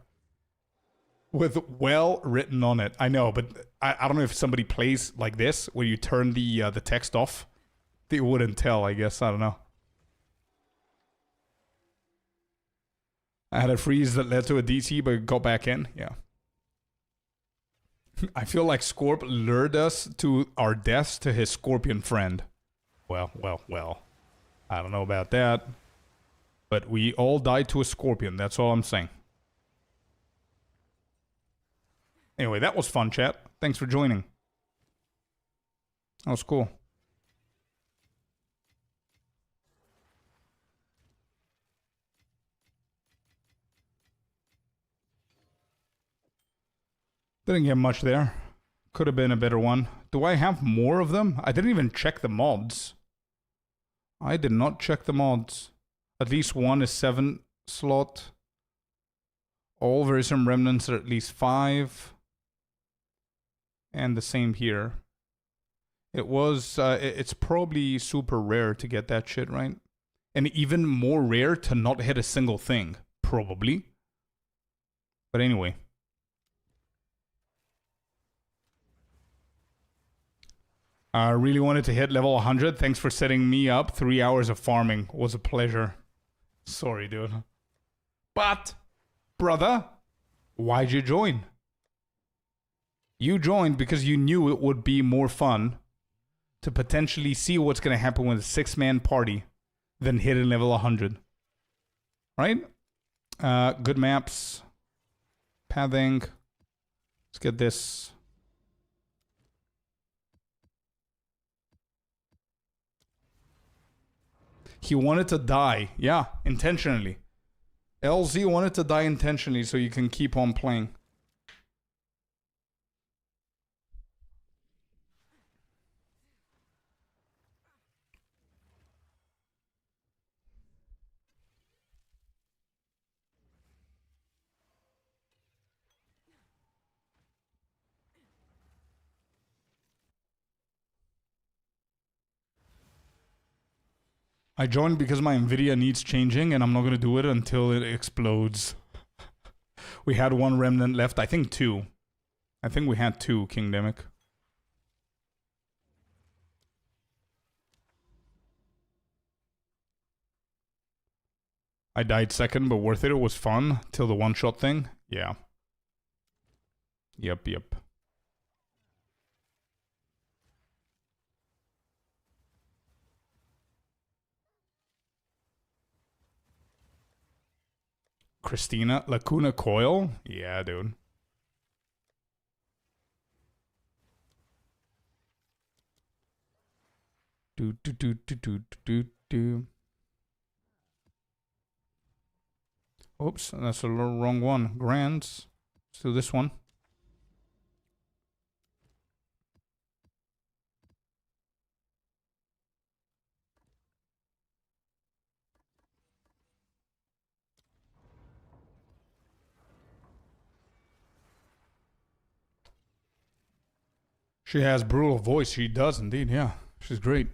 With well written on it. I know, but I don't know if somebody plays like this, where you turn the text off. They wouldn't tell, I guess. I don't know. I had a freeze that led to a DC, but got back in. Yeah. I feel like Scorp lured us to our deaths to his scorpion friend. Well. I don't know about that. But we all died to a scorpion. That's all I'm saying. Anyway, that was fun, chat. Thanks for joining. That was cool. Didn't get much there. Could have been a better one. Do I have more of them? I didn't even check the mods. I did not check the mods. At least one is 7 slot. All Verisum remnants are at least 5. And the same here. It was, it's probably super rare to get that shit, right? And even more rare to not hit a single thing. Probably. But anyway. I really wanted to hit level 100. Thanks for setting me up. 3 hours of farming was a pleasure. Sorry, dude. But, brother, why'd you join? You joined because you knew it would be more fun to potentially see what's going to happen with a 6-man party than hitting level 100. Right? Good maps. Pathing. Let's get this. He wanted to die. Yeah, intentionally. LZ wanted to die intentionally so you can keep on playing. I joined because my Nvidia needs changing and I'm not going to do it until it explodes. We had 1 remnant left. I think 2. I think we had 2, Kingdemic. I died second, but worth it. It was fun till the one-shot thing. Yeah. Yep. Christina, Lacuna Coil? Yeah, dude. Do. Oops, that's the wrong one. Grands. Let's do this one. She has brutal voice. She does indeed, yeah. She's great.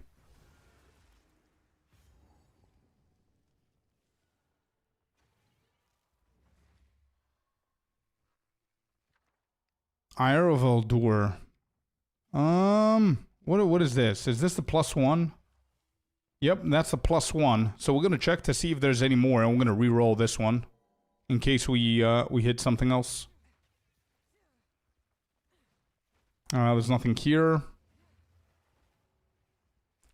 Ire of Eldur. What is this? Is this the +1? Yep, that's the +1. So we're gonna check to see if there's any more, and we're gonna re-roll this one in case we hit something else. There's nothing here.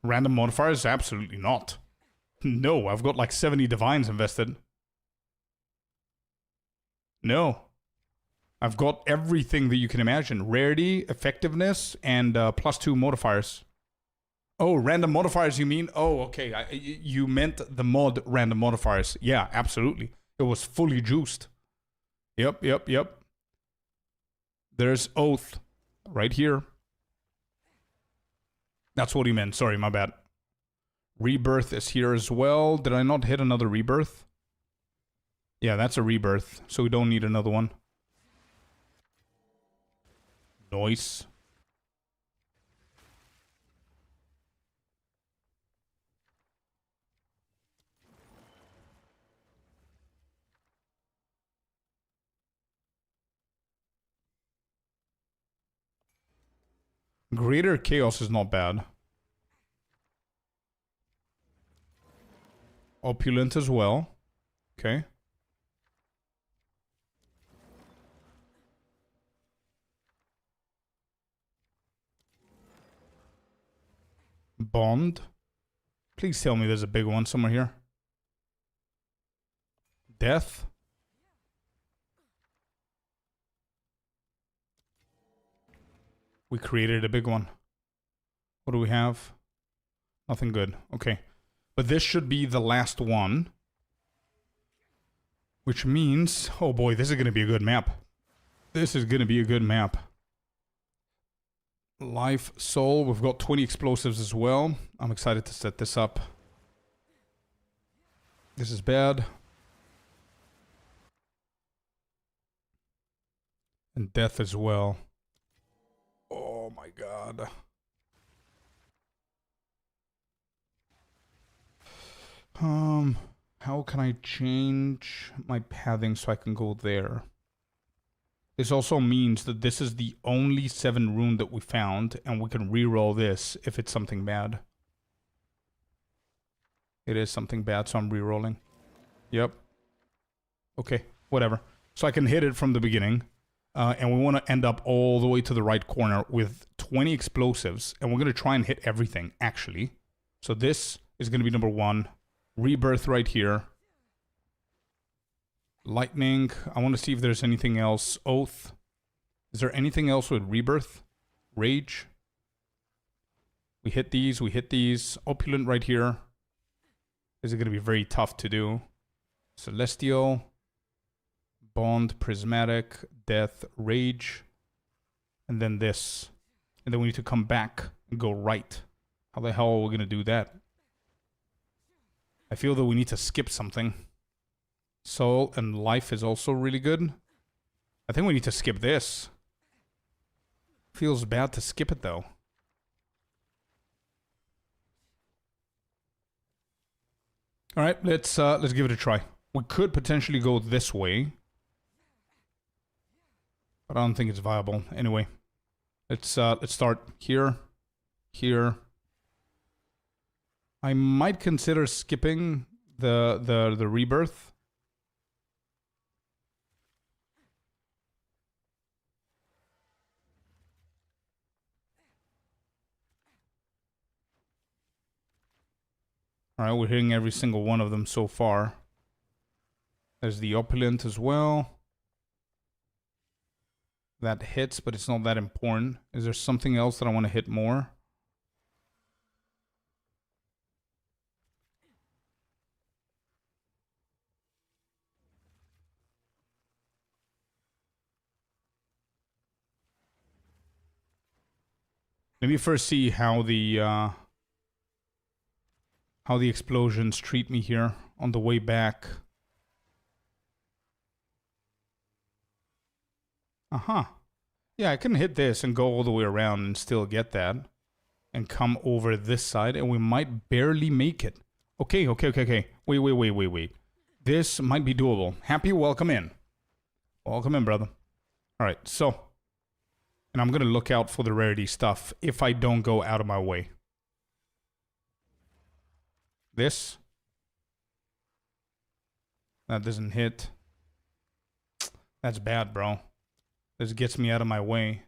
Random modifiers? Absolutely not. No, I've got like 70 divines invested. No. I've got everything that you can imagine. Rarity, effectiveness, and +2 modifiers. Oh, random modifiers you mean? Oh, okay. You meant the mod random modifiers. Yeah, absolutely. It was fully juiced. Yep. There's Oath right here. That's what he meant. Sorry, my bad. Rebirth is here as well. Did I not hit another rebirth? Yeah, that's a rebirth. So we don't need another one. Nice. Greater Chaos is not bad. Opulent as well. Okay. Bond. Please tell me there's a big one somewhere here. Death. We created a big one. What do we have? Nothing good. Okay. But this should be the last one. Which means... Oh boy, this is going to be a good map. This is going to be a good map. Life, Soul. We've got 20 explosives as well. I'm excited to set this up. This is bad. And Death as well. Oh my god. How can I change my pathing so I can go there? This also means that this is the only 7 rune that we found, and we can re-roll this if it's something bad. It is something bad, so I'm re-rolling. Yep. Okay, whatever. So I can hit it from the beginning. And we want to end up all the way to the right corner with 20 explosives. And we're going to try and hit everything, actually. So this is going to be number 1. Rebirth right here. Lightning. I want to see if there's anything else. Oath. Is there anything else with Rebirth? Rage. We hit these. We hit these. Opulent right here. This is going to be very tough to do. Celestial. Bond. Prismatic. Death. Rage. And then this. And then we need to come back and go right. How the hell are we going to do that? I feel that we need to skip something. Soul and Life is also really good. I think we need to skip this. Feels bad to skip it though. All right, let's give it a try. We could potentially go this way, but I don't think it's viable. Anyway, let's start here, here. I might consider skipping the rebirth. All right, we're hitting every single one of them so far. There's the opulent as well. That hits, but it's not that important. Is there something else that I want to hit more? Let me first see how the explosions treat me here on the way back. Yeah, I can hit this and go all the way around and still get that. And come over this side, and we might barely make it. Okay. Wait. This might be doable. Happy, welcome in. Welcome in, brother. Alright, so. And I'm going to look out for the rarity stuff if I don't go out of my way. This. That doesn't hit. That's bad, bro. This gets me out of my way.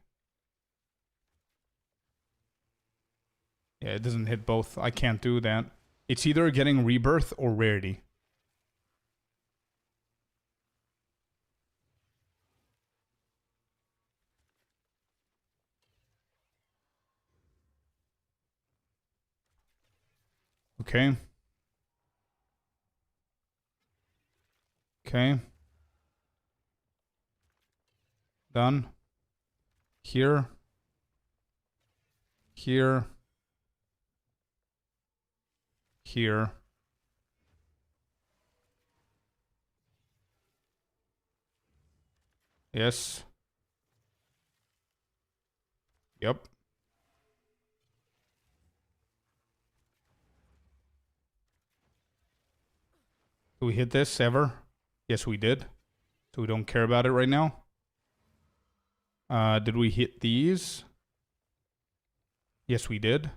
Yeah, it doesn't hit both. I can't do that. It's either getting rebirth or rarity. Okay. Okay. Done. Here. Here. Here. Yes. Yep. Do we hit this ever? Yes, we did. So we don't care about it right now. Did we hit these? Yes, we did.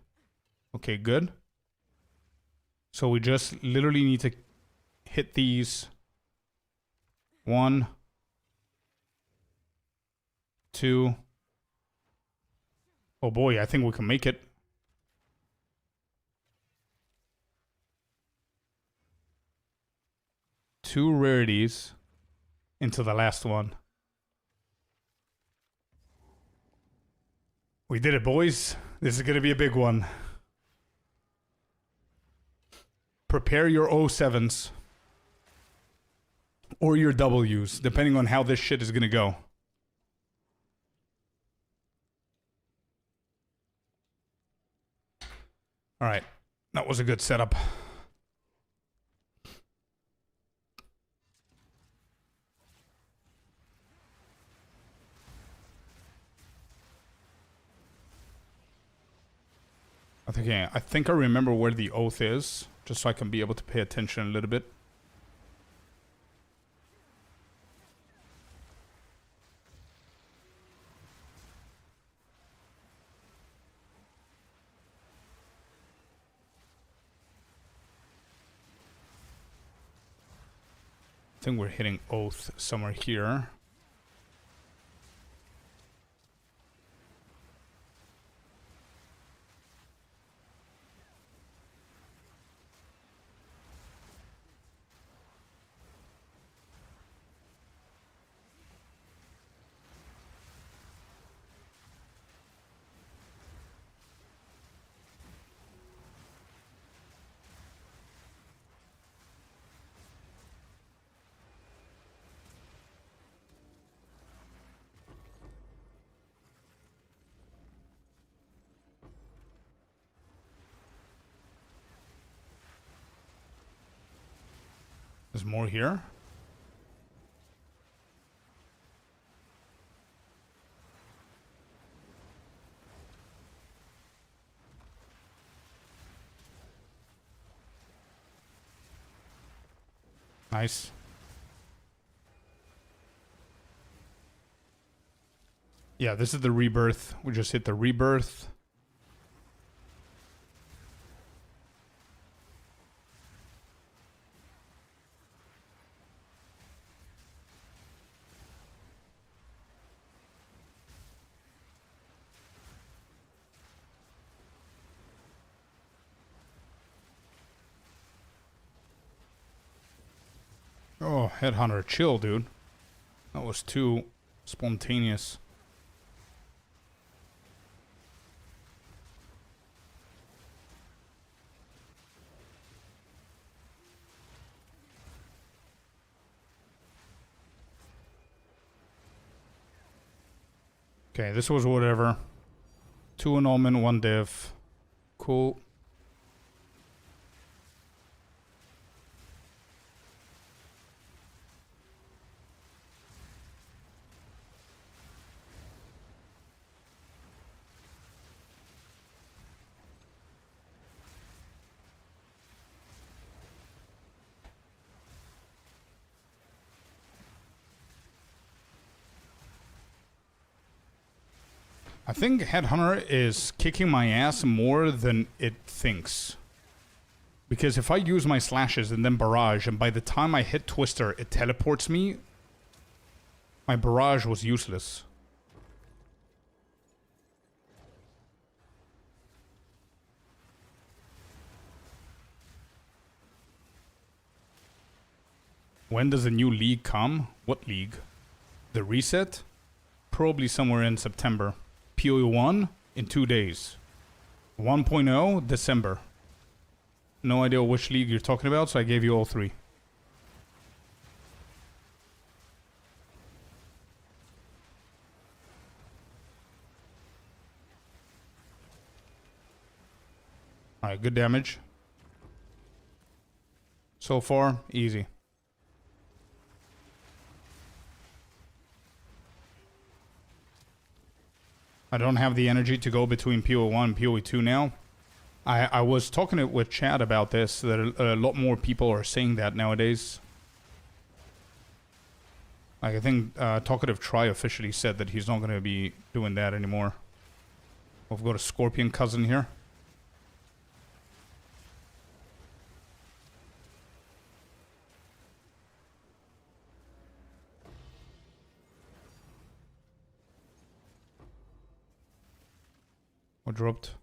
Okay, good. So we just literally need to hit these. 1, 2. Oh boy, I think we can make it. Two rarities into the last one. We did it, boys. This is going to be a big one. Prepare your 07s. Or your Ws, depending on how this shit is going to go. Alright. That was a good setup. I think I remember where the oath is, just so I can be able to pay attention a little bit. I think we're hitting oath somewhere here. There's more here. Nice. Yeah, this is the rebirth. We just hit the rebirth. Oh, Headhunter, chill, dude. That was too spontaneous. Okay, this was whatever. 2 annulment, 1 div. Cool. I think Headhunter is kicking my ass more than it thinks. Because if I use my slashes and then barrage, and by the time I hit Twister, it teleports me, my barrage was useless. When does the new league come? What league? The reset? Probably somewhere in September. PoE1 in 2 days. 1.0 December. No idea which league you're talking about, so I gave you all 3. Alright, good damage. So far, easy. I don't have the energy to go between PoE1 and PoE2 now. I was talking with Chad about this, that a lot more people are saying that nowadays. Like, I think Talkative Try officially said that he's not going to be doing that anymore. We've got a Scorpion cousin here. What dropped?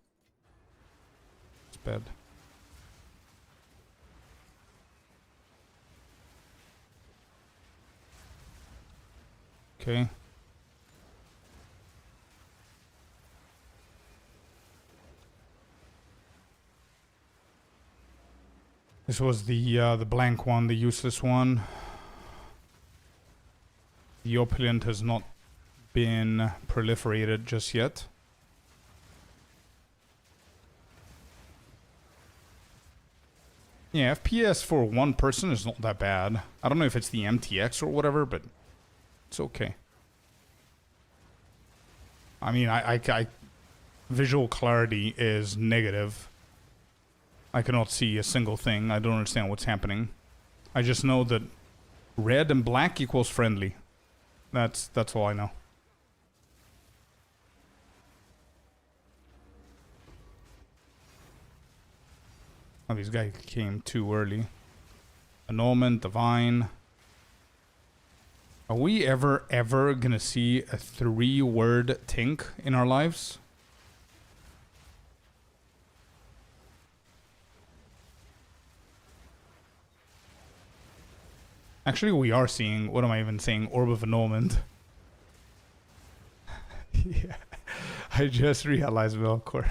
It's bad. Okay. This was the blank one, the useless one. The opulent has not been proliferated just yet. Yeah, FPS for one person is not that bad. I don't know if it's the MTX or whatever, but it's okay. I mean, I visual clarity is negative. I cannot see a single thing. I don't understand what's happening. I just know that red and black equals friendly. That's all I know. Oh, these guys came too early. Annulment, Divine. Are we ever gonna see a 3-word tink in our lives? Actually, we are seeing, what am I even saying? Orb of Annulment. Yeah. I just realized, Velcor.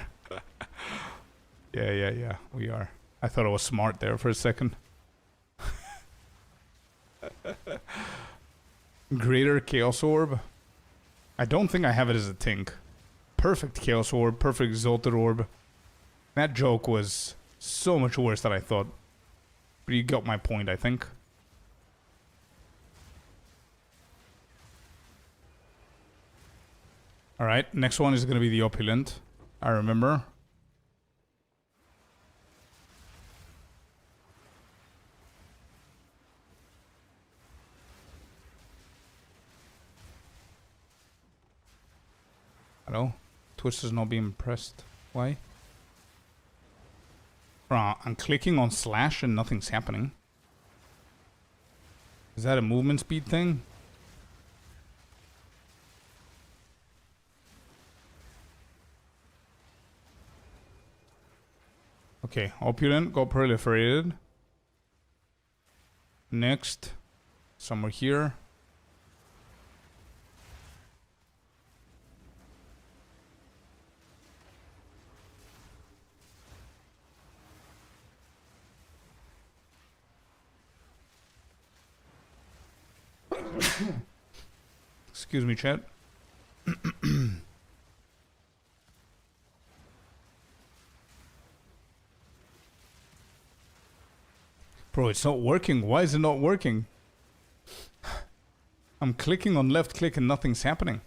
Yeah, we are. I thought I was smart there for a second. Greater Chaos Orb. I don't think I have it as a tink. Perfect Chaos Orb, perfect Exalted Orb. That joke was so much worse than I thought. But you got my point, I think. Alright, next one is going to be the Opulent. I remember. Hello? Twist is not being pressed. Why? I'm clicking on slash and nothing's happening. Is that a movement speed thing? Okay, Opulent got proliferated. Next, somewhere here. Excuse me, chat. Bro, it's not working. Why is it not working? I'm clicking on left click and nothing's happening.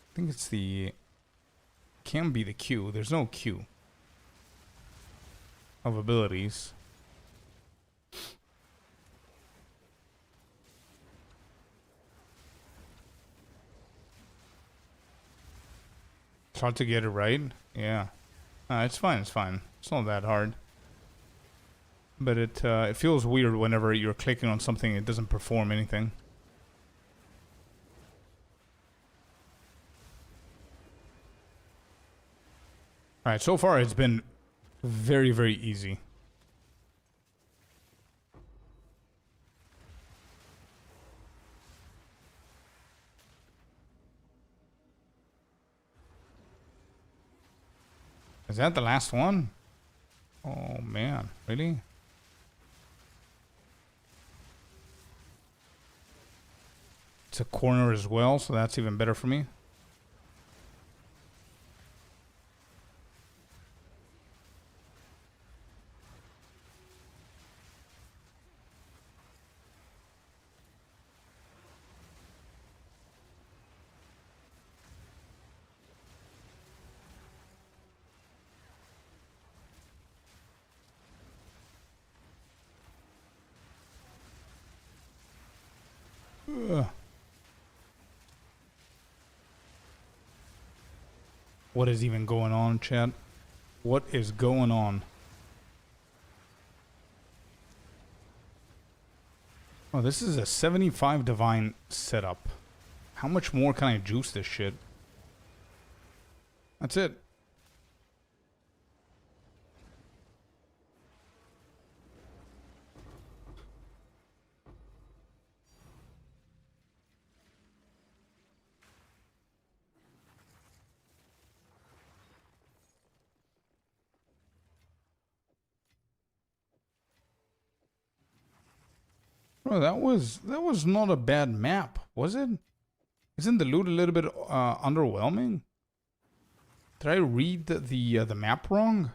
I think it's the... Can be the Q. There's no Q of abilities. It's hard to get it right. Yeah. It's fine. It's fine. It's not that hard. But it feels weird whenever you're clicking on something it doesn't perform anything. Alright, so far it's been very, very easy. Is that the last one? Oh man, really? It's a corner as well, so that's even better for me. Ugh. What is even going on, chat? What is going on? Oh, this is a 75 divine setup. How much more can I juice this shit? That's it. Bro, that was not a bad map, was it? Isn't the loot a little bit underwhelming? Did I read the map wrong?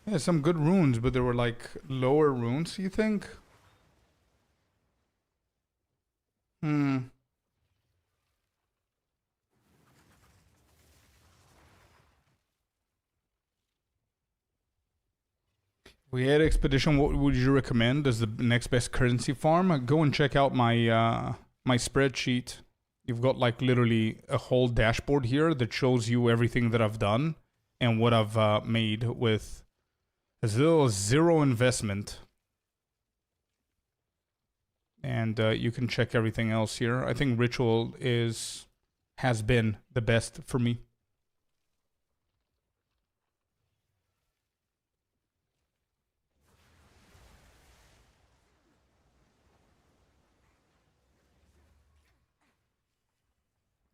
Yeah, some good runes, but they were like lower runes, you think? Hmm. We had expedition. What would you recommend as the next best currency farm? Go and check out my my spreadsheet. You've got like literally a whole dashboard here that shows you everything that I've done and what I've made with as little as zero investment. And you can check everything else here. I think Ritual has been the best for me.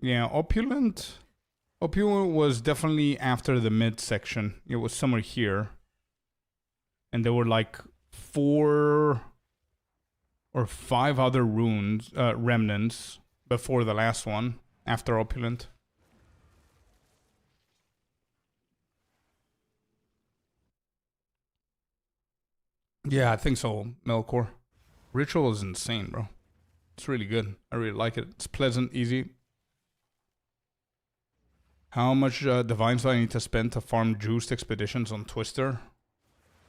Yeah, Opulent. Opulent was definitely after the mid section. It was somewhere here. And there were like 4 or 5 other runes, remnants before the last one, after Opulent. Yeah, I think so, Melkor. Ritual is insane, bro. It's really good. I really like it. It's pleasant, easy. How much divines do I need to spend to farm juiced expeditions on Twister?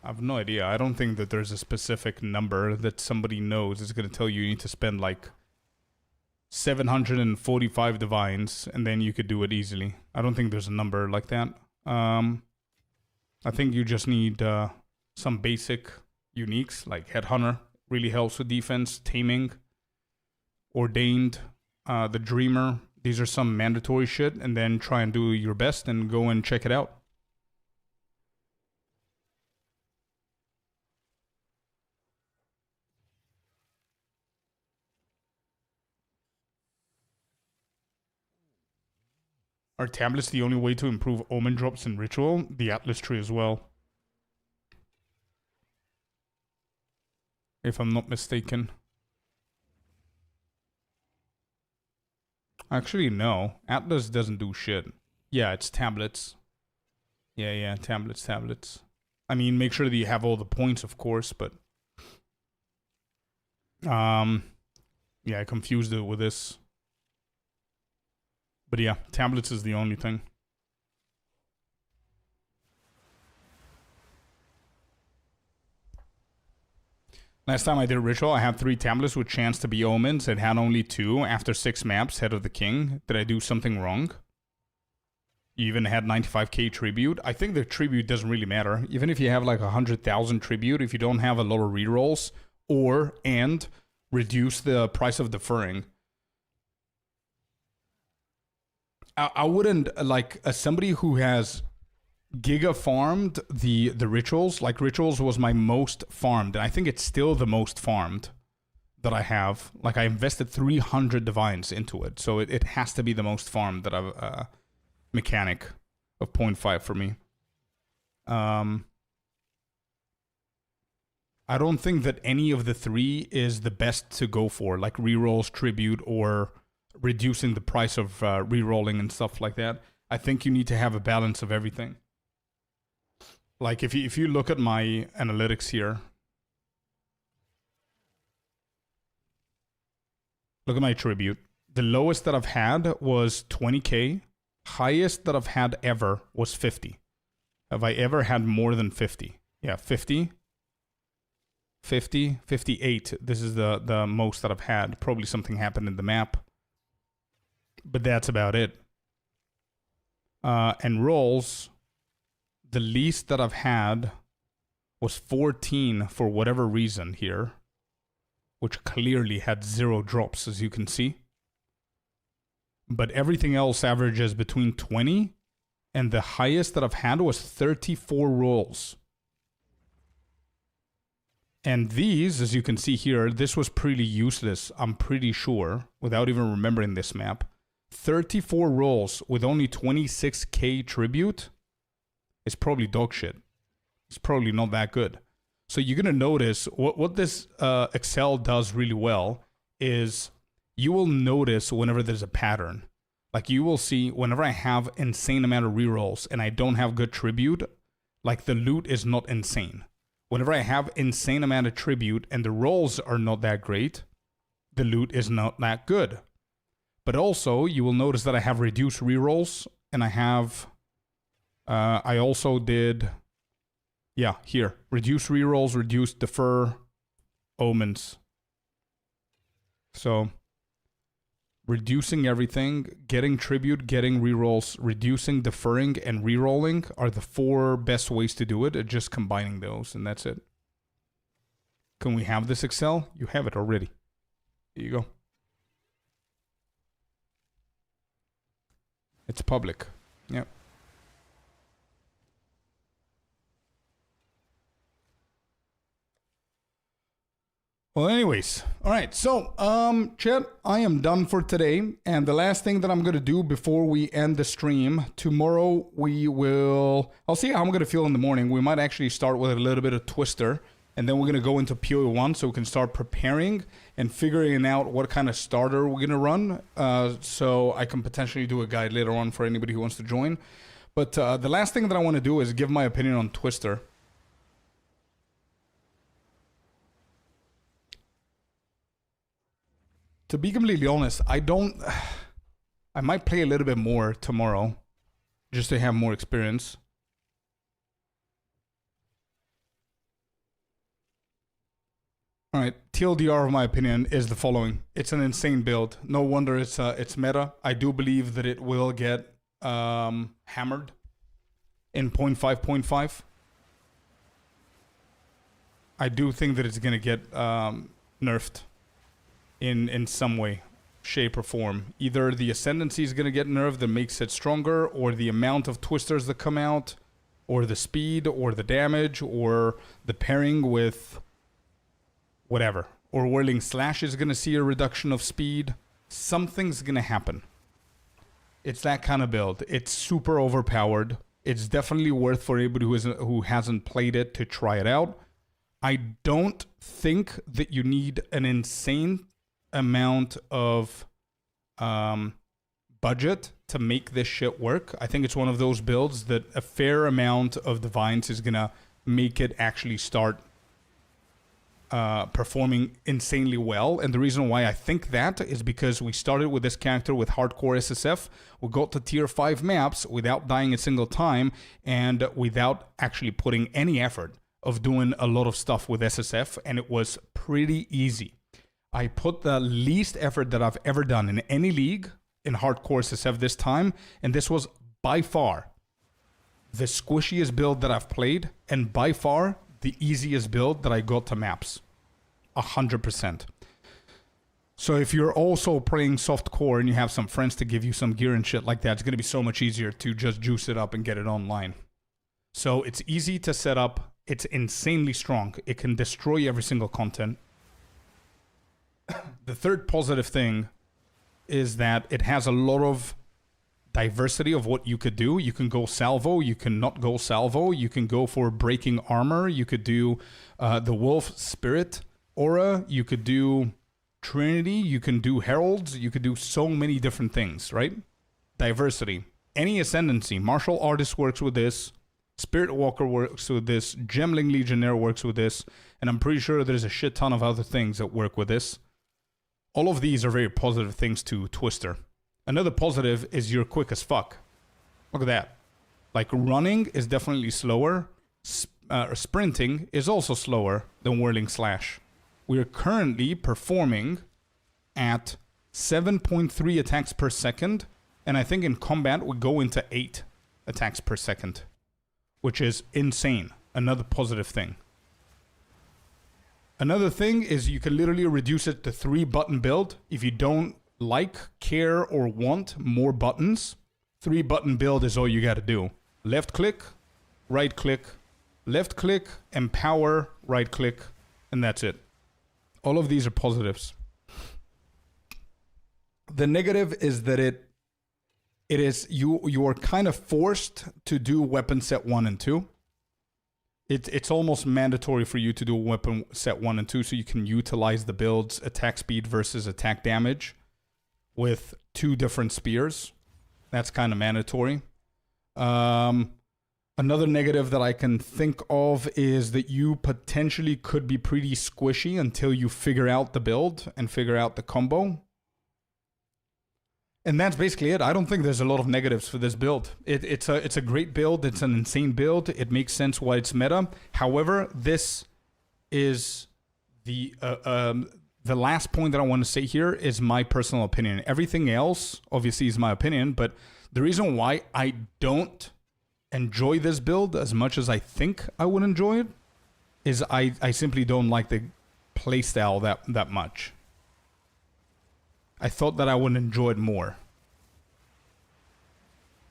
I have no idea. I don't think that there's a specific number that somebody knows is going to tell you need to spend like 745 divines and then you could do it easily. I don't think there's a number like that. I think you just need some basic uniques like Headhunter. Really helps with defense. Taming. Ordained. The Dreamer. These are some mandatory shit, and then try and do your best and go and check it out. Are tablets the only way to improve omen drops in Ritual? The Atlas tree as well. If I'm not mistaken. Actually, no. Atlas doesn't do shit. Yeah, it's tablets. Yeah, tablets. I mean, make sure that you have all the points, of course, but... yeah, I confused it with this. But yeah, tablets is the only thing. Last time I did a ritual, I had 3 tablets with chance to be omens and had only 2 after 6 maps, Head of the King. Did I do something wrong? You even had 95k tribute. I think the tribute doesn't really matter. Even if you have like 100,000 tribute, if you don't have a lot of rerolls and reduce the price of deferring. I wouldn't, like, as somebody who has Giga farmed the rituals, like rituals was my most farmed, and I think it's still the most farmed that I have. Like, I invested 300 divines into it, so it has to be the most farmed that I've, mechanic of 0.5 for me. I don't think that any of the 3 is the best to go for, like rerolls, tribute, or reducing the price of rerolling and stuff like that. I think you need to have a balance of everything. Like if you look at my analytics here, look at my tribute. The lowest that I've had was 20k. Highest that I've had ever was 50. Have I ever had more than 50? Yeah, 50. 50, 58. This is the most that I've had. Probably something happened in the map. But that's about it. And rolls, the least that I've had was 14 for whatever reason here, which clearly had 0 drops, as you can see. But everything else averages between 20, and the highest that I've had was 34 rolls. And these, as you can see here, this was pretty useless, I'm pretty sure, without even remembering this map. 34 rolls with only 26k tribute is probably dog shit. It's probably not that good. So you're going to notice what this Excel does really well is you will notice whenever there's a pattern. Like you will see whenever I have insane amount of rerolls and I don't have good tribute, like the loot is not insane. Whenever I have insane amount of tribute and the rolls are not that great, the loot is not that good. But also you will notice that I have reduced rerolls and I have, I also did, yeah, here, reduce rerolls, reduce defer, omens. So reducing everything, getting tribute, getting rerolls, reducing, deferring, and rerolling are the 4 best ways to do it. Just combining those, and that's it. Can we have this Excel? You have it already. Here you go. It's public. Yep. Well, anyways, all right. So, chat, I am done for today. And the last thing that I'm going to do before we end the stream, tomorrow I'll see how I'm going to feel in the morning. We might actually start with a little bit of Twister. And then we're going to go into PoE1 so we can start preparing and figuring out what kind of starter we're going to run. So I can potentially do a guide later on for anybody who wants to join. But the last thing that I want to do is give my opinion on Twister. To be completely honest, I might play a little bit more tomorrow just to have more experience. All right, TLDR of my opinion is the following. It's an insane build. No wonder it's meta. I do believe that it will get hammered in 0.5. I do think that it's going to get nerfed in some way, shape, or form. Either the ascendancy is going to get nerfed that makes it stronger, or the amount of twisters that come out, or the speed, or the damage, or the pairing with whatever. Or Whirling Slash is going to see a reduction of speed. Something's going to happen. It's that kind of build. It's super overpowered. It's definitely worth for anybody who hasn't played it to try it out. I don't think that you need an insane amount of budget to make this shit work. I think it's one of those builds that a fair amount of divines is gonna make it actually start performing insanely well. And the reason why I think that is because we started with this character with hardcore SSF. We got to tier 5 maps without dying a single time and without actually putting any effort. of doing a lot of stuff with SSF, and it was pretty easy. I put the least effort that I've ever done in any league in hardcore SSF this time, and this was by far the squishiest build that I've played, and by far the easiest build that I got to maps. 100%. So if you're also playing soft core and you have some friends to give you some gear and shit like that, it's going to be so much easier to just juice it up and get it online. So it's easy to set up. It's insanely strong. It can destroy every single content. The third positive thing is that it has a lot of diversity of what you could do. You can go salvo, you can not go salvo, you can go for breaking armor, you could do the wolf spirit aura, you could do Trinity, you can do heralds, you could do so many different things, right? Diversity. Any ascendancy. Martial artist works with this, Spirit Walker works with this, Gemling Legionnaire works with this, and I'm pretty sure there's a shit ton of other things that work with this. All of these are very positive things to Twister. Another positive is you're quick as fuck. Look at that. Like, running is definitely slower. Sprinting is also slower than Whirling Slash. We are currently performing at 7.3 attacks per second, and I think in combat we go into 8 attacks per second, which is insane. Another positive thing. Another thing is you can literally reduce it to 3-button build. If you don't like, care, or want more buttons, 3-button build is all you got to do. Left click, right click, left click, empower, right click, and that's it. All of these are positives. The negative is that it is you are kind of forced to do weapon set 1 and 2. It's almost mandatory for you to do weapon set 1 and 2 so you can utilize the build's attack speed versus attack damage with 2 different spears. That's kind of mandatory. Another negative that I can think of is that you potentially could be pretty squishy until you figure out the build and figure out the combo. And that's basically it. I don't think there's a lot of negatives for this build. It's a great build. It's an insane build. It makes sense why it's meta. However, this is the last point that I want to say here is my personal opinion. Everything else, obviously, is my opinion. But the reason why I don't enjoy this build as much as I think I would enjoy it is I simply don't like the playstyle that much. I thought that I would enjoy it more.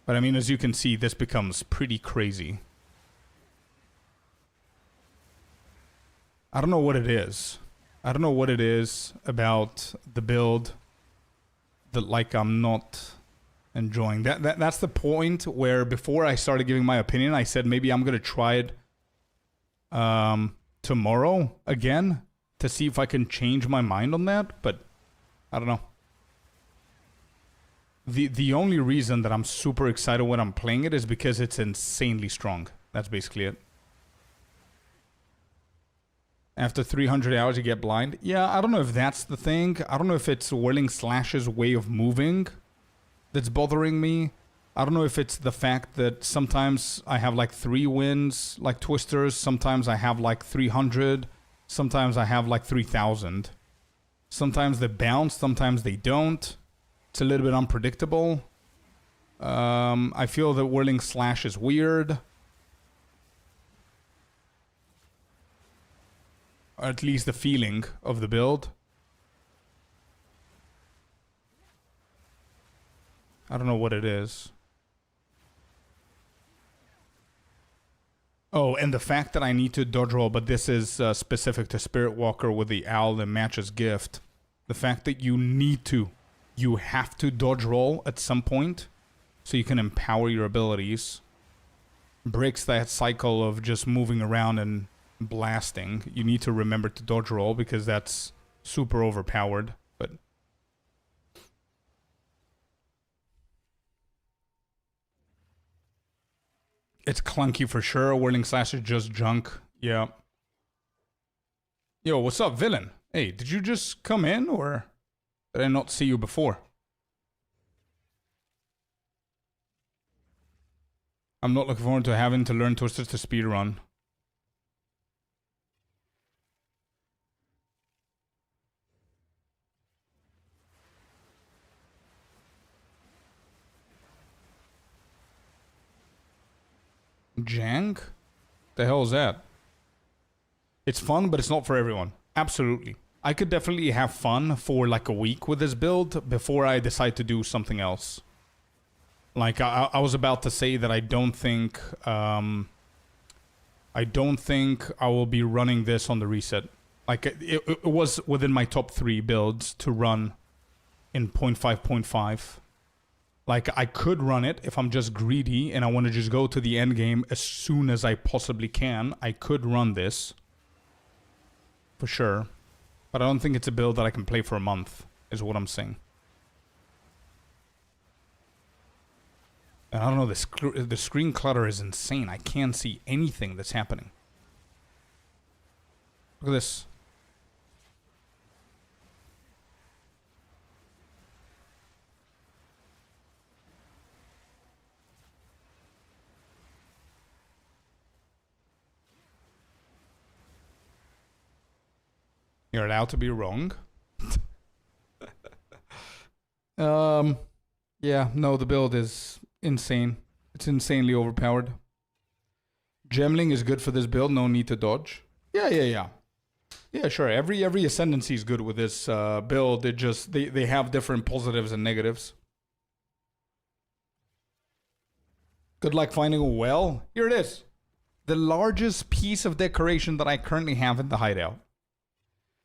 But I mean, as you can see, this becomes pretty crazy. I don't know what it is. I don't know what it is about the build that, like, I'm not enjoying. That's the point where before I started giving my opinion, I said maybe I'm going to try it tomorrow again to see if I can change my mind on that. But I don't know. The only reason that I'm super excited when I'm playing it is because it's insanely strong. That's basically it. After 300 hours, you get blind. Yeah, I don't know if that's the thing. I don't know if it's Whirling Slash's way of moving that's bothering me. I don't know if it's the fact that sometimes I have like 3 wins, like Twisters. Sometimes I have like 300. Sometimes I have like 3,000. Sometimes they bounce, sometimes they don't. It's a little bit unpredictable. I feel that Whirling Slash is weird. Or at least the feeling of the build. I don't know what it is. Oh, and the fact that I need to dodge roll, but this is specific to Spirit Walker with the owl that matches gift. The fact that you have to dodge roll at some point so you can empower your abilities breaks that cycle of just moving around and blasting. You need to remember to dodge roll because that's super overpowered. But it's clunky for sure. Whirling Slash is just junk. Yeah. Yo, what's up, villain? Hey, did you just come in or did I not see you before? I'm not looking forward to having to learn Twisters to speedrun. Jank? The hell is that? It's fun, but it's not for everyone. Absolutely. I could definitely have fun for like a week with this build before I decide to do something else. Like I was about to say that I don't think I will be running this on the reset. Like it was within my top 3 builds to run in 0.5.5. Like I could run it if I'm just greedy and I want to just go to the end game as soon as I possibly can. I could run this for sure, but I don't think it's a build that I can play for a month, is what I'm saying. And I don't know, the screen clutter is insane. I can't see anything that's happening. Look at this. You're allowed to be wrong. Yeah, no, the build is insane. It's insanely overpowered. Gemling is good for this build, no need to dodge. Yeah, sure. Every ascendancy is good with this build. It just they have different positives and negatives. Good luck finding a well. Here it is. The largest piece of decoration that I currently have in the hideout.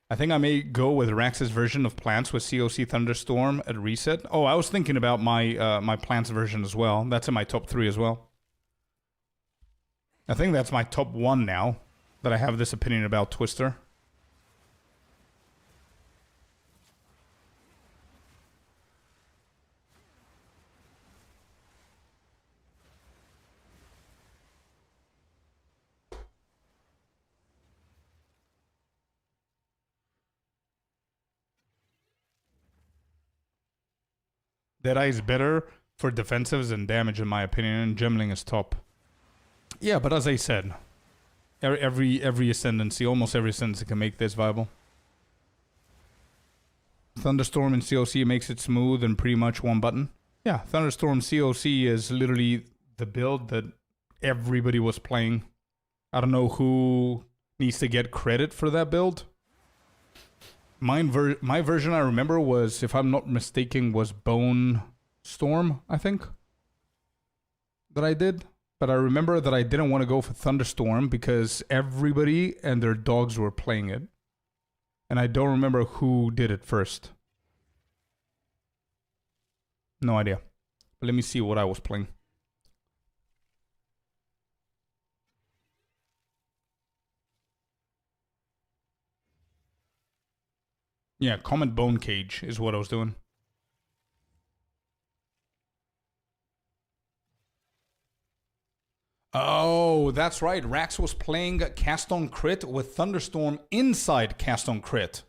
I think I may go with Rax's version of plants with COC Thunderstorm at reset. Oh, I was thinking about my my plants version as well. That's in my top 3 as well. I think that's my top 1 now that I have this opinion about Twister. Deadeye is better for defensives and damage in my opinion, and Gemling is top. Yeah, but as I said, every ascendancy, almost every ascendancy can make this viable. Thunderstorm in COC makes it smooth and pretty much one button. Yeah, Thunderstorm COC is literally the build that everybody was playing. I don't know who needs to get credit for that build. My version I remember was, if I'm not mistaken, was Bone Storm, I think, that I did. But I remember that I didn't want to go for Thunderstorm because everybody and their dogs were playing it. And I don't remember who did it first. No idea. But let me see what I was playing. Yeah, Comet Bone Cage is what I was doing. Oh, that's right. Rax was playing Cast on Crit with Thunderstorm inside Cast on Crit.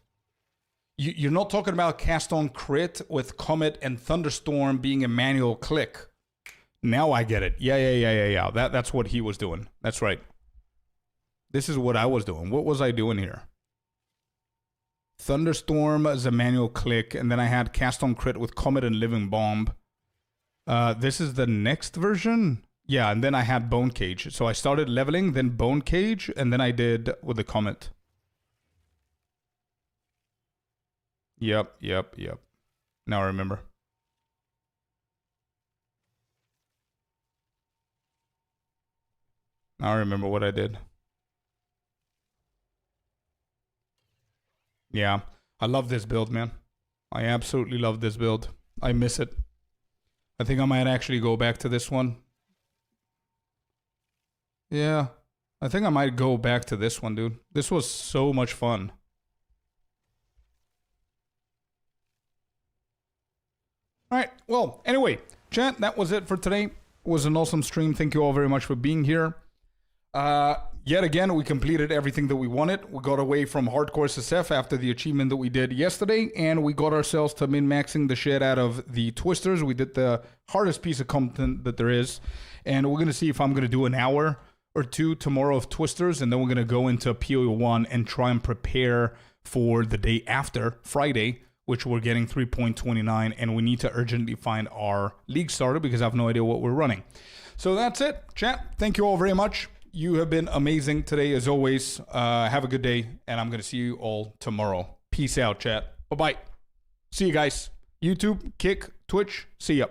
You're not talking about Cast on Crit with Comet and Thunderstorm being a manual click. Now I get it. Yeah. That's what he was doing. That's right. This is what I was doing. What was I doing here? Thunderstorm as a manual click, and then I had Cast on Crit with Comet and Living Bomb. This is the next version? Yeah, and then I had Bone Cage. So I started leveling, then Bone Cage, and then I did with the Comet. Yep. Now I remember. Now I remember what I did. Yeah, I love this build, man. I absolutely love this build. I miss it. I think I might actually go back to this one. Yeah, I think I might go back to this one, dude. This was so much fun. Alright, well, anyway, chat, that was it for today. It was an awesome stream. Thank you all very much for being here. Yet again, we completed everything that we wanted. We got away from hardcore SSF after the achievement that we did yesterday, and we got ourselves to min-maxing the shit out of the Twisters. We did the hardest piece of content that there is, and we're going to see if I'm going to do an hour or 2 tomorrow of Twisters, and then we're going to go into PoE1 and try and prepare for the day after, Friday, which we're getting 3.29, and we need to urgently find our league starter because I have no idea what we're running. So that's it, chat. Thank you all very much. You have been amazing today as always. Have a good day, and I'm going to see you all tomorrow. Peace out, chat. Bye-bye. See you guys. YouTube, Kick, Twitch. See ya.